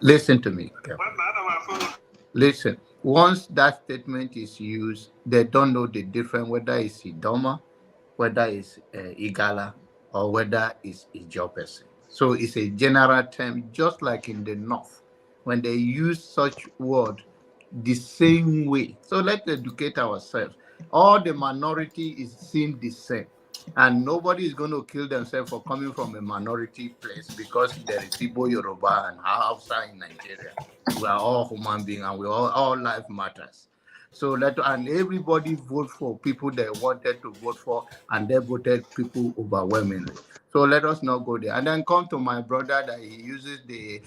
Listen to me. Listen, once that statement is used, they don't know the difference, whether it's Idoma, whether it's Igala, or whether it's Ijaw person. So it's a general term, just like in the North, when they use such word the same way. So let's educate ourselves. All the minority is seen the same. And nobody is going to kill themselves for coming from a minority place because there is Igbo, Yoruba, and Hausa in Nigeria. We are all human beings and all life matters. So and everybody vote for people they wanted to vote for, and they voted people overwhelmingly. So let us not go there. And then come to my brother that he uses the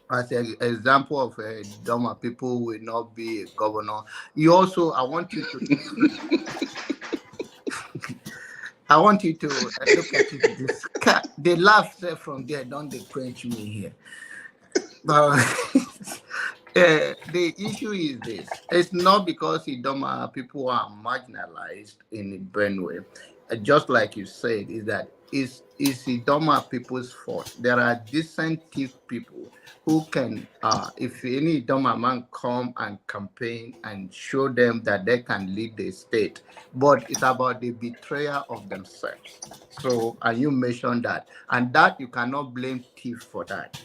as an example of Doma people will not be a governor. You also, I want you to look at it. This cat, they laugh from there, don't they quench me here? But the issue is this: it's not because Idoma people are marginalized in the Benue. Just like you said, is that it's Idoma people's fault. There are decent people who can, if any Idoma man come and campaign and show them that they can lead the state, but it's about the betrayal of themselves. So, and you mentioned that, and that you cannot blame thief for that.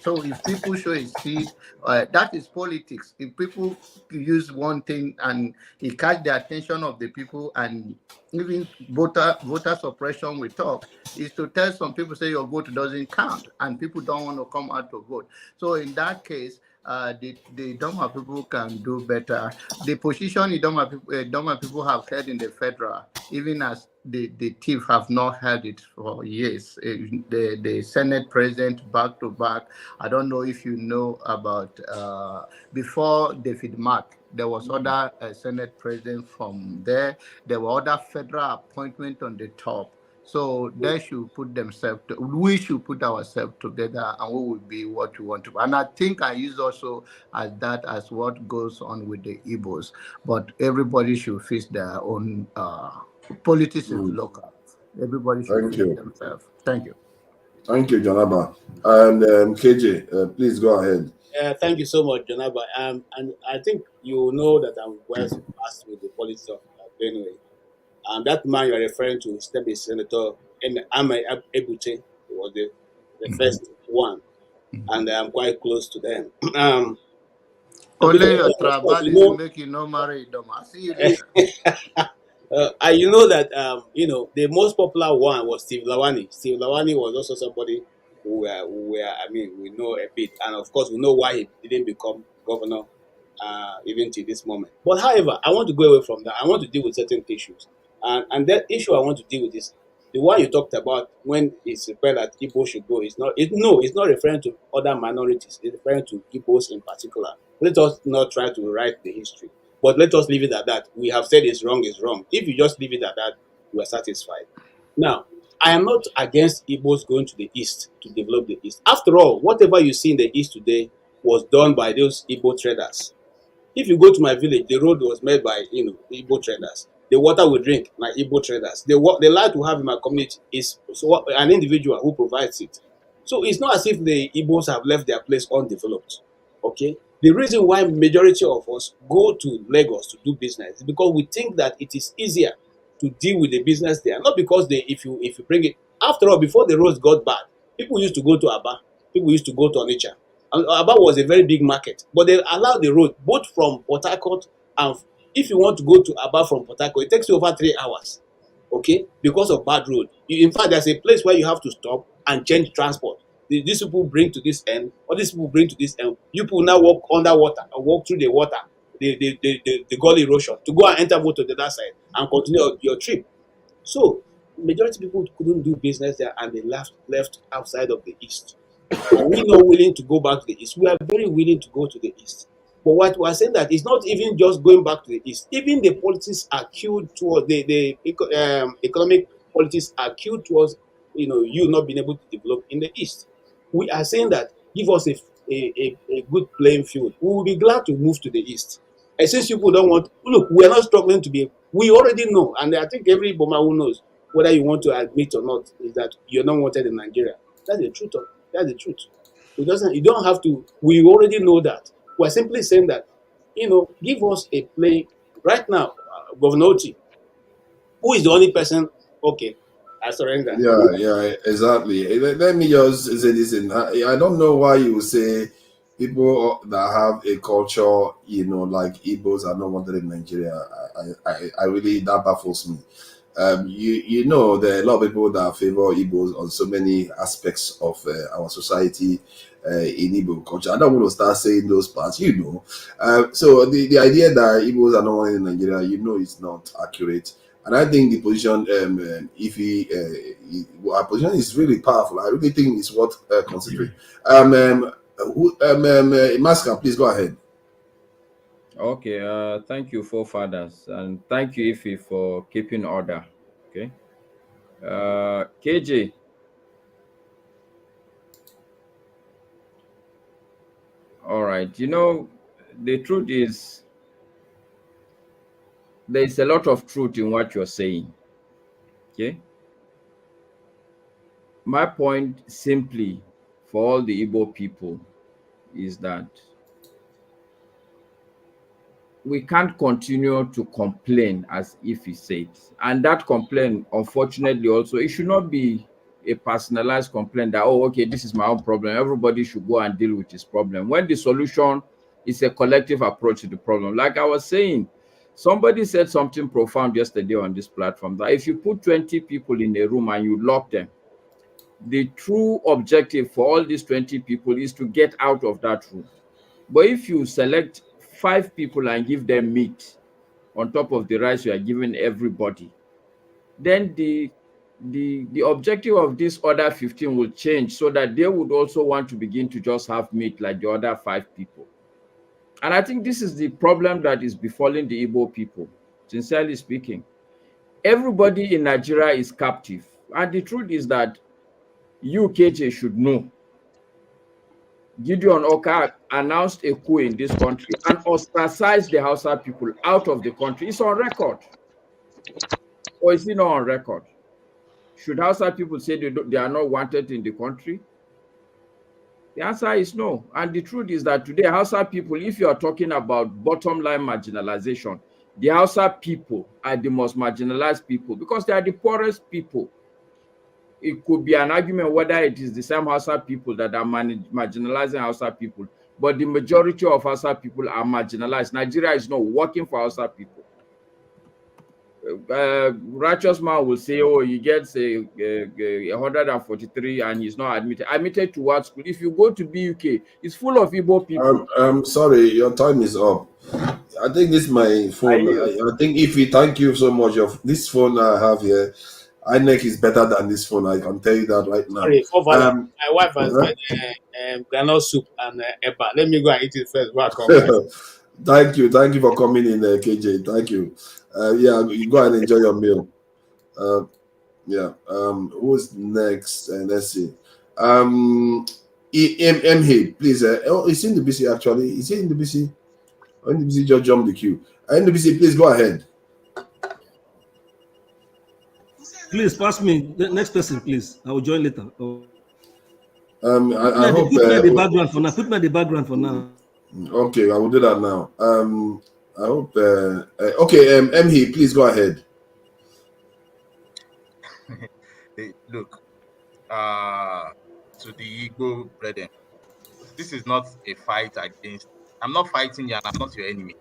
So if people show a seed, that is politics. If people use one thing and it catch the attention of the people, and even voter suppression we talk, is to tell some people, say your vote doesn't count and people don't want to come out to vote. So in that case, the Doma people can do better. The position the Doma people have held in the federal, even as the thief have not held it for years. The Senate president back to back. I don't know if you know about before David Mark, there was other Senate president from there. There were other federal appointments on the top. So they should put themselves, we should put ourselves together, and we will be what we want to. And I think I use also as that as what goes on with the Igbos. But everybody should face their own politics is local. Everybody should face themselves. Thank you. Thank you, Janaba. And KJ, please go ahead. Thank you so much, Janaba. And I think you know that I'm well versed with the politics of Benue. That man you're referring to is the Senator Ame Ebute. He was the first one, and I'm quite close to them. Only your tribalism make you no marry them. I see you later. You know that the most popular one was Steve Lawani. Steve Lawani was also somebody who we know a bit, and of course we know why he didn't become governor even to this moment. But however, I want to go away from that. I want to deal with certain issues, and that issue I want to deal with is the one you talked about when it's referred that Igbo should go. It's not referring to other minorities. It's referring to Igbos in particular. Let us not try to rewrite the history. But let us leave it at that. We have said it's wrong is wrong. If you just leave it at that, we are satisfied. Now, I am not against Igbos going to the East to develop the East. After all, whatever you see in the East today was done by those Igbo traders. If you go to my village, the road was made by Igbo traders. The water we drink, my Igbo traders. The light we have in my community is an individual who provides it. So it's not as if the Igbos have left their place undeveloped. Okay? The reason why majority of us go to Lagos to do business is because we think that it is easier to deal with the business there. Not because if you bring it. After all, before the roads got bad, people used to go to Aba. People used to go to Onitsha. And Aba was a very big market. But they allowed the road both from Port Harcourt, and if you want to go to Aba from Port Harcourt, it takes you over 3 hours. Okay? Because of bad road. In fact, there's a place where you have to stop and change transport. These people bring to this end, or these people bring to this end. You people now walk underwater or walk through the water, the gully erosion, to go and enter to the other side and continue your trip. So, majority of people couldn't do business there, and they left outside of the East. Are we not willing to go back to the East? We are very willing to go to the East. But what we're saying that it's not even just going back to the east. Even the politics are queued toward the economic politics are queued towards you not being able to develop in the east. We are saying that give us a good playing field. We will be glad to move to the east. And since people don't want, look, we are not struggling to be. We already know, and I think every Boma who knows whether you want to admit or not is that you're not wanted in Nigeria. That's the truth. That's the truth. You don't have to. We already know that. We're simply saying that, give us a play right now. Governor Oti, who is the only person? Okay, I surrender. Yeah, exactly. Let me just say this. I don't know why you say people that have a culture, like Igbos are not wanted in Nigeria. I really, that baffles me. There are a lot of people that favor Igbos on so many aspects of our society in Igbo culture. I don't want to start saying those parts, So the idea that Igbos are not wanted in Nigeria, is not accurate. And I think the position, our position is really powerful. I really think it's worth considering. Maska, please go ahead. Okay, thank you, forefathers, and thank you, Ife, for keeping order. Okay. KJ. All right. The truth is, there is a lot of truth in what you're saying. Okay. My point simply for all the Igbo people is that we can't continue to complain as if he said. And that complaint, unfortunately, also, it should not be a personalized complaint that, oh, okay, this is my own problem. Everybody should go and deal with his problem. When the solution is a collective approach to the problem. Like I was saying, somebody said something profound yesterday on this platform, that if you put 20 people in a room and you lock them, the true objective for all these 20 people is to get out of that room. But if you select 5 people and give them meat on top of the rice you are giving everybody, then the objective of this other 15 will change, so that they would also want to begin to just have meat like the other 5 people. And I think this is the problem that is befalling the Igbo people, sincerely speaking. Everybody in Nigeria is captive. And the truth is that you, KJ, should know. Gideon Oka announced a coup in this country and ostracized the Hausa people out of the country. It's on record. Or is it not on record? Should Hausa people say they are not wanted in the country? The answer is no. And the truth is that today, Hausa people, if you are talking about bottom line marginalization, the Hausa people are the most marginalized people because they are the poorest people. It could be an argument whether it is the same Hausa people that are marginalizing Hausa people, but the majority of Hausa people are marginalized. Nigeria is not working for Hausa people. Righteous man will say, oh, he gets a 143 and he's not admitted. Admitted to what school? If you go to BUK, it's full of Igbo people. I'm sorry, your time is up. I think this is my phone. I think thank you so much. This phone I have here, iNEC is better than this phone. I can tell you that right now. Sorry, my wife has granola soup and eba. Let me go and eat it first. Thank you for coming in, KJ. Thank you. You go and enjoy your meal. Who's next? Let's see. MH, please. It's in the BC actually. Is he in the BC? NBC just jumped the queue. NBC, please go ahead. Please pass me the next person, please. I will join later. I hope. Put me at the background for now. Put me at the background for now. Okay, I will do that now. I hope. Okay, MH, please go ahead. Look, to the Igbo brethren, this is not a fight against. I'm not fighting you, and I'm not your enemy.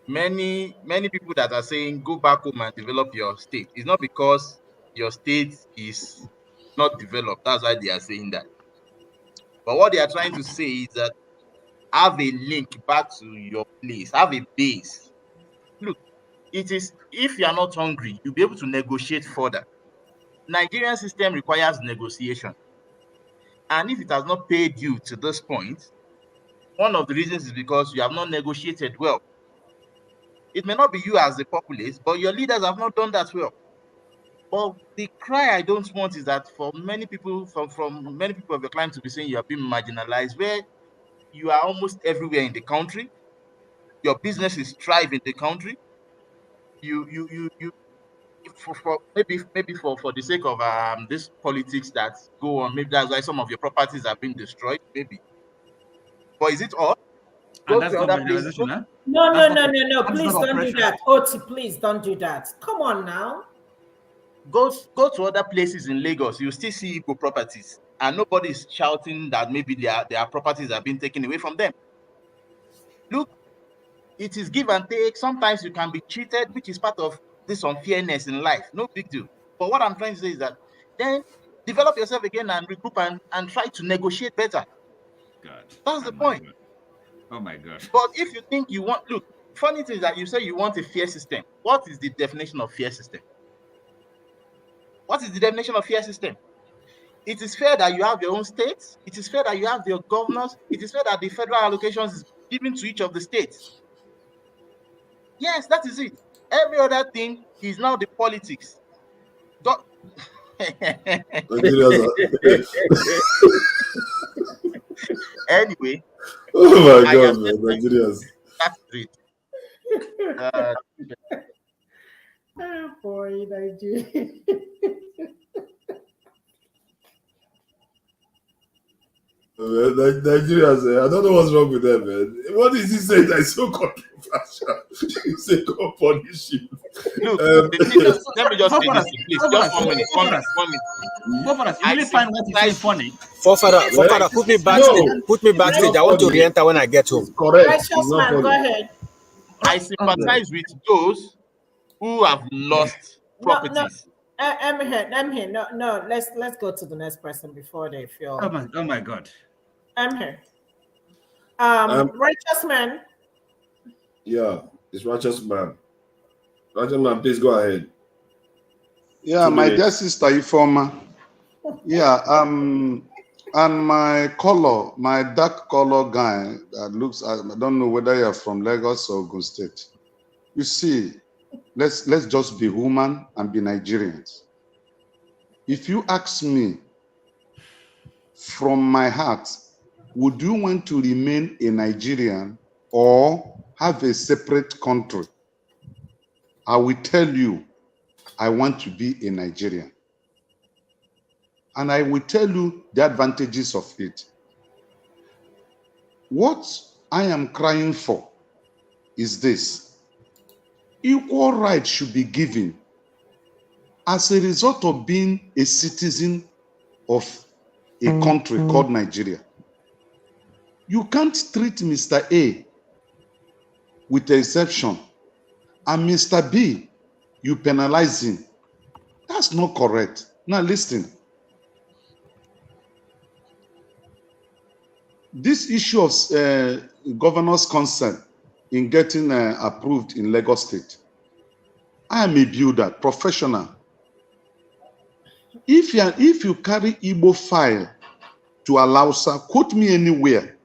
Many people that are saying go back home and develop your state, it's not because your state is not developed. That's why they are saying that. But what they are trying to say is that have a link back to your place, have a base. Look, it is if you are not hungry, you'll be able to negotiate further. Nigerian system requires negotiation. And if it has not paid you to this point, One of the reasons is because you have not negotiated well. It may not be you as the populace, but your leaders have not done that well. But the cry I don't want is that for many people, from many people of your client to be saying you are being marginalized, where you are almost everywhere in the country, your business is thrive in the country. You for maybe for the sake of this politics that go on, maybe that's why some of your properties are being destroyed, maybe. But is it all? And Go that's to not other places. marginalization, huh? No, That's no, not, no, no, no. that's Please not don't do oppression. that. Oti, please don't do that. Come on now. Go to other places in Lagos, you still see Igbo properties, and nobody is shouting that maybe their properties are being taken away from them. Look, it is give and take. Sometimes you can be cheated, which is part of this unfairness in life. No big deal. But what I'm trying to say is that then develop yourself again and regroup and try to negotiate better. God. That's the point. God. Oh my God. But if you think you want, look, funny thing is that you say you want a fair system. What is the definition of fair system? What is the definition of fair system? It is fair that you have your own states. It is fair that you have your governors. It is fair that the federal allocations is given to each of the states. Yes, that is it. Every other thing is now the politics. Anyway. Oh my God, man, Nigerians. That's great. Oh boy, Nigeria. Nigerians, I don't know what's wrong with them, man. What is he saying that is so controversial? You say God punish you. Look, let me just say this, please. Just 1 minute. 1 minute. 1 minute. Go for us. You really find what he's saying funny. Forefather, put me backstage. Put me backstage. I want to re-enter when I get home. Correct. Righteous man, go ahead. I sympathize with those who have lost properties. I'm here. No. Let's go to the next person before they feel. Oh my God. I'm here. Righteous man. Yeah, it's righteous man. Righteous man, please go ahead. Yeah, my dear sister Ifoma. Yeah, and my dark color guy that looks, I don't know whether you're from Lagos or Ogun State. You see, let's just be human and be Nigerians. If you ask me from my heart, would you want to remain a Nigerian or have a separate country? I will tell you, I want to be a Nigerian. And I will tell you the advantages of it. What I am crying for is this: equal rights should be given as a result of being a citizen of a country called Nigeria. You can't treat Mr. A with exception, and Mr. B, you penalize him. That's not correct. Now listen. This issue of governor's consent in getting approved in Lagos State, I am a builder, professional. If you carry Igbo file to Alausa, quote me anywhere,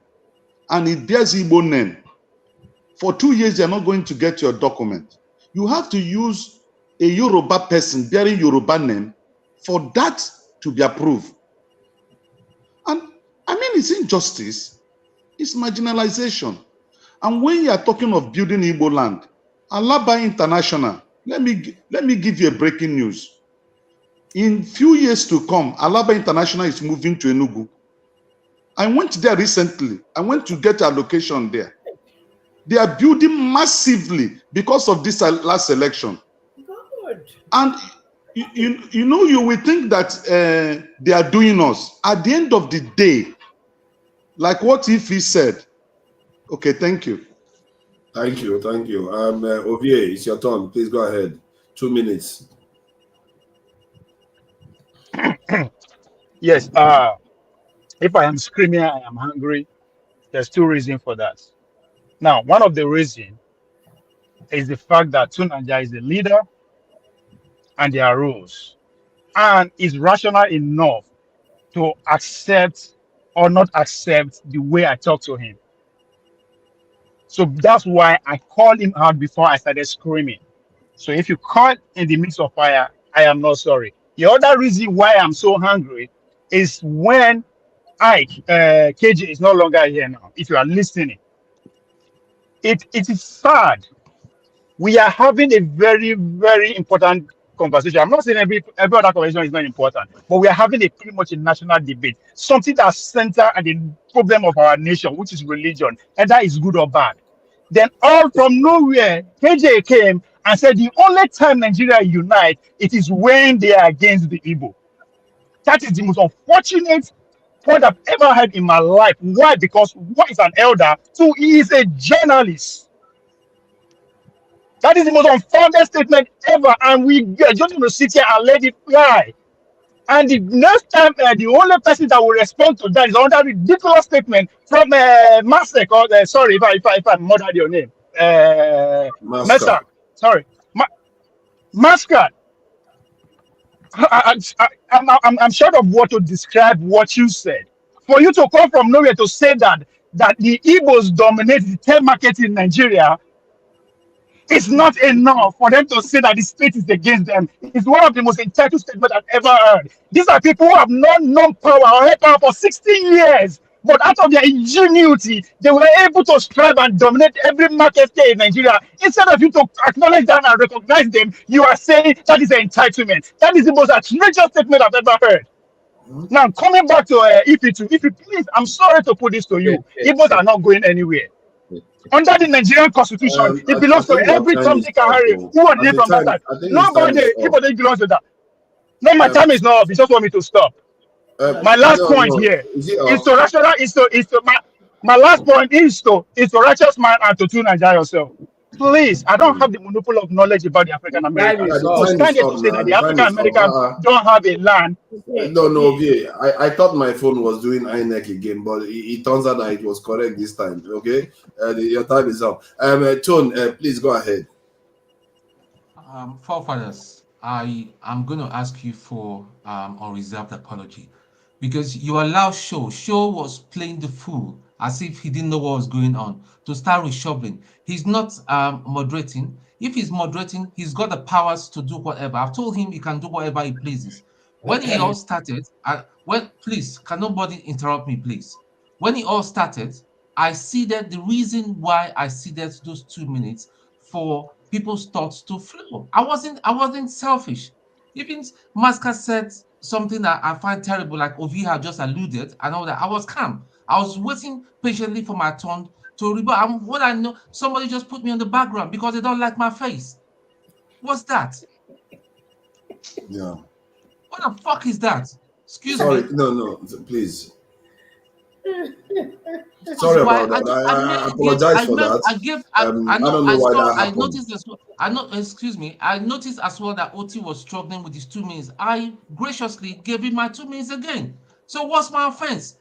and it bears Igbo name, for 2 years you're not going to get your document. You have to use a Yoruba person bearing Yoruba name for that to be approved. And I mean, it's injustice, it's marginalization. And when you are talking of building Igbo land, Alaba International, let me give you a breaking news. In few years to come, Alaba International is moving to Enugu. I went there recently. I went to get a location there. They are building massively because of this last election. Good. And you know, you will think that they are doing us. At the end of the day, like what if he said? Okay, thank you. Thank you. Ovie, it's your turn. Please go ahead. 2 minutes. Yes. If I am screaming, I am hungry. There's 2 reasons for that. Now, one of the reasons is the fact that Tunanja is a leader and there are rules, and is rational enough to accept or not accept the way I talk to him. So that's why I called him out before I started screaming. So if you caught in the midst of fire, I am not sorry. The other reason why I'm so hungry is when KJ is no longer here now. If you are listening, it is sad. We are having a very, very important conversation. I'm not saying every other conversation is not important, but we are having a pretty much a national debate, something that's centered at the problem of our nation, which is religion, and that is good or bad. Then all from nowhere, KJ came and said the only time Nigeria unite, it is when they are against the Igbo. That is the most unfortunate point I've ever heard in my life. Why? Because one is an elder, two, he is a journalist. That is the most unfounded statement ever, and we are just going to sit here and let it fly. And the next time, the only person that will respond to that is another ridiculous statement from Masek, or sorry if I murdered your name, Mascot. Mesa. Sorry, Mascot. I'm short of what to describe what you said. For you to come from nowhere to say that the Igbos dominate the tech market in Nigeria, it's not enough for them to say that the state is against them. It's one of the most entitled statements I've ever heard. These are people who have not known power or had power for 16 years. But out of their ingenuity, they were able to strive and dominate every market here in Nigeria. Instead of you to acknowledge that and recognize them, you are saying that is an entitlement. That is the most outrageous statement I've ever heard. Now, coming back to Ifitu, please, I'm sorry to put this to you. Igbos are not going anywhere. Under the Nigerian constitution, it belongs to every Tom, Dick, and Harry who are there from that side. Nobody, everybody belongs to that. No, my time is not up. You just want me to stop. My last point here is to rational. My last point is to righteous man and to tune Nigeria yourself. Please, I don't have the monopoly of knowledge about the African Americans. To stand here to say that the African Americans don't have a land. No, okay. I thought my phone was doing INEC again, but it turns out that it was correct this time. Okay, your time is up. Tone, please go ahead. Forefathers, I am going to ask you for unreserved apology because you allow Show was playing the fool as if he didn't know what was going on to start reshuffling. He's not moderating. If he's moderating, he's got the powers to do whatever. I've told him he can do whatever he pleases. When he all started, please, can nobody interrupt me, please? When it all started, I seeded the reason why I seeded those 2 minutes for people's thoughts to flow. I wasn't selfish. Even Masca said something that I find terrible, like Ovi had just alluded, and all that. I was calm. I was waiting patiently for my turn to rebut. What I know, somebody just put me on the background because they don't like my face. What's that? Yeah. What the fuck is that? Excuse me. No, please. Sorry about that. I apologize for that. I don't know why that happened. Excuse me. I noticed as well that Oti was struggling with his 2 minutes. I graciously gave him my 2 minutes again. So what's my offense?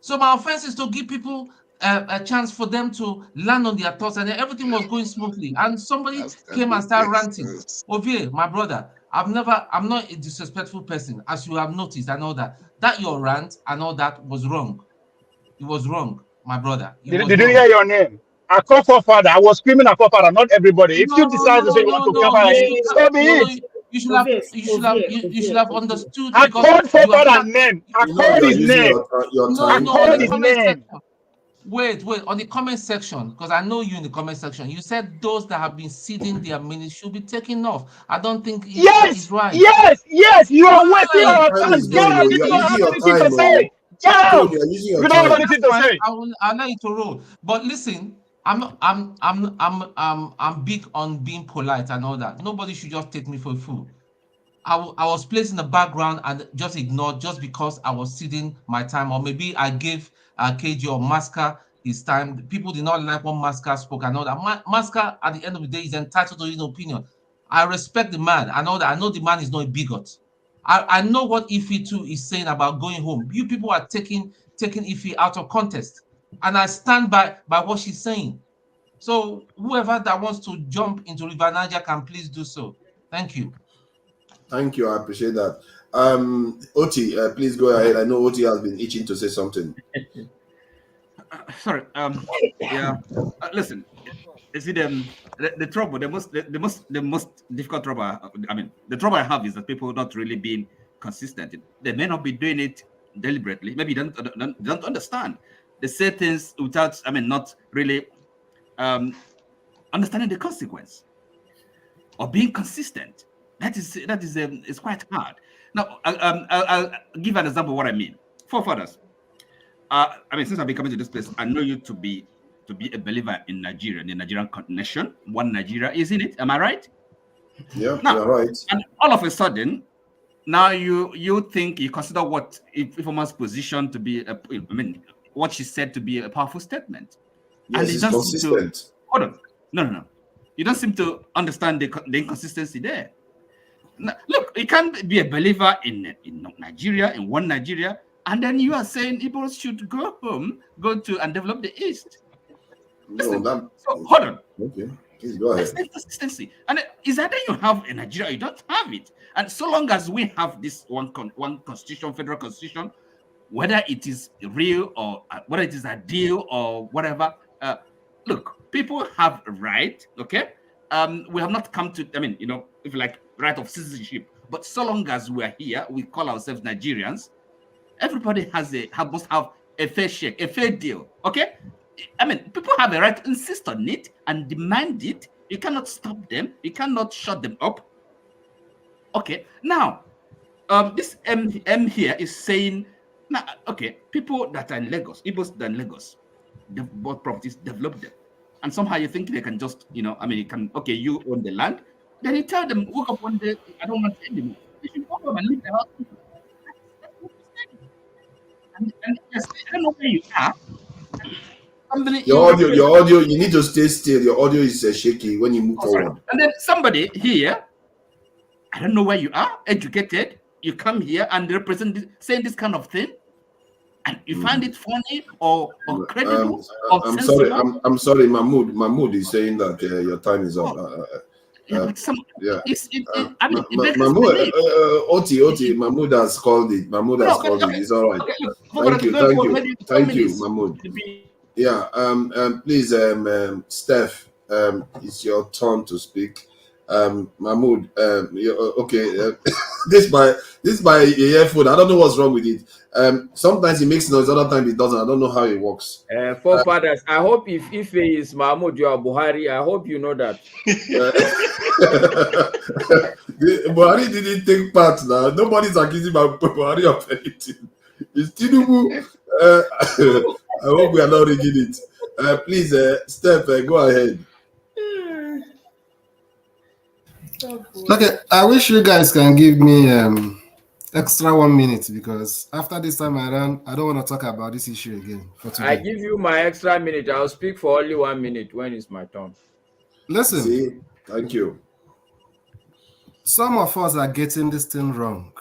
So my offense is to give people a chance for them to land on their thoughts, and then everything was going smoothly. And somebody came and started ranting. Ovie, my brother, I'm not a disrespectful person, as you have noticed and all that. That your rant and all that was wrong. It was wrong, my brother. Did you hear your name? I call for father. I was screaming at father, not everybody. If you decide to say you want to come so be it. You should have understood. I called for father's name. I called his name. I called his name. Wait, on the comment section, because I know you in the comment section, you said those that have been seeding their minutes should be taken off. I don't think it's right. Yes, you are wasting our time. Get out, you don't have anything to say. Get out. You don't have anything to say. I'll let you to roll. But listen, I'm big on being polite and all that. Nobody should just take me for a fool. I was placed in the background and just ignored just because I was ceding my time, or maybe I gave KJ or Masca his time. People did not like what Masca spoke and all that. Masca, at the end of the day, is entitled to his opinion. I respect the man. I know that. I know the man is not a bigot. I know what Ife too is saying about going home. You people are taking Ife out of context, and I stand by what she's saying. So whoever that wants to jump into River Niger can please do so. Thank you. Thank you. I appreciate that. Oti, please go ahead. I know Oti has been itching to say something. sorry. Yeah. Listen, is it the trouble? The most difficult trouble. I mean, the trouble I have is that people not really being consistent. They may not be doing it deliberately. Maybe they don't understand. They say things without. I mean, not really understanding the consequence or being consistent. That is it's quite hard. Now, I'll give an example of what I mean. Forefathers. I mean, since I've been coming to this place, I know you to be a believer in Nigeria, the Nigerian nation. One Nigeria, isn't it? Am I right? Yeah, now, you're right. And all of a sudden, now you think you consider what Ifeoma's position to be I mean, what she said to be a powerful statement. Yes, and it's consistent. Hold on. No. You don't seem to understand the inconsistency there. Now, look, you can't be a believer in Nigeria, in one Nigeria, and then you are saying Igbos should go home, and develop the East. Listen, so hold on. Okay, please go ahead. That's inconsistency. And is either you have in Nigeria, you don't have it. And so long as we have this one constitution, federal constitution, whether it is real or whether it is a deal or whatever, look, people have a right, okay? We have not come to, I mean, if you like, right of citizenship. But so long as we are here, we call ourselves Nigerians. Everybody must have a fair shake, a fair deal, okay? I mean, people have a right to insist on it and demand it. You cannot stop them. You cannot shut them up. Okay, now, this M here is saying, now, okay, people that are in Lagos, Igbos that are in Lagos, they bought properties, develop them. And somehow you think they can just, I mean, you can, okay, you own the land. Then you tell them, woke up one day, I don't want it anymore. They should go home and leave the house. And yes, I don't know where you are. Your audio, you need to stay still. Your audio is shaky when you move forward. And then somebody here, I don't know where you are, educated, you come here and represent saying this kind of thing, and you find it funny or credible or I'm sensible. sorry. I'm sorry. Mahmoud is saying that your time is up. Oti, Mahmoud has called it. It's all right. Thank you, Mahmoud. Yeah. Please, Steph, it's your turn to speak. Mahmoud, okay. This my earphone. I don't know what's wrong with it. Sometimes it makes noise, other times it doesn't. I don't know how it works. Forefathers, I hope if Ife is Mahmoud, you are Buhari. I hope you know that. Buhari didn't take part now. Nobody's accusing Buhari of anything. It's Tinubu. I hope we are not rigging it. Please, Steph, go ahead. Okay, I wish you guys can give me extra 1 minute, because after this time around, I don't want to talk about this issue again for today. I give you my extra minute. I'll speak for only 1 minute when it's my turn. Listen. See? Thank you. Some of us are getting this thing wrong.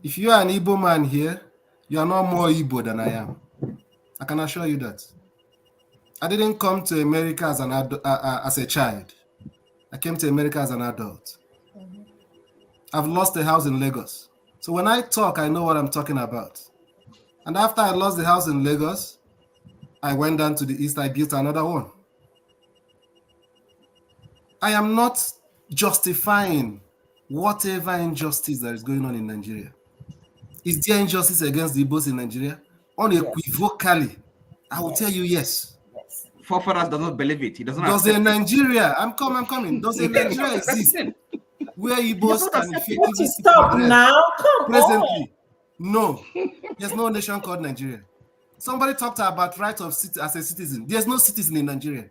If you are an Igbo man here, you are not more Igbo than I am. I can assure you that. I didn't come to America as a child. I came to America as an adult. I've lost a house in Lagos. So when I talk, I know what I'm talking about. And after I lost the house in Lagos, I went down to the east, I built another one. I am not justifying whatever injustice that is going on in Nigeria. Is there injustice against the Igbos in Nigeria? Unequivocally, I will tell you yes. Forefathers does not believe it. He doesn't. Does a Nigeria? I'm coming. Does a Nigeria exist where Igbos can effectively stop now? Come presently? No, there's no nation called Nigeria. Somebody talked about right of as a citizen. There's no citizen in Nigeria.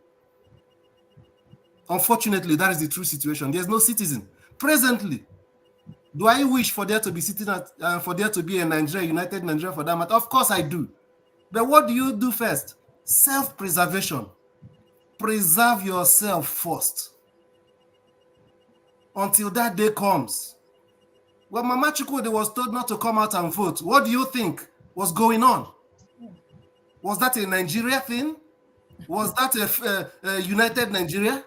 Unfortunately, that is the true situation. There's no citizen presently. Do I wish for there to be for there to be a Nigeria, united Nigeria for that matter? Of course I do. But what do you do first? Self-preservation. Preserve yourself first. Until that day comes. When Mama Chukwude was told not to come out and vote, what do you think was going on? Was that a Nigeria thing? Was that a united Nigeria?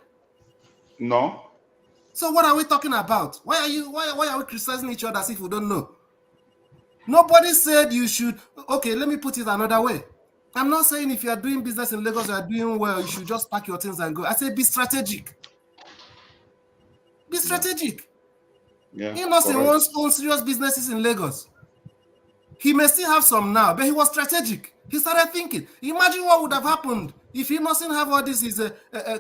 No. So what are we talking about? Why are we criticizing each other as if we don't know? Nobody said you should. Okay, let me put it another way. I'm not saying if you are doing business in Lagos, you are doing well, you should just pack your things and go. I say be strategic. Be strategic. Yeah, He must own serious businesses in Lagos. He may still have some now, but he was strategic. He started thinking. Imagine what would have happened if he mustn't have all these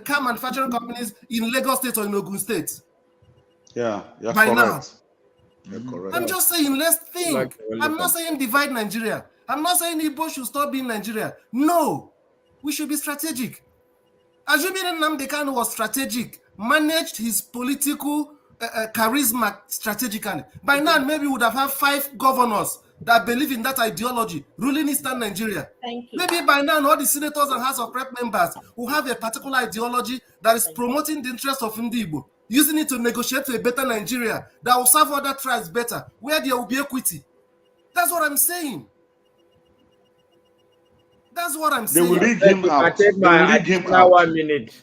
car manufacturing companies in Lagos State or in Ogun State. Yeah, by correct. now. You're correct. I'm just saying, let's think. Like I'm not saying divide Nigeria. I'm not saying Igbo should stop being Nigeria. No, we should be strategic. Assuming Nnamdi Kanu was strategic, managed his political charisma strategically, by now maybe we would have had 5 governors that believe in that ideology ruling Eastern Nigeria. Thank you. Maybe by now all the senators and House of Rep members who have a particular ideology that is promoting the interests of Ndi Igbo, using it to negotiate to a better Nigeria that will serve other tribes better, where there will be equity. That's what I'm saying. That's what I'm saying. They will rig him out. Take my additional 1 minute.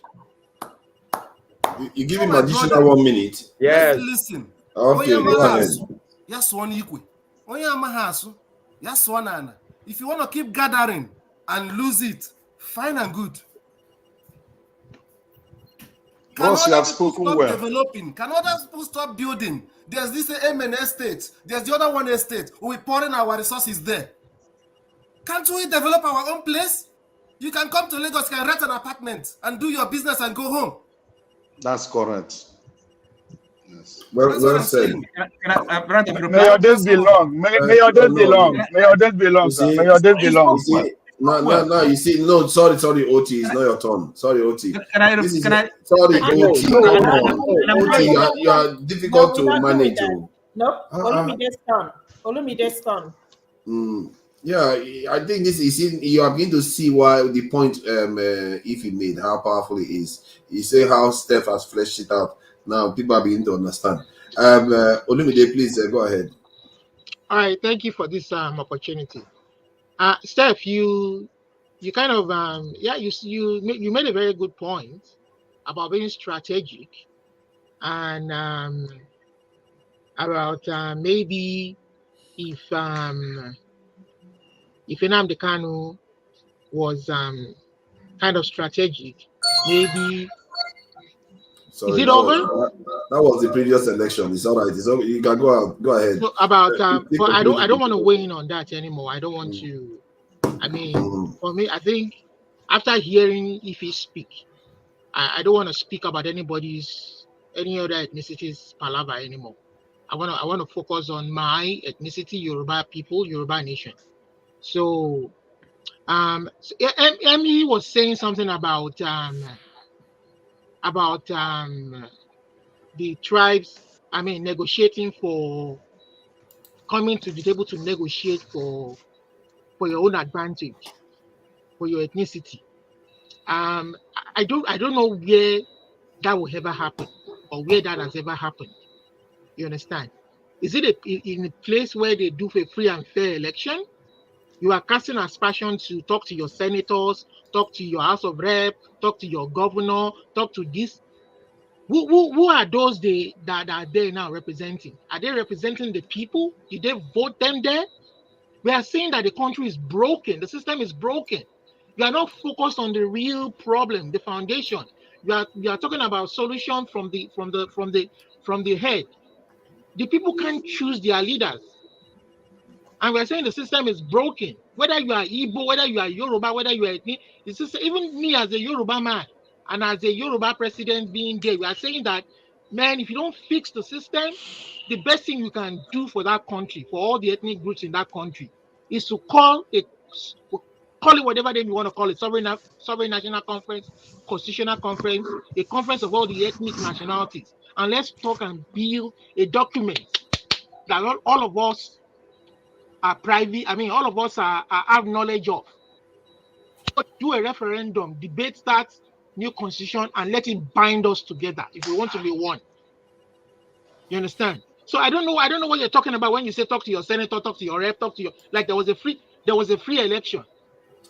You give him additional 1 minute. Yes. Listen. Okay, go ahead. Yes, one equal. Yes, one. If you want to keep gathering and lose it, fine and good. Boss, you have spoken well. Developing? Can other people stop building? There's this MN estate. There's the other one estate. We're pouring our resources there. Can't we develop our own place? You can come to Lagos, can rent an apartment and do your business and go home. That's correct. Yes. Well said. May your days be long. May your days be long. May your days be long, sir. May your days be long. No, you see, no, sorry, OT, it's not your turn. Sorry, OT. Sorry, OT. OT, you are difficult to manage. No, Olumide's turn. Yeah, I think this is you are going to see why the point if he made how powerful it is. You say how Steph has fleshed it out. Now people are beginning to understand. Olumide, please go ahead. All right, thank you for this opportunity. Steph, you kind of you made a very good point about being strategic and about maybe if Nnamdi Kanu was kind of strategic, maybe. Sorry, is it over? That was the previous election. It's all right. It's over. You can go ahead. So about, but I don't want to weigh in on that anymore. I don't want to. I mean, for me, I think after hearing Ife speak, I don't want to speak about any other ethnicity's palaver anymore. I want to focus on my ethnicity, Yoruba people, Yoruba nation. So, Emily was saying something about the tribes. I mean, negotiating for coming to the table to negotiate for your own advantage, for your ethnicity. I don't know where that will ever happen or where that has ever happened. You understand? Is it in a place where they do a free and fair election? You are casting aspersions to talk to your senators, talk to your House of Rep, talk to your governor, talk to this. Who are those that are there now representing? Are they representing the people? Did they vote them there? We are saying that the country is broken. The system is broken. You are not focused on the real problem, the foundation. You are talking about solution from the head. The people can't choose their leaders. And we're saying the system is broken. Whether you are Igbo, whether you are Yoruba, whether you are ethnic, even me as a Yoruba man and as a Yoruba president being there, we are saying that, man, if you don't fix the system, the best thing you can do for that country, for all the ethnic groups in that country, is to call it whatever name you want to call it, sovereign national conference, constitutional conference, a conference of all the ethnic nationalities. And let's talk and build a document that all of us are private. I mean, all of us have knowledge of. Do a referendum, debate that new constitution, and let it bind us together if we want to be one. You understand? So I don't know what you're talking about when you say talk to your senator, talk to your rep, talk to your there was a free election.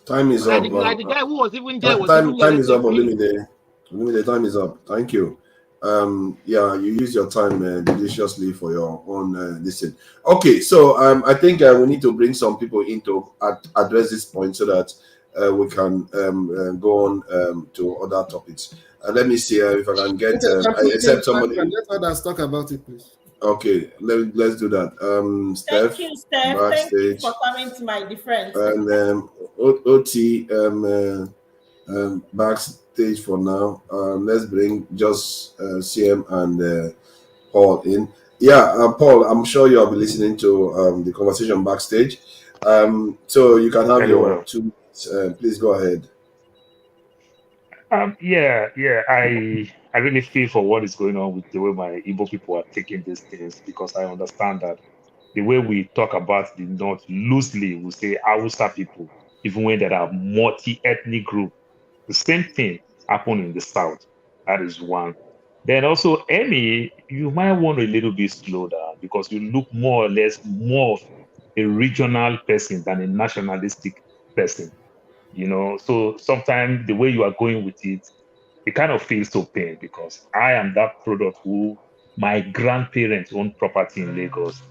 Time is up. Like the guy who was even there time is up. Olumide, time is up. Thank you. Yeah, you use your time judiciously for your own listen. Okay, so I think we need to bring some people in to address this point so that we can go on to other topics. Let me see if I can get except somebody. Let others talk about it, please. Okay, let's do that. Steph, Thank you, Steph. backstage. Thank you for coming to my defense. And OT backstage for now. Let's bring just CM and Paul in. Yeah, Paul, I'm sure you'll be listening to the conversation backstage. So you can have your 2 minutes. Please go ahead. Yeah. I really feel for what is going on with the way my Igbo people are taking these things, because I understand that the way we talk about the North loosely, we say Hausa people, even when there are multi-ethnic group. The same thing happened in the South. That is one. Then also, Emmy, you might want a little bit slow down, because you look more or less more of a regional person than a nationalistic person. So sometimes the way you are going with it kind of feels so pain, because I am that product who my grandparents owned property in Lagos.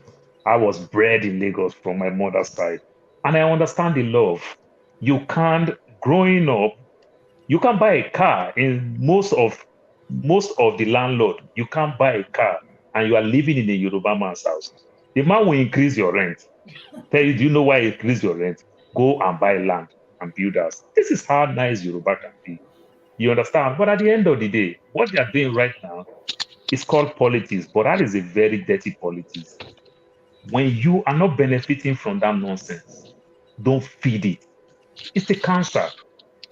I was bred in Lagos from my mother's side, and I understand the love. You can't, growing up, you can buy a car in most of the landlord. You can't buy a car, and you are living in a Yoruba man's house. The man will increase your rent. Tell you, do you know why he increase your rent? Go and buy land and build house. This is how nice Yoruba can be. You understand? But at the end of the day, what they are doing right now is called politics, but that is a very dirty politics. When you are not benefiting from that nonsense, don't feed it. It's a cancer.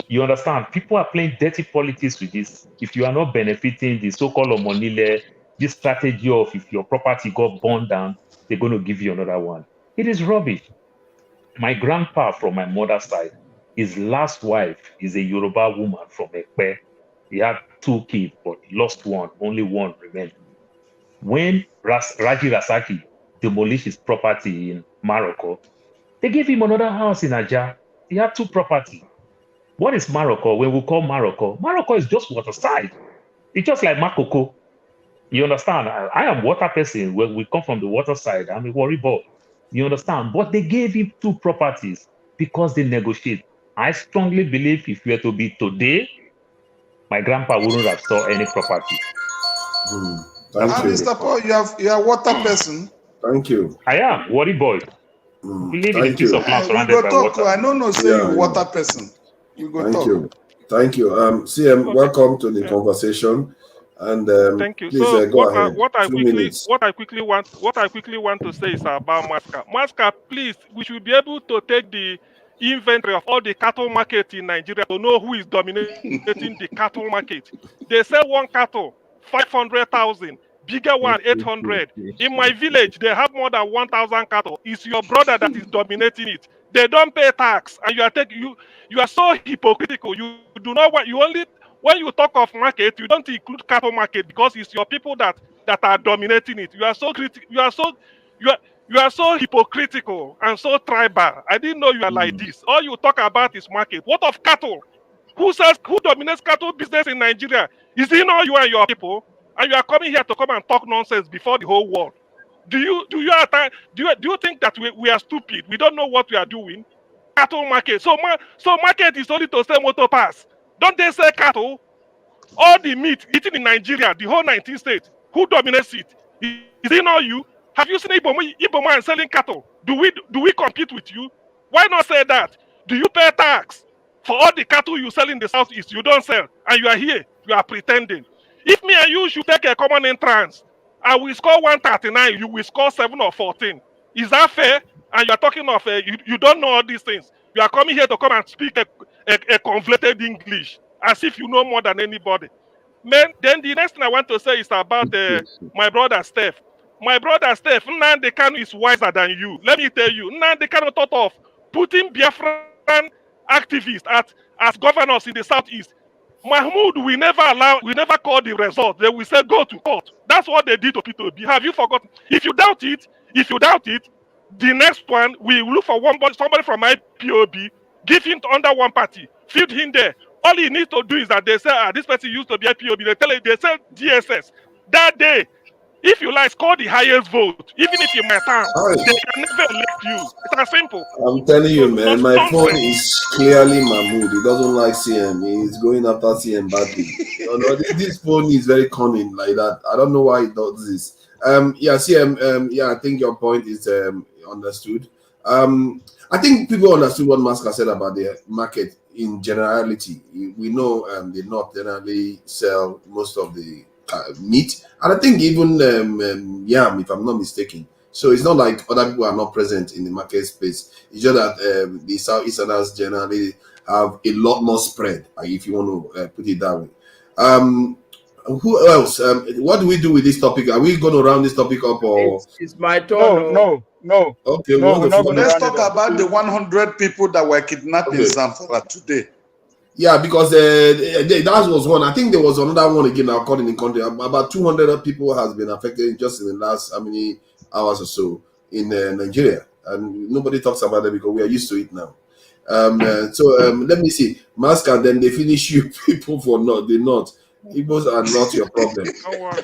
You understand? People are playing dirty politics with this. If you are not benefiting the so-called omonile, this strategy of if your property got burned down, they're going to give you another one. It is rubbish. My grandpa from my mother's side, his last wife is a Yoruba woman from Ekpe. He had 2 kids, but he lost one. Only one remained. When Raji Rasaki demolished his property in Morocco, they gave him another house in Aja. He had 2 properties. What is Morocco? When we call Morocco is just waterside. It's just like Makoko. You understand? I am water person. When we come from the water side, I'm a worry boy. You understand? But they gave him 2 properties because they negotiate. I strongly believe if we were to be today, my grandpa wouldn't have sold any property. And Mr. Paul, you are water person. Thank you. I am worry boy. We live in a piece of land We surrounded go by talk. water. I don't know, say you water person. You go Thank talk. you. Thank you. CM, welcome to the conversation. And Thank you. please So go ahead. what I 2 quickly minutes. what I quickly want to say is about Masca. Masca, please, we should be able to take the inventory of all the cattle market in Nigeria to know who is dominating the cattle market. They sell one cattle 500,000, bigger one 800. In my village, they have more than 1,000 cattle. It's your brother that is dominating it. They don't pay tax, and you are so hypocritical. You do not want you only when you talk of market, you don't include cattle market because it's your people that are dominating it. You are so you are so hypocritical and so tribal. I didn't know you are like this. All you talk about is market. What of cattle? Who dominates cattle business in Nigeria? Is it not you and your people? And you are coming here to come and talk nonsense before the whole world. Do you think that we are stupid? We don't know what we are doing? Cattle market. So market is only to sell motor pass. Don't they sell cattle? All the meat eaten in Nigeria, the whole 19 states, who dominates it? Is it not you? Have you seen Igbo man selling cattle? Do we compete with you? Why not say that? Do you pay tax for all the cattle you sell in the southeast? You don't sell, and you are here. You are pretending. If me and you should take a common entrance, I will score 139. You will score 7 or 14. Is that fair? And you are talking of you don't know all these things. You are coming here to come and speak a conflated English as if you know more than anybody. Man, then the next thing I want to say is about my brother Steph. My brother Steph, Nnamdi Kanu is wiser than you. Let me tell you, Nnamdi Kanu thought of putting Biafran activists as governors in the southeast. Mahmoud will never call the result. They will say go to court. That's what they did to P2B. Have you forgotten? If you doubt it, the next one we look for somebody from IPOB, give him under one party, feed him there. All he needs to do is that they say, this person used to be IPOB. They say DSS. That day, If you like, score the highest vote. Even if you're my town, Alright. they can never elect you. It's as simple. I'm telling you, man, my phone Nonsense. is clearly Mahmood. He doesn't like CM. He's going after CM badly. This phone is very cunning like that. I don't know why he does this. Yeah, CM. Yeah, I think your point is understood. I think people understood what Maska said about the market in generality. We know they not generally sell most of the meat, and I think even yam, if I'm not mistaken. So it's not like other people are not present in the market space. It's just that the Southeasterners generally have a lot more spread, if you want to put it that way. Who else? What do we do with this topic? Are we going to round this topic up or? It's my turn. No. Okay, we No, want we're to not floor going to Let's round talk it up. about the 100 people that were kidnapped in Okay. Zamfara today. Yeah, because that was one. I think there was another one again according in the country. About 200 people has been affected just in the last how many hours or so in Nigeria, and nobody talks about it because we are used to it now. Let me see. Mask and then they finish you people for the north. Igbos are not your problem.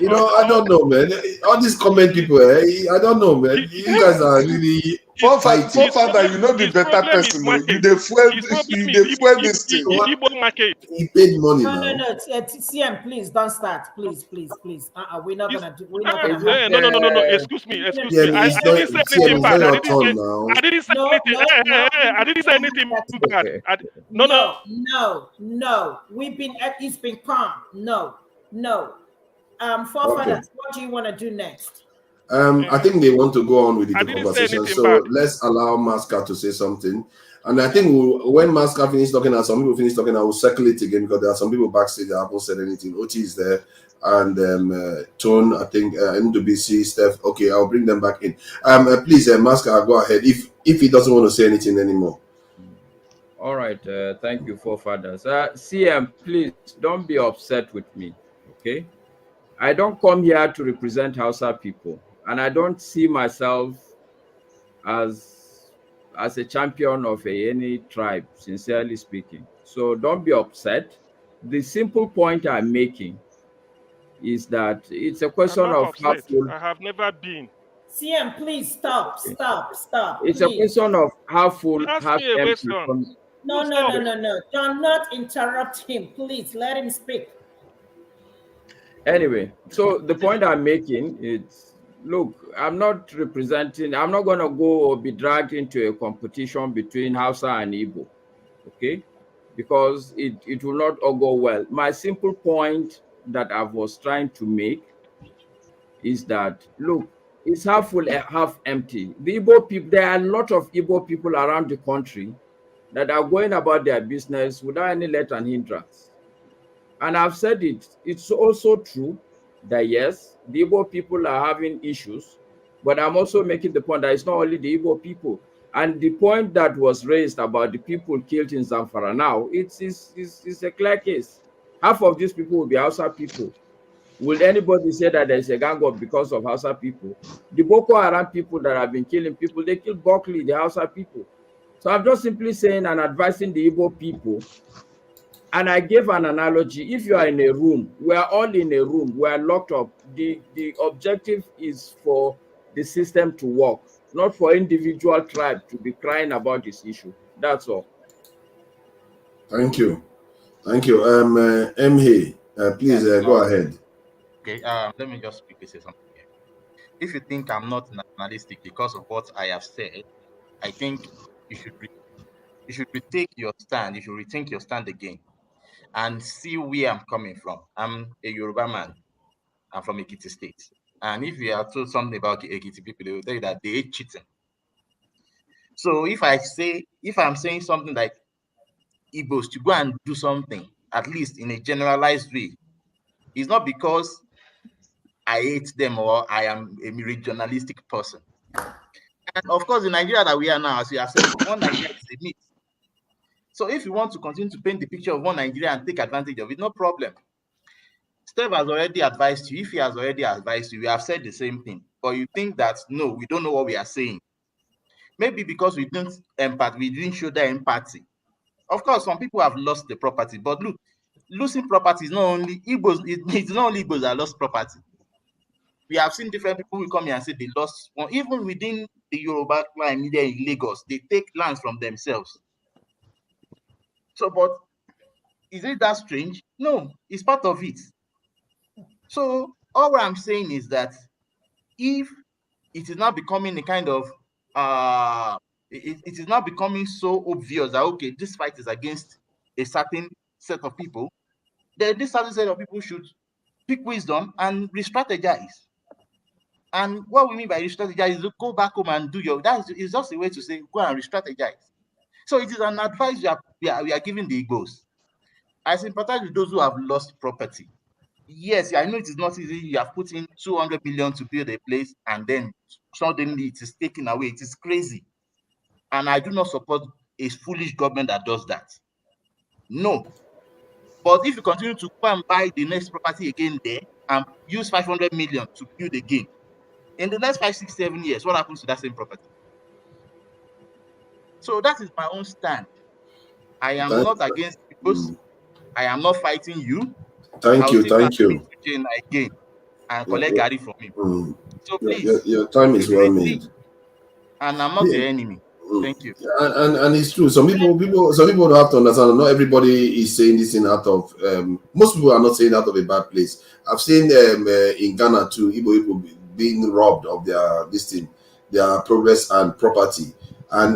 You know, I don't know, man. All these comment people, I don't know, man. You guys are really fighting. Forefather, you know the His better problem is person. No? market. You dey fuel His problem this thing. Igbo market. He paid money No, now. CM, please don't start. Please. We're not gonna do. We're not No. gonna have. No. Excuse me. Yeah, I didn't say anything bad. I didn't say now. anything. I didn't say anything bad. No. It's been calm. No. Forefathers, what do you want to do next? I think they want to go on with the I didn't say conversation. anything So bad. let's allow Masca to say something. And I think when Masca finishes talking and some people finish talking, I will circle it again because there are some people backstage that haven't said anything. Oti is there and Tone, I think, NWC, Steph. Okay, I'll bring them back in. Please, Masca, go ahead if he doesn't want to say anything anymore. All right. Thank you, forefathers. CM, please don't be upset with me. Okay. I don't come here to represent Hausa people, and I don't see myself as a champion of any tribe, sincerely speaking. So don't be upset. The simple point I'm making is that it's a question I'm not of how upset. full. I have never been. CM, please stop. It's Please. a question of how full, Ask how me a empty. No. Do not interrupt him. Please let him speak. Anyway, so the point I'm making is, look, I'm not going to go or be dragged into a competition between Hausa and Igbo, okay? Because it will not all go well. My simple point that I was trying to make is that, look, it's half full, half empty. The Igbo people, there are a lot of Igbo people around the country that are going about their business without any let and hindrance. And I've said it, it's also true that yes, the Igbo people are having issues, but I'm also making the point that it's not only the Igbo people. And the point that was raised about the people killed in Zamfara now, it's a clear case. Half of these people will be Hausa people. Will anybody say that there's a gang up because of Hausa people? The Boko Haram people that have been killing people, they killed Buckley, the Hausa people. So I'm just simply saying and advising the Igbo people. And I gave an analogy. If you are in a room, we are all in a room, we are locked up. The objective is for the system to work, not for individual tribe to be crying about this issue. That's all. Thank you. MH, please go ahead. Okay, let me just quickly say something here. If you think I'm not nationalistic because of what I have said, I think you should retake your stand. You should rethink your stand again and see where I'm coming from. I'm a Yoruba man. I'm from Ekiti State. And if you are told something about Ekiti people, they will tell you that they hate cheating. So if I'm saying something like Igbos to go and do something, at least in a generalized way, it's not because I hate them or I am a regionalistic person. And of course, in Nigeria that we are now, as you have said, one Nigeria is a myth. So if you want to continue to paint the picture of one Nigeria and take advantage of it, no problem. Steph has already advised you. If he has already advised you, we have said the same thing. But you think that, no, we don't know what we are saying. Maybe because we didn't show that empathy. Of course, some people have lost the property. But look, losing property is not only Igbos, it's not only Igbos that lost property. We have seen different people who come here and say they lost one. Even within the Yoruba clan media in Lagos, they take lands from themselves. So, but is it that strange? No, it's part of it. So all what I'm saying is that if it is now becoming a kind of it is now becoming so obvious that okay, this fight is against a certain set of people, then this certain set of people should pick wisdom and re-strategize. And what we mean by re-strategize is to go back home and do your, that is just a way to say go and re-strategize. So it is an advice we are giving the Igbos. I sympathize with those who have lost property. Yes, I know it is not easy. You have put in 200 million to build a place and then suddenly it is taken away. It is crazy. And I do not support a foolish government that does that. No. But if you continue to go and buy the next property again there and use 500 million to build again, in the next 5, 6, 7 years, what happens to that same property? So that is my own stand. I am not against people. I am not fighting you. Thank you. Again and collect Gary from him. So please, your time is well made. And I'm not the enemy. Thank you. And it's true. Some people don't have to understand. Not everybody is saying this thing out of. Most people are not saying out of a bad place. I've seen in Ghana too, Igbo people being robbed of their progress and property. And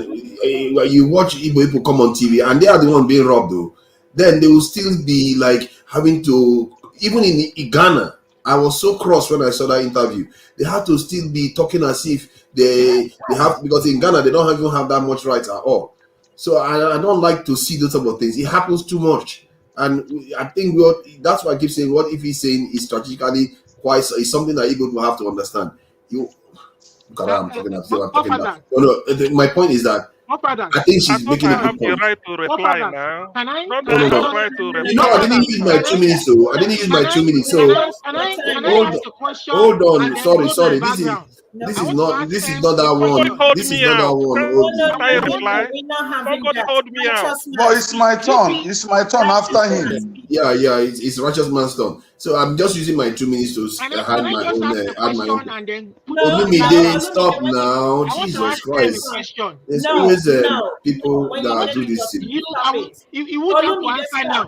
when you watch Igbo people come on TV and they are the one being robbed, though, then they will still be like having to. Even in Ghana, I was so cross when I saw that interview. They had to still be talking as if they have, because in Ghana they don't even have that much rights at all. So I don't like to see those type of things. It happens too much, and I think that's why I keep saying what if he's saying is strategically wise is something that people will have to understand. I'm talking about. No, my point is that I think she's making a good point. Right to reply now. Can I? Right to reply. You know, I didn't use my 2 minutes, so I didn't use my 2 minutes. So hold on. Sorry. This is not that one. This is not that one. Somebody hold me out. But it's my turn. It's my turn after him. Yeah. It's righteous man's turn. So I'm just using my 2 minutes to add my own. Olumide, stop now! Jesus Christ! There's always people that do this thing. You would have to answer now.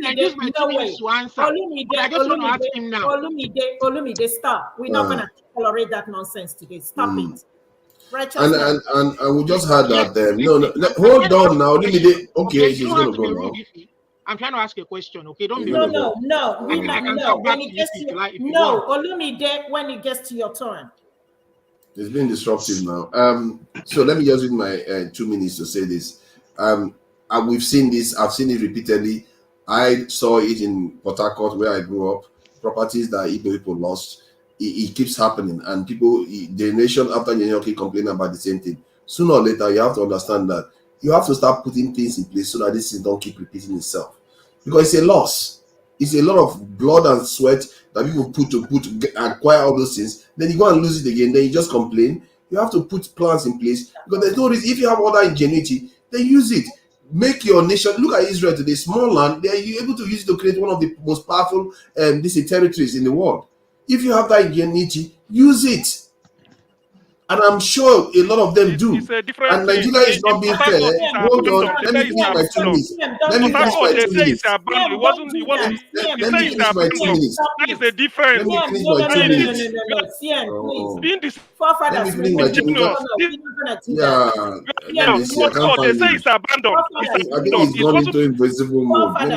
I use my 2 minutes to answer. I just want to ask him now. Olumide, stop. We're not going to tolerate that nonsense today. Stop it. And we just had that. No, hold on now. Olumide, okay, she's going to go now. I'm trying to ask a question, okay? Don't be no. Olumide, when it gets to your turn. It's been disruptive now. So let me just use my 2 minutes to say this. We've seen this. I've seen it repeatedly. I saw it in Port Harcourt where I grew up. Properties that Igbo people lost. It keeps happening, and people, generation after generation, keep complaining about the same thing. Sooner or later, you have to understand that you have to start putting things in place so that this thing don't keep repeating itself. Because it's a loss. It's a lot of blood and sweat that people put to acquire all those things. Then you go and lose it again. Then you just complain. You have to put plans in place because there's no reason. If you have all that ingenuity, then use it. Make your nation. Look at Israel today, small land. Then you're able to use it to create one of the most powerful territories in the world. If you have that ingenuity, use it. And I'm sure a lot of them do. And Nigeria is not being fair. Hold on. Let me finish my 2 minutes. Let me finish my 2 minutes. Let me finish my 2 minutes. That is a difference. Let me finish my 2 minutes. Let me finish my 2 minutes. Yeah. They say it's abandoned. I think he's gone into invisible mode. I'm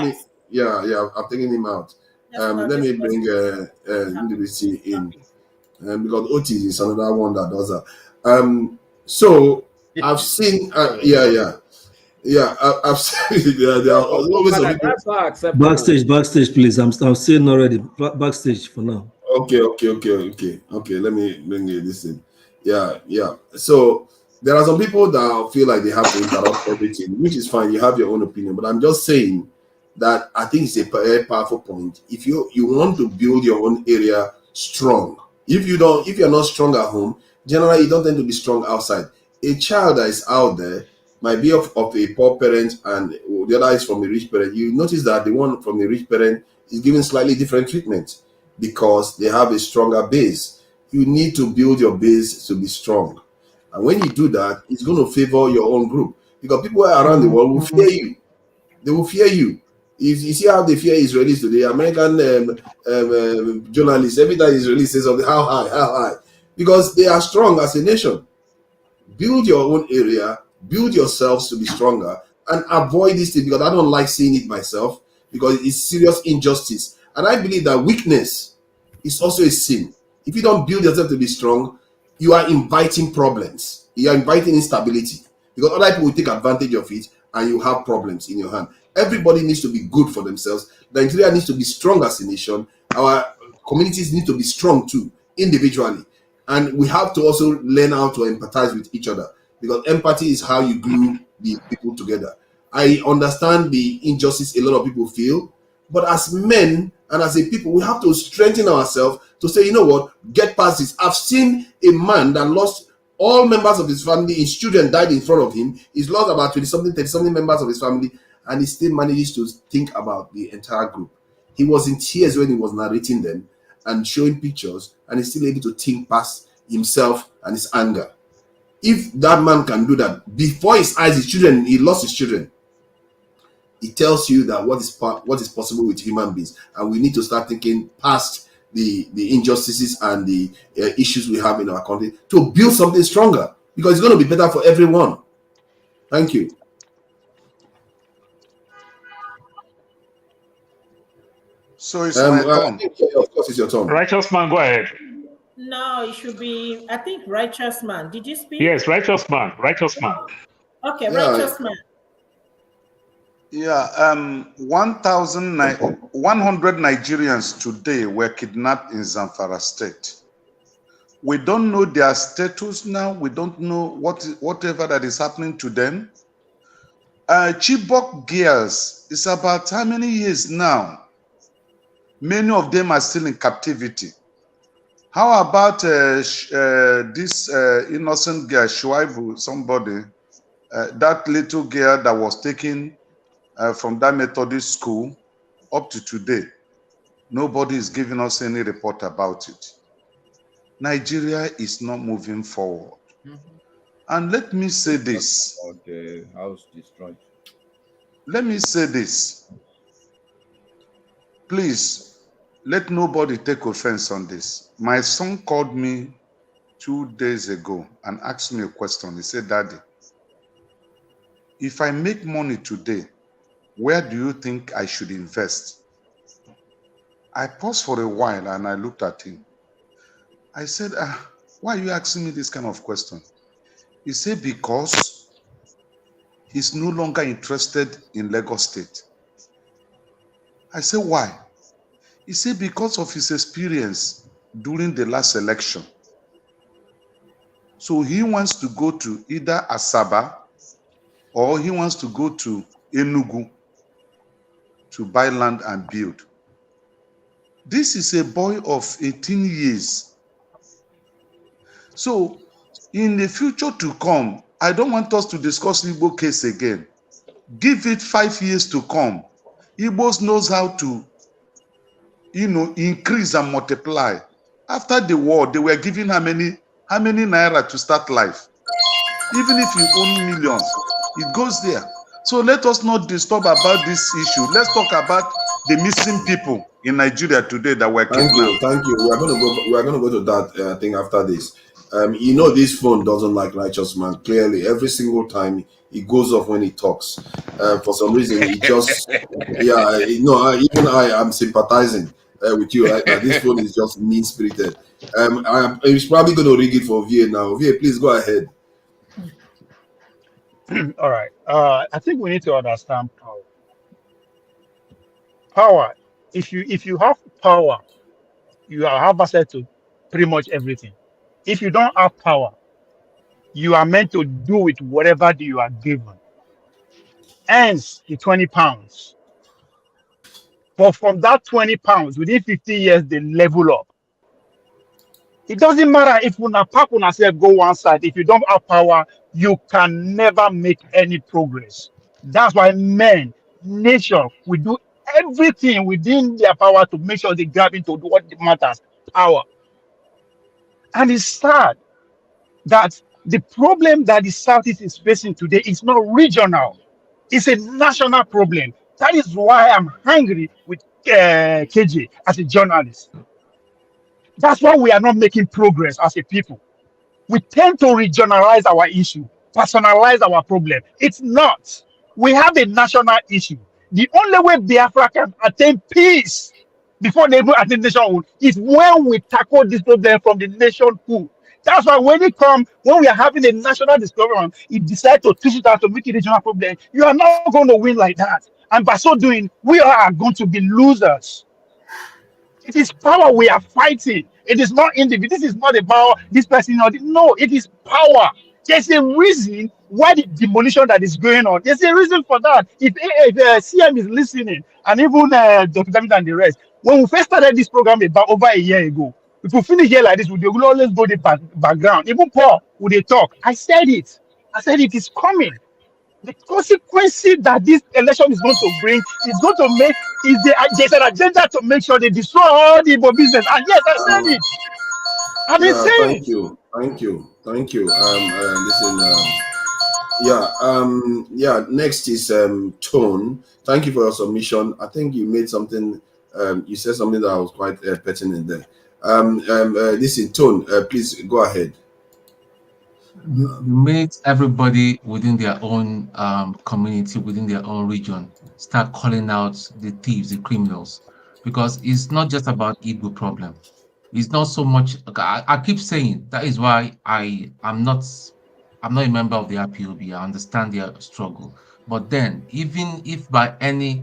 taking him out. Let me bring NDBC in. Because Otis is another one that does that. So I've seen, I've seen. There are always some people. Backstage, please. I'm saying already. Backstage for now. Okay. Let me bring this in. Yeah. So there are some people that feel like they have to interrupt everything, which is fine. You have your own opinion, but I'm just saying that I think it's a very powerful point. If you want to build your own area strong. If you're not strong at home, generally you don't tend to be strong outside. A child that is out there might be of a poor parent and the other is from a rich parent. You notice that the one from the rich parent is given slightly different treatment because they have a stronger base. you need to build your base to be strong. And when you do that, it's going to favor your own group because people around the world will fear you. They will fear you. If you see how they fear Israelis today, American journalists, every time Israelis say something, how high? Because they are strong as a nation. Build your own area, build yourselves to be stronger, and avoid this thing because I don't like seeing it myself because it's serious injustice. And I believe that weakness is also a sin. If you don't build yourself to be strong, you are inviting problems. You are inviting instability because other people will take advantage of it and you have problems in your hand. Everybody needs to be good for themselves. Nigeria needs to be strong as a nation. Our communities need to be strong too, individually. And we have to also learn how to empathize with each other because empathy is how you glue the people together. I understand the injustice a lot of people feel, but as men and as a people, we have to strengthen ourselves to say, you know what, get past this. I've seen a man that lost all members of his family, his children died in front of him. He's lost about 30-something members of his family, and he still manages to think about the entire group. He was in tears when he was narrating them and showing pictures, and he's still able to think past himself and his anger. If that man can do that before his eyes, his children, he lost his children. It tells you that what is possible with human beings, and we need to start thinking past the injustices and the issues we have in our country to build something stronger because it's going to be better for everyone. Thank you. So it's my turn. Of course, it's your turn. Righteous man, go ahead. No, it should be, I think, righteous man. Did you speak? Yes, righteous man. Righteous man. Okay, righteous man. Yeah, 100 Nigerians today were kidnapped in Zamfara State. We don't know their status now. We don't know whatever that is happening to them. Chibok girls, it's about how many years now? Many of them are still in captivity. How about this innocent girl, Shuaibu, somebody, that little girl that was taken from that Methodist school up to today? Nobody is giving us any report about it. Nigeria is not moving forward. And let me say this. Okay, house destroyed. Let me say this. Please, let nobody take offense on this. My son called me 2 days ago and asked me a question. He said, Daddy, if I make money today, where do you think I should invest? I paused for a while and I looked at him. I said, why are you asking me this kind of question? He said, because he's no longer interested in Lagos State. I said, why? He said, because of his experience during the last election. So he wants to go to either Asaba or he wants to go to Enugu to buy land and build. This is a boy of 18 years. So in the future to come, I don't want us to discuss Igbo case again. Give it 5 years to come. Igbos knows how to, increase and multiply. After the war, they were giving how many naira to start life? Even if you own millions, it goes there. So let us not disturb about this issue. Let's talk about the missing people in Nigeria today that were kidnapped. Thank you. We are going to go to that thing after this. This phone doesn't like righteous man. Clearly, every single time it goes off when he talks. For some reason, it just even I am sympathizing with you right now. This phone is just mean spirited. He's probably going to rig it for VA now. VA, please go ahead. All right. I think we need to understand power. Power. If you have power, you have access to pretty much everything. If you don't have power, you are meant to do with whatever you are given. Hence the 20 pounds. But from that 20 pounds, within 50 years, they level up. It doesn't matter if you pack on yourself, go one side. If you don't have power, you can never make any progress. That's why men, nation, will do everything within their power to make sure they grab into what matters, power. And it's sad that the problem that the Southeast is facing today is not regional, it's a national problem. That is why I'm angry with KJ as a journalist. That's why we are not making progress as a people. We tend to regionalize our issue, personalize our problem. It's not. We have a national issue. The only way Biafra can attain peace before they even attain nationhood is when we tackle this problem from the nationhood. That's why when we are having a national discussion, you decide to twist it out to make it a regional problem, you are not going to win like that. And by so doing, we are going to be losers. It is power we are fighting. It is not individual. This is not about this person or no. It is power. There's a reason why the demolition that is going on. There's a reason for that. If CM is listening, and even Dr. David and the rest, when we first started this program about over a year ago, if we finish here like this, we will always go the background. Even Paul, would they talk? I said it. I said it is coming. The consequences that this election is going to bring is going to make there's an agenda to make sure they destroy all the Igbo business. And yes, I said it. I've been saying thank you. Next is Tone. Thank you for your submission. I think you made something. You said something that was quite pertinent there. Listen, Tone. Please go ahead. You made everybody within their own community, within their own region, start calling out the thieves, the criminals, because it's not just about Igbo problem. It's not so much. I keep saying that is why I'm not a member of the IPOB. I understand their struggle, but then even if by any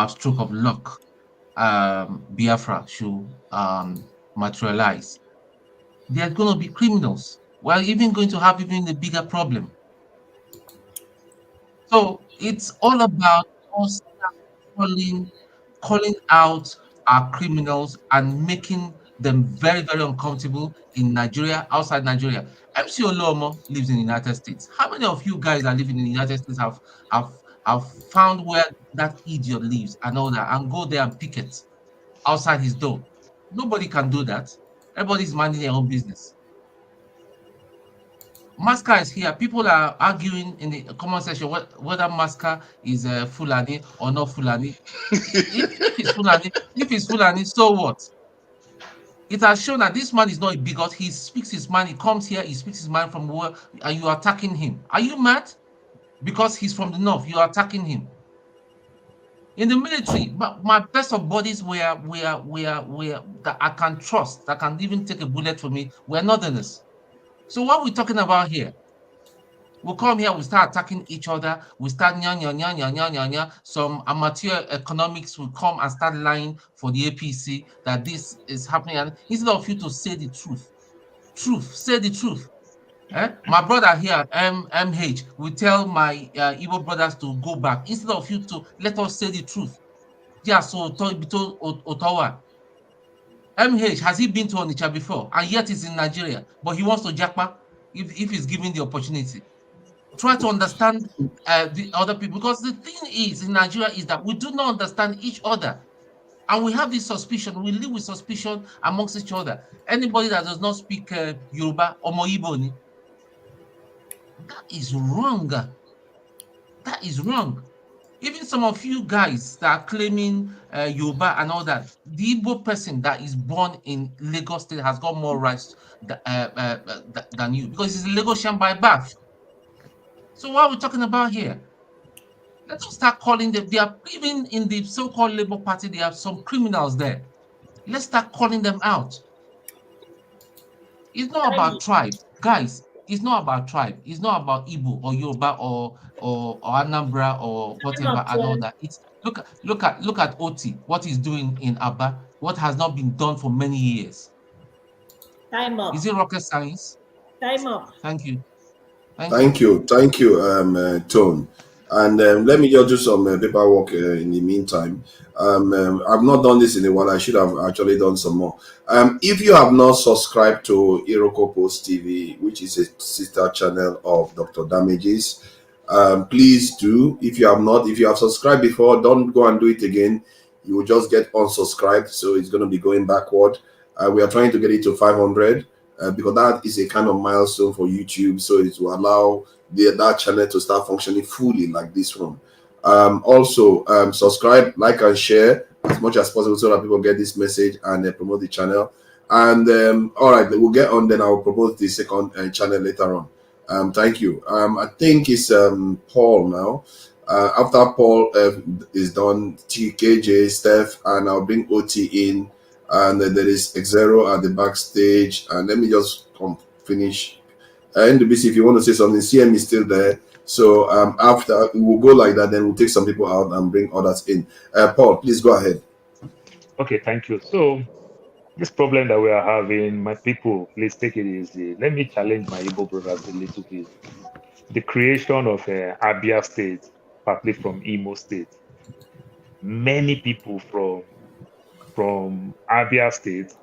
stroke of luck, Biafra should materialize, there are going to be criminals. We're even going to have even a bigger problem. So it's all about us calling out our criminals and making them very, very uncomfortable in Nigeria, outside Nigeria. MC Olomo lives in the United States. How many of you guys that live in the United States have found where that idiot lives and all that and go there and picket outside his door? Nobody can do that. Everybody's minding their own business. Maska is here. People are arguing in the comment section whether Maska is Fulani or not Fulani. if it's Fulani, so what? It has shown that this man is not a bigot. He speaks his mind. He comes here. He speaks his mind from where, and you are attacking him. Are you mad? Because he's from the north, you are attacking him. In the military, but my best of buddies that I can trust, that can even take a bullet for me, we're northerners. So what we're talking about here, we'll come here, we start attacking each other, we start some amateur economics will come and start lying for the APC that this is happening. And instead of you to say the truth, say the truth. My brother here, MH, will tell my Igbo brothers to go back. Instead of you to let us say the truth. Yeah, so Ottawa. MH, has he been to Onitsha before? And yet he's in Nigeria. But he wants to jackpot if he's given the opportunity. Try to understand the other people. Because the thing is in Nigeria is that we do not understand each other. And we have this suspicion. We live with suspicion amongst each other. Anybody that does not speak Yoruba or Moiboni, that is wrong. That is wrong. Even some of you guys that are claiming Yoruba and all that, the Igbo person that is born in Lagos State has got more rights than you because he's a Lagosian by birth. So what are we talking about here? Let's start calling them. They are even in the so-called Labour Party. They have some criminals there. Let's start calling them out. It's not about tribes, guys. It's not about tribe. It's not about Igbo or Yoruba or Anambra or whatever and all that. It's look at Oti, what he's doing in Aba, what has not been done for many years. Time up. Is it rocket science? Time up. Thank you. Thank you, Tone. And let me just do some paperwork in the meantime. I've not done this in a while. I should have actually done some more. If you have not subscribed to Iroko Post TV, which is a sister channel of Dr. Damages, please do. If you have subscribed before, don't go and do it again. You will just get unsubscribed, so it's going to be going backward. We are trying to get it to 500. because that is a kind of milestone for YouTube. So it will allow that channel to start functioning fully like this one. Also, subscribe, like, and share as much as possible so that people get this message and promote the channel. And all right, we'll get on. Then I'll propose the second channel later on. Thank you. I think it's Paul now. After Paul is done, TKJ, Steph, and I'll bring OT in. And then there is Xero at the backstage. And let me just finish. NWC, if you want to say something, CM is still there. So after we'll go like that, then we'll take some people out and bring others in. Paul, please go ahead. Okay, thank you. So this problem that we are having, my people, please take it easy. Let me challenge my Igbo brothers a little bit. The creation of Abia State, partly from Imo State. Many people from Abia State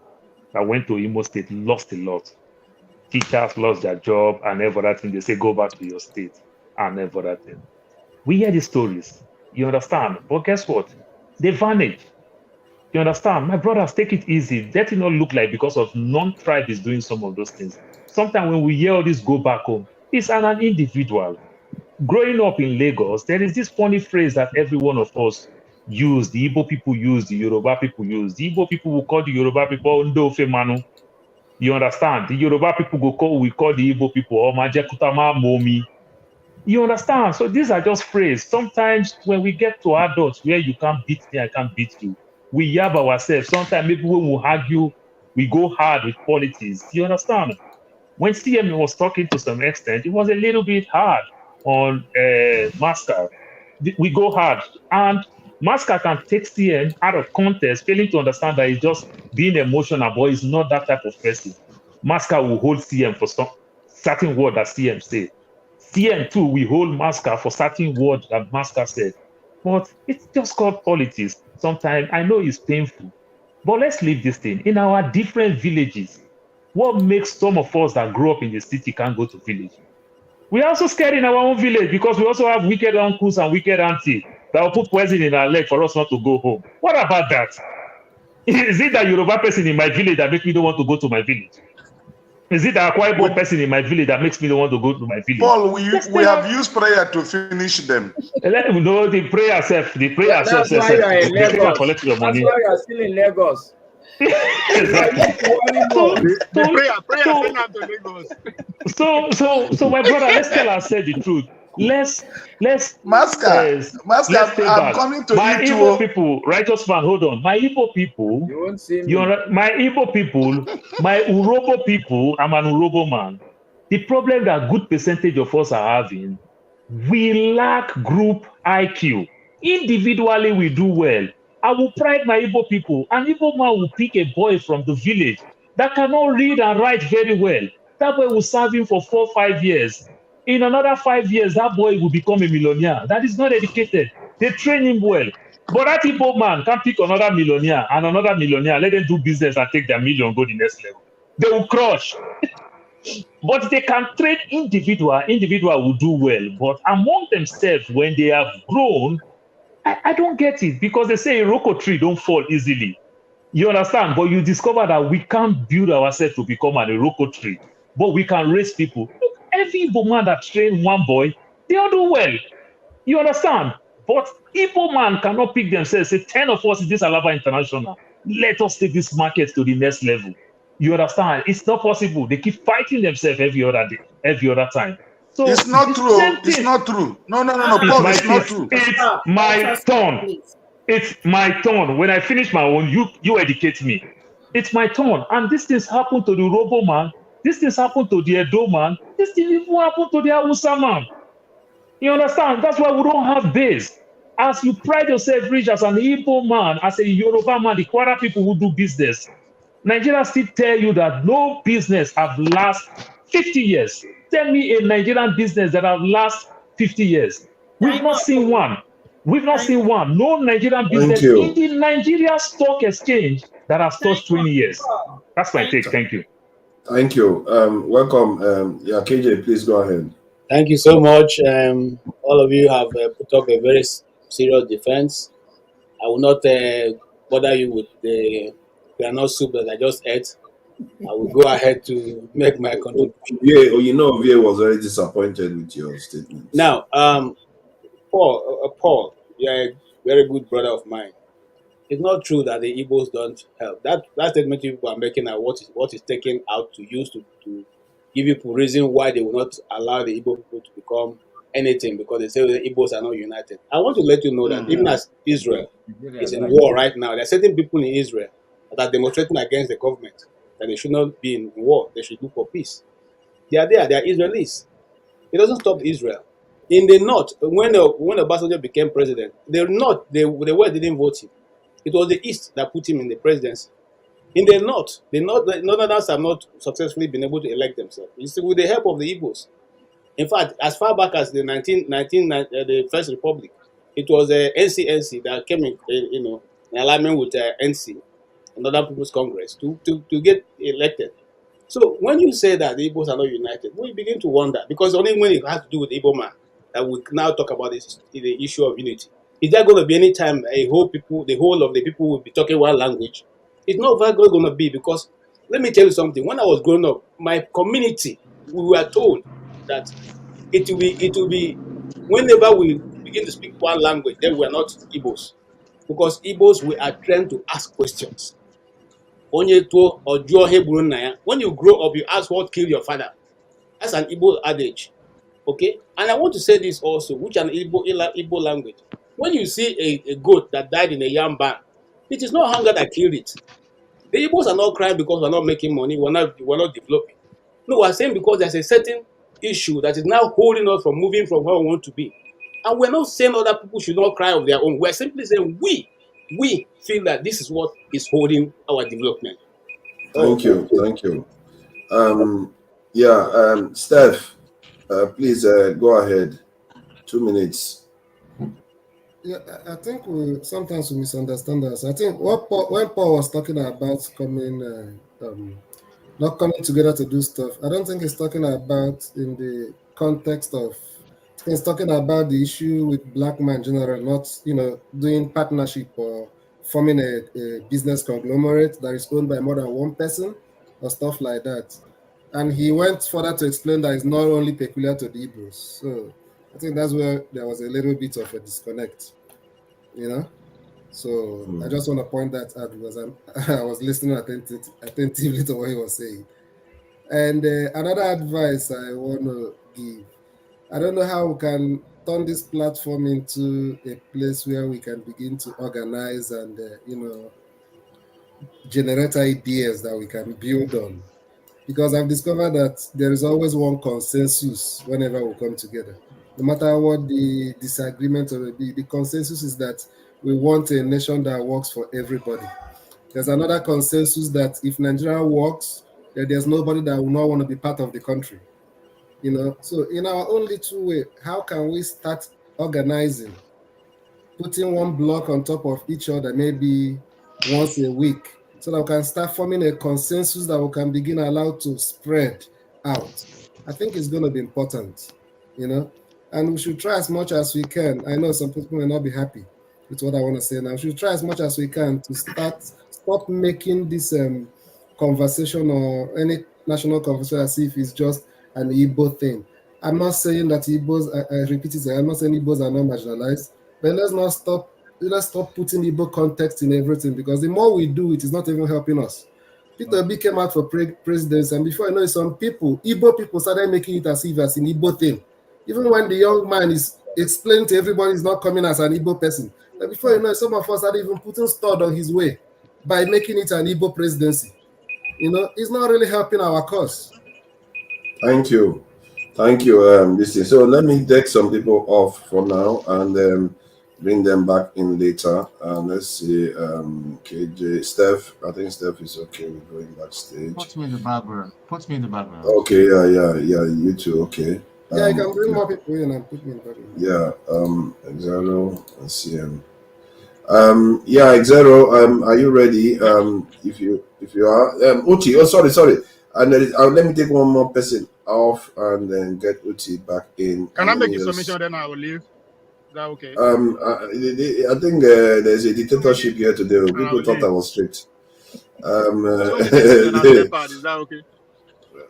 that went to Imo State lost a lot. Teachers lost their job and everything. They say, go back to your state and everything. We hear the stories. You understand? But guess what? They vanish. You understand? My brothers, take it easy. Let it not look like because of non-tribe is doing some of those things. Sometimes when we hear all this go back home, it's an individual. Growing up in Lagos, there is this funny phrase that every one of us use. The Igbo people use, the Yoruba people use. The Igbo people will call the Yoruba people Ndofe Manu. You understand? The Yoruba people we call the Igbo people Omajekutama Momi. You understand? So these are just phrases. Sometimes when we get to adults where you can't beat me, I can't beat you, we yab ourselves. Sometimes maybe when we argue, we go hard with politics. You understand? When CM was talking to some extent, it was a little bit hard on Masker. We go hard. And Masker can take CM out of context, failing to understand that he's just being emotional, but he's not that type of person. Masker will hold CM for some certain word that CM say. CM too, we hold Masker for certain words that Masker said. But it's just called politics. Sometimes I know it's painful, but let's leave this thing. In our different villages, what makes some of us that grow up in the city can't go to village? We're also scared in our own village because we also have wicked uncles and wicked aunties that will put poison in our leg for us not to go home. What about that? Is it that Yoruba person in my village that makes me don't want to go to my village? Is it that Akwa Ibom person in my village that makes me don't want to go to my village? Paul, we have used prayer to finish them. Let them know the prayer self. The prayer self. That's why you are in Lagos. Collect your money. That's why you are still in Lagos. So my brother, let's tell ourselves the truth. Let's Masker, I'm coming to my you Igbo people, righteous man, hold on. My Igbo people, you won't see me. My Igbo people, my Urobo people, I'm an Urobo man. The problem that good percentage of us are having, we lack group IQ. Individually, we do well. I will pride my Igbo people. An Igbo man will pick a boy from the village that cannot read and write very well. That boy will serve him for 4 or 5 years. In another 5 years, that boy will become a millionaire. That is not educated. They train him well. But that Igbo man can pick another millionaire and another millionaire, let them do business and take their million, go the next level. They will crush. But they can train individual will do well. But among themselves, when they have grown, I don't get it because they say a Iroko tree don't fall easily. You understand? But you discover that we can't build ourselves to become an Iroko tree, but we can raise people. Look, every Igbo man that train one boy, they all do well. You understand? But Igbo man cannot pick themselves, say 10 of us in this Alaba International. Let us take this market to the next level. You understand? It's not possible. They keep fighting themselves every other day, every other time. So it's not true. It's not true. No, Paul, it's not true. It's my turn. It's my turn. When I finish my own, you educate me. It's my turn. And these things happen to the Robo man. These things happen to the Edo man. This thing even happen to the Hausa man. You understand? That's why we don't have base. As you pride yourself rich as an Igbo man, as a Yoruba man, the Kwara people who do business, Nigeria still tell you that no business have last 50 years. Tell me a Nigerian business that have last 50 years. We've not seen one. We've not seen one. No Nigerian business in the Nigeria Stock Exchange that has touched 20 years. That's my take. Thank you. Thank you. Welcome. KJ, please go ahead. Thank you so much. All of you have put up a very serious defense. I will not bother you with the granite soup that I just ate. I will go ahead to make my contribution. Yeah, VA was very disappointed with your statement. Now, Paul, you're a very good brother of mine. It's not true that the Igbos don't help. That statement people are making are what is taken out to use to give people reason why they will not allow the Igbo people to become anything, because they say the Igbos are not united. I want to let you know that even as Israel is in war right now, there are certain people in Israel that are demonstrating against the government that they should not be in war. They should look for peace. They are there. They are Israelis. It doesn't stop Israel. In the north, when Obasanjo became president, the north, the West didn't vote him. It was the East that put him in the presidency. In the North, the Northerners have not successfully been able to elect themselves. It's with the help of the Igbos. In fact, as far back as the the First Republic, it was the NCNC that came in alignment with NC, Northern People's Congress, to get elected. So when you say that the Igbos are not united, we begin to wonder, because only when it has to do with the Igbo man that we now talk about the issue of unity. Is there going to be any time the whole of the people will be talking one language? It's not very going to be, because let me tell you something. When I was growing up, my community, we were told that it will be whenever we begin to speak one language, then we are not Igbos, because Igbos we are trained to ask questions. When you grow up, you ask what killed your father. That's an Igbo adage. Okay? And I want to say this also, which an Igbo language. When you see a goat that died in a yam barn, it is not hunger that killed it. The Igbos are not crying because we're not making money, we're not developing. No, we're saying because there's a certain issue that is now holding us from moving from where we want to be. And we're not saying other people should not cry of their own. We're simply saying we feel that this is what is holding our development. Thank you. Steph, please go ahead. 2 minutes. Yeah, I think sometimes we misunderstand us. I think when Paul was talking about not coming together to do stuff, I don't think he's talking about in the context of. He's talking about the issue with black man in general, not doing partnership or forming a business conglomerate that is owned by more than one person or stuff like that. And he went further to explain that it's not only peculiar to the Igbos. So I think that's where there was a little bit of a disconnect, So I just want to point that out because I was listening attentively to what he was saying. And another advice I want to give, I don't know how we can turn this platform into a place where we can begin to organize and, generate ideas that we can build on. Because I've discovered that there is always one consensus whenever we come together. No matter what the disagreement may be, the consensus is that we want a nation that works for everybody. There's another consensus that if Nigeria works, that there's nobody that will not want to be part of the country. So in our own little way, how can we start organizing, putting one block on top of each other, maybe once a week, so that we can start forming a consensus that we can begin allowed to spread out? I think it's going to be important, and we should try as much as we can. I know some people may not be happy with what I want to say now. We should try as much as we can to stop making this conversation or any national conversation as if it's just an Igbo thing. I'm not saying that Igbos, I repeat it, I'm not saying Igbos are not marginalized, but let's stop putting Igbo context in everything, because the more we do, it is not even helping us. Peter Obi came out for presidency, and before I know it, some people, Igbo people, started making it as if it's an Igbo thing. Even when the young man is explaining to everybody he's not coming as an Igbo person. But before you know it, some of us started even putting stud on his way by making it an Igbo presidency. It's not really helping our cause. Thank you. So let me take some people off for now and bring them back in later. Let's see. KJ, Steph. I think Steph is okay with going backstage. Put me in the background. Okay, yeah. You too. Okay. Yeah, you can bring more people in and put me in the background. Yeah. Exero and CM. Exero. Are you ready? If you are, Uchi. Oh, sorry. And let me take one more person off and then get Uchi back in. Can I make a submission, then I will leave? Is that okay? I think there's a dictatorship here today. People thought I was strict. So the thing is an leopard. Is that okay?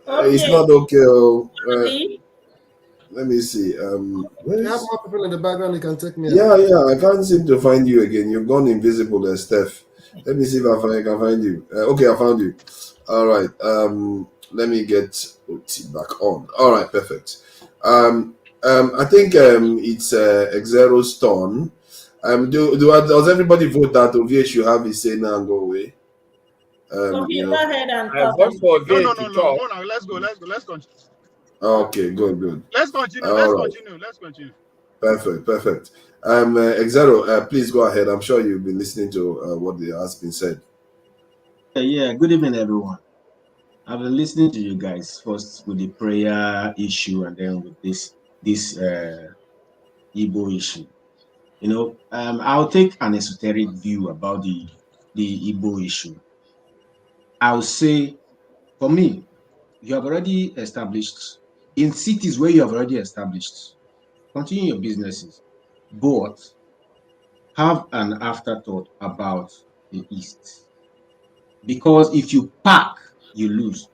It's Okay. not okay. Andy? Let me see. You have more people in the background. You can take me Yeah, out. yeah. I can't seem to find you again. You've gone invisible, Steph. Let me see if I can find you. Okay, I found you. All right. Let me get OT back on. All right, perfect. I think it's Xero's turn. Does everybody vote that Ovie should have his say now and go away? Sophie, go ahead and I talk. vote for No, Vay no, to no, no. talk. Hold on. Let's go. Let's continue. Okay, good. Let's continue. All right. Let's continue. Perfect. Xero, please go ahead. I'm sure you've been listening to what has been said. Yeah, good evening, everyone. I've been listening to you guys first with the prayer issue and then with this Igbo issue. I'll take an esoteric view about the Igbo issue. I'll say, for me, you have already established in cities where you have already established, continue your businesses, but have an afterthought about the East. Because if you pack, you lose.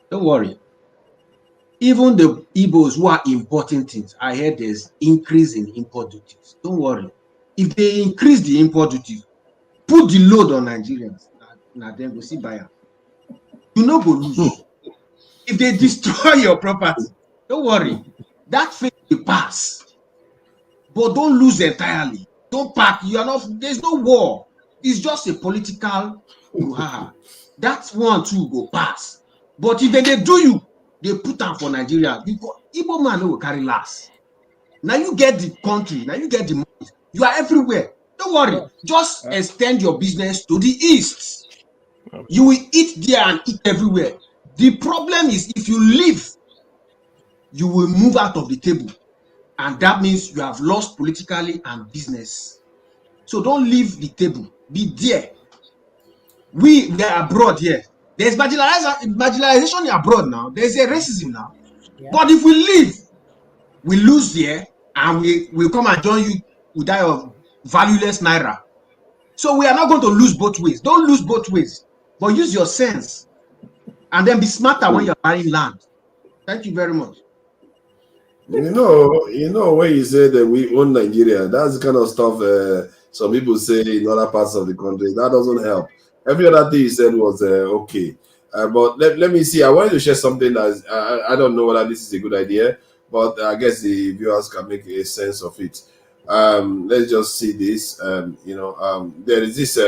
Don't worry. Even the Igbos who are importing things, I heard there's increase in import duties. Don't worry. If they increase the import duties, put the load on Nigerians. Now then go see buyer. You no go lose. If they destroy your property, don't worry. That phase will pass. But don't lose entirely. Don't pack. You are not. There's no war. It's just a political brouhaha. That one too go pass. But if they do you, they put them for Nigeria. Because Igbo man will carry last. Now you get the country. Now you get the money. You are everywhere. Don't worry. Just extend your business to the east. You will eat there and eat everywhere. The problem is if you leave, you will move out of the table. And that means you have lost politically and business. So don't leave the table. Be there. We are abroad here. There's marginalization abroad now. There's a racism now. Yeah. But if we leave, we lose there and we will come and join you. We die of valueless naira. So we are not going to lose both ways. Don't lose both ways. But use your sense. And then be smarter when you're buying land. Thank you very much. You know when you say that we own Nigeria, that's the kind of stuff some people say in other parts of the country. That doesn't help. Every other thing you said was okay. But let me see. I wanted to share something that I don't know whether this is a good idea, but I guess the viewers can make a sense of it. Let's just see this. There is this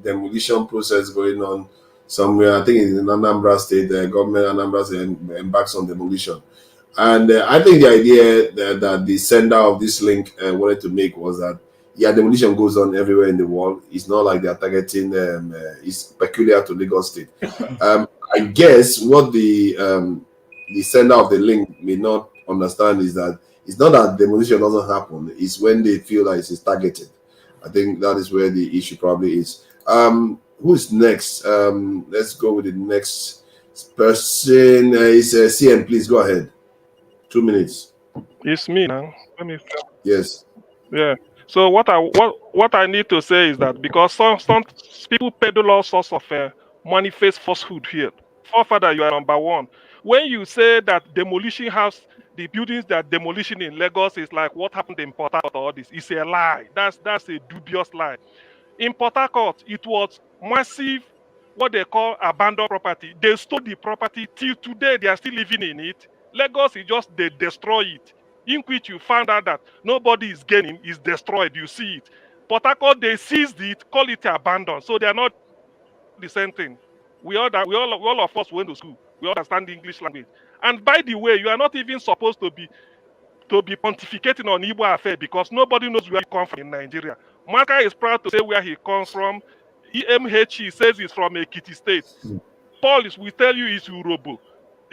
demolition process going on somewhere. I think in Anambra State, the government Anambra State embarks on demolition. And I think the idea that the sender of this link wanted to make was that, demolition goes on everywhere in the world. It's not like they're targeting, it's peculiar to Lagos State. I guess what the sender of the link may not understand is that it's not that demolition doesn't happen, it's when they feel like it's targeted. I think that is where the issue probably is. Who's next? Let's go with the next person. It's CM, please go ahead. 2 minutes. It's me now. Let me. Yes. Yeah. So what I need to say is that because some people peddle all sorts of manifest falsehood here. Forefather, you are number one. When you say that demolition house, the buildings that demolition in Lagos is like what happened in Port Harcourt or all this, it's a lie. That's a dubious lie. In Port Harcourt, it was massive, what they call abandoned property. They stole the property till today. They are still living in it. Lagos is just they destroy it. In which you find out that nobody is gaining, is destroyed. You see it. Port Harcourt, they seized it, call it abandoned. So they are not the same thing. All of us went to school. We understand the English language. And by the way, you are not even supposed to be pontificating on Igbo affair because nobody knows where he comes from in Nigeria. Maka is proud to say where he comes from. EMHE says he's from Ekiti State. Paul will tell you he's Urobo.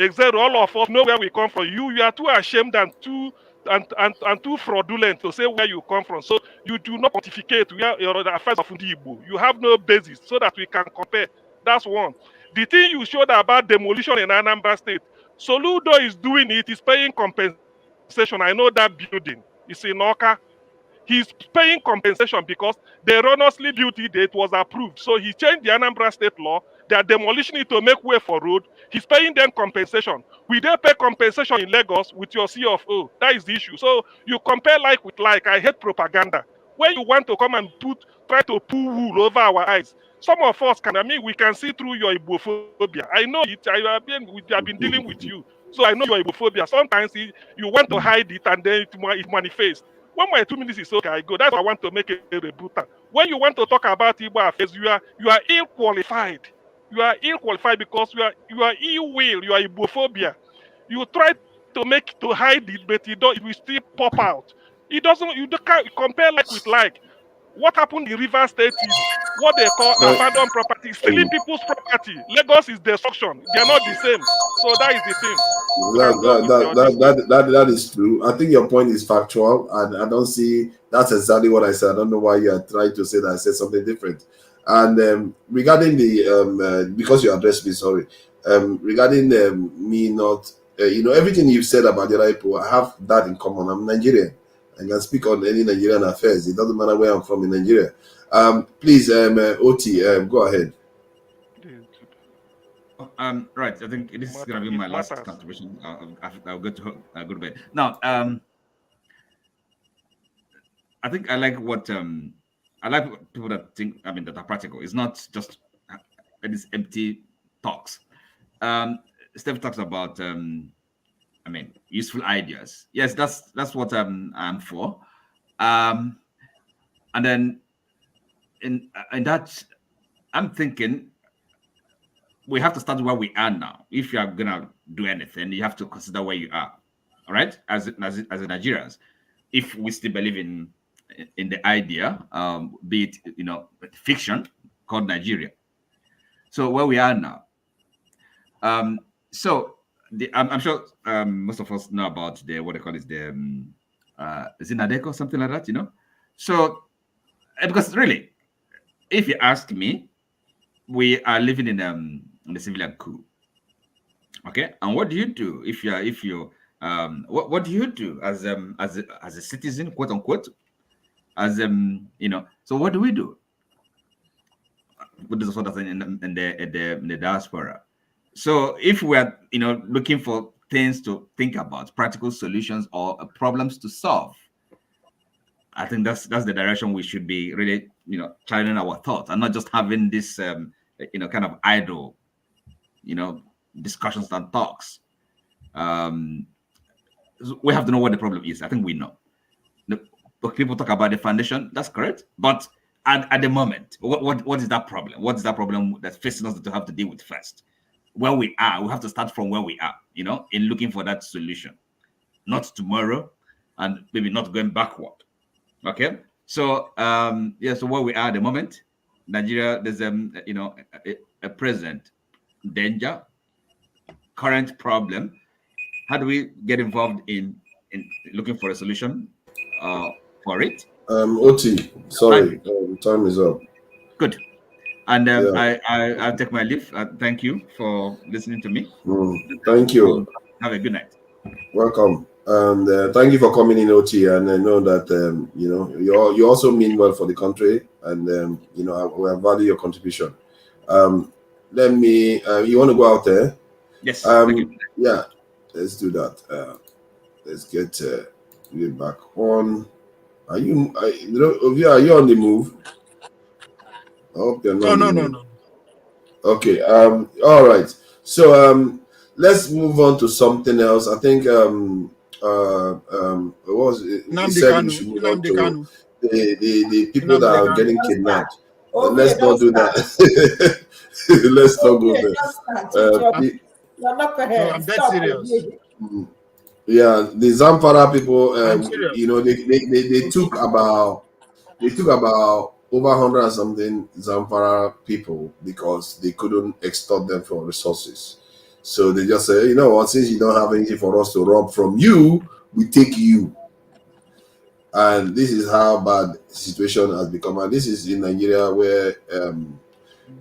Exactly, all of us know where we come from. You are too ashamed and too fraudulent to say where you come from. So you do not pontificate where your affairs of Igbo. You have no basis so that we can compare. That's one. The thing you showed about demolition in Anambra State, Soludo is doing it. He's paying compensation. I know that building. It's in Oka. He's paying compensation because they erroneously built it. It was approved. So he changed the Anambra state law. They are demolishing it to make way for road. He's paying them compensation. We they pay compensation in Lagos with your CFO. That is the issue. So you compare like with like. I hate propaganda. When you want to come and try to pull wool over our eyes, some of us can, we can see through your Ibophobia. I know it. I have been dealing with you. So I know your Ibophobia. Sometimes you want to hide it and then it manifests. When my 2 minutes is okay, I go. That's why I want to make a rebuttal. When you want to talk about Igbo affairs, you are ill qualified. You are ill qualified because you are ill will. You are Ibophobia. You try to hide it, but it will still pop out. It doesn't. You can't compare like with like. What happened in River State is what they call abandoned property, stealing people's property. Lagos is destruction. They are not the same. So that is the thing. You can go with your That is true. I think your point is factual, and I don't see that's exactly what I said. I don't know why you are trying to say that I said something different. And regarding the because you addressed me, sorry. Regarding me not, everything you've said about the people, I have that in common. I'm Nigerian. I can speak on any Nigerian affairs. It doesn't matter where I'm from in Nigeria. Please, Oti, go ahead. Right. I think this is going to be my last contribution. I'll go to bed. Now, I think I like what I like people that think. That are practical. It's not just these empty talks. Steph talks about useful ideas. Yes, that's what I'm for. And then in that, I'm thinking we have to start where we are now. If you are gonna do anything, you have to consider where you are. All right, as Nigerians, if we still believe in the idea, be it fiction called Nigeria. So where we are now. So I'm sure most of us know about what they call it, the Zinadeco, something like that, So because really, if you ask me, we are living in the civilian coup. Okay, and what do you do if you what do you do as a citizen, quote unquote, as So what do we do? What is sort of thing in the diaspora? So if we're looking for things to think about, practical solutions or problems to solve, I think that's the direction we should be really channeling our thoughts and not just having this kind of idle discussions and talks. We have to know what the problem is. I think we know. People talk about the foundation. That's correct, but at the moment, what is that problem? What is that problem that's facing us to have to deal with first? Where we are, we have to start from where we are, in looking for that solution, not tomorrow, and maybe not going backward. Okay, so so where we are at the moment, Nigeria, there's a present danger, current problem. How do we get involved in looking for a solution for it? Oti, sorry, time is up. Good. And I'll take my leave. Thank you for listening to me. Thank you. Have a good night. Welcome. And thank you for coming in, Oti. And I know that you also mean well for the country, and I value your contribution. Let me. You want to go out there? Yes. Thank you. Yeah. Let's do that. Let's get you back on. Are you on the move? I hope you're not. No. Okay. All right. So let's move on to something else. I think what was it? He said we should move on to the people that are getting kidnapped. Let's not do that. Let's not go there. I'm dead serious. Yeah, the Zamfara people, they took about over 100 and something Zamfara people because they couldn't extort them for resources. So they just say, since you don't have anything for us to rob from you, we take you. And this is how bad the situation has become. And this is in Nigeria where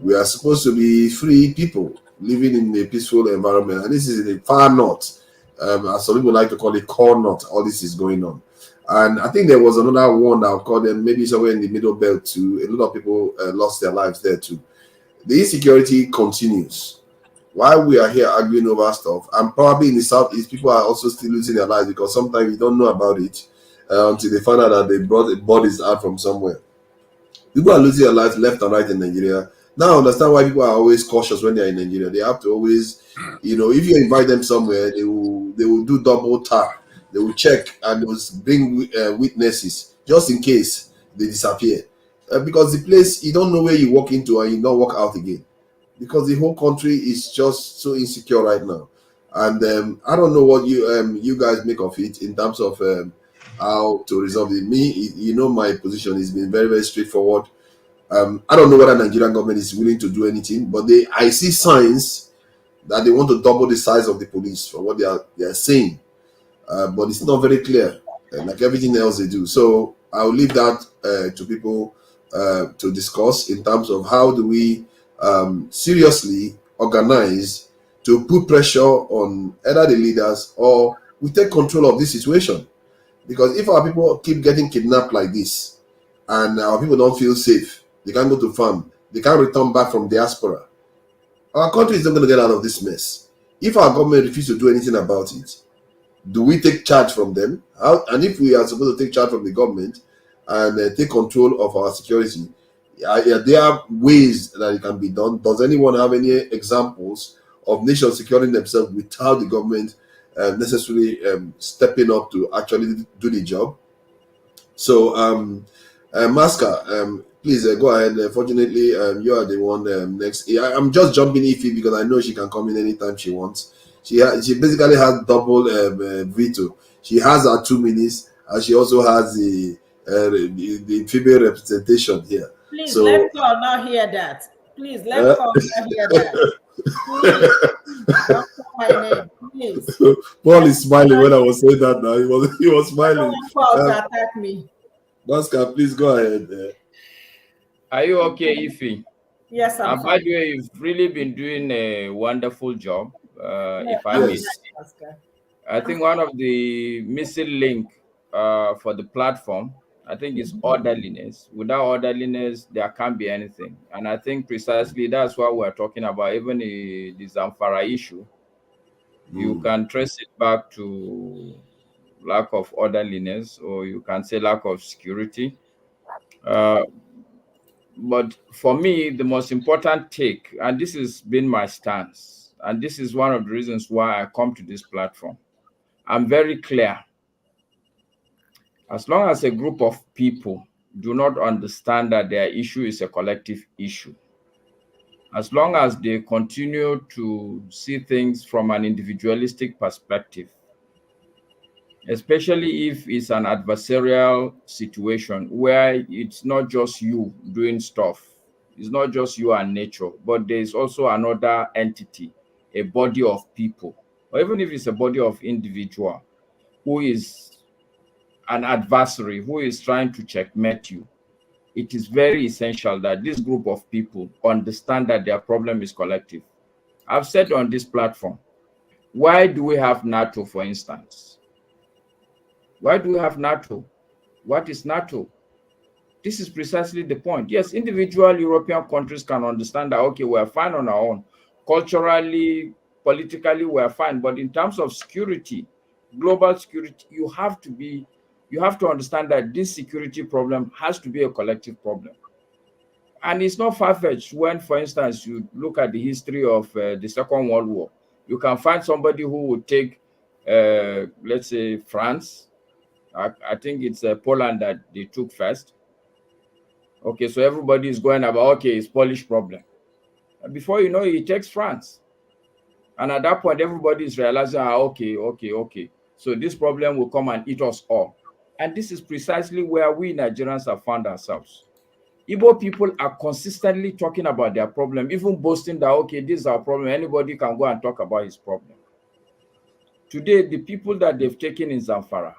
we are supposed to be free people living in a peaceful environment. And this is in the far north. As some people like to call it core north. All this is going on. And I think there was another one that I'll call them maybe somewhere in the middle belt too. A lot of people lost their lives there too. The insecurity continues. While we are here arguing over stuff, and probably in the southeast, people are also still losing their lives because sometimes you don't know about it until they find out that they brought the bodies out from somewhere. People are losing their lives left and right in Nigeria. Now I understand why people are always cautious when they're in Nigeria. They have to always, if you invite them somewhere, they will do double tap. They will check and they will bring witnesses just in case they disappear. Because the place, you don't know where you walk into and you don't walk out again. Because the whole country is just so insecure right now. And I don't know what you guys make of it in terms of how to resolve it. Me, my position has been very, very straightforward. I don't know whether Nigerian government is willing to do anything, but I see signs that they want to double the size of the police for what they are saying, but it's not very clear, like everything else they do. So I'll leave that to people to discuss in terms of how do we seriously organize to put pressure on either the leaders or we take control of this situation. Because if our people keep getting kidnapped like this and our people don't feel safe, they can't go to farm, they can't return back from diaspora, our country is not going to get out of this mess. If our government refuses to do anything about it, do we take charge from them? And if we are supposed to take charge from the government and take control of our security, there are ways that it can be done. Does anyone have any examples of nations securing themselves without the government necessarily stepping up to actually do the job? So, Masca, please go ahead. Fortunately, you are the one next. I'm just jumping Ify because I know she can come in anytime she wants. She basically has double veto. She has her 2 minutes, and she also has the female representation here. Please So, let Paul not hear that. Please let Paul not hear that. Please don't call my name, please. Paul is smiling when I was saying that. Now he was smiling. I don't want Paul to attack me. Masca, please go ahead. Are you okay, Ify? Yes, I'm by fine. the way, you've really been doing a wonderful job. If I may, I think one of the missing link for the platform, I think, is orderliness. Without orderliness, there can't be anything. And I think precisely that's what we're talking about. Even the Zamfara issue, you can trace it back to lack of orderliness, or you can say lack of security. But for me, the most important take, and this has been my stance, and this is one of the reasons why I come to this platform, I'm very clear. As long as a group of people do not understand that their issue is a collective issue, as long as they continue to see things from an individualistic perspective, especially if it's an adversarial situation where it's not just you doing stuff, it's not just you and nature, but there's also another entity, a body of people, or even if it's a body of individual who is an adversary, who is trying to checkmate you. It is very essential that this group of people understand that their problem is collective. I've said on this platform, why do we have NATO, for instance? Why do we have NATO? What is NATO? This is precisely the point. Yes, individual European countries can understand that, okay, we're fine on our own. Culturally, politically, we're fine. But in terms of security, global security, you have to understand that this security problem has to be a collective problem. And it's not far-fetched when, for instance, you look at the history of the Second World War. You can find somebody who would take, let's say, France. I think it's Poland that they took first. Okay, so everybody is going about, okay, it's Polish problem. And before you know it, he takes France. And at that point, everybody is realizing, okay. So this problem will come and eat us all. And this is precisely where we Nigerians have found ourselves. Igbo people are consistently talking about their problem, even boasting that, okay, this is our problem. Anybody can go and talk about his problem. Today, the people that they've taken in Zamfara,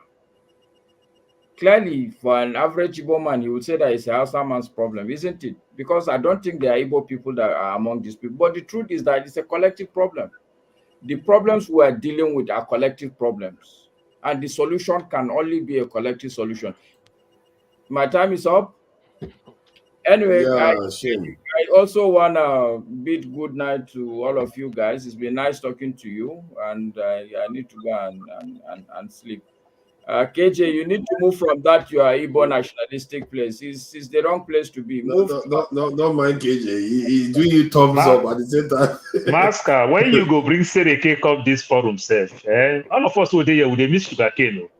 clearly, for an average Igbo man, he would say that it's a Hausa man's problem, isn't it? Because I don't think there are Igbo people that are among these people. But the truth is that it's a collective problem. The problems we are dealing with are collective problems. and the solution can only be a collective solution. My time is up. Anyway, Yeah, shame. I also want to bid good night to all of you guys. It's been nice talking to you, and I need to go and sleep. KJ, you need to move from that your Igbo nationalistic place. It's the wrong place to be. Move. Don't mind KJ. He's doing you thumbs up at the same time. Master, when you go bring Sereke up this forum self, all of us will there with a miss sugarcane.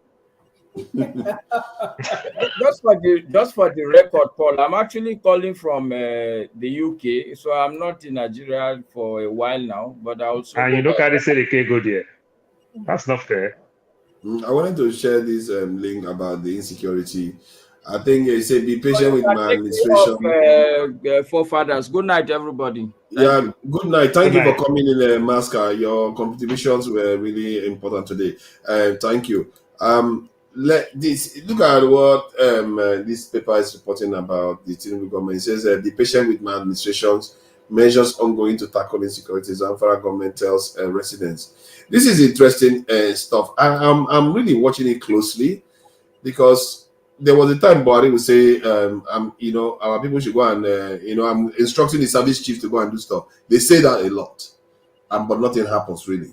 Just for the record, Paul, I'm actually calling from the UK, so I'm not in Nigeria for a while now. But I also and you don't carry Sereke go there. That's not fair. I wanted to share this link about the insecurity. I think they say be patient with my administration. Forefathers. Good night, everybody. Thank you. Good night. Thank you night. for coming in, Masca. Your contributions were really important today. Thank you. Look at what this paper is reporting about the Tinubu government. It says be patient with my administration's measures ongoing to tackle insecurity. Zamfara government tells residents. This is interesting stuff. I'm really watching it closely because there was a time Buhari would say, our people should go and, I'm instructing the service chief to go and do stuff. They say that a lot, but nothing happens really.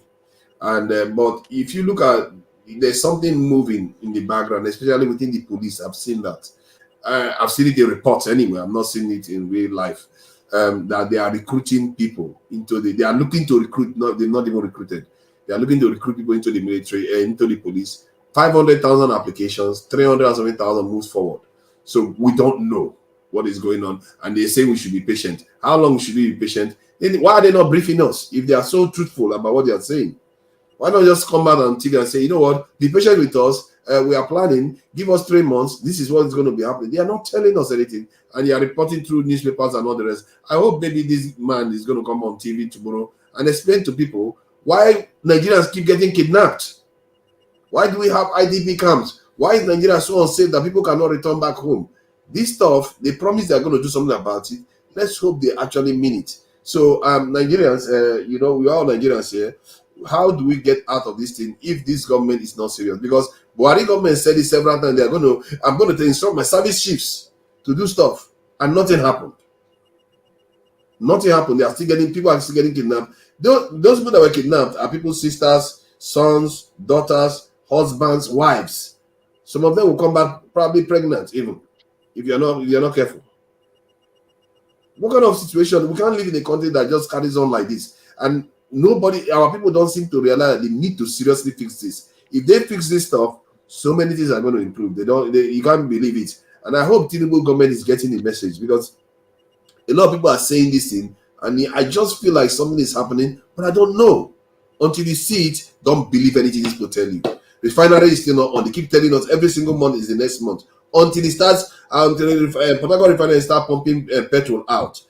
And but if you look at, there's something moving in the background, especially within the police. I've seen that. I've seen it in reports anyway. I'm not seeing it in real life. That they are recruiting people they are looking to recruit. They're not even recruited. They are looking to recruit people into the military, into the police. 500,000 applications, 300,000 moves forward. So we don't know what is going on. And they say we should be patient. How long should we be patient? Why are they not briefing us if they are so truthful about what they are saying? Why not just come out on TV and say, you know what, be patient with us. We are planning. Give us 3 months. This is what is going to be happening. They are not telling us anything. And they are reporting through newspapers and all the rest. I hope maybe this man is going to come on TV tomorrow and explain to people why Nigerians keep getting kidnapped. Why do we have IDP camps? Why is Nigeria so unsafe that people cannot return back home? This stuff, they promise they're going to do something about it. Let's hope they actually mean it. So, Nigerians, we are all Nigerians here. How do we get out of this thing if this government is not serious? Because Buhari government said it several times. I'm going to instruct my service chiefs to do stuff, and nothing happened. Nothing happened. People are still getting kidnapped. Those people that were kidnapped are people's sisters, sons, daughters, husbands, wives. Some of them will come back probably pregnant, even if you're not careful. What kind of situation? We can't live in a country that just carries on like this. And our people don't seem to realize that they need to seriously fix this. If they fix this stuff, so many things are going to improve. You can't believe it. And I hope Tinubu government is getting the message, because a lot of people are saying this thing, and I just feel like something is happening, but I don't know. Until you see it, don't believe anything these people tell you. Refinery is still not on. They keep telling us every single month is the next month. Until it starts, until Port Harcourt refinery start pumping petrol out.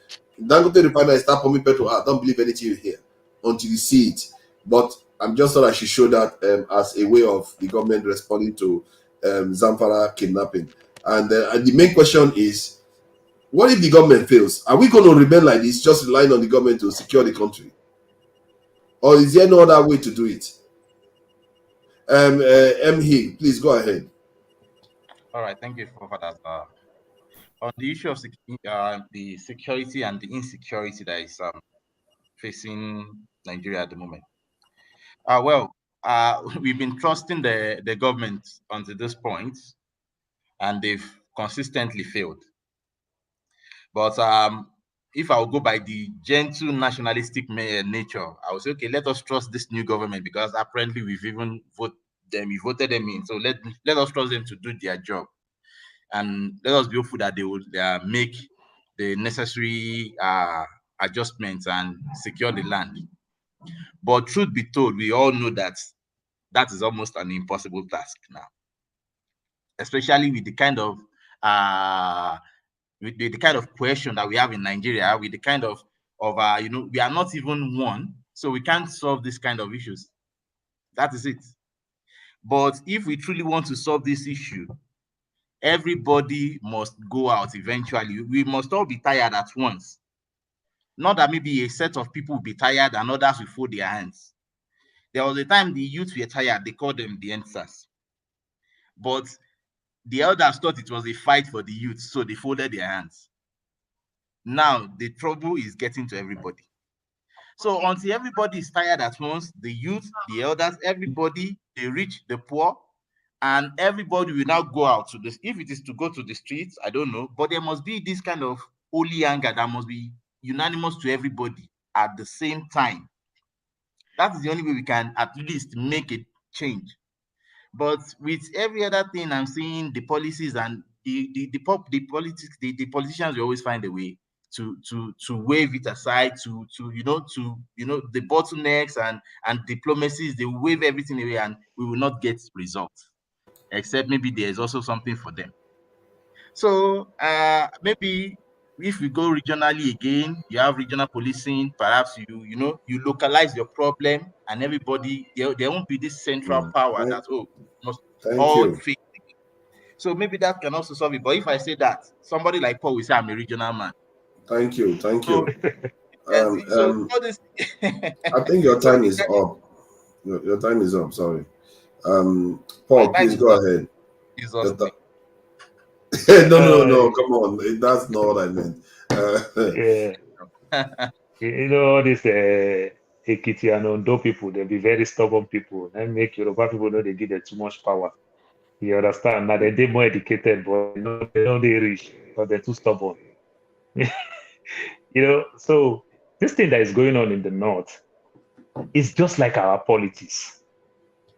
Dangote refinery start pumping petrol out. Don't believe anything you hear until you see it. But I'm just thought I should show that as a way of the government responding to Zamfara kidnapping. And the main question is, what if the government fails? Are we going to remain like this, just relying on the government to secure the country? Or is there no other way to do it? Hill, please go ahead. All right, thank you for that. On the issue of the security and the insecurity that is facing Nigeria at the moment. We've been trusting the government until this point, and they've consistently failed. But if I will go by the gentle nationalistic nature, I would say, okay, let us trust this new government, because apparently we've even voted them in. So let us trust them to do their job, and let us be hopeful that they will make the necessary adjustments and secure the land. But truth be told, we all know that that is almost an impossible task now, especially with the kind of question that we have in Nigeria, with the kind of we are not even one, so we can't solve this kind of issues. That is it. But if we truly want to solve this issue, everybody must go out eventually. We must all be tired at once. Not that maybe a set of people will be tired and others will fold their hands. There was a time the youth were tired. They called them the NSAS. But the elders thought it was a fight for the youth, so they folded their hands. Now the trouble is getting to everybody. So until everybody is tired at once, the youth, the elders, everybody, the rich, the poor, and everybody will now go out to this. If it is to go to the streets, I don't know, but there must be this kind of holy anger that must be unanimous to everybody at the same time. That is the only way we can at least make a change. But with every other thing I'm seeing, the policies and the politics, the politicians will always find a way to wave it aside, to the bottlenecks and diplomacies, they wave everything away and we will not get results. Except maybe there's also something for them. So maybe if we go regionally again, you have regional policing, perhaps you localize your problem and everybody, there won't be this central power that must all fix it. So maybe that can also solve it. But if I say that, somebody like Paul will say I'm a regional man. Thank you. So all this I think your time is up. Your time is up. Sorry. Paul, please go ahead. No, come on. That's not what I meant. Yeah. This Ekiti and Ondo people, they'll be very stubborn people. And make Yoruba people know they give them too much power. You understand? Now they're more educated, but they know they rich, but they're too stubborn. So this thing that is going on in the north is just like our politics.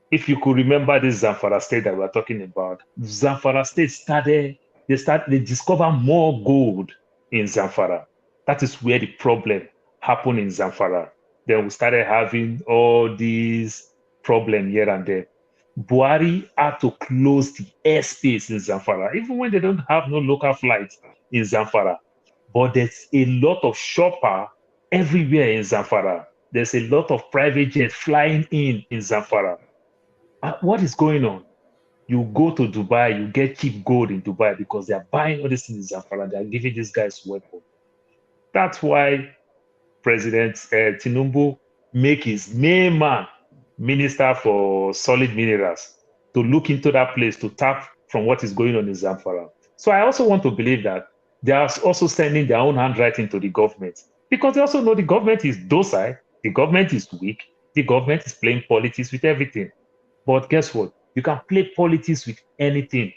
If you could remember this Zamfara state that we're talking about, Zamfara state they discover more gold in Zamfara. That is where the problem happened in Zamfara. Then we started having all these problems here and there. Buhari had to close the airspace in Zamfara, even when they don't have no local flights in Zamfara. But there's a lot of shopper everywhere in Zamfara. There's a lot of private jets flying in Zamfara. What is going on? You go to Dubai, you get cheap gold in Dubai because they are buying all this in Zamfara. They are giving these guys weapons. That's why President Tinubu make his main man Minister for Solid Minerals to look into that place to tap from what is going on in Zamfara. So I also want to believe that they are also sending their own handwriting to the government because they also know the government is docile, the government is weak, the government is playing politics with everything. But guess what? You can play politics with anything,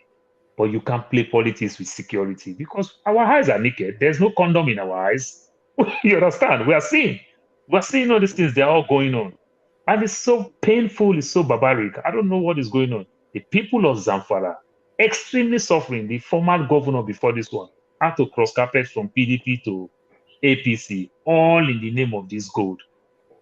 but you can't play politics with security because our eyes are naked. There's no condom in our eyes. You understand? We're seeing all these things. They're all going on. And it's so painful. It's so barbaric. I don't know what is going on. The people of Zamfara, extremely suffering. The former governor before this one had to cross carpet from PDP to APC, all in the name of this gold.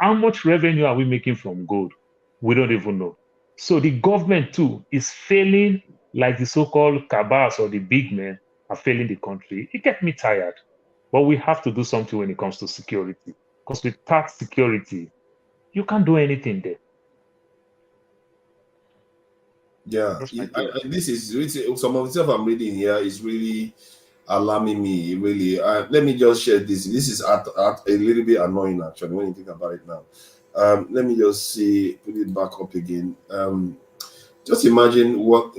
How much revenue are we making from gold? We don't even know. So the government too is failing like the so-called cabals or the big men are failing the country. It gets me tired. But we have to do something when it comes to security. Because without security, you can't do anything there. Yeah, this is really, some of the stuff I'm reading here is really alarming me. Really, let me just share this. This is at a little bit annoying actually when you think about it now. Let me just put it back up again. Just imagine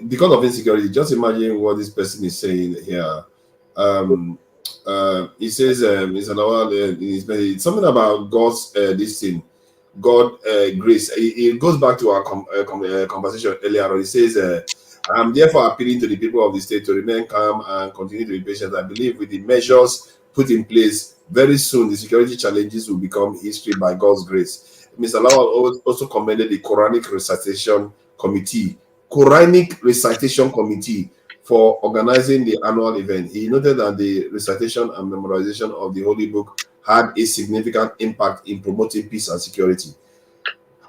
because of insecurity. Just imagine what this person is saying here. He says it's something about God's this thing. God grace. It goes back to our conversation earlier. He says, "I'm therefore appealing to the people of the state to remain calm and continue to be patient. I believe with the measures put in place, very soon the security challenges will become history by God's grace." Mr. Lawal also commended the Quranic Recitation Committee for organizing the annual event. He noted that the recitation and memorization of the Holy Book had a significant impact in promoting peace and security.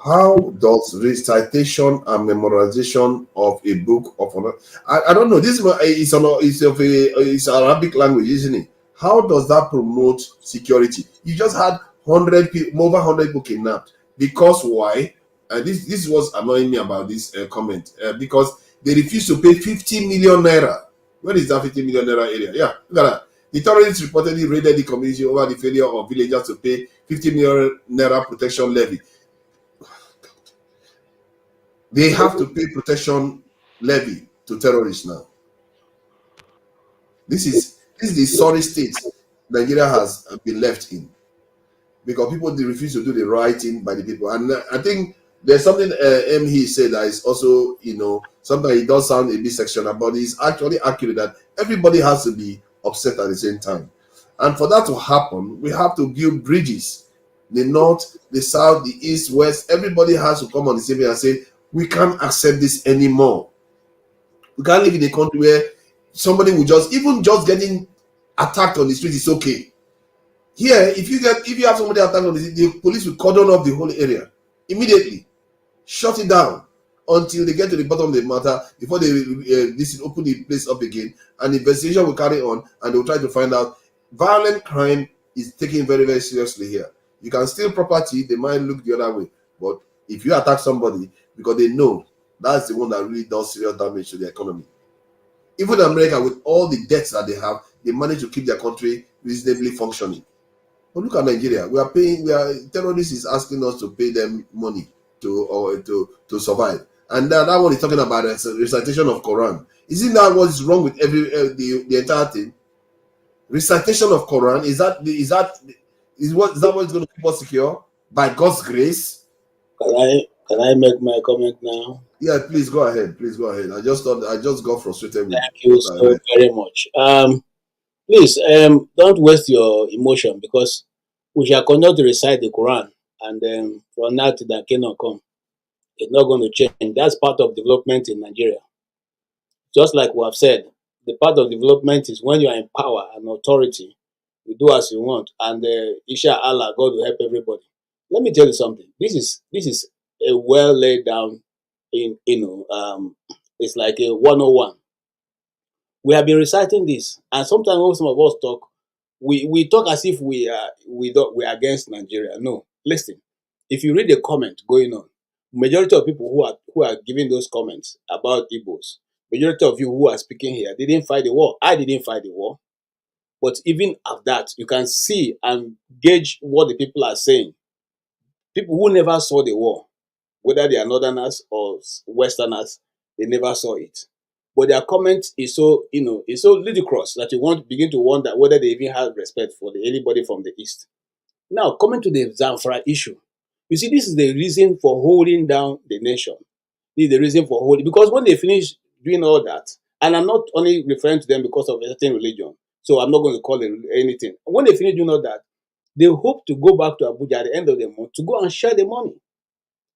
How does recitation and memorization of a book of I don't know, this it's Arabic language, isn't it? How does that promote security? You just had 100 people, over 100 people kidnapped. Because why? This was annoying me about this comment. Because they refused to pay 50 million naira. Where is that 50 million naira area? Yeah, look at that. The terrorists reportedly raided the community over the failure of villagers to pay 50 million naira protection levy. They have to pay protection levy to terrorists now. This is the sorry state Nigeria has been left in, because people they refuse to do the right thing by the people. And I think there's something he said that is also, sometimes it does sound a bit sectional, but it's actually accurate that everybody has to be upset at the same time. And for that to happen, we have to build bridges. The north, the south, the east, west, everybody has to come on the same page and say, we can't accept this anymore. We can't live in a country where somebody will just getting attacked on the street is okay. Here, if you have somebody attacked on the police will cordon off the whole area immediately, shut it down until they get to the bottom of the matter before they open the place up again, and the investigation will carry on, and they will try to find out. Violent crime is taken very, very seriously here. You can steal property, they might look the other way, but if you attack somebody, because they know that's the one that really does serious damage to the economy. Even America, with all the debts that they have, they manage to keep their country reasonably functioning. But look at Nigeria. Terrorists is asking us to pay them money to survive. And that one is talking about recitation of Quran. Isn't that what is wrong with the entire thing? Recitation of Quran, is that what's going to keep us secure? By God's grace? Can I make my comment now? Yeah, please go ahead. Please go ahead. I just got frustrated with. Thank you so very much. Please, don't waste your emotion, because we shall continue to recite the Quran, and then from now to that cannot come. It's not going to change. That's part of development in Nigeria. Just like we have said, the part of development is when you are in power and authority, you do as you want, and inshallah, God will help everybody. Let me tell you something. This is a well laid down it's like a 101. We have been reciting this, and sometimes when some of us talk, we talk as if we're against Nigeria. No, listen. If you read the comment going on, majority of people who are giving those comments about Igbos, majority of you who are speaking here, they didn't fight the war. I didn't fight the war. But even at that, you can see and gauge what the people are saying. People who never saw the war, whether they are Northerners or Westerners, they never saw it. But their comment is so, it's so ludicrous that you begin to wonder whether they even have respect for anybody from the East. Now, coming to the Zamfara issue, you see, this is the reason for holding down the nation. This is the reason for holding, because when they finish doing all that, and I'm not only referring to them because of a certain religion, so I'm not going to call it anything. When they finish doing all that, they hope to go back to Abuja at the end of the month to go and share the money.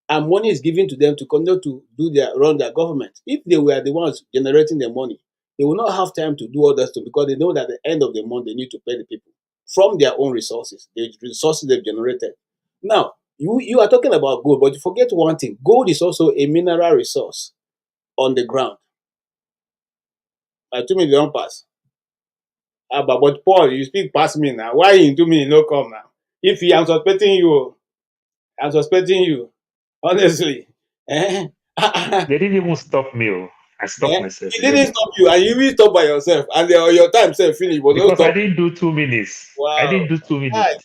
And money is given to them to continue to run their government. If they were the ones generating the money, they will not have time to do all that stuff, because they know that at the end of the month they need to pay the people from their own resources, the resources they've generated. Now, you are talking about gold, but you forget one thing. Gold is also a mineral resource on the ground. I 2 minutes don't pass. But Paul, you speak past me now. Why in 2 minutes no come now? If I'm suspecting you, honestly. They didn't even stop me. I stopped myself. It didn't stop you, and you will stop by yourself, and your time self finish, but no Because stop. I didn't do 2 minutes. Wow. I didn't do 2 minutes. I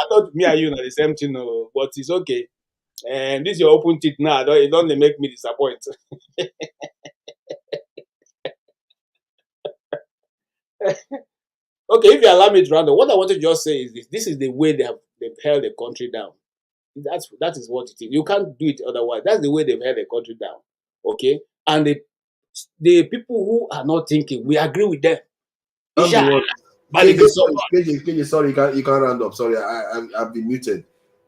thought me and you know the same thing, but it's okay. And this your open teeth now. It don't make me disappoint. Okay, if you allow me to round up, what I want to just say is this: this is the way they've held the country down. That is what it is. You can't do it otherwise. That's the way they've held the country down. Okay, and the people who are not thinking, we agree with them. Sorry, you can't round up. Sorry, I've been muted.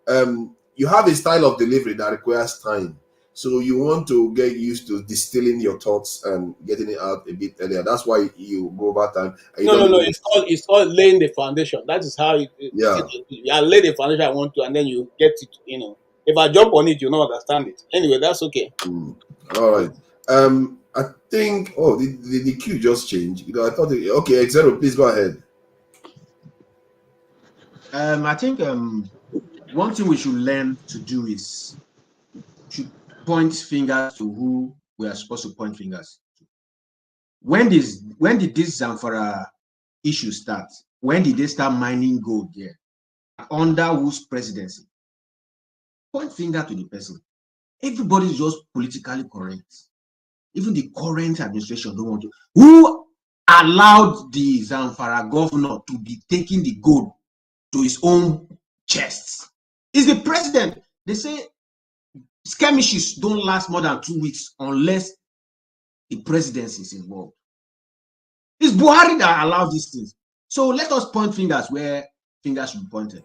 You have a style of delivery that requires time. So you want to get used to distilling your thoughts and getting it out a bit earlier. That's why you go over time. No. It's called laying the foundation. That is how you lay the foundation I want to, and then you get it. If I jump on it, you don't understand it. Anyway, that's okay. All right. I think. Oh, the queue just changed. I thought. Okay, Xero, please go ahead. I think one thing we should learn to do is to point fingers to who we are supposed to point fingers to. When did this Zamfara issue start? When did they start mining gold there? Under whose presidency? Point finger to the person. Everybody's just politically correct. Even the current administration don't want to. Who allowed the Zamfara governor to be taking the gold to his own chest? It's the president. They say skirmishes don't last more than 2 weeks unless the presidency is involved. It's Buhari that allowed these things. So let us point fingers where fingers should be pointed.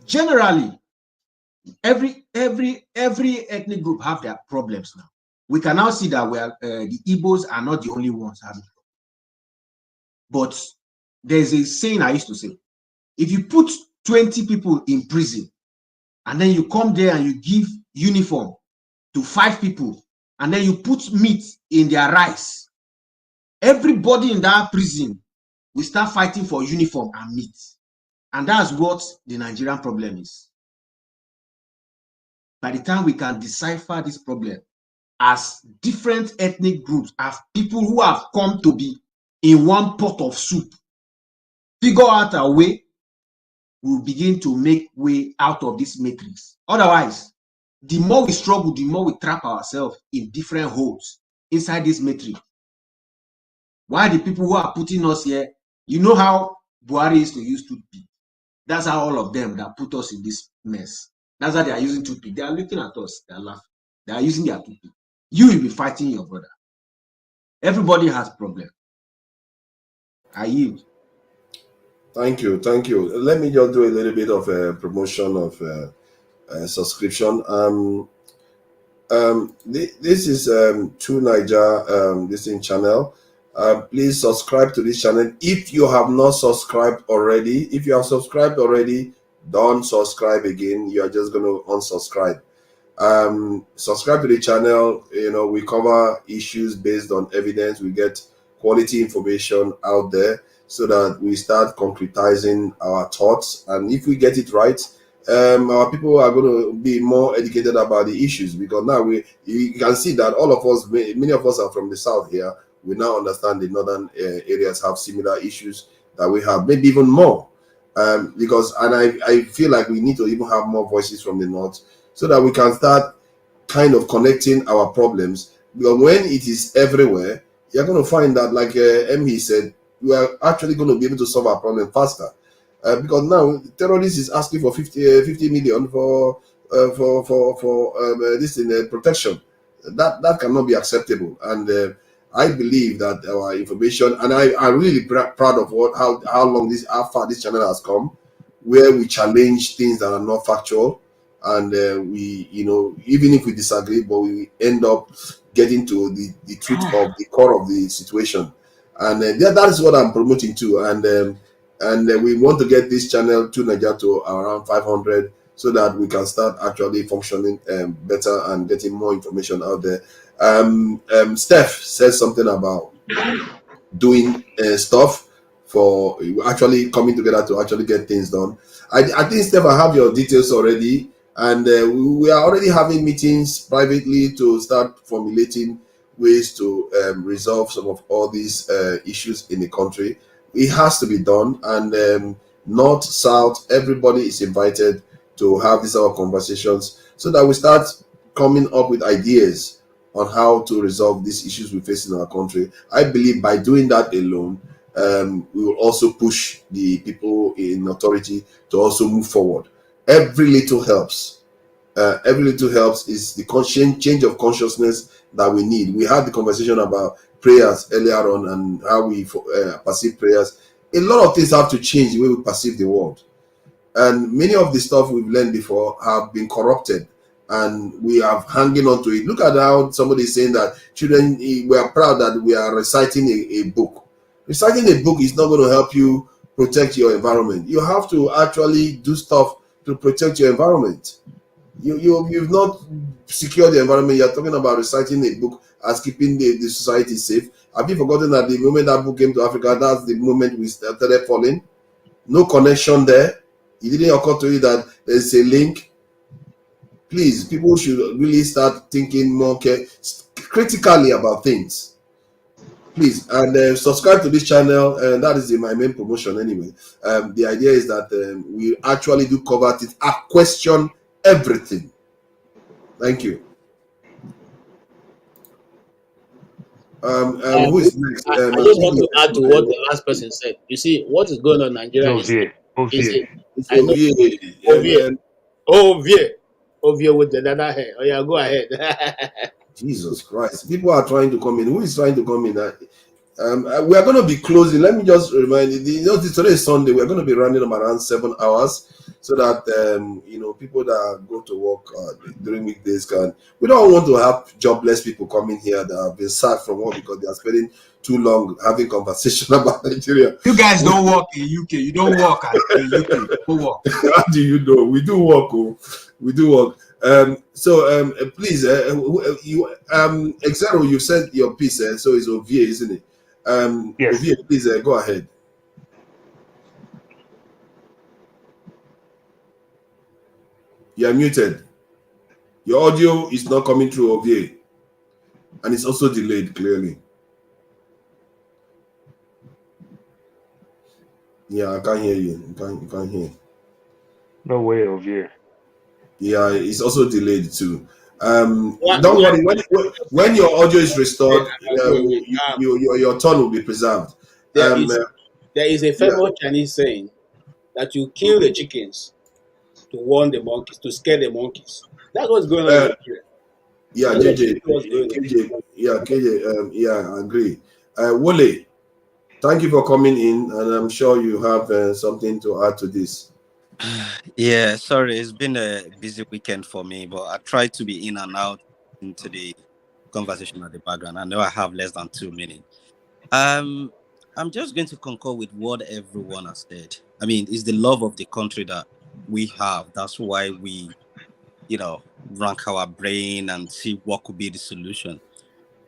Generally, every ethnic group have their problems now. We can now see that the Igbos are not the only ones having problems. But there's a saying I used to say: if you put 20 people in prison and then you come there and you give uniform to 5 people and then you put meat in their rice, everybody in that prison will start fighting for uniform and meat. And that's what the Nigerian problem is. By the time we can decipher this problem as different ethnic groups, as people who have come to be in one pot of soup, figure out a way, we'll begin to make way out of this matrix. Otherwise, the more we struggle, the more we trap ourselves in different holes inside this matrix. Why the people who are putting us here, you know how Buhari is to use toothpick. That's how all of them that put us in this mess. That's how they are using toothpick. They are looking at us. They are laughing. They are using their toothpick. You will be fighting your brother. Everybody has problem. I yield. Thank you. Let me just do a little bit of a promotion of subscription. This is True Niger this in channel. Please subscribe to this channel if you have not subscribed already. If you have subscribed already, don't subscribe again. You are just going to unsubscribe. Subscribe to the channel. You know, we cover issues based on evidence. We get quality information out there so that we start concretizing our thoughts, and if we get it right, our people are going to be more educated about the issues, because now you can see that all of us, many of us are from the south here. We now understand the northern areas have similar issues that we have, maybe even more, because I feel like we need to even have more voices from the north so that we can start kind of connecting our problems, because when it is everywhere, you're going to find that, like ME said, we are actually going to be able to solve our problem faster. Because now terrorists is asking for 50 million for this in protection. That cannot be acceptable. And I believe that our information, and I'm really proud of how far this channel has come, where we challenge things that are not factual, and we, you know, even if we disagree, but we end up getting to the truth of the core of the situation. And that is what I'm promoting too. And we want to get this channel to Nigeria to around 500 so that we can start actually functioning better and getting more information out there. Steph says something about doing stuff for actually coming together to actually get things done. I think, Steph, I have your details already, and we are already having meetings privately to start formulating ways to resolve some of all these issues in the country. It has to be done, and north, south, everybody is invited to have these sort of conversations so that we start coming up with ideas on how to resolve these issues we face in our country. I believe by doing that alone, we will also push the people in authority to also move forward. Every little helps. Every little helps is the change of consciousness that we need. We had the conversation about prayers earlier on and how we perceive prayers. A lot of things have to change the way we perceive the world. And many of the stuff we've learned before have been corrupted, and we are hanging on to it. Look at how somebody is saying that children, we are proud that we are reciting a book. Reciting a book is not going to help you protect your environment. You have to actually do stuff to protect your environment. You've not secured the environment. You're talking about reciting a book as keeping the society safe. Have you forgotten that the moment that book came to Africa, that's the moment we started falling? No connection there. It didn't occur to you that there's a link. Please, people should really start thinking more critically about things. Please, and subscribe to this channel, and that is my main promotion anyway. The idea is that we actually do cover it. I question everything. Thank you. Who is next? I just want to add to what the Ovie. last person said. You see, what is going on in Nigeria is Ovie. It's I know Ovie. Ovie. Ovie with the dada hair. Oh yeah, go ahead. Jesus Christ. People are trying to come in. Who is trying to come in? We are going to be closing. Let me just remind you, today is Sunday. We are going to be running them around 7 hours so that, people that go to work during weekdays can. We don't want to have jobless people coming here that have been sacked from work because they are spending too long having conversation about Nigeria. You guys don't work in UK. You don't work in UK. Who work? How do you know? We do work. Oh. We do work. Please, Exero, you sent your piece, so it's Ovie, isn't it? Yes. Ovie, please go ahead. You are muted. Your audio is not coming through, Ovie, and it's also delayed clearly. Yeah, I can't hear you. You can't hear. No way, Ovie. Yeah, it's also delayed too. Don't worry. When your audio is restored, your tone will be preserved. There is a famous Chinese saying that you kill the chickens to warn the monkeys, to scare the monkeys. That's what's going on in Nigeria. Yeah, KJ, I agree. Wole, thank you for coming in, and I'm sure you have something to add to this. Yeah, sorry, it's been a busy weekend for me, but I try to be in and out into the conversation at the background. I know I have less than 2 minutes. I'm just going to concur with what everyone has said. I mean, it's the love of the country that we have. That's why we, rank our brain and see what could be the solution.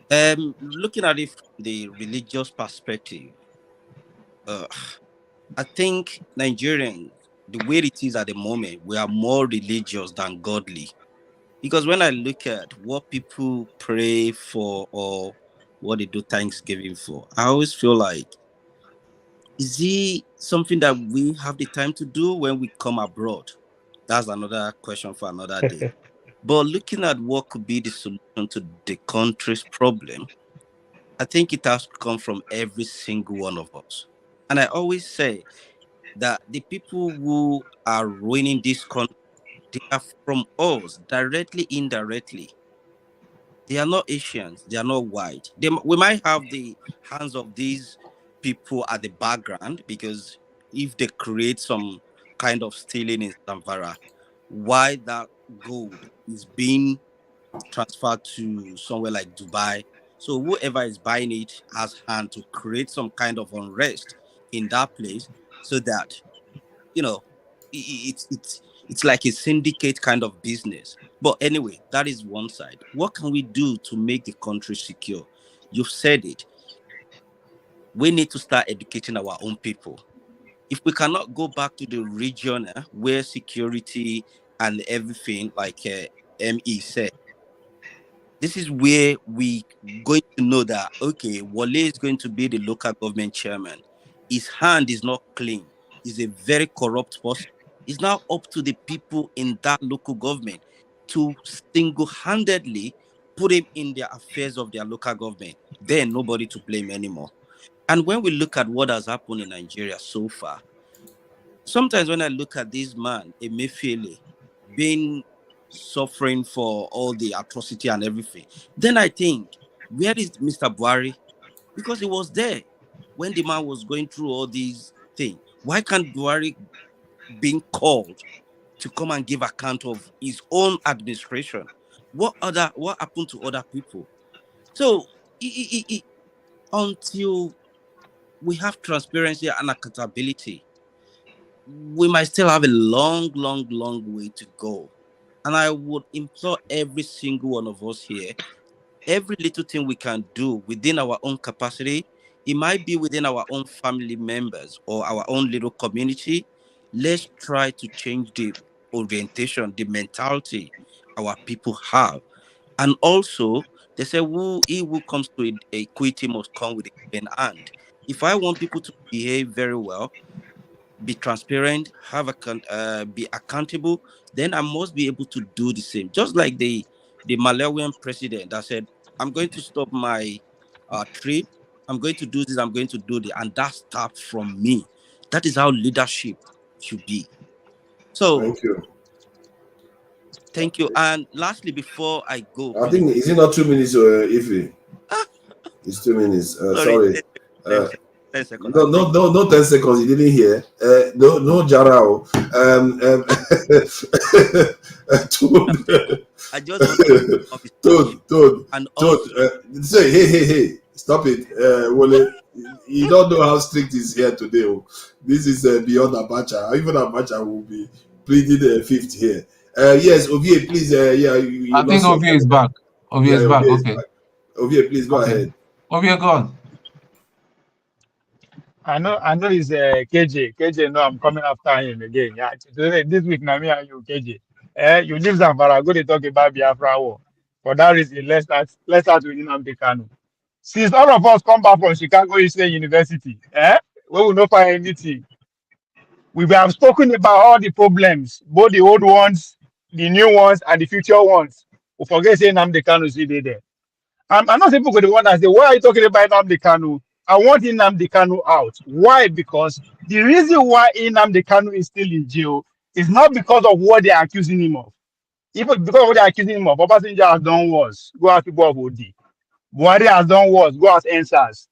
Looking at it from the religious perspective, I think Nigerians, the way it is at the moment, we are more religious than godly. Because when I look at what people pray for or what they do Thanksgiving for, I always feel like, is it something that we have the time to do when we come abroad? That's another question for another day. But looking at what could be the solution to the country's problem, I think it has to come from every single one of us. And I always say that the people who are ruining this country, they are from us, directly, indirectly. They are not Asians. They are not white. We might have the hands of these people at the background, because if they create some kind of stealing in Zamfara, why that gold is being transferred to somewhere like Dubai. So whoever is buying it has hand to create some kind of unrest in that place, so that it's like a syndicate kind of business. But anyway, that is one side. What can we do to make the country secure? You've said it. We need to start educating our own people. If we cannot go back to the region where security and everything, like ME said, this is where we going to know that, okay, Wale is going to be the local government chairman. His hand is not clean. He's a very corrupt person. It's now up to the people in that local government to single-handedly put him in the affairs of their local government. Then nobody to blame anymore. And when we look at what has happened in Nigeria so far, sometimes when I look at this man, Emefiele, being suffering for all the atrocity and everything, then I think, where is Mr. Buhari? Because he was there when the man was going through all these things. Why can't Buhari being called to come and give account of his own administration? What happened to other people? So until we have transparency and accountability, we might still have a long, long, long way to go. And I would implore every single one of us here, every little thing we can do within our own capacity, it might be within our own family members or our own little community. Let's try to change the orientation, the mentality our people have. And also, they say, he who comes to equity must come with a clean hand. If I want people to behave very well, be transparent, be accountable, then I must be able to do the same. Just like the the Malawian president that said, I'm going to stop my trade, I'm going to do this, I'm going to do that, and that starts from me. That is how leadership should be. So thank you. Thank you. And lastly, before I go, I think, is it not 2 minutes, Ify? It's 2 minutes. Sorry. 10 seconds. No, 10 seconds. You didn't hear. No, Jarao. I just want to say, hey, stop it. Wole, you don't know how strict is here today. Oh. This is beyond Abacha. Even Abacha will be pleading fifth here. Yes, Ovie, please. I think Ovie is back. Ovie is back. Okay. Ovie, please go ahead. Ovie, go on. I know it's KJ. KJ, no, I'm coming after him again. Yeah, today, this week, now me and you, KJ. You leave Zamfara, go to talk about Biafra war. For that reason, let's start with Nnamdi Kanu. Since all of us come back from Chicago State University, we will not find anything. We have spoken about all the problems, both the old ones, the new ones, and the future ones. We forget saying Nnamdi Kanu is still there. I'm not saying people the one that say, why are you talking about Nnamdi Kanu? I want Nnamdi Kanu out. Why? Because the reason why Nnamdi Kanu is still in jail is not because of what they are accusing him of. Even because of what they are accusing him of, Obasanjo has done worse. Go ask people of OD. Buhari has done worse. Go ask answers.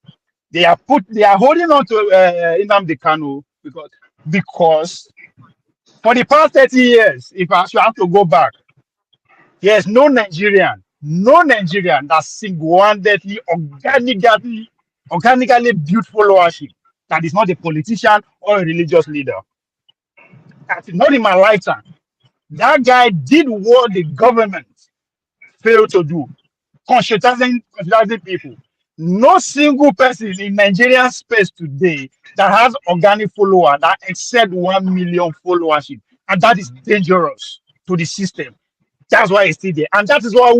They are holding on to Nnamdi Kanu because for the past 30 years, if I should have to go back, there's no Nigerian that single-handedly, organically built followership that is not a politician or a religious leader. That's not in my lifetime. That guy did what the government failed to do, conscientizing people. No single person in Nigerian space today that has organic follower that exceed 1 million followership, and that is dangerous to the system. That's why it's still there. And that is why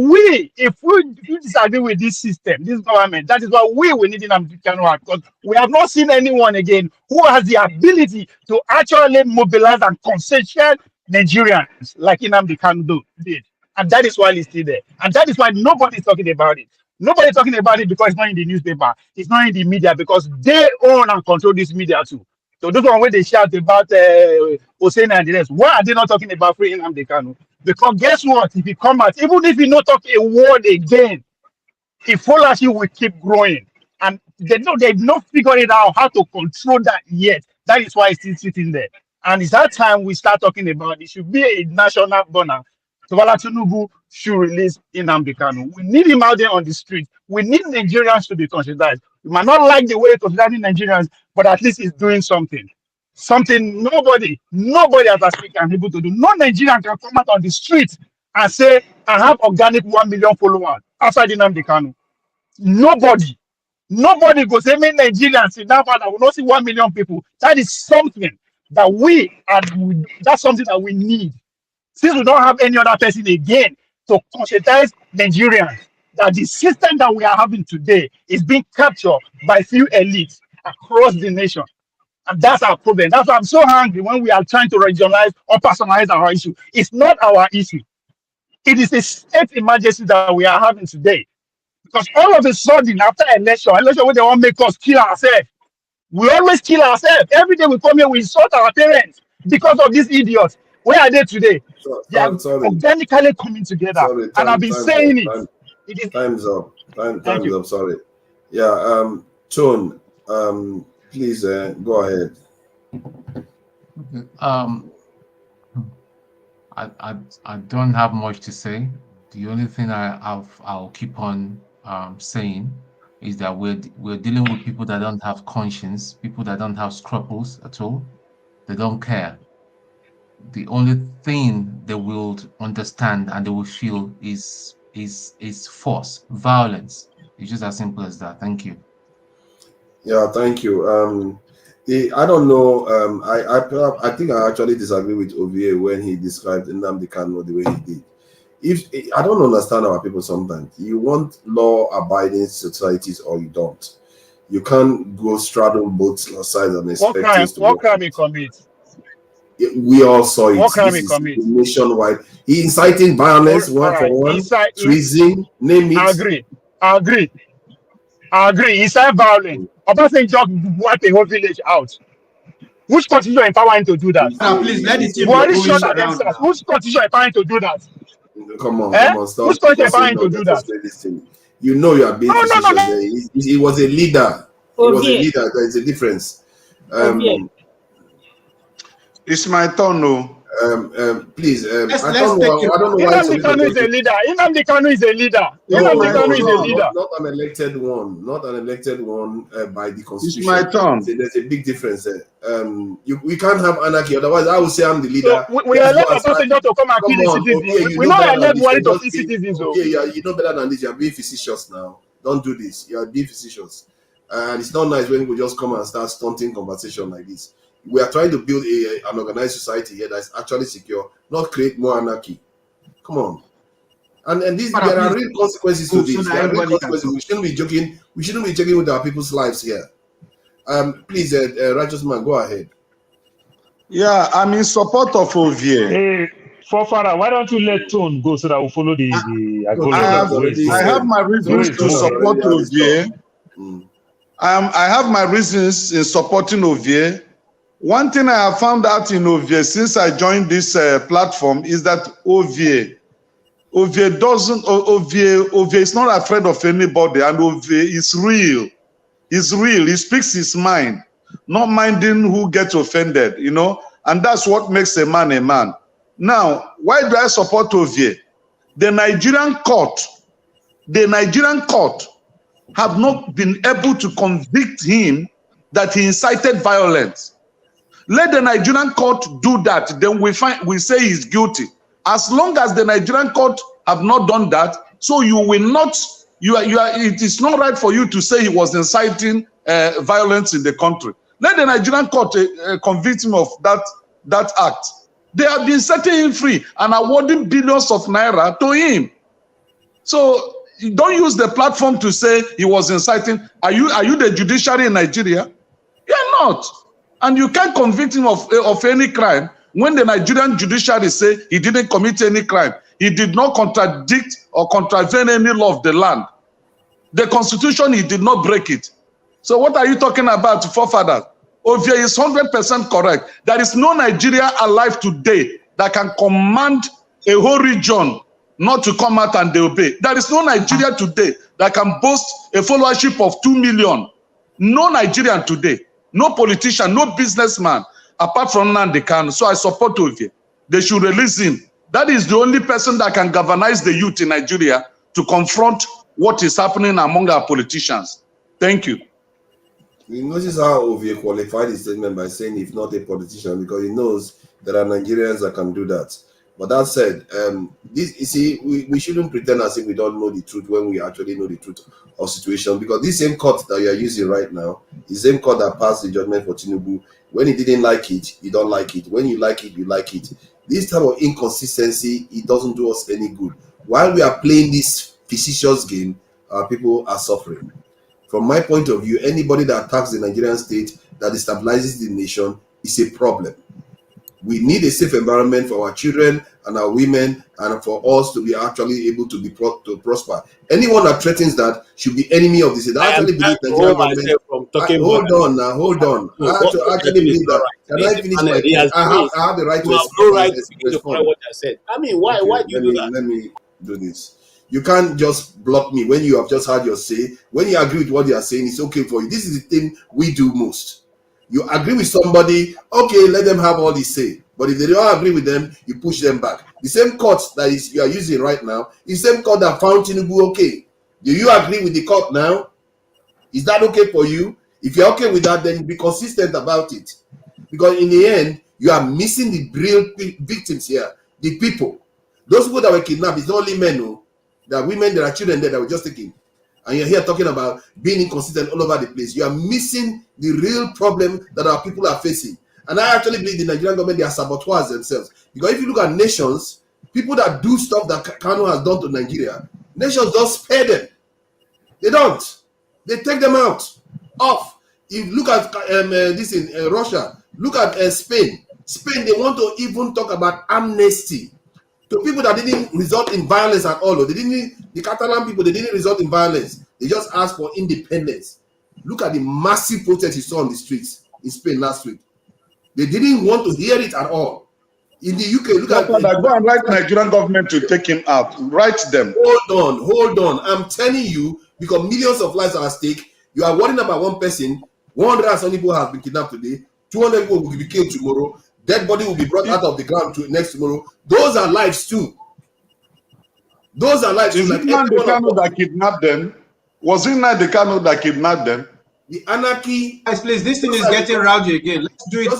if we disagree with this system, this government, that is why we need Nnamdi Kanu, because we have not seen anyone again who has the ability to actually mobilize and conscientize Nigerians like Nnamdi Kanu did. And that is why it's still there. And that is why nobody is talking about it. Nobody is talking about it because it's not in the newspaper. It's not in the media because they own and control this media too. So those one where they shout about Hussein and the rest, why are they not talking about free Nnamdi Kanu? Because guess what? If you come out, even if you not talk a word again, if followership will keep growing. And they've not figured it out how to control that yet. That is why it's still sitting there. And it's that time we start talking about it should be a national burner. So Bola Tinubu should release Nnamdi Kanu. We need him out there on the street. We need Nigerians to be considered. We might not like the way he's considering Nigerians, but at least he's doing something. Something nobody as a speaker can able to do. No Nigerian can come out on the street and say, I have organic 1 million followers outside Nnamdi Kanu. Nobody goes, say, many Nigerians in that part that will not see 1 million people. That is something that that's something that we need. Since we don't have any other person again to conscientize Nigerians that the system that we are having today is being captured by few elites across the nation. And that's our problem. That's why I'm so angry when we are trying to regionalize or personalize our issue. It's not our issue. It is a state emergency that we are having today. Because all of a sudden, after election where they want to make us kill ourselves, we always kill ourselves. Every day we come here, we insult our parents because of these idiots. Where are they today? They are organically coming together. And I've been saying it. Time's up. Time's up. Sorry. Yeah. Tone. Please go ahead. I don't have much to say. The only thing I'll keep on saying is that we're dealing with people that don't have conscience, people that don't have scruples at all. They don't care. The only thing they will understand and they will feel is force, violence. It's just as simple as that. Thank you. Yeah, thank you. I don't know. I think I actually disagree with Ovie when he described Nnamdi Kanu the way he did. I don't understand our people sometimes. You want law-abiding societies or you don't. You can't go straddle both sides and expect things to what crime he commit? We all saw it. What crime This he is commit? nationwide. He inciting violence, All one for right. one, Inside, treason, name I it. agree. I agree. I agree. Inside violence. Obasanjo wiped the whole village out. Which constitution empower him to do that? Please let the team be Buhari shot going at around themselves. now. Which constitution empower him to do that? Come on, Eh? come on, Which stop constitution empower saying him to no. do Let us that? play this thing. You know you are being No, no, no, facetious no. there. He was a leader. He was a Ovie, leader. There is a difference. Ovie. It's my turn, no. Please, Let's I don't take know. him. I don't know why Nnamdi Senator Kanu is a George. leader. Nnamdi Kanu is a leader. It's No, Nnamdi my Kanu is a turn. leader. not an elected one. Not an elected one by the It's constitution. my turn. So there's a big difference there. We can't have anarchy. Otherwise, I will say I'm the So leader. we Let's go elect and start. Obasanjo to come and Come kill the on, citizens. Ovie, you We know not better than elect this. Buhari You're to just kill being, citizens. So Ovie, you know better than this. You're being facetious now. Don't do this. You're being facetious. And it's not nice when we just come and start stunting conversation like this. We are trying to build an organized society here that's actually secure, not create more anarchy. Come on. And there are real consequences to So this. that There are real everybody can consequences. talk. We shouldn't be joking. We shouldn't be joking with our people's lives here. Please, righteous man, go ahead. Yeah, I'm in support of Ovie. Hey, Fofara, why don't you let Tone go so that we'll follow the I have my reasons to support Ovie. I have my reasons in supporting Ovie. One thing I have found out in Ovie since I joined this platform is that Ovie is not afraid of anybody, and Ovie is real. He's real. He speaks his mind, not minding who gets offended, you know, and that's what makes a man a man. Now, why do I support Ovie? The Nigerian court have not been able to convict him that he incited violence. Let the Nigerian court do that, then we say he's guilty. As long as the Nigerian court have not done that, so it is not right for you to say he was inciting violence in the country. Let the Nigerian court convict him of that act. They have been setting him free and awarding billions of naira to him. So don't use the platform to say he was inciting. Are you the judiciary in Nigeria? You're not. And you can't convict him of any crime when the Nigerian judiciary say he didn't commit any crime. He did not contradict or contravene any law of the land. The constitution, he did not break it. So what are you talking about, forefathers? Ovie is 100% correct. There is no Nigeria alive today that can command a whole region not to come out and they obey. There is no Nigeria today that can boast a followership of 2 million. No Nigerian today. No politician, no businessman, apart from Nnamdi Kanu. So I support Ovie. They should release him. That is the only person that can galvanize the youth in Nigeria to confront what is happening among our politicians. Thank you. You notice how Ovie qualified his statement by saying if not a politician, because he knows there are Nigerians that can do that. But that said, we shouldn't pretend as if we don't know the truth when we actually know the truth of situation. Because this same court that you are using right now is the same court that passed the judgment for Tinubu. When he didn't like it, you don't like it. When you like it, you like it. This type of inconsistency, it doesn't do us any good. While we are playing this facetious game, our people are suffering. From my point of view, anybody that attacks the Nigerian state, that destabilizes the nation, is a problem. We need a safe environment for our children and our women, and for us to be actually able to prosper. Anyone that threatens that should be enemy of the state. I actually believe Nigerian government. Hold on. I actually believe that. Can I finish my point? I have the right to respond. What I said. I mean, why do you do that? Let me do this. You can't just block me when you have just had your say. When you agree with what they are saying, it's okay for you. This is the thing we do most. You agree with somebody, okay, let them have all the say. But if they don't agree with them, you push them back. The same court that you are using right now is the same court that found Tinubu okay. Do you agree with the court now? Is that okay for you? If you're okay with that, then be consistent about it. Because in the end, you are missing the real victims here, the people. Those people that were kidnapped, it's not only men, no. There are women, there are children there that were just taken. And you're here talking about being inconsistent all over the place. You are missing the real problem that our people are facing. And I actually believe the Nigerian government, they are saboteurs themselves. Because if you look at nations, people that do stuff that Kanu has done to Nigeria, nations don't spare them. They don't. They take them out, off. If you look at this in Russia, look at Spain. Spain, they want to even talk about amnesty to people that didn't result in violence at all. The Catalan people, they didn't result in violence. They just asked for independence. Look at the massive protest you saw on the streets in Spain last week. They didn't want to hear it at all. In the UK, look at it. Go and write Nigerian government to take him out. Write them. Hold on. I'm telling you, because millions of lives are at stake. You are worrying about one person. 100 and some people have been kidnapped today. 200 people will be killed tomorrow. Dead body will be brought out of the ground next tomorrow. Those are lives too. Those are lives. Is it not the Kano that kidnapped them? Was it not the Kano that kidnapped them? The anarchy. Guys, please, this thing is getting rowdy again. Let's do it.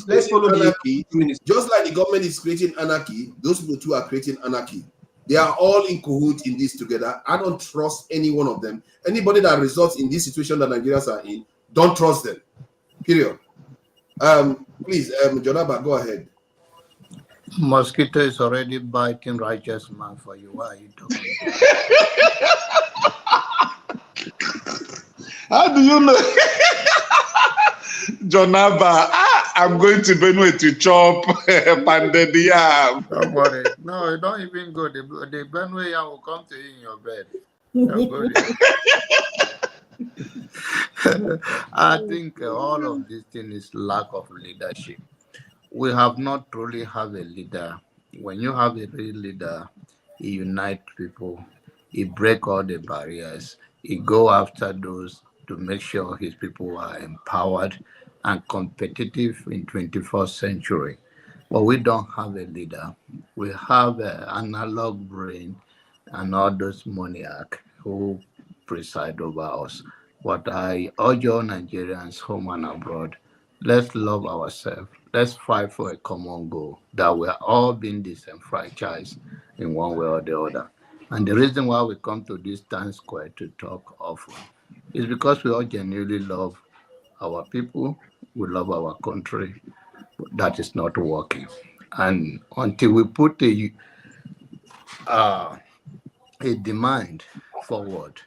Let's follow anarchy. Just like the government is creating anarchy, those people too are creating anarchy. They are all in cahoots in this together. I don't trust any one of them. Anybody that results in this situation that Nigerians are in, don't trust them. Period. Please, Jonaba, go ahead. Mosquito is already biting righteous man for you. Why are you talking? How do you know? Jonaba, I'm going to Benue to chop pounded yam. Don't worry. No, don't even go. The Benue yam will come to you in your bed. Don't go there. I think all of this thing is lack of leadership. We have not truly have a leader. When you have a real leader, he unites people, he break all the barriers, he go after those to make sure his people are empowered and competitive in 21st century. But we don't have a leader. We have an analog brain and all those maniacs who preside over us. What I urge all Nigerians, home and abroad, let's love ourselves. Let's fight for a common goal that we're all being disenfranchised in one way or the other. And the reason why we come to this town square to talk often is because we all genuinely love our people, we love our country. That is not working. And until we put a demand forward,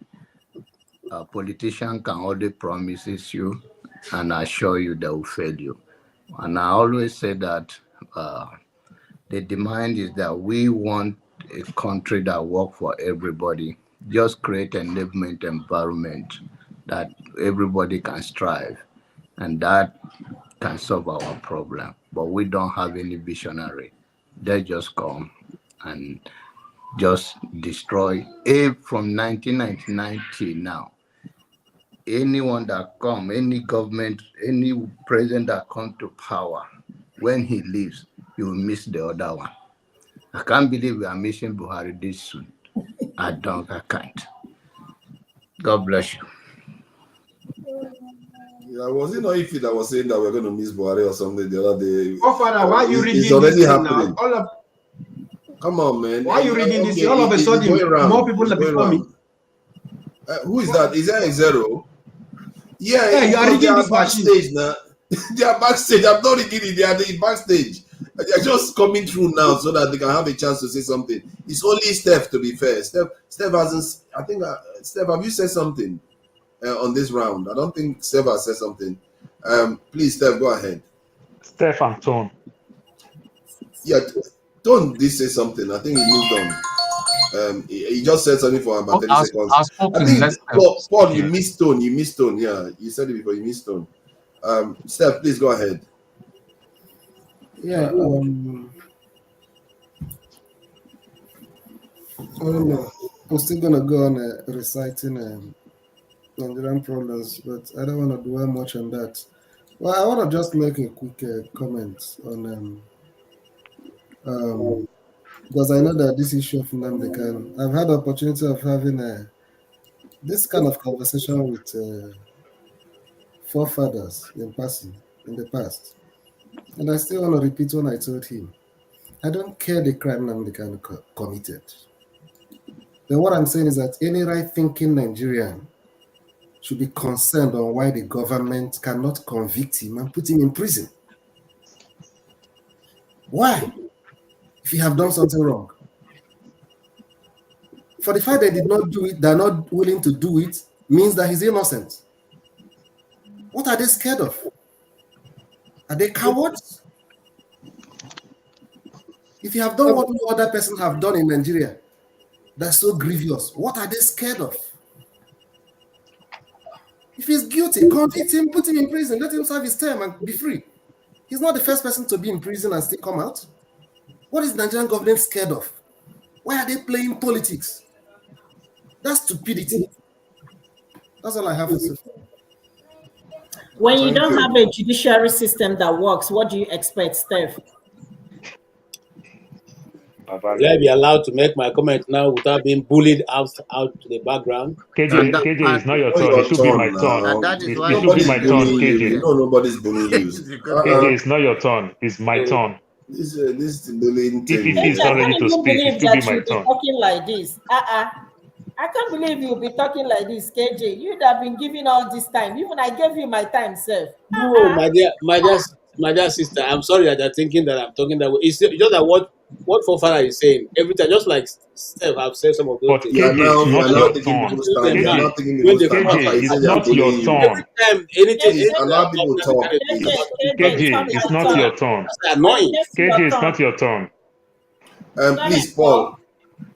a politician can only promise you and assure you they will fail you. And I always say that the demand is that we want a country that works for everybody. Just create an enablement environment that everybody can strive, and that can solve our problem. But we don't have any visionary. They just come and just destroy. From 1999 till now, anyone that come, any government, any president that come to power, when he leaves, he will miss the other one. I can't believe we are missing Buhari this soon. I can't. God bless you. Yeah, was it not Ife that was saying that we're going to miss Buhari or something the other day? Oh, Father, why are you reading it's already this happening. now? Come on, man. Why are you reading this? All of a sudden, more people are before me. Who is that? Is that a zero? Yeah, you are reading this backstage now. They are backstage. I'm not reading it. They are backstage. They are just coming through now so that they can have a chance to say something. It's only Steph, to be fair. Steph hasn't. I think Steph, have you said something on this round? I don't think Steph has said something. Please, Steph, go ahead. Steph and Tone. Yeah, Tone did say something. I think he moved on. He just said something for about 30 seconds. I think Paul, you missed Tone. You missed Tone. Yeah, you said it before. You missed Tone. Steph, please go ahead. Yeah. I don't know. I'm still gonna go on reciting Nigerian problems, but I don't want to dwell much on that. Well, I want to just make a quick comment on because I know that this issue of Nnamdi Kanu, I've had the opportunity of having this kind of conversation with forefathers in the past. And I still want to repeat what I told him. I don't care the crime Nnamdi Kanu committed. But what I'm saying is that any right-thinking Nigerian should be concerned on why the government cannot convict him and put him in prison. Why? If you have done something wrong. For the fact they did not do it, they're not willing to do it, means that he's innocent. What are they scared of? Are they cowards? If you have done what no other person have done in Nigeria, that's so grievous. What are they scared of? If he's guilty, convict him, put him in prison, let him serve his term and be free. He's not the first person to be in prison and still come out. What is the Nigerian government scared of? Why are they playing politics? That's stupidity. That's all I have to say. When you don't have a judiciary system that works, what do you expect, Steph? Will I be allowed to make my comment now without being bullied out to the background? KJ, it's not your turn. It should be my turn. It should be my turn, KJ. No, nobody's bullying you. KJ, it's not your turn. It's my turn. This is the bullying thing. If he's not ready to speak, it should be my turn. Talking like this. I can't believe you'll be talking like this, KJ. You'd have been giving all this time. Even I gave you my time, sir. No, my dear sister, I'm sorry that you're thinking that I'm talking that way. It's just that what Fofana is saying every time, just like Steph have said some of those things. KJ, it's not your turn. Every time anything allow people to talk. KJ, it's not your turn. That's annoying. KJ, it's not your turn. Please, Paul.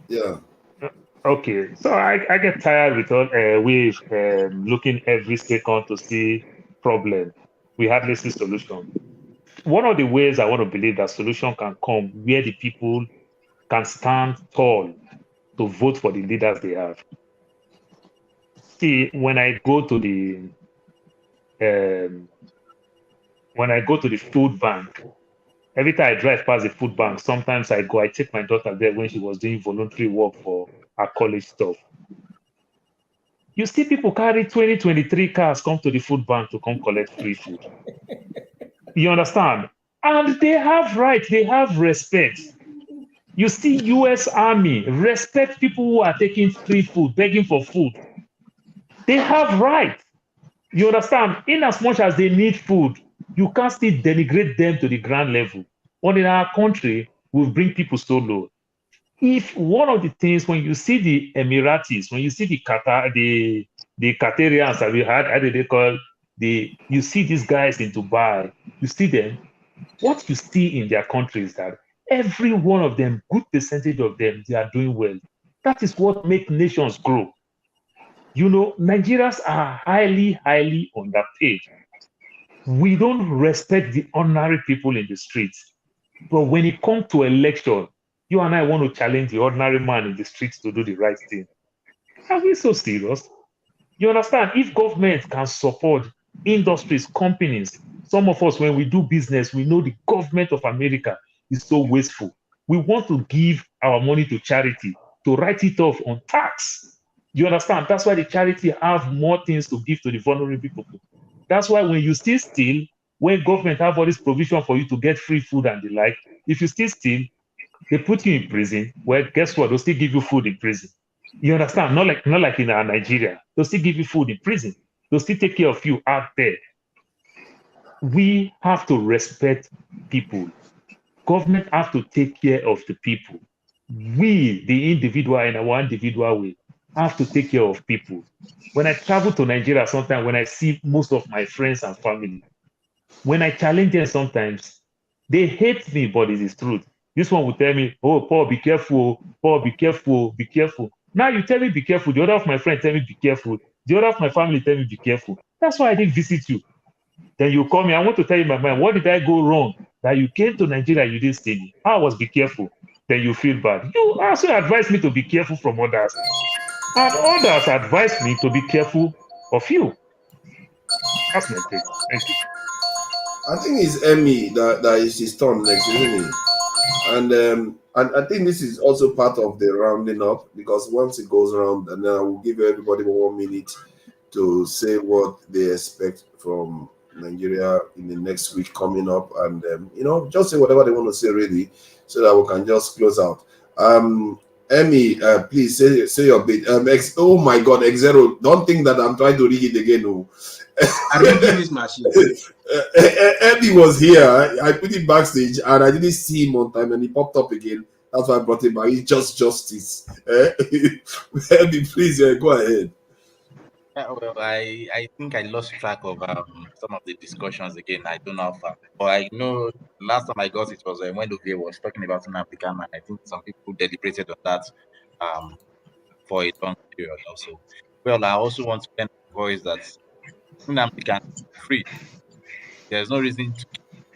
Yeah. Okay, so I get tired with all looking every second to see problem. We hardly see solution. One of the ways I want to believe that solution can come where the people can stand tall to vote for the leaders they have. See, when I go to the food bank, every time I drive past the food bank, sometimes I take my daughter there when she was doing voluntary work for her college stuff. You see people carry 23 cars come to the food bank to come collect free food. You understand? And they have rights, they have respect. You see US Army respect people who are taking free food, begging for food. They have rights. You understand? In as much as they need food, you can't still denigrate them to the ground level. But in our country, we bring people so low. If one of the things, when you see the Emiratis, when you see the Qatarians that we had, how do they call you see these guys in Dubai, you see them, what you see in their country is that every one of them, good percentage of them, they are doing well. That is what makes nations grow. You know, Nigerians are highly underpaid. We don't respect the ordinary people in the streets. But when it comes to election, you and I want to challenge the ordinary man in the streets to do the right thing. Are we so serious? You understand? If government can support industries, companies, some of us, when we do business, we know the government of America is so wasteful. We want to give our money to charity, to write it off on tax. You understand? That's why the charity have more things to give to the vulnerable people. That's why when you still steal, when government have all this provision for you to get free food and the like, if you still steal, they put you in prison. Well, guess what? They'll still give you food in prison. You understand? Not like in Nigeria. They'll still give you food in prison. They'll still take care of you out there. We have to respect people. Government have to take care of the people. We, the individual, in our individual way, have to take care of people. When I travel to Nigeria, sometimes when I see most of my friends and family, when I challenge them sometimes, they hate me, but it is truth. This one will tell me, oh, Paul, be careful. Paul, be careful. Be careful. Now you tell me be careful. The other of my friends tell me be careful. The other of my family tell me be careful. That's why I didn't visit you. Then you call me. I want to tell you, my man, what did I go wrong? That you came to Nigeria, you didn't stay me. I was be careful. Then you feel bad. You also advised me to be careful from others. And others advised me to be careful of you. That's my take. Thank you. I think it's Emmy that is his turn next, isn't it? And I think this is also part of the rounding up, because once it goes around, and then I will give everybody 1 minute to say what they expect from Nigeria in the next week coming up, and just say whatever they want to say really, so that we can just close out. Emmy, please say your bit. Oh my God, X0, don't think that I'm trying to read it again. No. I read this machine. Emmy was here. I put him backstage and I didn't see him on time, and he popped up again. That's why I brought him back. He's just justice. Emmy, please go ahead. Yeah, well, I think I lost track of some of the discussions again. I don't know how far, but I know last time I got it was when Ovie was talking about Nnamdi Kanu, and I think some people deliberated on that um for a long period also. Well, I also want to end the voice that Nnamdi Kanu is free. There's no reason to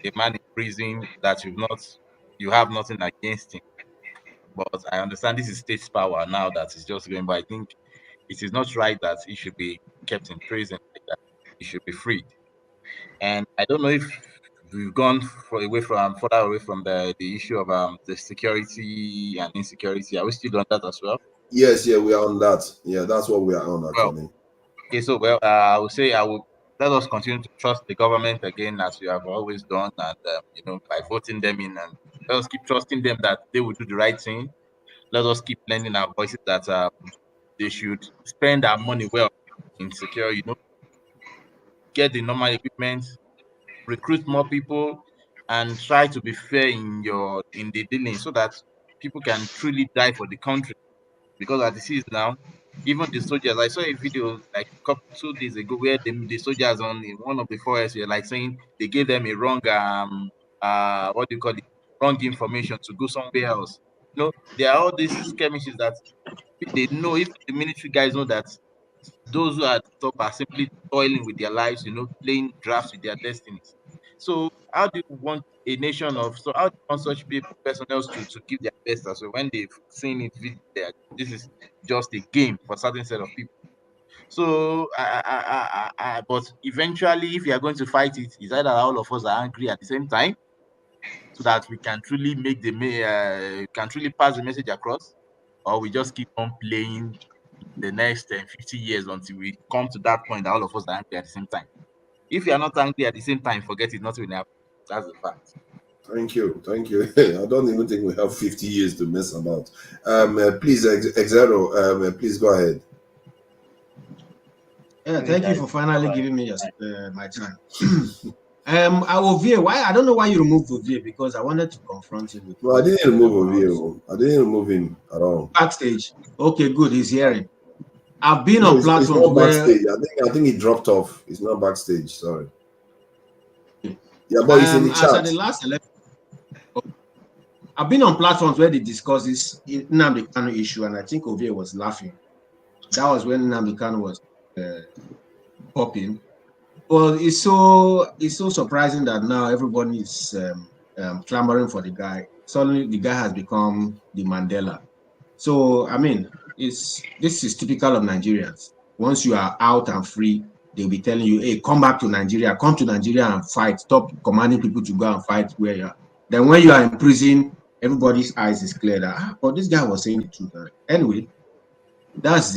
keep a man in prison that you have nothing against him. But I understand this is state power now that is just going. But I think it is not right that he should be kept in prison like that. He should be freed. And I don't know if we've gone further away from the issue of the security and insecurity. Are we still on that as well? Yes, yeah, we are on that. Yeah, that's what we are on Well, actually. okay, so well, I would say I would let us continue to trust the government again as we have always done, and by voting them in, and let us keep trusting them that they will do the right thing. Let us keep lending our voices that they should spend our money well in secure, get the normal equipment, recruit more people, and try to be fair in the dealing so that people can truly die for the country. Because as it is now, even the soldiers, I saw a video like a couple 2 days ago where the soldiers on in one of the forests were like saying they gave them a wrong what do you call it, wrong information to go somewhere else. There are all these skirmishes that they know. If the military guys know that those who are at the top are simply toiling with their lives, playing drafts with their destinies. So how do you want a nation of so how do you want such people personnel to give their best as well when they've seen it there? This is just a game for a certain set of people. So but eventually if you are going to fight it, it's either all of us are angry at the same time so that we can truly can truly pass the message across, or we just keep on playing the next 50 years until we come to that point that all of us are angry at the same time. If you are not angry at the same time, forget it, nothing will happen. That's the fact. Thank you. I don't even think we have 50 years to mess about. Please, Exero, please go ahead. Yeah, thank you for finally giving me my time. I don't know why you removed Ovie, because I wanted to confront him. No, I didn't remove Ovie. I didn't remove him at all. Backstage. Okay, good. He's hearing. I've been on platforms it's not backstage. I think he dropped off. It's not backstage. Sorry. Yeah, but he's in the chat. As at the last election, I've been on platforms where they discuss this Nnamdi Kanu issue, and I think Ovie was laughing. That was when Nnamdi Kanu was popping. Well, it's so surprising that now everybody is clamoring for the guy. Suddenly, the guy has become the Mandela. So, I mean, this is typical of Nigerians. Once you are out and free, they'll be telling you, hey, come back to Nigeria, come to Nigeria and fight. Stop commanding people to go and fight where you are. Then when you are in prison, everybody's eyes is clear that, but this guy was saying the truth. Anyway, that's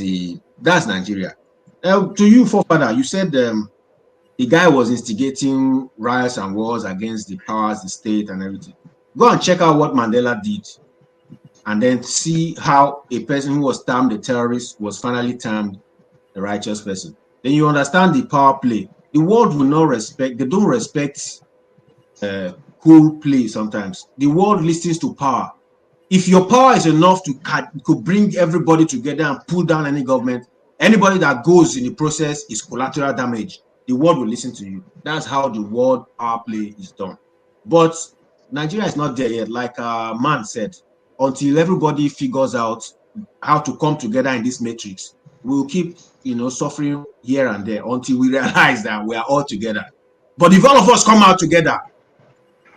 Nigeria. To you, forefather, you said the guy was instigating riots and wars against the powers, the state, and everything. Go and check out what Mandela did, and then see how a person who was termed a terrorist was finally termed a righteous person. Then you understand the power play. The world will not respect, they don't respect cool play sometimes. The world listens to power. If your power is enough to bring everybody together and pull down any government, anybody that goes in the process is collateral damage. The world will listen to you. That's how the world power play is done. But Nigeria is not there yet. Like Man said, until everybody figures out how to come together in this matrix, we'll keep suffering here and there until we realize that we are all together. But if all of us come out together,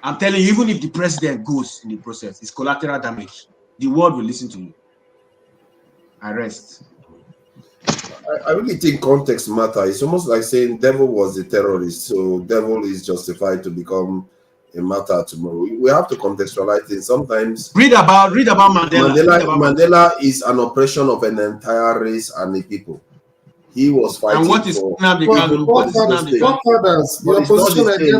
I'm telling you, even if the president goes in the process, it's collateral damage. The world will listen to you. I rest. I really think context matters. It's almost like saying devil was a terrorist, so devil is justified to become a matter tomorrow. We have to contextualize things. Sometimes read about Mandela. Mandela is an oppression of an entire race and a people. He was fighting and what is for Nnamdi Kanu?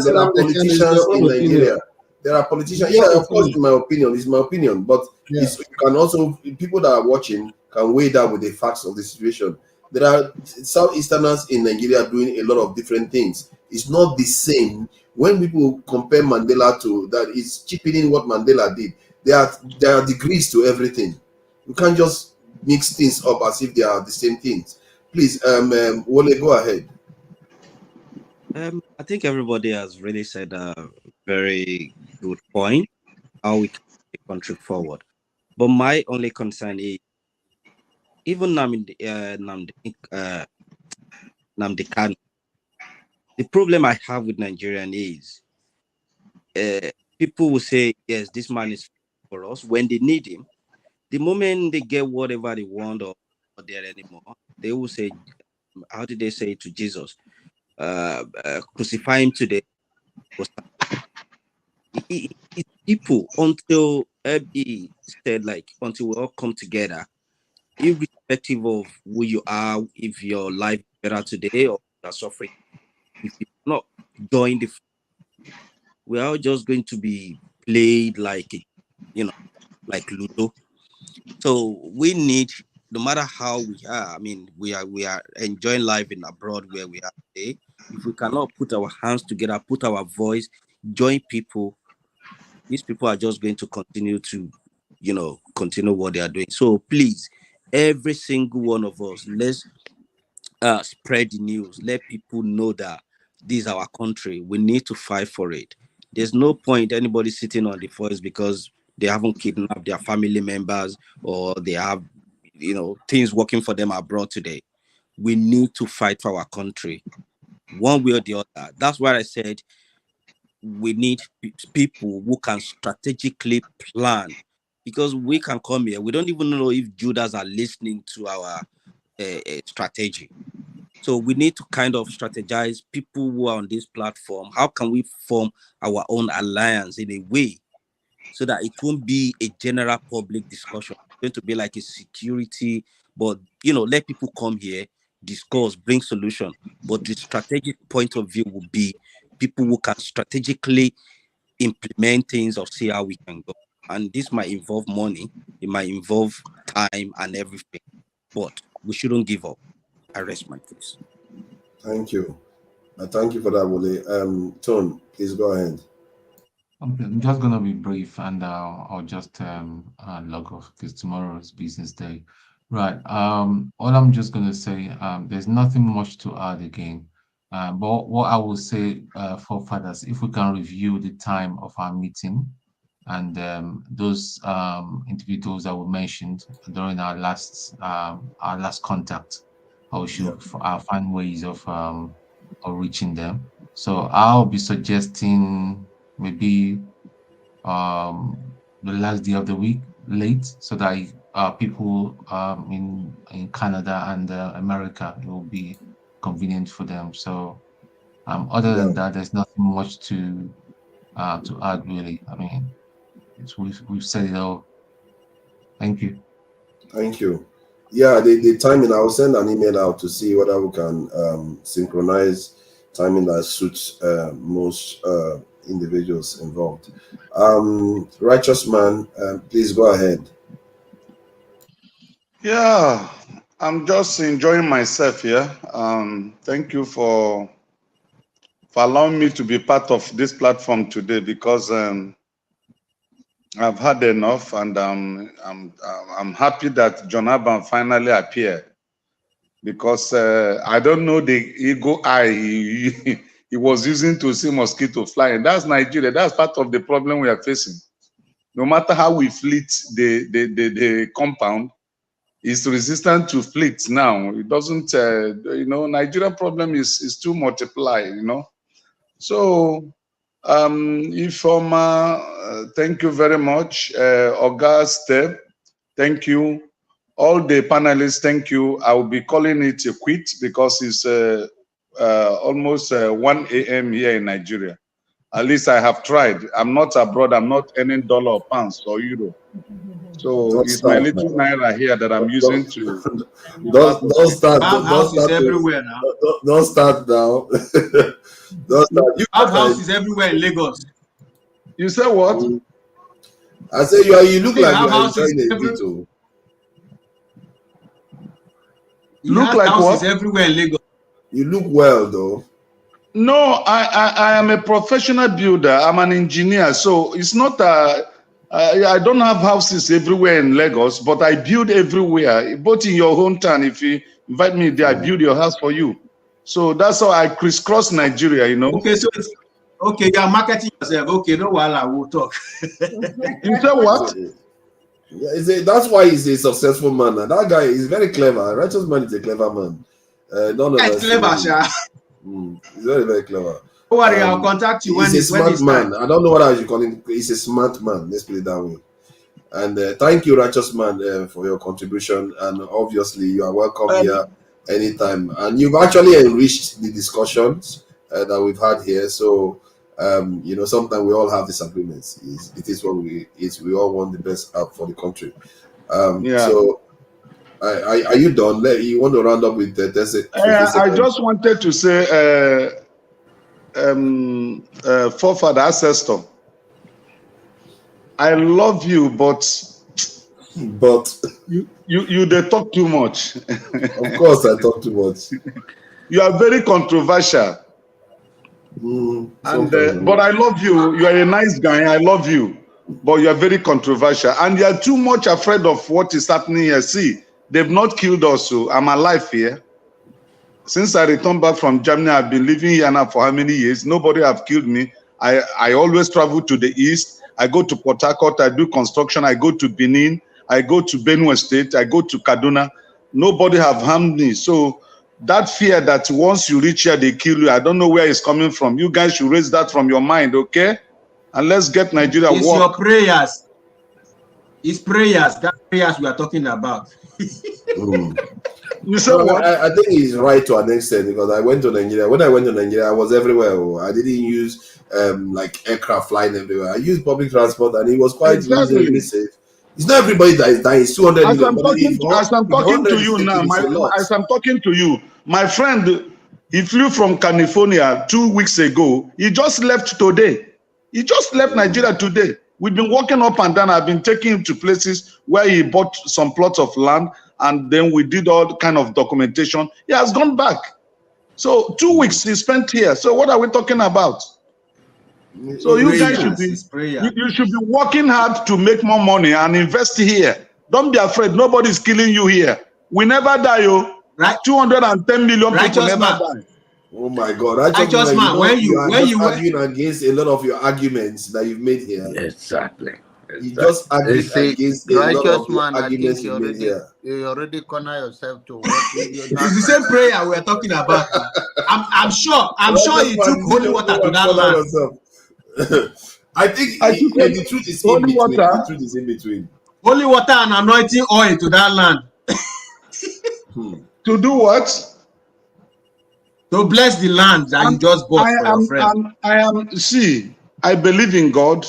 There are politicians in Nigeria. There are politicians. Yeah, of course, in my opinion, it's my opinion. But you can also, people that are watching can weigh that with the facts of the situation. There are Southeasterners in Nigeria doing a lot of different things. It's not the same. When people compare Mandela to that, it's cheapening what Mandela did. There are degrees to everything. You can't just mix things up as if they are the same things. Please, Wole, go ahead. I think everybody has really said a very good point how we can take the country forward. But my only concern is even Namdi Kanu. The problem I have with Nigerian is people will say, yes, this man is for us when they need him. The moment they get whatever they want or not there anymore, they will say, how did they say it to Jesus? Crucify him today. It's people until he said, like, until we all come together, irrespective of who you are, if your life is better today or you're suffering, if you not join the, we are all just going to be played like, like Ludo. So we need, no matter how we are, I mean, we are enjoying life in abroad where we are today. If we cannot put our hands together, put our voice, join people, these people are just going to continue to, continue what they are doing. So please, every single one of us, let's spread the news. Let people know that this is our country. We need to fight for it. There's no point anybody sitting on the forest because they haven't kidnapped their family members or they have, things working for them abroad today. We need to fight for our country, one way or the other. That's why I said we need people who can strategically plan, because we can come here. We don't even know if Judas are listening to our strategy. So we need to kind of strategize people who are on this platform. How can we form our own alliance in a way so that it won't be a general public discussion? It's going to be like a security, but let people come here, discuss, bring solution. But the strategic point of view will be people who can strategically implement things or see how we can go. And this might involve money, it might involve time and everything, but we shouldn't give up. I rest my case. Thank you. Thank you for that, Wole. Tone, please go ahead. Okay, I'm just gonna be brief, and I'll just log off because tomorrow's business day. Right. All I'm just gonna say, there's nothing much to add again. But what I will say, forefathers, if we can review the time of our meeting and those individuals that were mentioned during our last contact, we should find ways of reaching them. So I'll be suggesting maybe the last day of the week late, so that people in Canada and America, it will be convenient for them. So other than that, there's nothing much to add really. I mean, we've said it all. Thank you. Thank you. Yeah, the timing, I'll send an email out to see whether we can synchronize timing that suits most individuals involved. Righteous man, please go ahead. Yeah, I'm just enjoying myself here. Thank you for allowing me to be part of this platform today, because I've had enough, and I'm happy that John Aban finally appeared, because I don't know the ego eye he was using to see mosquito flying. That's Nigeria. That's part of the problem we are facing. No matter how we fleet the compound, it's resistant to fleet now. It doesn't, Nigerian problem is too multiplied, So, Ifoma, thank you very much. Auguste, thank you. All the panelists, thank you. I will be calling it a quit because it's almost 1 a.m. here in Nigeria. At least I have tried. I'm not abroad. I'm not earning dollar or pounds or euro. So it's my little naira here that I'm using to. Don't start. House is everywhere now. Don't start now. Don't start. House is everywhere in Lagos. You say what? I say you look like you are enjoying a bit. Look like what? Is everywhere in Lagos. You look well though. No, I am a professional builder. I'm an engineer, so it's not I don't have houses everywhere in Lagos, but I build everywhere, both in your hometown. Invite me there. I build your house for you. So that's how I crisscross Nigeria, you know. Okay, so it's okay. You are marketing yourself. Okay, no while I will talk. You say what? Yeah, that's why he's a successful man. And that guy is very clever. Righteous man is a clever man. None of us. Clever, Sha. He's very, very clever. Don't worry, I'll contact you when he's a smart man. time. I don't know what I should call him. He's a smart man. Let's put it that way. And thank you, Righteous Man, for your contribution. And obviously, you are welcome here anytime. And you've actually enriched the discussions that we've had here. So, you know, sometimes we all have disagreements. It is what we all want the best out for the country. So, are you done? You want to round up with the 30 seconds? I just wanted to say, forefather, ancestor, I love you, but you they talk too much. Of course, I talk too much. You are very controversial. But I love you. You are a nice guy. I love you, but you are very controversial, and you are too much afraid of what is happening here. See, they've not killed us, so I'm alive here. Since I returned back from Germany, I've been living here now for how many years? Nobody have killed me. I always travel to the east. I go to Port Harcourt, I do construction, I go to Benin, I go to Benue State, I go to Kaduna. Nobody have harmed me. So that fear that once you reach here, they kill you, I don't know where it's coming from. You guys should raise that from your mind, okay? And let's get Nigeria It's work. your prayers. It's prayers. That prayers we are talking about. You said what? I think he's right to an extent, because I went to Nigeria. When I went to Nigeria, I was everywhere. I didn't use like aircraft flying everywhere. I used public transport, and it was quite reasonably safe. It's not everybody that is dying. It's 200 As million. I'm talking to you now, as I'm talking to you, my friend, he flew from California 2 weeks ago. He just left today. He just left Nigeria today. We've been walking up and down. I've been taking him to places where he bought some plots of land, and then we did all kind of documentation. He has gone back. So 2 weeks he spent here. So what are we talking about? So you guys should be you should be working hard to make more money and invest here. Don't be afraid. Nobody's killing you here. We never die, yo. Right. 210 million people never die. Oh my God! Righteous man, when you arguing against a lot of your arguments that you've made here. Exactly. You just argued against a lot of your man, arguments you made here. You already corner yourself to what it's the same prayer we're talking about. I'm sure you took holy water to that land. I think the truth is in between. The truth is in between. Holy water and anointing oil to that land. To do what? To bless the land that you just bought for your friend. See, I believe in God.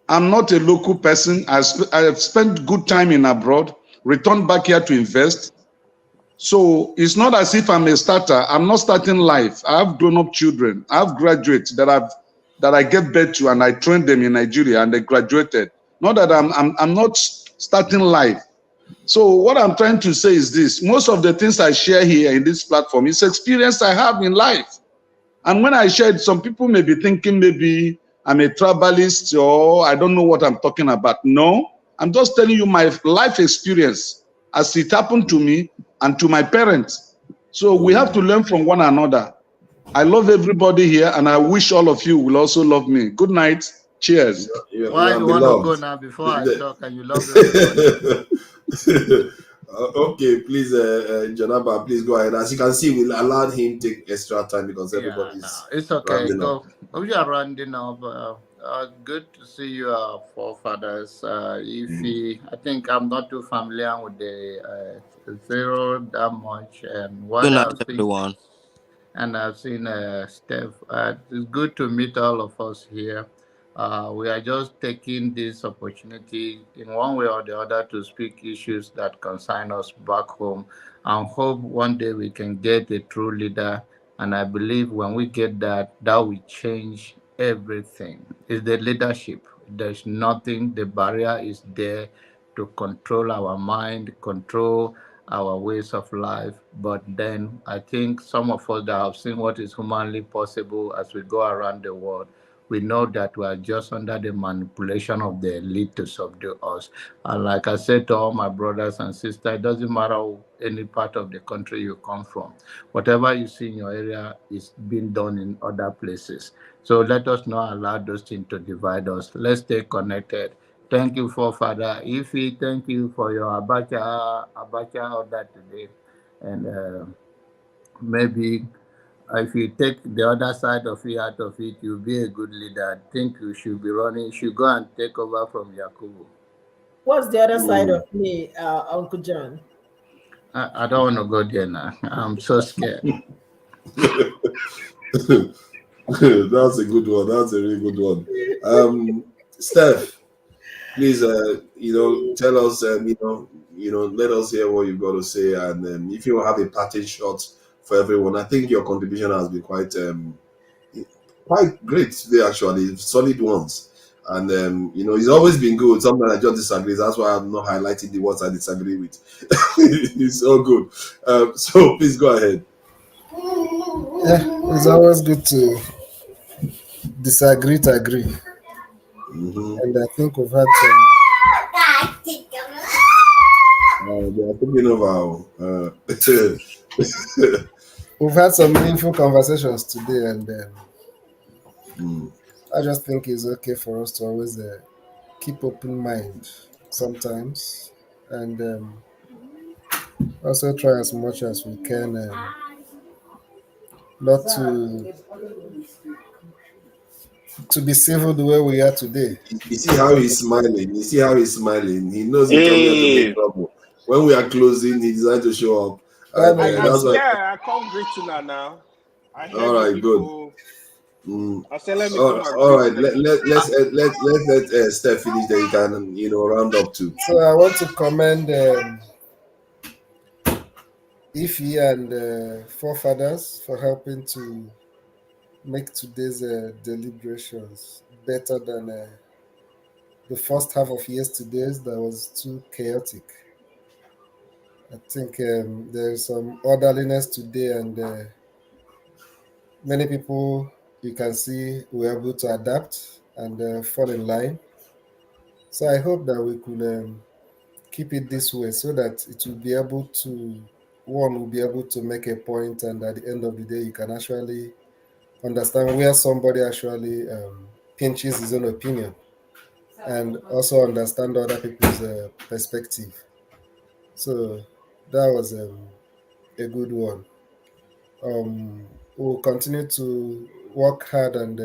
I'm not a local person. I have spent good time in abroad, returned back here to invest. So it's not as if I'm a starter. I'm not starting life. I have grown-up children. I have graduates that I gave birth to, and I trained them in Nigeria, and they graduated. Not that I'm not starting life. So what I'm trying to say is this: most of the things I share here in this platform is experience I have in life. And when I share it, some people may be thinking maybe I'm a tribalist or I don't know what I'm talking about. No, I'm just telling you my life experience as it happened to me and to my parents. So we have to learn from one another. I love everybody here, and I wish all of you will also love me. Good night. Cheers. Why you want to go now before I talk and you love everybody? Okay, please, Janaba, please go ahead. As you can see, we'll allow him take extra time because everybody's. It's okay. Go. We are rounding up. Good to see you, forefathers. I think I'm not too familiar with the zero that much, and what Good night, everyone. And I've seen Steph. It's good to meet all of us here. We are just taking this opportunity in one way or the other to speak issues that concern us back home, and hope one day we can get a true leader. And I believe when we get that, that will change everything. It's the leadership. There's nothing. The barrier is there to control our mind, control our ways of life. But then I think some of us that have seen what is humanly possible as we go around the world, we know that we are just under the manipulation of the elite to subdue us. And like I said to all my brothers and sisters, it doesn't matter any part of the country you come from. Whatever you see in your area is being done in other places. So let us not allow those things to divide us. Let's stay connected. Thank you, Father Ify. Thank you for your Abacha order today. And maybe if you take the other side of it out of it, you'll be a good leader. I think you should be running, you should go and take over from Yakubu. What's the other side of me, Uncle John? I don't want to go there now. I'm so scared. That's a good one. That's a really good one. Steph, please, tell us, let us hear what you've got to say, and if you have a parting shot for everyone. I think your contribution has been quite great today, actually, solid ones. And it's always been good. Sometimes I just disagree. That's why I'm not highlighting the ones I disagree with. It's all good. So please go ahead. Yeah, it's always good to disagree to agree. And I think we've had some. They are taking over. We've had some meaningful conversations today, and I just think it's okay for us to always keep open mind sometimes, and also try as much as we can not to be civil the way we are today. You see how he's smiling. He knows he come here to make trouble. When we are closing, he decided to show up. And, that's why. Yeah, I come greet you now. I heard all right, people. Good. I said, let me come and all right, let Steph finish. Then you can round up too. So I want to commend Ify and forefathers for helping to make today's deliberations better than the first half of yesterday's that was too chaotic. I think there's some orderliness today, and many people you can see were able to adapt and fall in line. So I hope that we could keep it this way so that it will be able to, one will be able to make a point, and at the end of the day, you can actually understand where somebody actually pinches his own opinion and also understand other people's perspective. So that was a good one. We'll continue to work hard and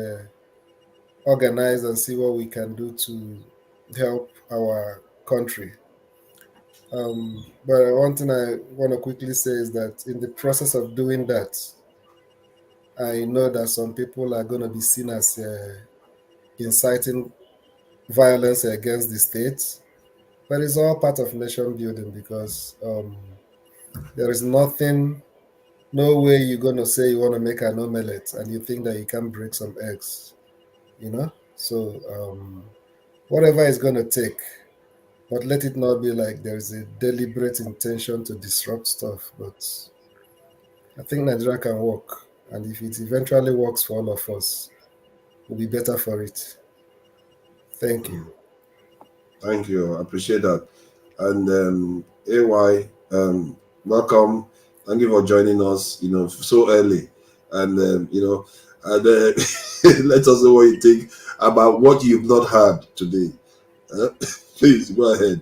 organize and see what we can do to help our country. But one thing I want to quickly say is that in the process of doing that, I know that some people are going to be seen as inciting violence against the state, but it's all part of nation building because there is no way you're going to say you want to make an omelette and you think that you can break some eggs, So whatever it's going to take, but let it not be like there's a deliberate intention to disrupt stuff. But I think Nigeria can work, and if it eventually works for all of us, we'll be better for it. Thank you. Thank you. I appreciate that. And AY, welcome. Thank you for joining us, so early. And, let us know what you think about what you've not heard today. Please go ahead.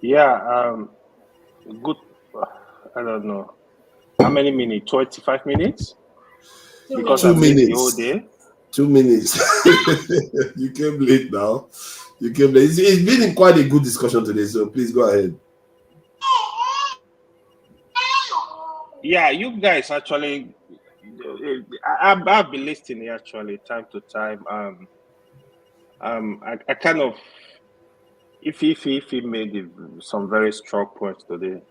Yeah, good. I don't know. How many minutes? 25 minutes? Because 2 I missed minutes. the whole day. 2 minutes. You came late now. It's been quite a good discussion today, so please go ahead. Yeah, you guys actually, I've been listening actually time to time. I kind of, if he made some very strong points today.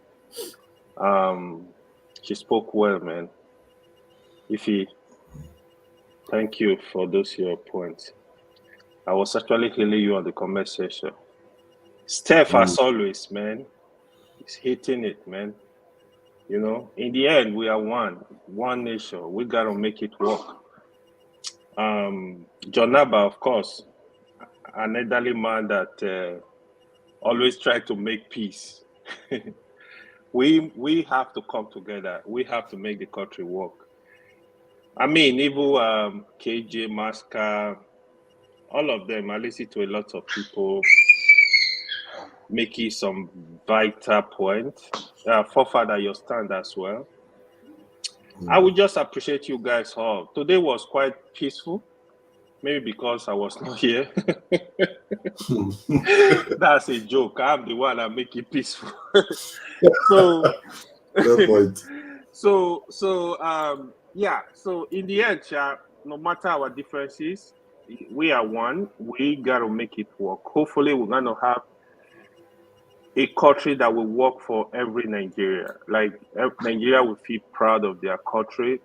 She spoke well, man. Ify, thank you for those your points. I was actually hearing you on the comment section. Steph, as always, man, is hitting it, man. You know, in the end, we are one nation. We gotta make it work. John Naba, of course, an elderly man that always try to make peace. we have to come together. We have to make the country work. I mean, even KJ, Masca, all of them. I listen to a lot of people making some vital points. Forefather, your stand as well. I would just appreciate you guys all. Today was quite peaceful. Maybe because I was not here. That's a joke. I'm the one that make it peaceful. So, Good point. Yeah. So in the end, no matter our differences, we are one. We gotta make it work. Hopefully, we're gonna have a country that will work for every Nigeria. Like Nigeria will feel proud of their country,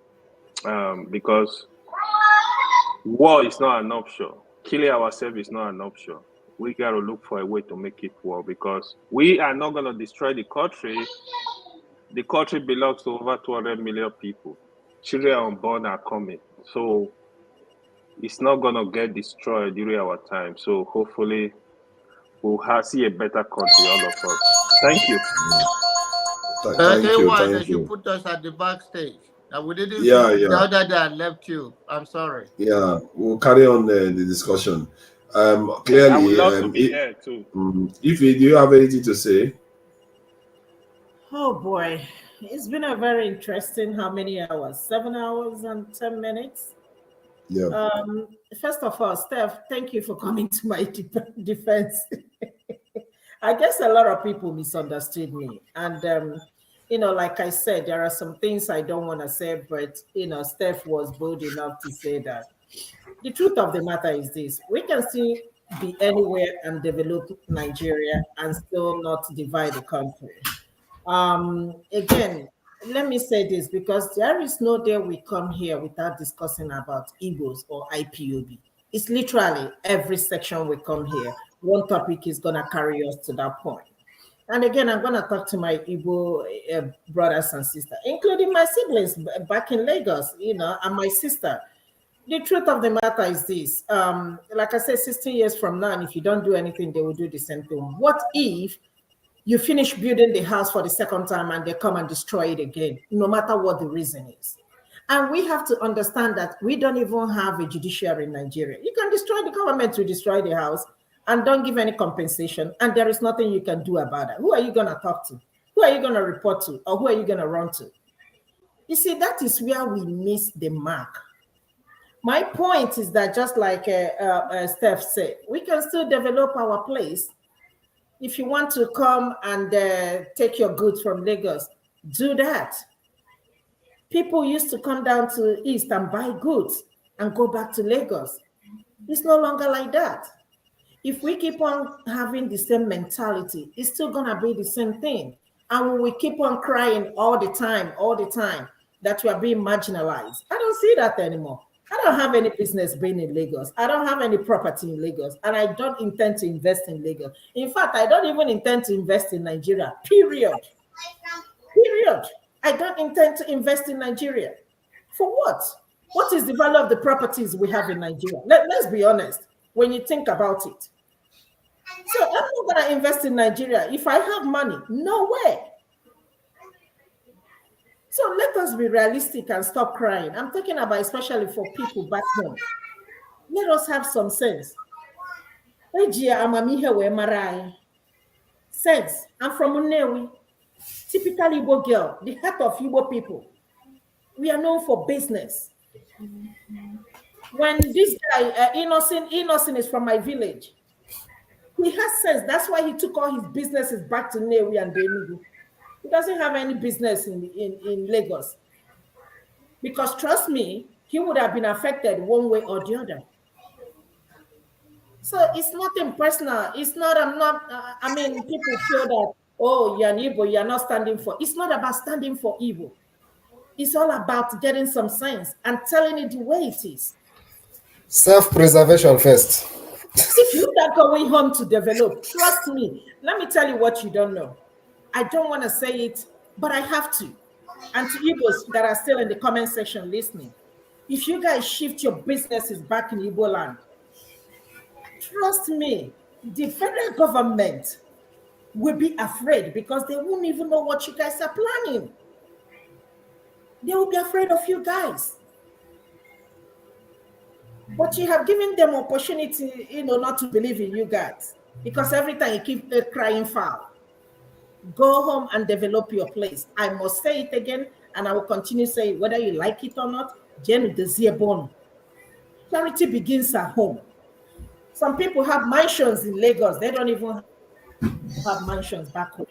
because war is not an option. Killing ourselves is not an option. We got to look for a way to make it work, because we are not going to destroy the country. The country belongs to over 200 million people. Children unborn are coming. So it's not going to get destroyed during our time. So hopefully we'll see a better country, all of us. Thank you. Thank you. They Thank should you. put us at the backstage. And we didn't Yeah, finish yeah. the other day. I left you. I'm sorry. Yeah, we'll carry on the discussion. I Clearly, would love to be there too. If you do you have anything to say? Oh boy, it's been a very interesting. How many hours? 7 hours and 10 minutes. Yeah. First of all, Steph, thank you for coming to my defense. I guess a lot of people misunderstood me, and like I said, there are some things I don't want to say, but Steph was bold enough to say that. The truth of the matter is this: we can still be anywhere and develop Nigeria and still not divide the country. Again, let me say this, because there is no day we come here without discussing about Igbos or IPOB. It's literally every section we come here, one topic is going to carry us to that point. And again, I'm going to talk to my Igbo brothers and sisters, including my siblings back in Lagos, and my sister. The truth of the matter is this, like I said, 16 years from now, and if you don't do anything, they will do the same thing. What if you finish building the house for the second time and they come and destroy it again, no matter what the reason is? And we have to understand that we don't even have a judiciary in Nigeria. You can destroy the government to destroy the house and don't give any compensation, and there is nothing you can do about it. Who are you going to talk to? Who are you going to report to? Or who are you going to run to? You see, that is where we miss the mark. My point is that, just like Steph said, we can still develop our place. If you want to come and take your goods from Lagos, do that. People used to come down to East and buy goods and go back to Lagos. It's no longer like that. If we keep on having the same mentality, it's still going to be the same thing. And we keep on crying all the time, that we are being marginalized. I don't see that anymore. I don't have any business being in Lagos. I don't have any property in Lagos, and I don't intend to invest in Lagos. In fact, I don't even intend to invest in Nigeria, period. I don't intend to invest in Nigeria. For what? What is the value of the properties we have in Nigeria? Let's be honest when you think about it. So I'm not going to invest in Nigeria. If I have money, no way. So let us be realistic and stop crying. I'm talking about especially for people back home. Let us have some sense. Sense. I'm from Unewi. Typical Igbo girl, the heart of Igbo people. We are known for business. When this guy, Innocent is from my village. He has sense. That's why he took all his businesses back to Newi and Benugu. He doesn't have any business in Lagos. Because trust me, he would have been affected one way or the other. So it's nothing personal. It's not, people feel that, oh, you're an Igbo, you're not standing for. It's not about standing for Igbo. It's all about getting some sense and telling it the way it is. Self-preservation first. If you're not going home to develop, trust me, let me tell you what you don't know. I don't want to say it, but I have to. And to Igbos that are still in the comment section listening, if you guys shift your businesses back in Igbo land, trust me, the federal government will be afraid because they won't even know what you guys are planning. They will be afraid of you guys. But you have given them opportunity, not to believe in you guys. Because every time you keep crying foul. Go home and develop your place. I must say it again, and I will continue saying whether you like it or not. Clarity begins at home. Some people have mansions in Lagos. They don't even have mansions back home.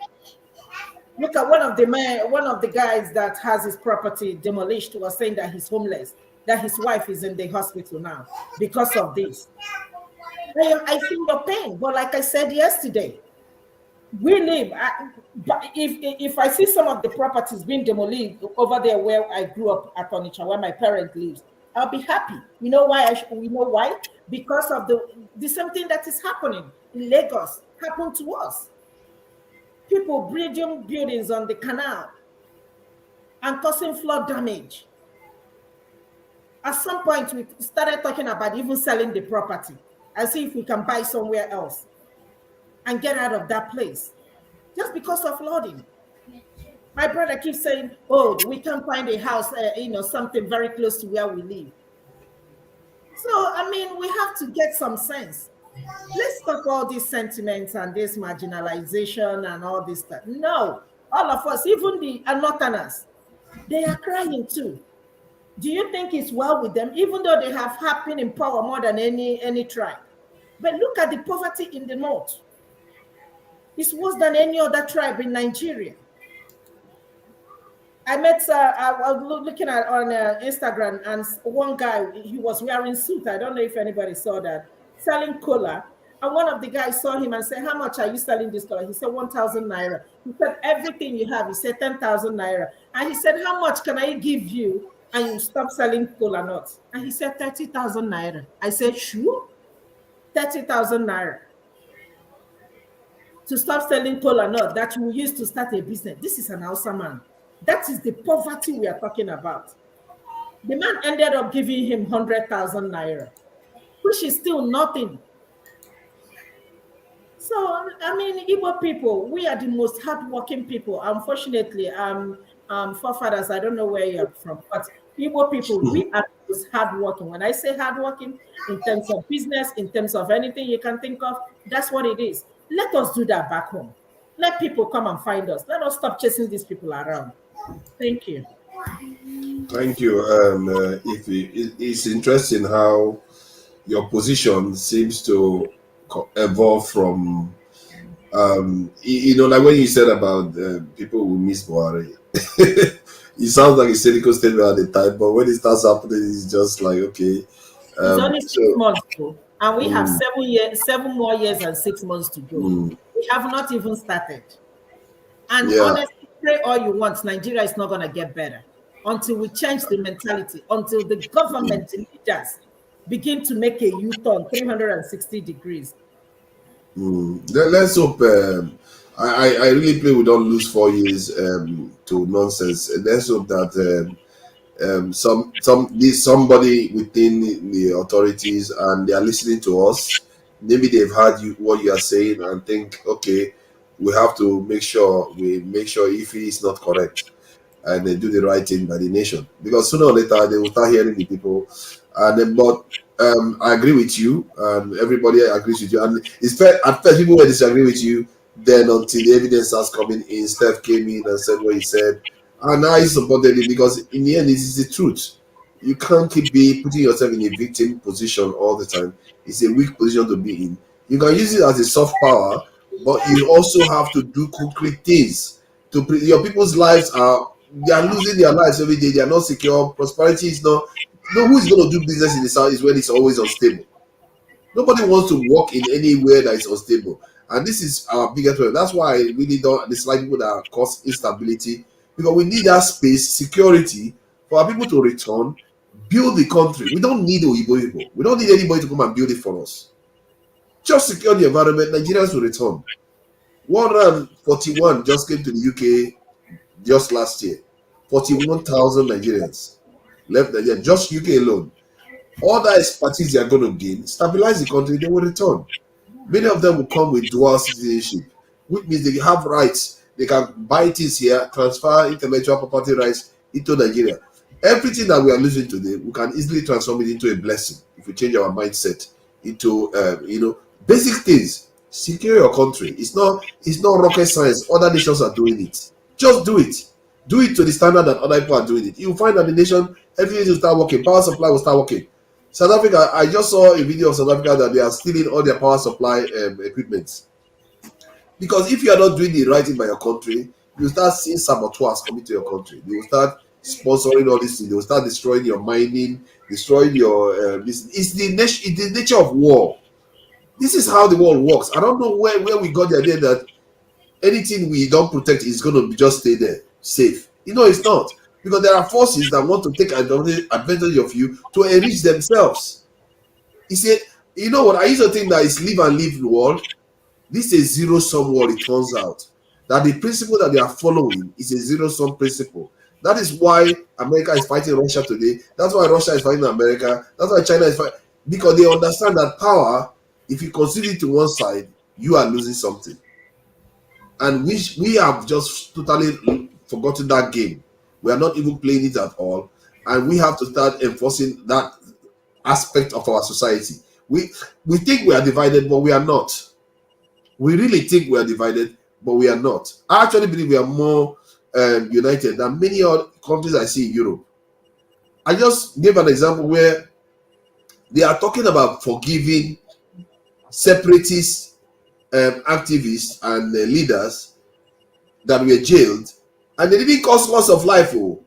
Look at one of the guys that has his property demolished was saying that he's homeless, that his wife is in the hospital now because of this. I feel your pain, but like I said yesterday, we live. But if I see some of the properties being demolished over there where I grew up at Onitsha, where my parent lives, I'll be happy. You know why? We know why? Because of the same thing that is happening in Lagos happened to us. People building buildings on the canal and causing flood damage. At some point, we started talking about even selling the property and see if we can buy somewhere else and get out of that place just because of flooding. My brother keeps saying, oh, we can't find a house, something very close to where we live. So, I mean, we have to get some sense. Let's stop all these sentiments and this marginalization and all this stuff. No, all of us, even the Northerners, they are crying too. Do you think it's well with them, even though they have been in power more than any tribe? But look at the poverty in the north. It's worse than any other tribe in Nigeria. I was looking at on Instagram, and one guy, he was wearing suit. I don't know if anybody saw that, selling cola. And one of the guys saw him and said, how much are you selling this cola? He said, 1,000 naira. He said, everything you have. He said, 10,000 naira. And he said, how much can I give you and you stop selling cola nuts? And he said, 30,000 naira. I said, sure? 30,000 naira. To stop selling cola nuts that you use to start a business. This is an Hausa man. That is the poverty we are talking about. The man ended up giving him 100,000 naira, which is still nothing. So, I mean, Igbo people, we are the most hardworking people. Unfortunately, forefathers, I don't know where you're from, but Igbo people, we are the most hardworking. When I say hardworking, in terms of business, in terms of anything you can think of, that's what it is. Let us do that back home. Let people come and find us. Let us stop chasing these people around. Thank you. Thank you. It's interesting how your position seems to evolve from, like when you said about people who miss Buhari. It sounds like a cynical statement at the time, but when it starts happening, it's just like, okay. It's only 6 months ago, and we have 7 more years and 6 months to go. We have not even started. And honestly, pray all you want, Nigeria is not going to get better until we change the mentality, until the government leaders begin to make a U-turn 360 degrees. Let's hope. I really pray we don't lose 4 years to nonsense. Let's hope that somebody within the authorities and they are listening to us. Maybe they've heard what you are saying and think, okay, we have to make sure if he is not correct, and they do the right thing by the nation, because sooner or later they will start hearing the people. But I agree with you, and everybody agrees with you. And it's fair, at first people will disagree with you. Then until the evidence starts coming in, Steph came in and said what he said, and now he supported it, because in the end it is the truth. You can't keep putting yourself in a victim position all the time. It's a weak position to be in. You can use it as a soft power, but you also have to do concrete things. Your people's lives they are losing their lives every day. They are not secure. Prosperity is not. Who is going to do business in the south is when it's always unstable. Nobody wants to work in anywhere that is unstable, and this is our biggest problem. That's why I really don't dislike people that cause instability, because we need that space, security for our people to return, build the country. We don't need Oyibo. We don't need anybody to come and build it for us. Just secure the environment. Nigerians will return. 141 just came to the UK just last year. 41,000 Nigerians left Nigeria, just UK alone. All that expertise they are going to gain, stabilize the country, they will return. Many of them will come with dual citizenship, which means they have rights. They can buy things here, transfer intellectual property rights into Nigeria. Everything that we are losing today, we can easily transform it into a blessing if we change our mindset into, basic things. Secure your country. It's not rocket science. Other nations are doing it. Just do it. Do it to the standard that other people are doing it. You'll find that the nation, everything will start working. Power supply will start working. South Africa, I just saw a video of South Africa that they are stealing all their power supply equipment. Because if you are not doing the right thing by your country, you start seeing saboteurs coming to your country. They will start sponsoring all this thing. They will start destroying your mining, destroying your business. It's the nature of war. This is how the world works. I don't know where we got the idea that anything we don't protect is going to just stay there, safe. It's not. Because there are forces that want to take advantage of you to enrich themselves. He said, you know what? I used to think that it's live and live world. This is a zero-sum world, it turns out. That the principle that they are following is a zero-sum principle. That is why America is fighting Russia today. That's why Russia is fighting America. That's why China is fighting. Because they understand that power, if you consider it to one side, you are losing something. And we have just totally forgotten that game. We are not even playing it at all. And we have to start enforcing that aspect of our society. We think we are divided, but we are not. We really think we are divided, but we are not. I actually believe we are more united than many other countries I see in Europe. I just gave an example where they are talking about forgiving separatist activists and leaders that were jailed, and they didn't cause loss of life. Oh,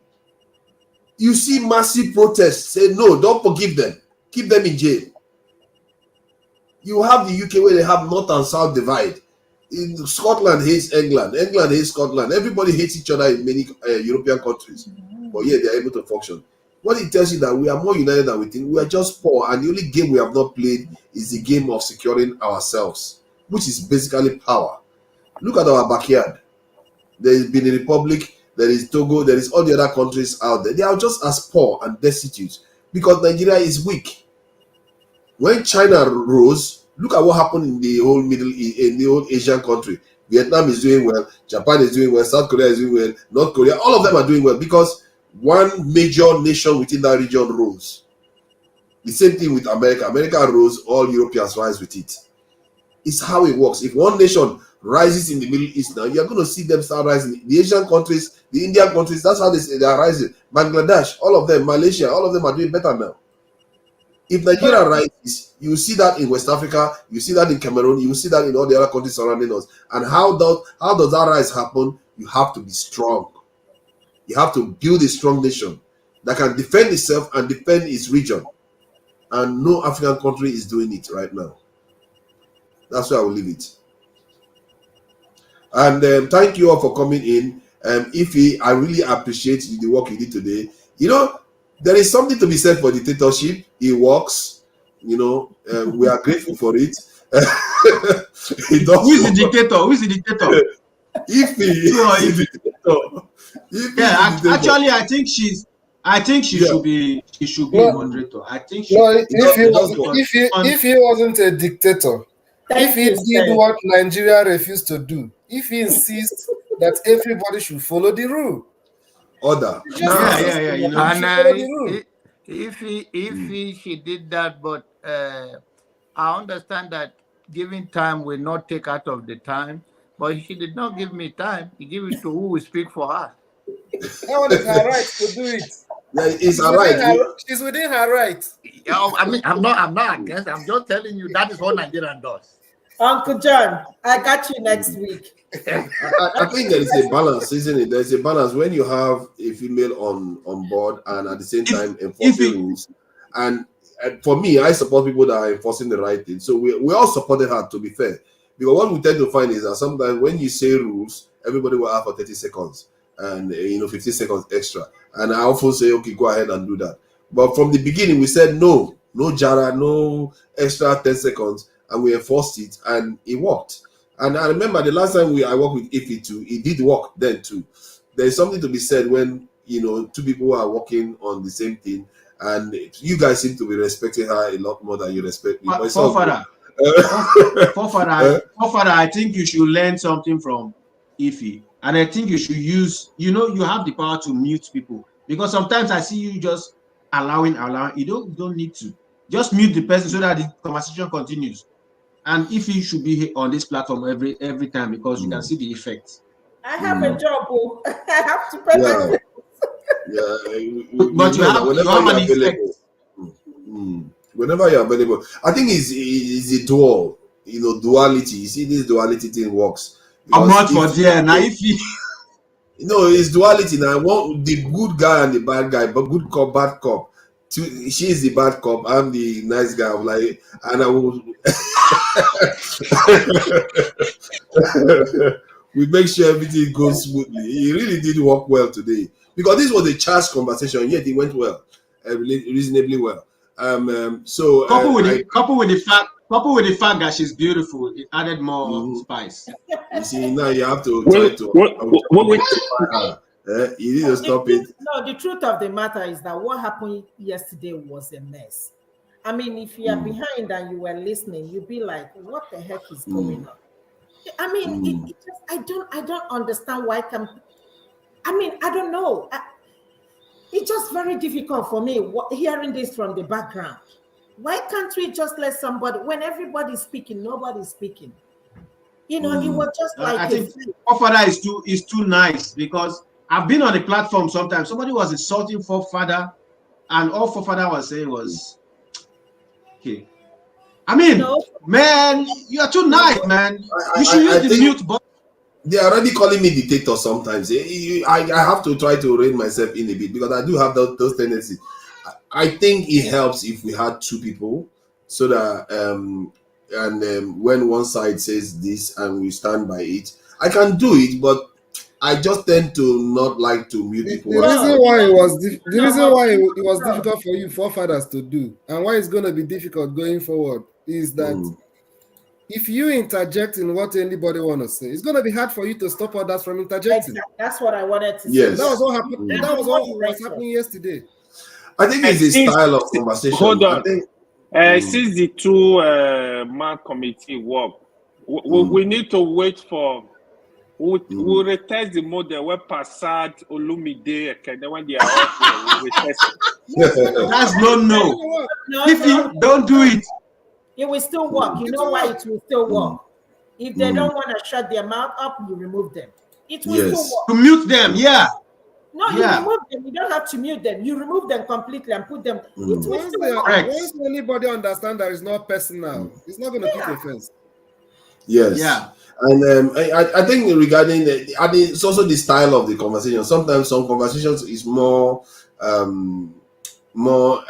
you see massive protests say no, don't forgive them, keep them in jail. You have the UK where they have North and South divide. In Scotland hates England, England hates Scotland. Everybody hates each other in many European countries, but yeah, they are able to function. What it tells you that we are more united than we think. We are just poor, and the only game we have not played is the game of securing ourselves, which is basically power. Look at our backyard. There has been a republic, there is Togo, there is all the other countries out there. They are just as poor and destitute because Nigeria is weak. When China rose, look at what happened in the whole in the whole Asian country. Vietnam is doing well, Japan is doing well, South Korea is doing well, North Korea, all of them are doing well because one major nation within that region rose. The same thing with America. America rose, all Europeans rise with it. It's how it works. If one nation rises in the Middle East now, you're going to see them start rising. The Asian countries, the Indian countries, that's how they are rising. Bangladesh, all of them, Malaysia, all of them are doing better now. If Nigeria rises, you see that in West Africa, you see that in Cameroon, you see that in all the other countries surrounding us. And how does that rise happen? You have to be strong. You have to build a strong nation that can defend itself and defend its region. And no African country is doing it right now. That's where I will leave it. And thank you all for coming in. Ify, I really appreciate the work you did today. There is something to be said for dictatorship. It works. We are grateful for it. It does. Who is the dictator? Who is the dictator? Ify is the dictator. Yeah, actually, I think she should be moderator. I think she. No, if he wasn't a dictator, if he did what Nigeria refused to do, if he insists that everybody should follow the rule. Order. And if she did that, but I understand that giving time will not take out of the time. But she did not give me time. He gave it to who will speak for her. That one is her right to do it. Yeah, it's her right. She's within her right. I mean, I'm not against. I'm just telling you that is what Nigerian does. Uncle John, I got you next week. I think there is a balance, isn't it? There's a balance when you have a female on board and at the same time enforcing rules. And for me, I support people that are enforcing the right thing. So we all supported her, to be fair. Because what we tend to find is that sometimes when you say rules, everybody will have for 30 seconds and 15 seconds extra. And I often say, okay, go ahead and do that. But from the beginning, we said no Jara, no extra 10 seconds, and we enforced it, and it worked. And I remember the last time I worked with Ify too, it did work then too. There is something to be said when two people who are working on the same thing, and you guys seem to be respecting her a lot more than you respect me. But it's all good. Forefather, I think you should learn something from Ify, and I think you should use, you have the power to mute people, because sometimes I see you just allowing. You don't need to just mute the person so that the conversation continues. And Ify should be on this platform every time, because you can see the effects. I have a job. I have to pay my bills. But you have an effect. Whenever you're available, I think it's a dual, duality. You see, this duality thing works. I'm not for there now. If it's duality now. The good guy and the bad guy, but good cop, bad cop. She is the bad cop. I'm the nice guy. I'm like, and I will. We make sure everything goes smoothly. It really did work well today, because this was a charged conversation. Yet it went well, reasonably well. So couple with the fact that she's beautiful, it added more spice. You see, now you have to try to. You need to stop it. No, the truth of the matter is that what happened yesterday was a mess. I mean, if you are behind and you were listening, you'd be like, "What the heck is going on?" I mean, I don't understand why. I don't know. It's just very difficult for me hearing this from the background. Why can't we just let somebody, when everybody's speaking, nobody's speaking? It was just like I think Forefather is too nice, because I've been on the platform sometimes. Somebody was insulting Forefather, and all Forefather was saying was, okay. I mean, man, you are too nice, man. You should use the mute button. They are already calling me dictator sometimes. I have to try to rein myself in a bit, because I do have those tendencies. I think it helps if we had two people, so that when one side says this and we stand by it, I can do it, but I just tend to not like to mute people. The reason why it was difficult for you forefathers to do, and why it's going to be difficult going forward, is that if you interject in what anybody want to say, it's going to be hard for you to stop others from interjecting. Exactly. That's what I wanted to say. Yes. That was what happened. That was what was happening yesterday. I think it's a style of conversation. Hold on. Since the two-man committee work, we need to wait for. We'll retest the model where Passad, Olumide, and when they are all we'll retest it. That's no. If you don't do it, it will still work. You know why it will still work? If they don't want to shut their mouth up, you remove them. It will still work. To mute them, yeah. No, you remove them. You don't have to mute them. You remove them completely and put them. It will still work. Once anybody understand that it's not personal, it's not going to pick offense. Yes. Yeah. And I think regarding it's also the style of the conversation. Sometimes some conversations is more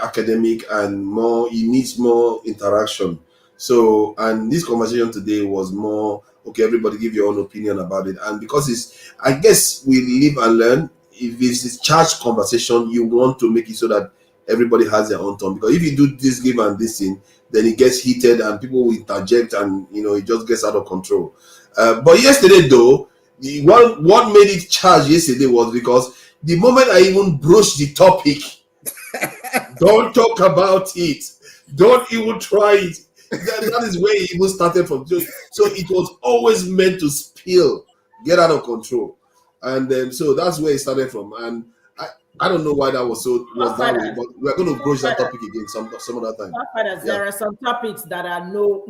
academic and it needs more interaction. So, and this conversation today was more, okay, everybody give your own opinion about it. And because I guess we live and learn. If it's a charged conversation, you want to make it so that everybody has their own turn. Because if you do this, give and this thing, then it gets heated and people will interject and, it just gets out of control. But yesterday, though, what made it charged yesterday was because the moment I even broached the topic, don't talk about it, don't even try it. That is where it even started from. So it was always meant to spill, get out of control. And so that's where it started from. And I don't know why that was that way, but we're going to broach that topic again some other time. There are some topics that are no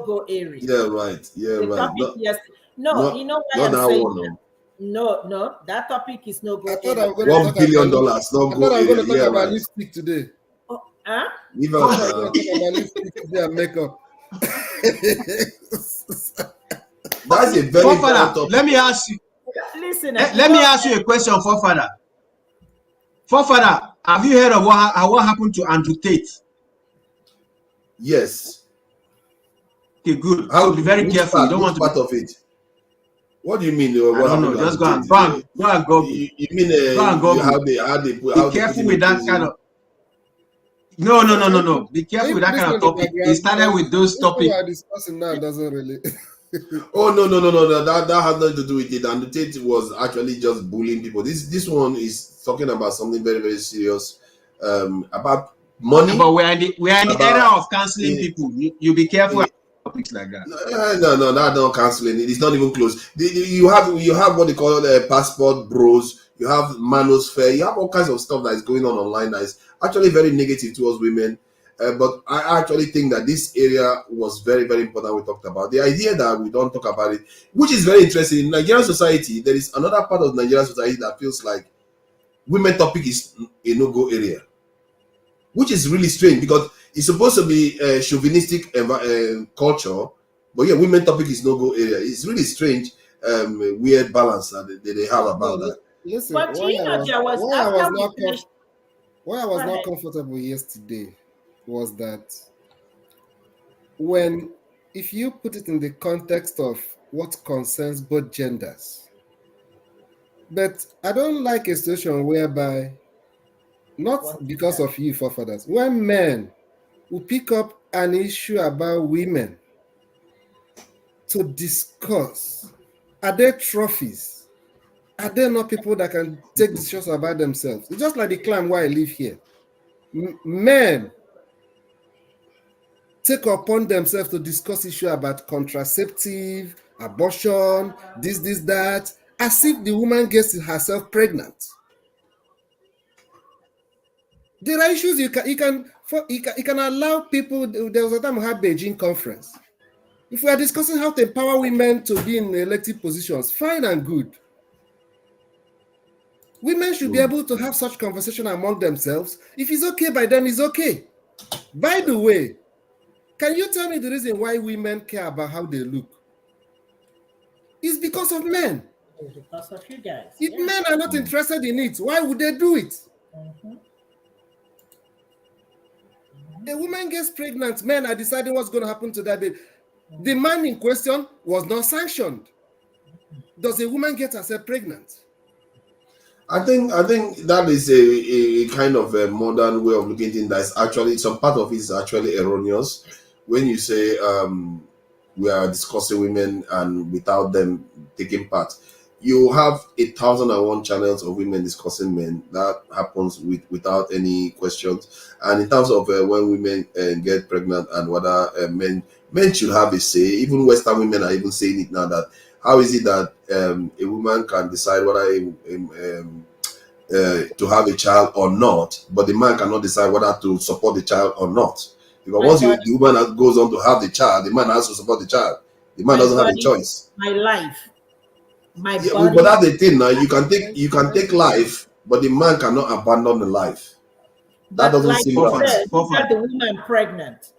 go areas. Yeah, right. Yeah, right. You know why I'm saying that? No, that topic is no go area. $1 billion, no go area. I thought I was going to talk about lipstick today. Even lipstick today and makeup. That's a very important topic. Let me ask you. Listen, let me ask you a question, Forefather. Forefather, have you heard of what happened to Andrew Tate? Yes. Okay, good. I'll be very careful. You don't want to part of it. What do you mean? I don't know. Just go and go. You mean go and go. Be careful with that kind of. No. Be careful with that kind of topic. It started with those topics. What we are discussing now doesn't really. Oh no. That has nothing to do with it. And the Tate was actually just bullying people. This one is talking about something very, very serious. About money. But we're in the era of canceling Yeah. people. You be careful about topics like that. No, that's not canceling. It's not even close. You have what they call passport bros. You have manosphere. You have all kinds of stuff that is going on online that is actually very negative towards women. But I actually think that this area was very, very important. We talked about the idea that we don't talk about it, which is very interesting. In Nigerian society, there is another part of Nigerian society that feels like women topic is a no-go area, which is really strange because it's supposed to be a chauvinistic culture, but yeah, women topic is no-go area. It's really strange, weird balance that they have about that. Listen, But you know, there was why I was Go not ahead. comfortable yesterday was that if you put it in the context of what concerns both genders, but I don't like a situation whereby, not because of you forefathers, when men will pick up an issue about women to discuss, are they trophies? Are there not people that can take decisions about themselves? It's just like the clan where I live here. Men take upon themselves to discuss issue about contraceptive, abortion, this, that, as if the woman gets herself pregnant. There are issues you can allow people. There was a time we had Beijing conference. If we are discussing how to empower women to be in elective positions, fine and good. Women should be able to have such conversation among themselves. If it's okay by them, it's okay. By the way, can you tell me the reason why women care about how they look? It's because of men. It's because of you guys. If men are not interested in it, why would they do it? A woman gets pregnant, men are deciding what's going to happen to that baby. The man in question was not sanctioned. Does a woman get herself pregnant? I think that is a kind of a modern way of looking at it. That's actually, some part of it is actually erroneous. When you say we are discussing women and without them taking part, you have 1,001 channels of women discussing men. That happens without any questions. And in terms of when women get pregnant and whether men should have a say, even Western women are even saying it now, that how is it that a woman can decide whether to have a child or not, but the man cannot decide whether to support the child or not? Because once the woman goes on to have the child, the man has to support the child. The man doesn't have a choice. My life, my Yeah, body. but that's the thing now. You can take life, but the man cannot abandon the life. That doesn't like seem you right. said, you got the woman pregnant.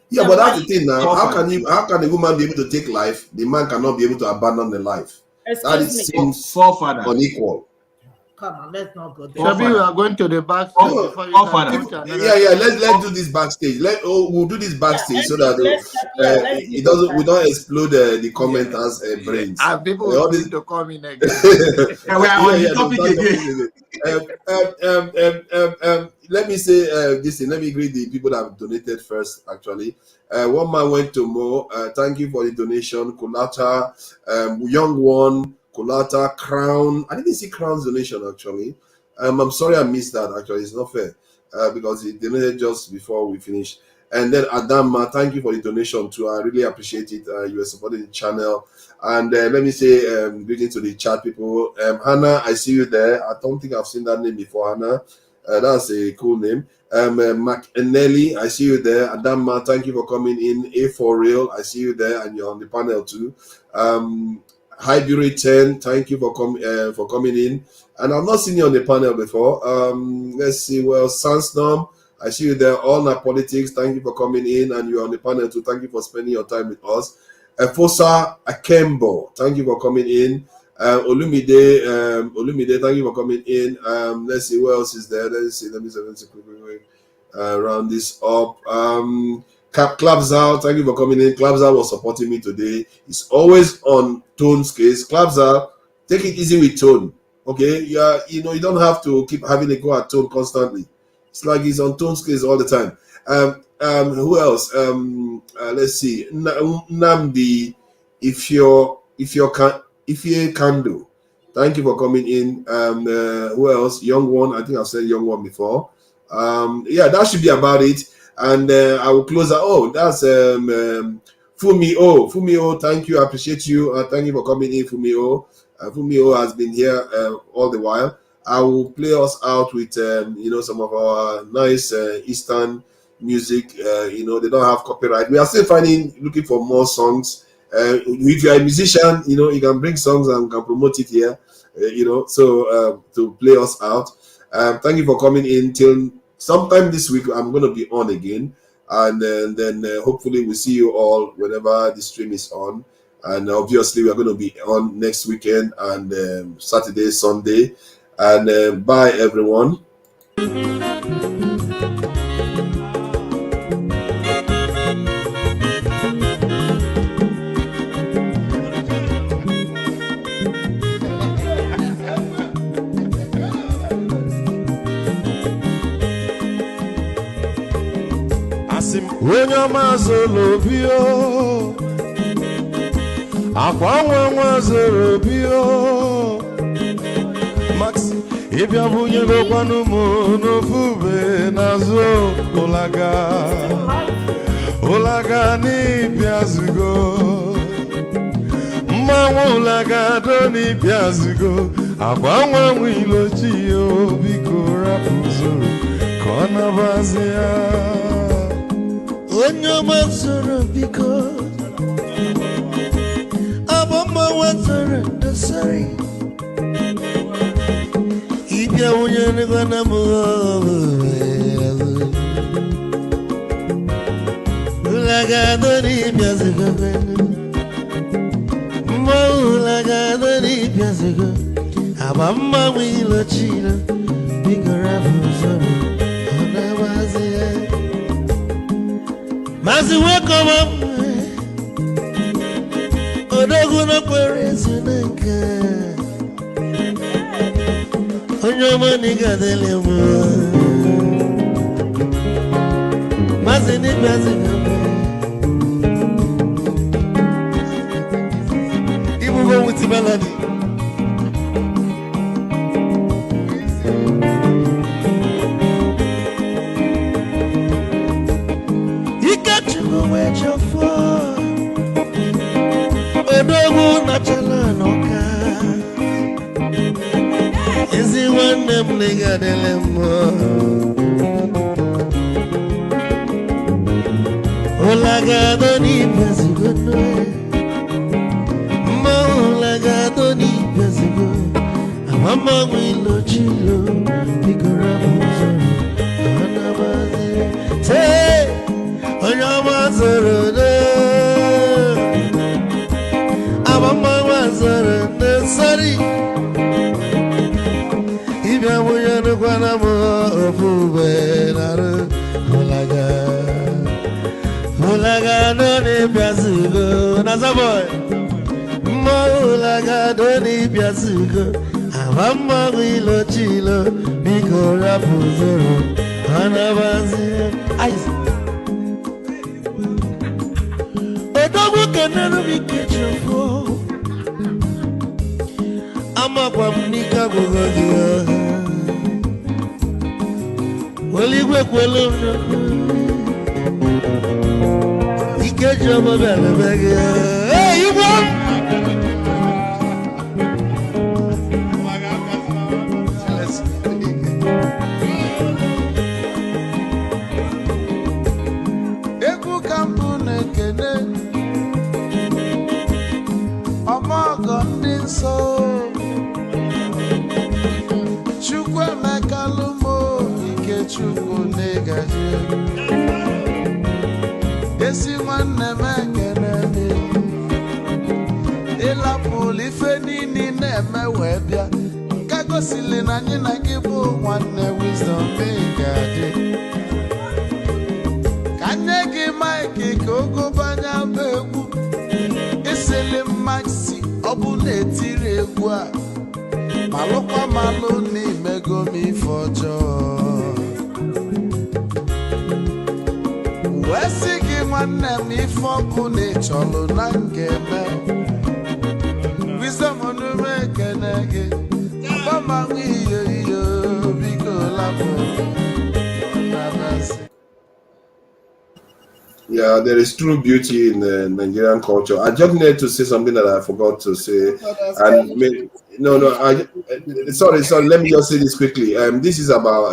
Yeah, but that's the thing now. How can a woman be able to take life? The man cannot be able to abandon the life. That seems unequal. Come on, let's not go there. Shabi, we are going to the backstage before you can go to another. Let's do this backstage. We'll do this backstage so that it doesn't. We don't explode the commenters' brains. And people will need to come in again. We are on the topic again. Let me say this thing. Let me greet the people that have donated first. Actually, one man went to Mo. Thank you for the donation, Kulata, Young One, Kulata, Crown. I didn't see Crown's donation actually. I'm sorry I missed that. Actually, it's not fair because he donated just before we finished. And then Adam, thank you for the donation too. I really appreciate it. You are supporting the channel. And let me say greetings to the chat people. Hannah, I see you there. I don't think I've seen that name before, Hannah. That's a cool name. Mac and Nelly, I see you there. Adama, thank you for coming in. A for real, I see you there, and you're on the panel too. Highbury 10, thank you for coming in. And I've not seen you on the panel before. Let's see. Well, Sandstorm, I see you there. All Our Politics, thank you for coming in, and you're on the panel too. Thank you for spending your time with us. Fosa Akembo, thank you for coming in. Olumide, thank you for coming in. Let's see who else is there. Let me see quickly. Round this up. Clapzal, thank you for coming in. Clapzal was supporting me today. He's always on Tone's case. Clapzal, take it easy with Tone. Okay, you don't have to keep having a go at Tone constantly. It's like he's on Tone's case all the time. Who else? Let's see. Namdi if you're Kando, thank you for coming in. Who else? Young one. I think I've said young one before. Yeah, that should be about it. And I will close that. Oh, that's Fumio. Fumio, thank you. I appreciate you. Thank you for coming in, Fumio. Fumio has been here all the while. I will play us out with some of our nice Eastern music. They don't have copyright. We are still looking for more songs. If you are a musician, you can bring songs and can promote it here. To play us out. Thank you for coming in. Till sometime this week, I'm going to be on again. And then hopefully we'll see you all whenever the stream is on. And obviously we're going to be on next weekend and Saturday, Sunday. And bye, everyone. Onye ọma zoro bio akwa nwa zoro bio Max ịbịa bunye gokwanụ m n'ofube n'azụ ụlaga n'ịbịazigo mmanwụ ụlaga do n'ịbịazigo akwa nwa ilochi yo biko rapụ zoro ka ọ nabazi ya onye mazuru biko abama wazara dasari ibya unyane gana mo ulagado ni byazigo mo ulagado ni byazigo abama wilo chino biko rafu zoro ona wazia Mazi wekoma odogu no kwerezi neka onyomo nigadele mo Mazi ni bazi Ibu go with melody Odogu na chala noka Ezi wane mliga delemo Olagado ni pezigo noe Ma olagado ni pezigo Amama wilo chilo Bikora muzoro Anabazi Te Onyama zoro no Mama wazara nesari Ibya muyanu kwana mo ofube naru Olaga doni biazugo Nazaboy Mo olaga doni biazugo Amama wilo chilo Biko rapu zoro Anabazi Aizi Odogu kenenu bikechofo Ama kwa mnika kugogia Waligwe kwelona Ikejo mabele bege Hey, you want? Eku kampune kene Omogo ndinso Chukwu negaji Esi nwanne m ekene ịlapụlụ ife niile na-eme wee bịa nke gosili na anyị na gị bụ nwanne Wisdom ga-adị ka nye gị maịkị ka ogobanya bụ egwu isili maxi ọ bụ na-etiri egwu a malụkwa malụ n'imego m ife ọjọọ Wesi gị nwanne m ife ọkụ na-echọlụ na ngeme wisdom onume ekene gị ọbamanwụ iyo biko lapụ. Yeah, there is true beauty in Nigerian culture. I just need to say something that I forgot to say. Sorry. Let me just say this quickly. This is about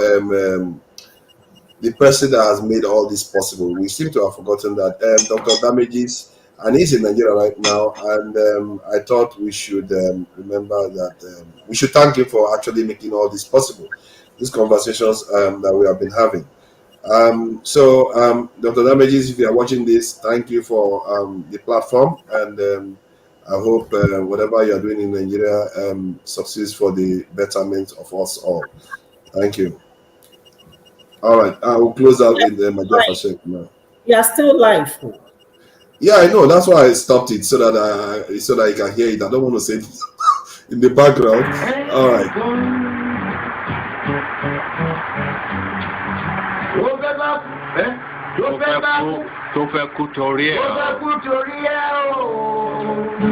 the person that has made all this possible. We seem to have forgotten that Dr. Damages, and he's in Nigeria right now. And I thought we should remember that we should thank him for actually making all this possible. These conversations that we have been having. Dr. Damages, if you are watching this, thank you for the platform, and I hope whatever you are doing in Nigeria succeeds for the betterment of us all. Thank you. All right, I will close out in my dear Fashion now. You are still live. Yeah, I know. That's why I stopped it so that you can hear it. I don't want to say it in the background. All right. Tó fẹ́ kú torí ẹ̀ o.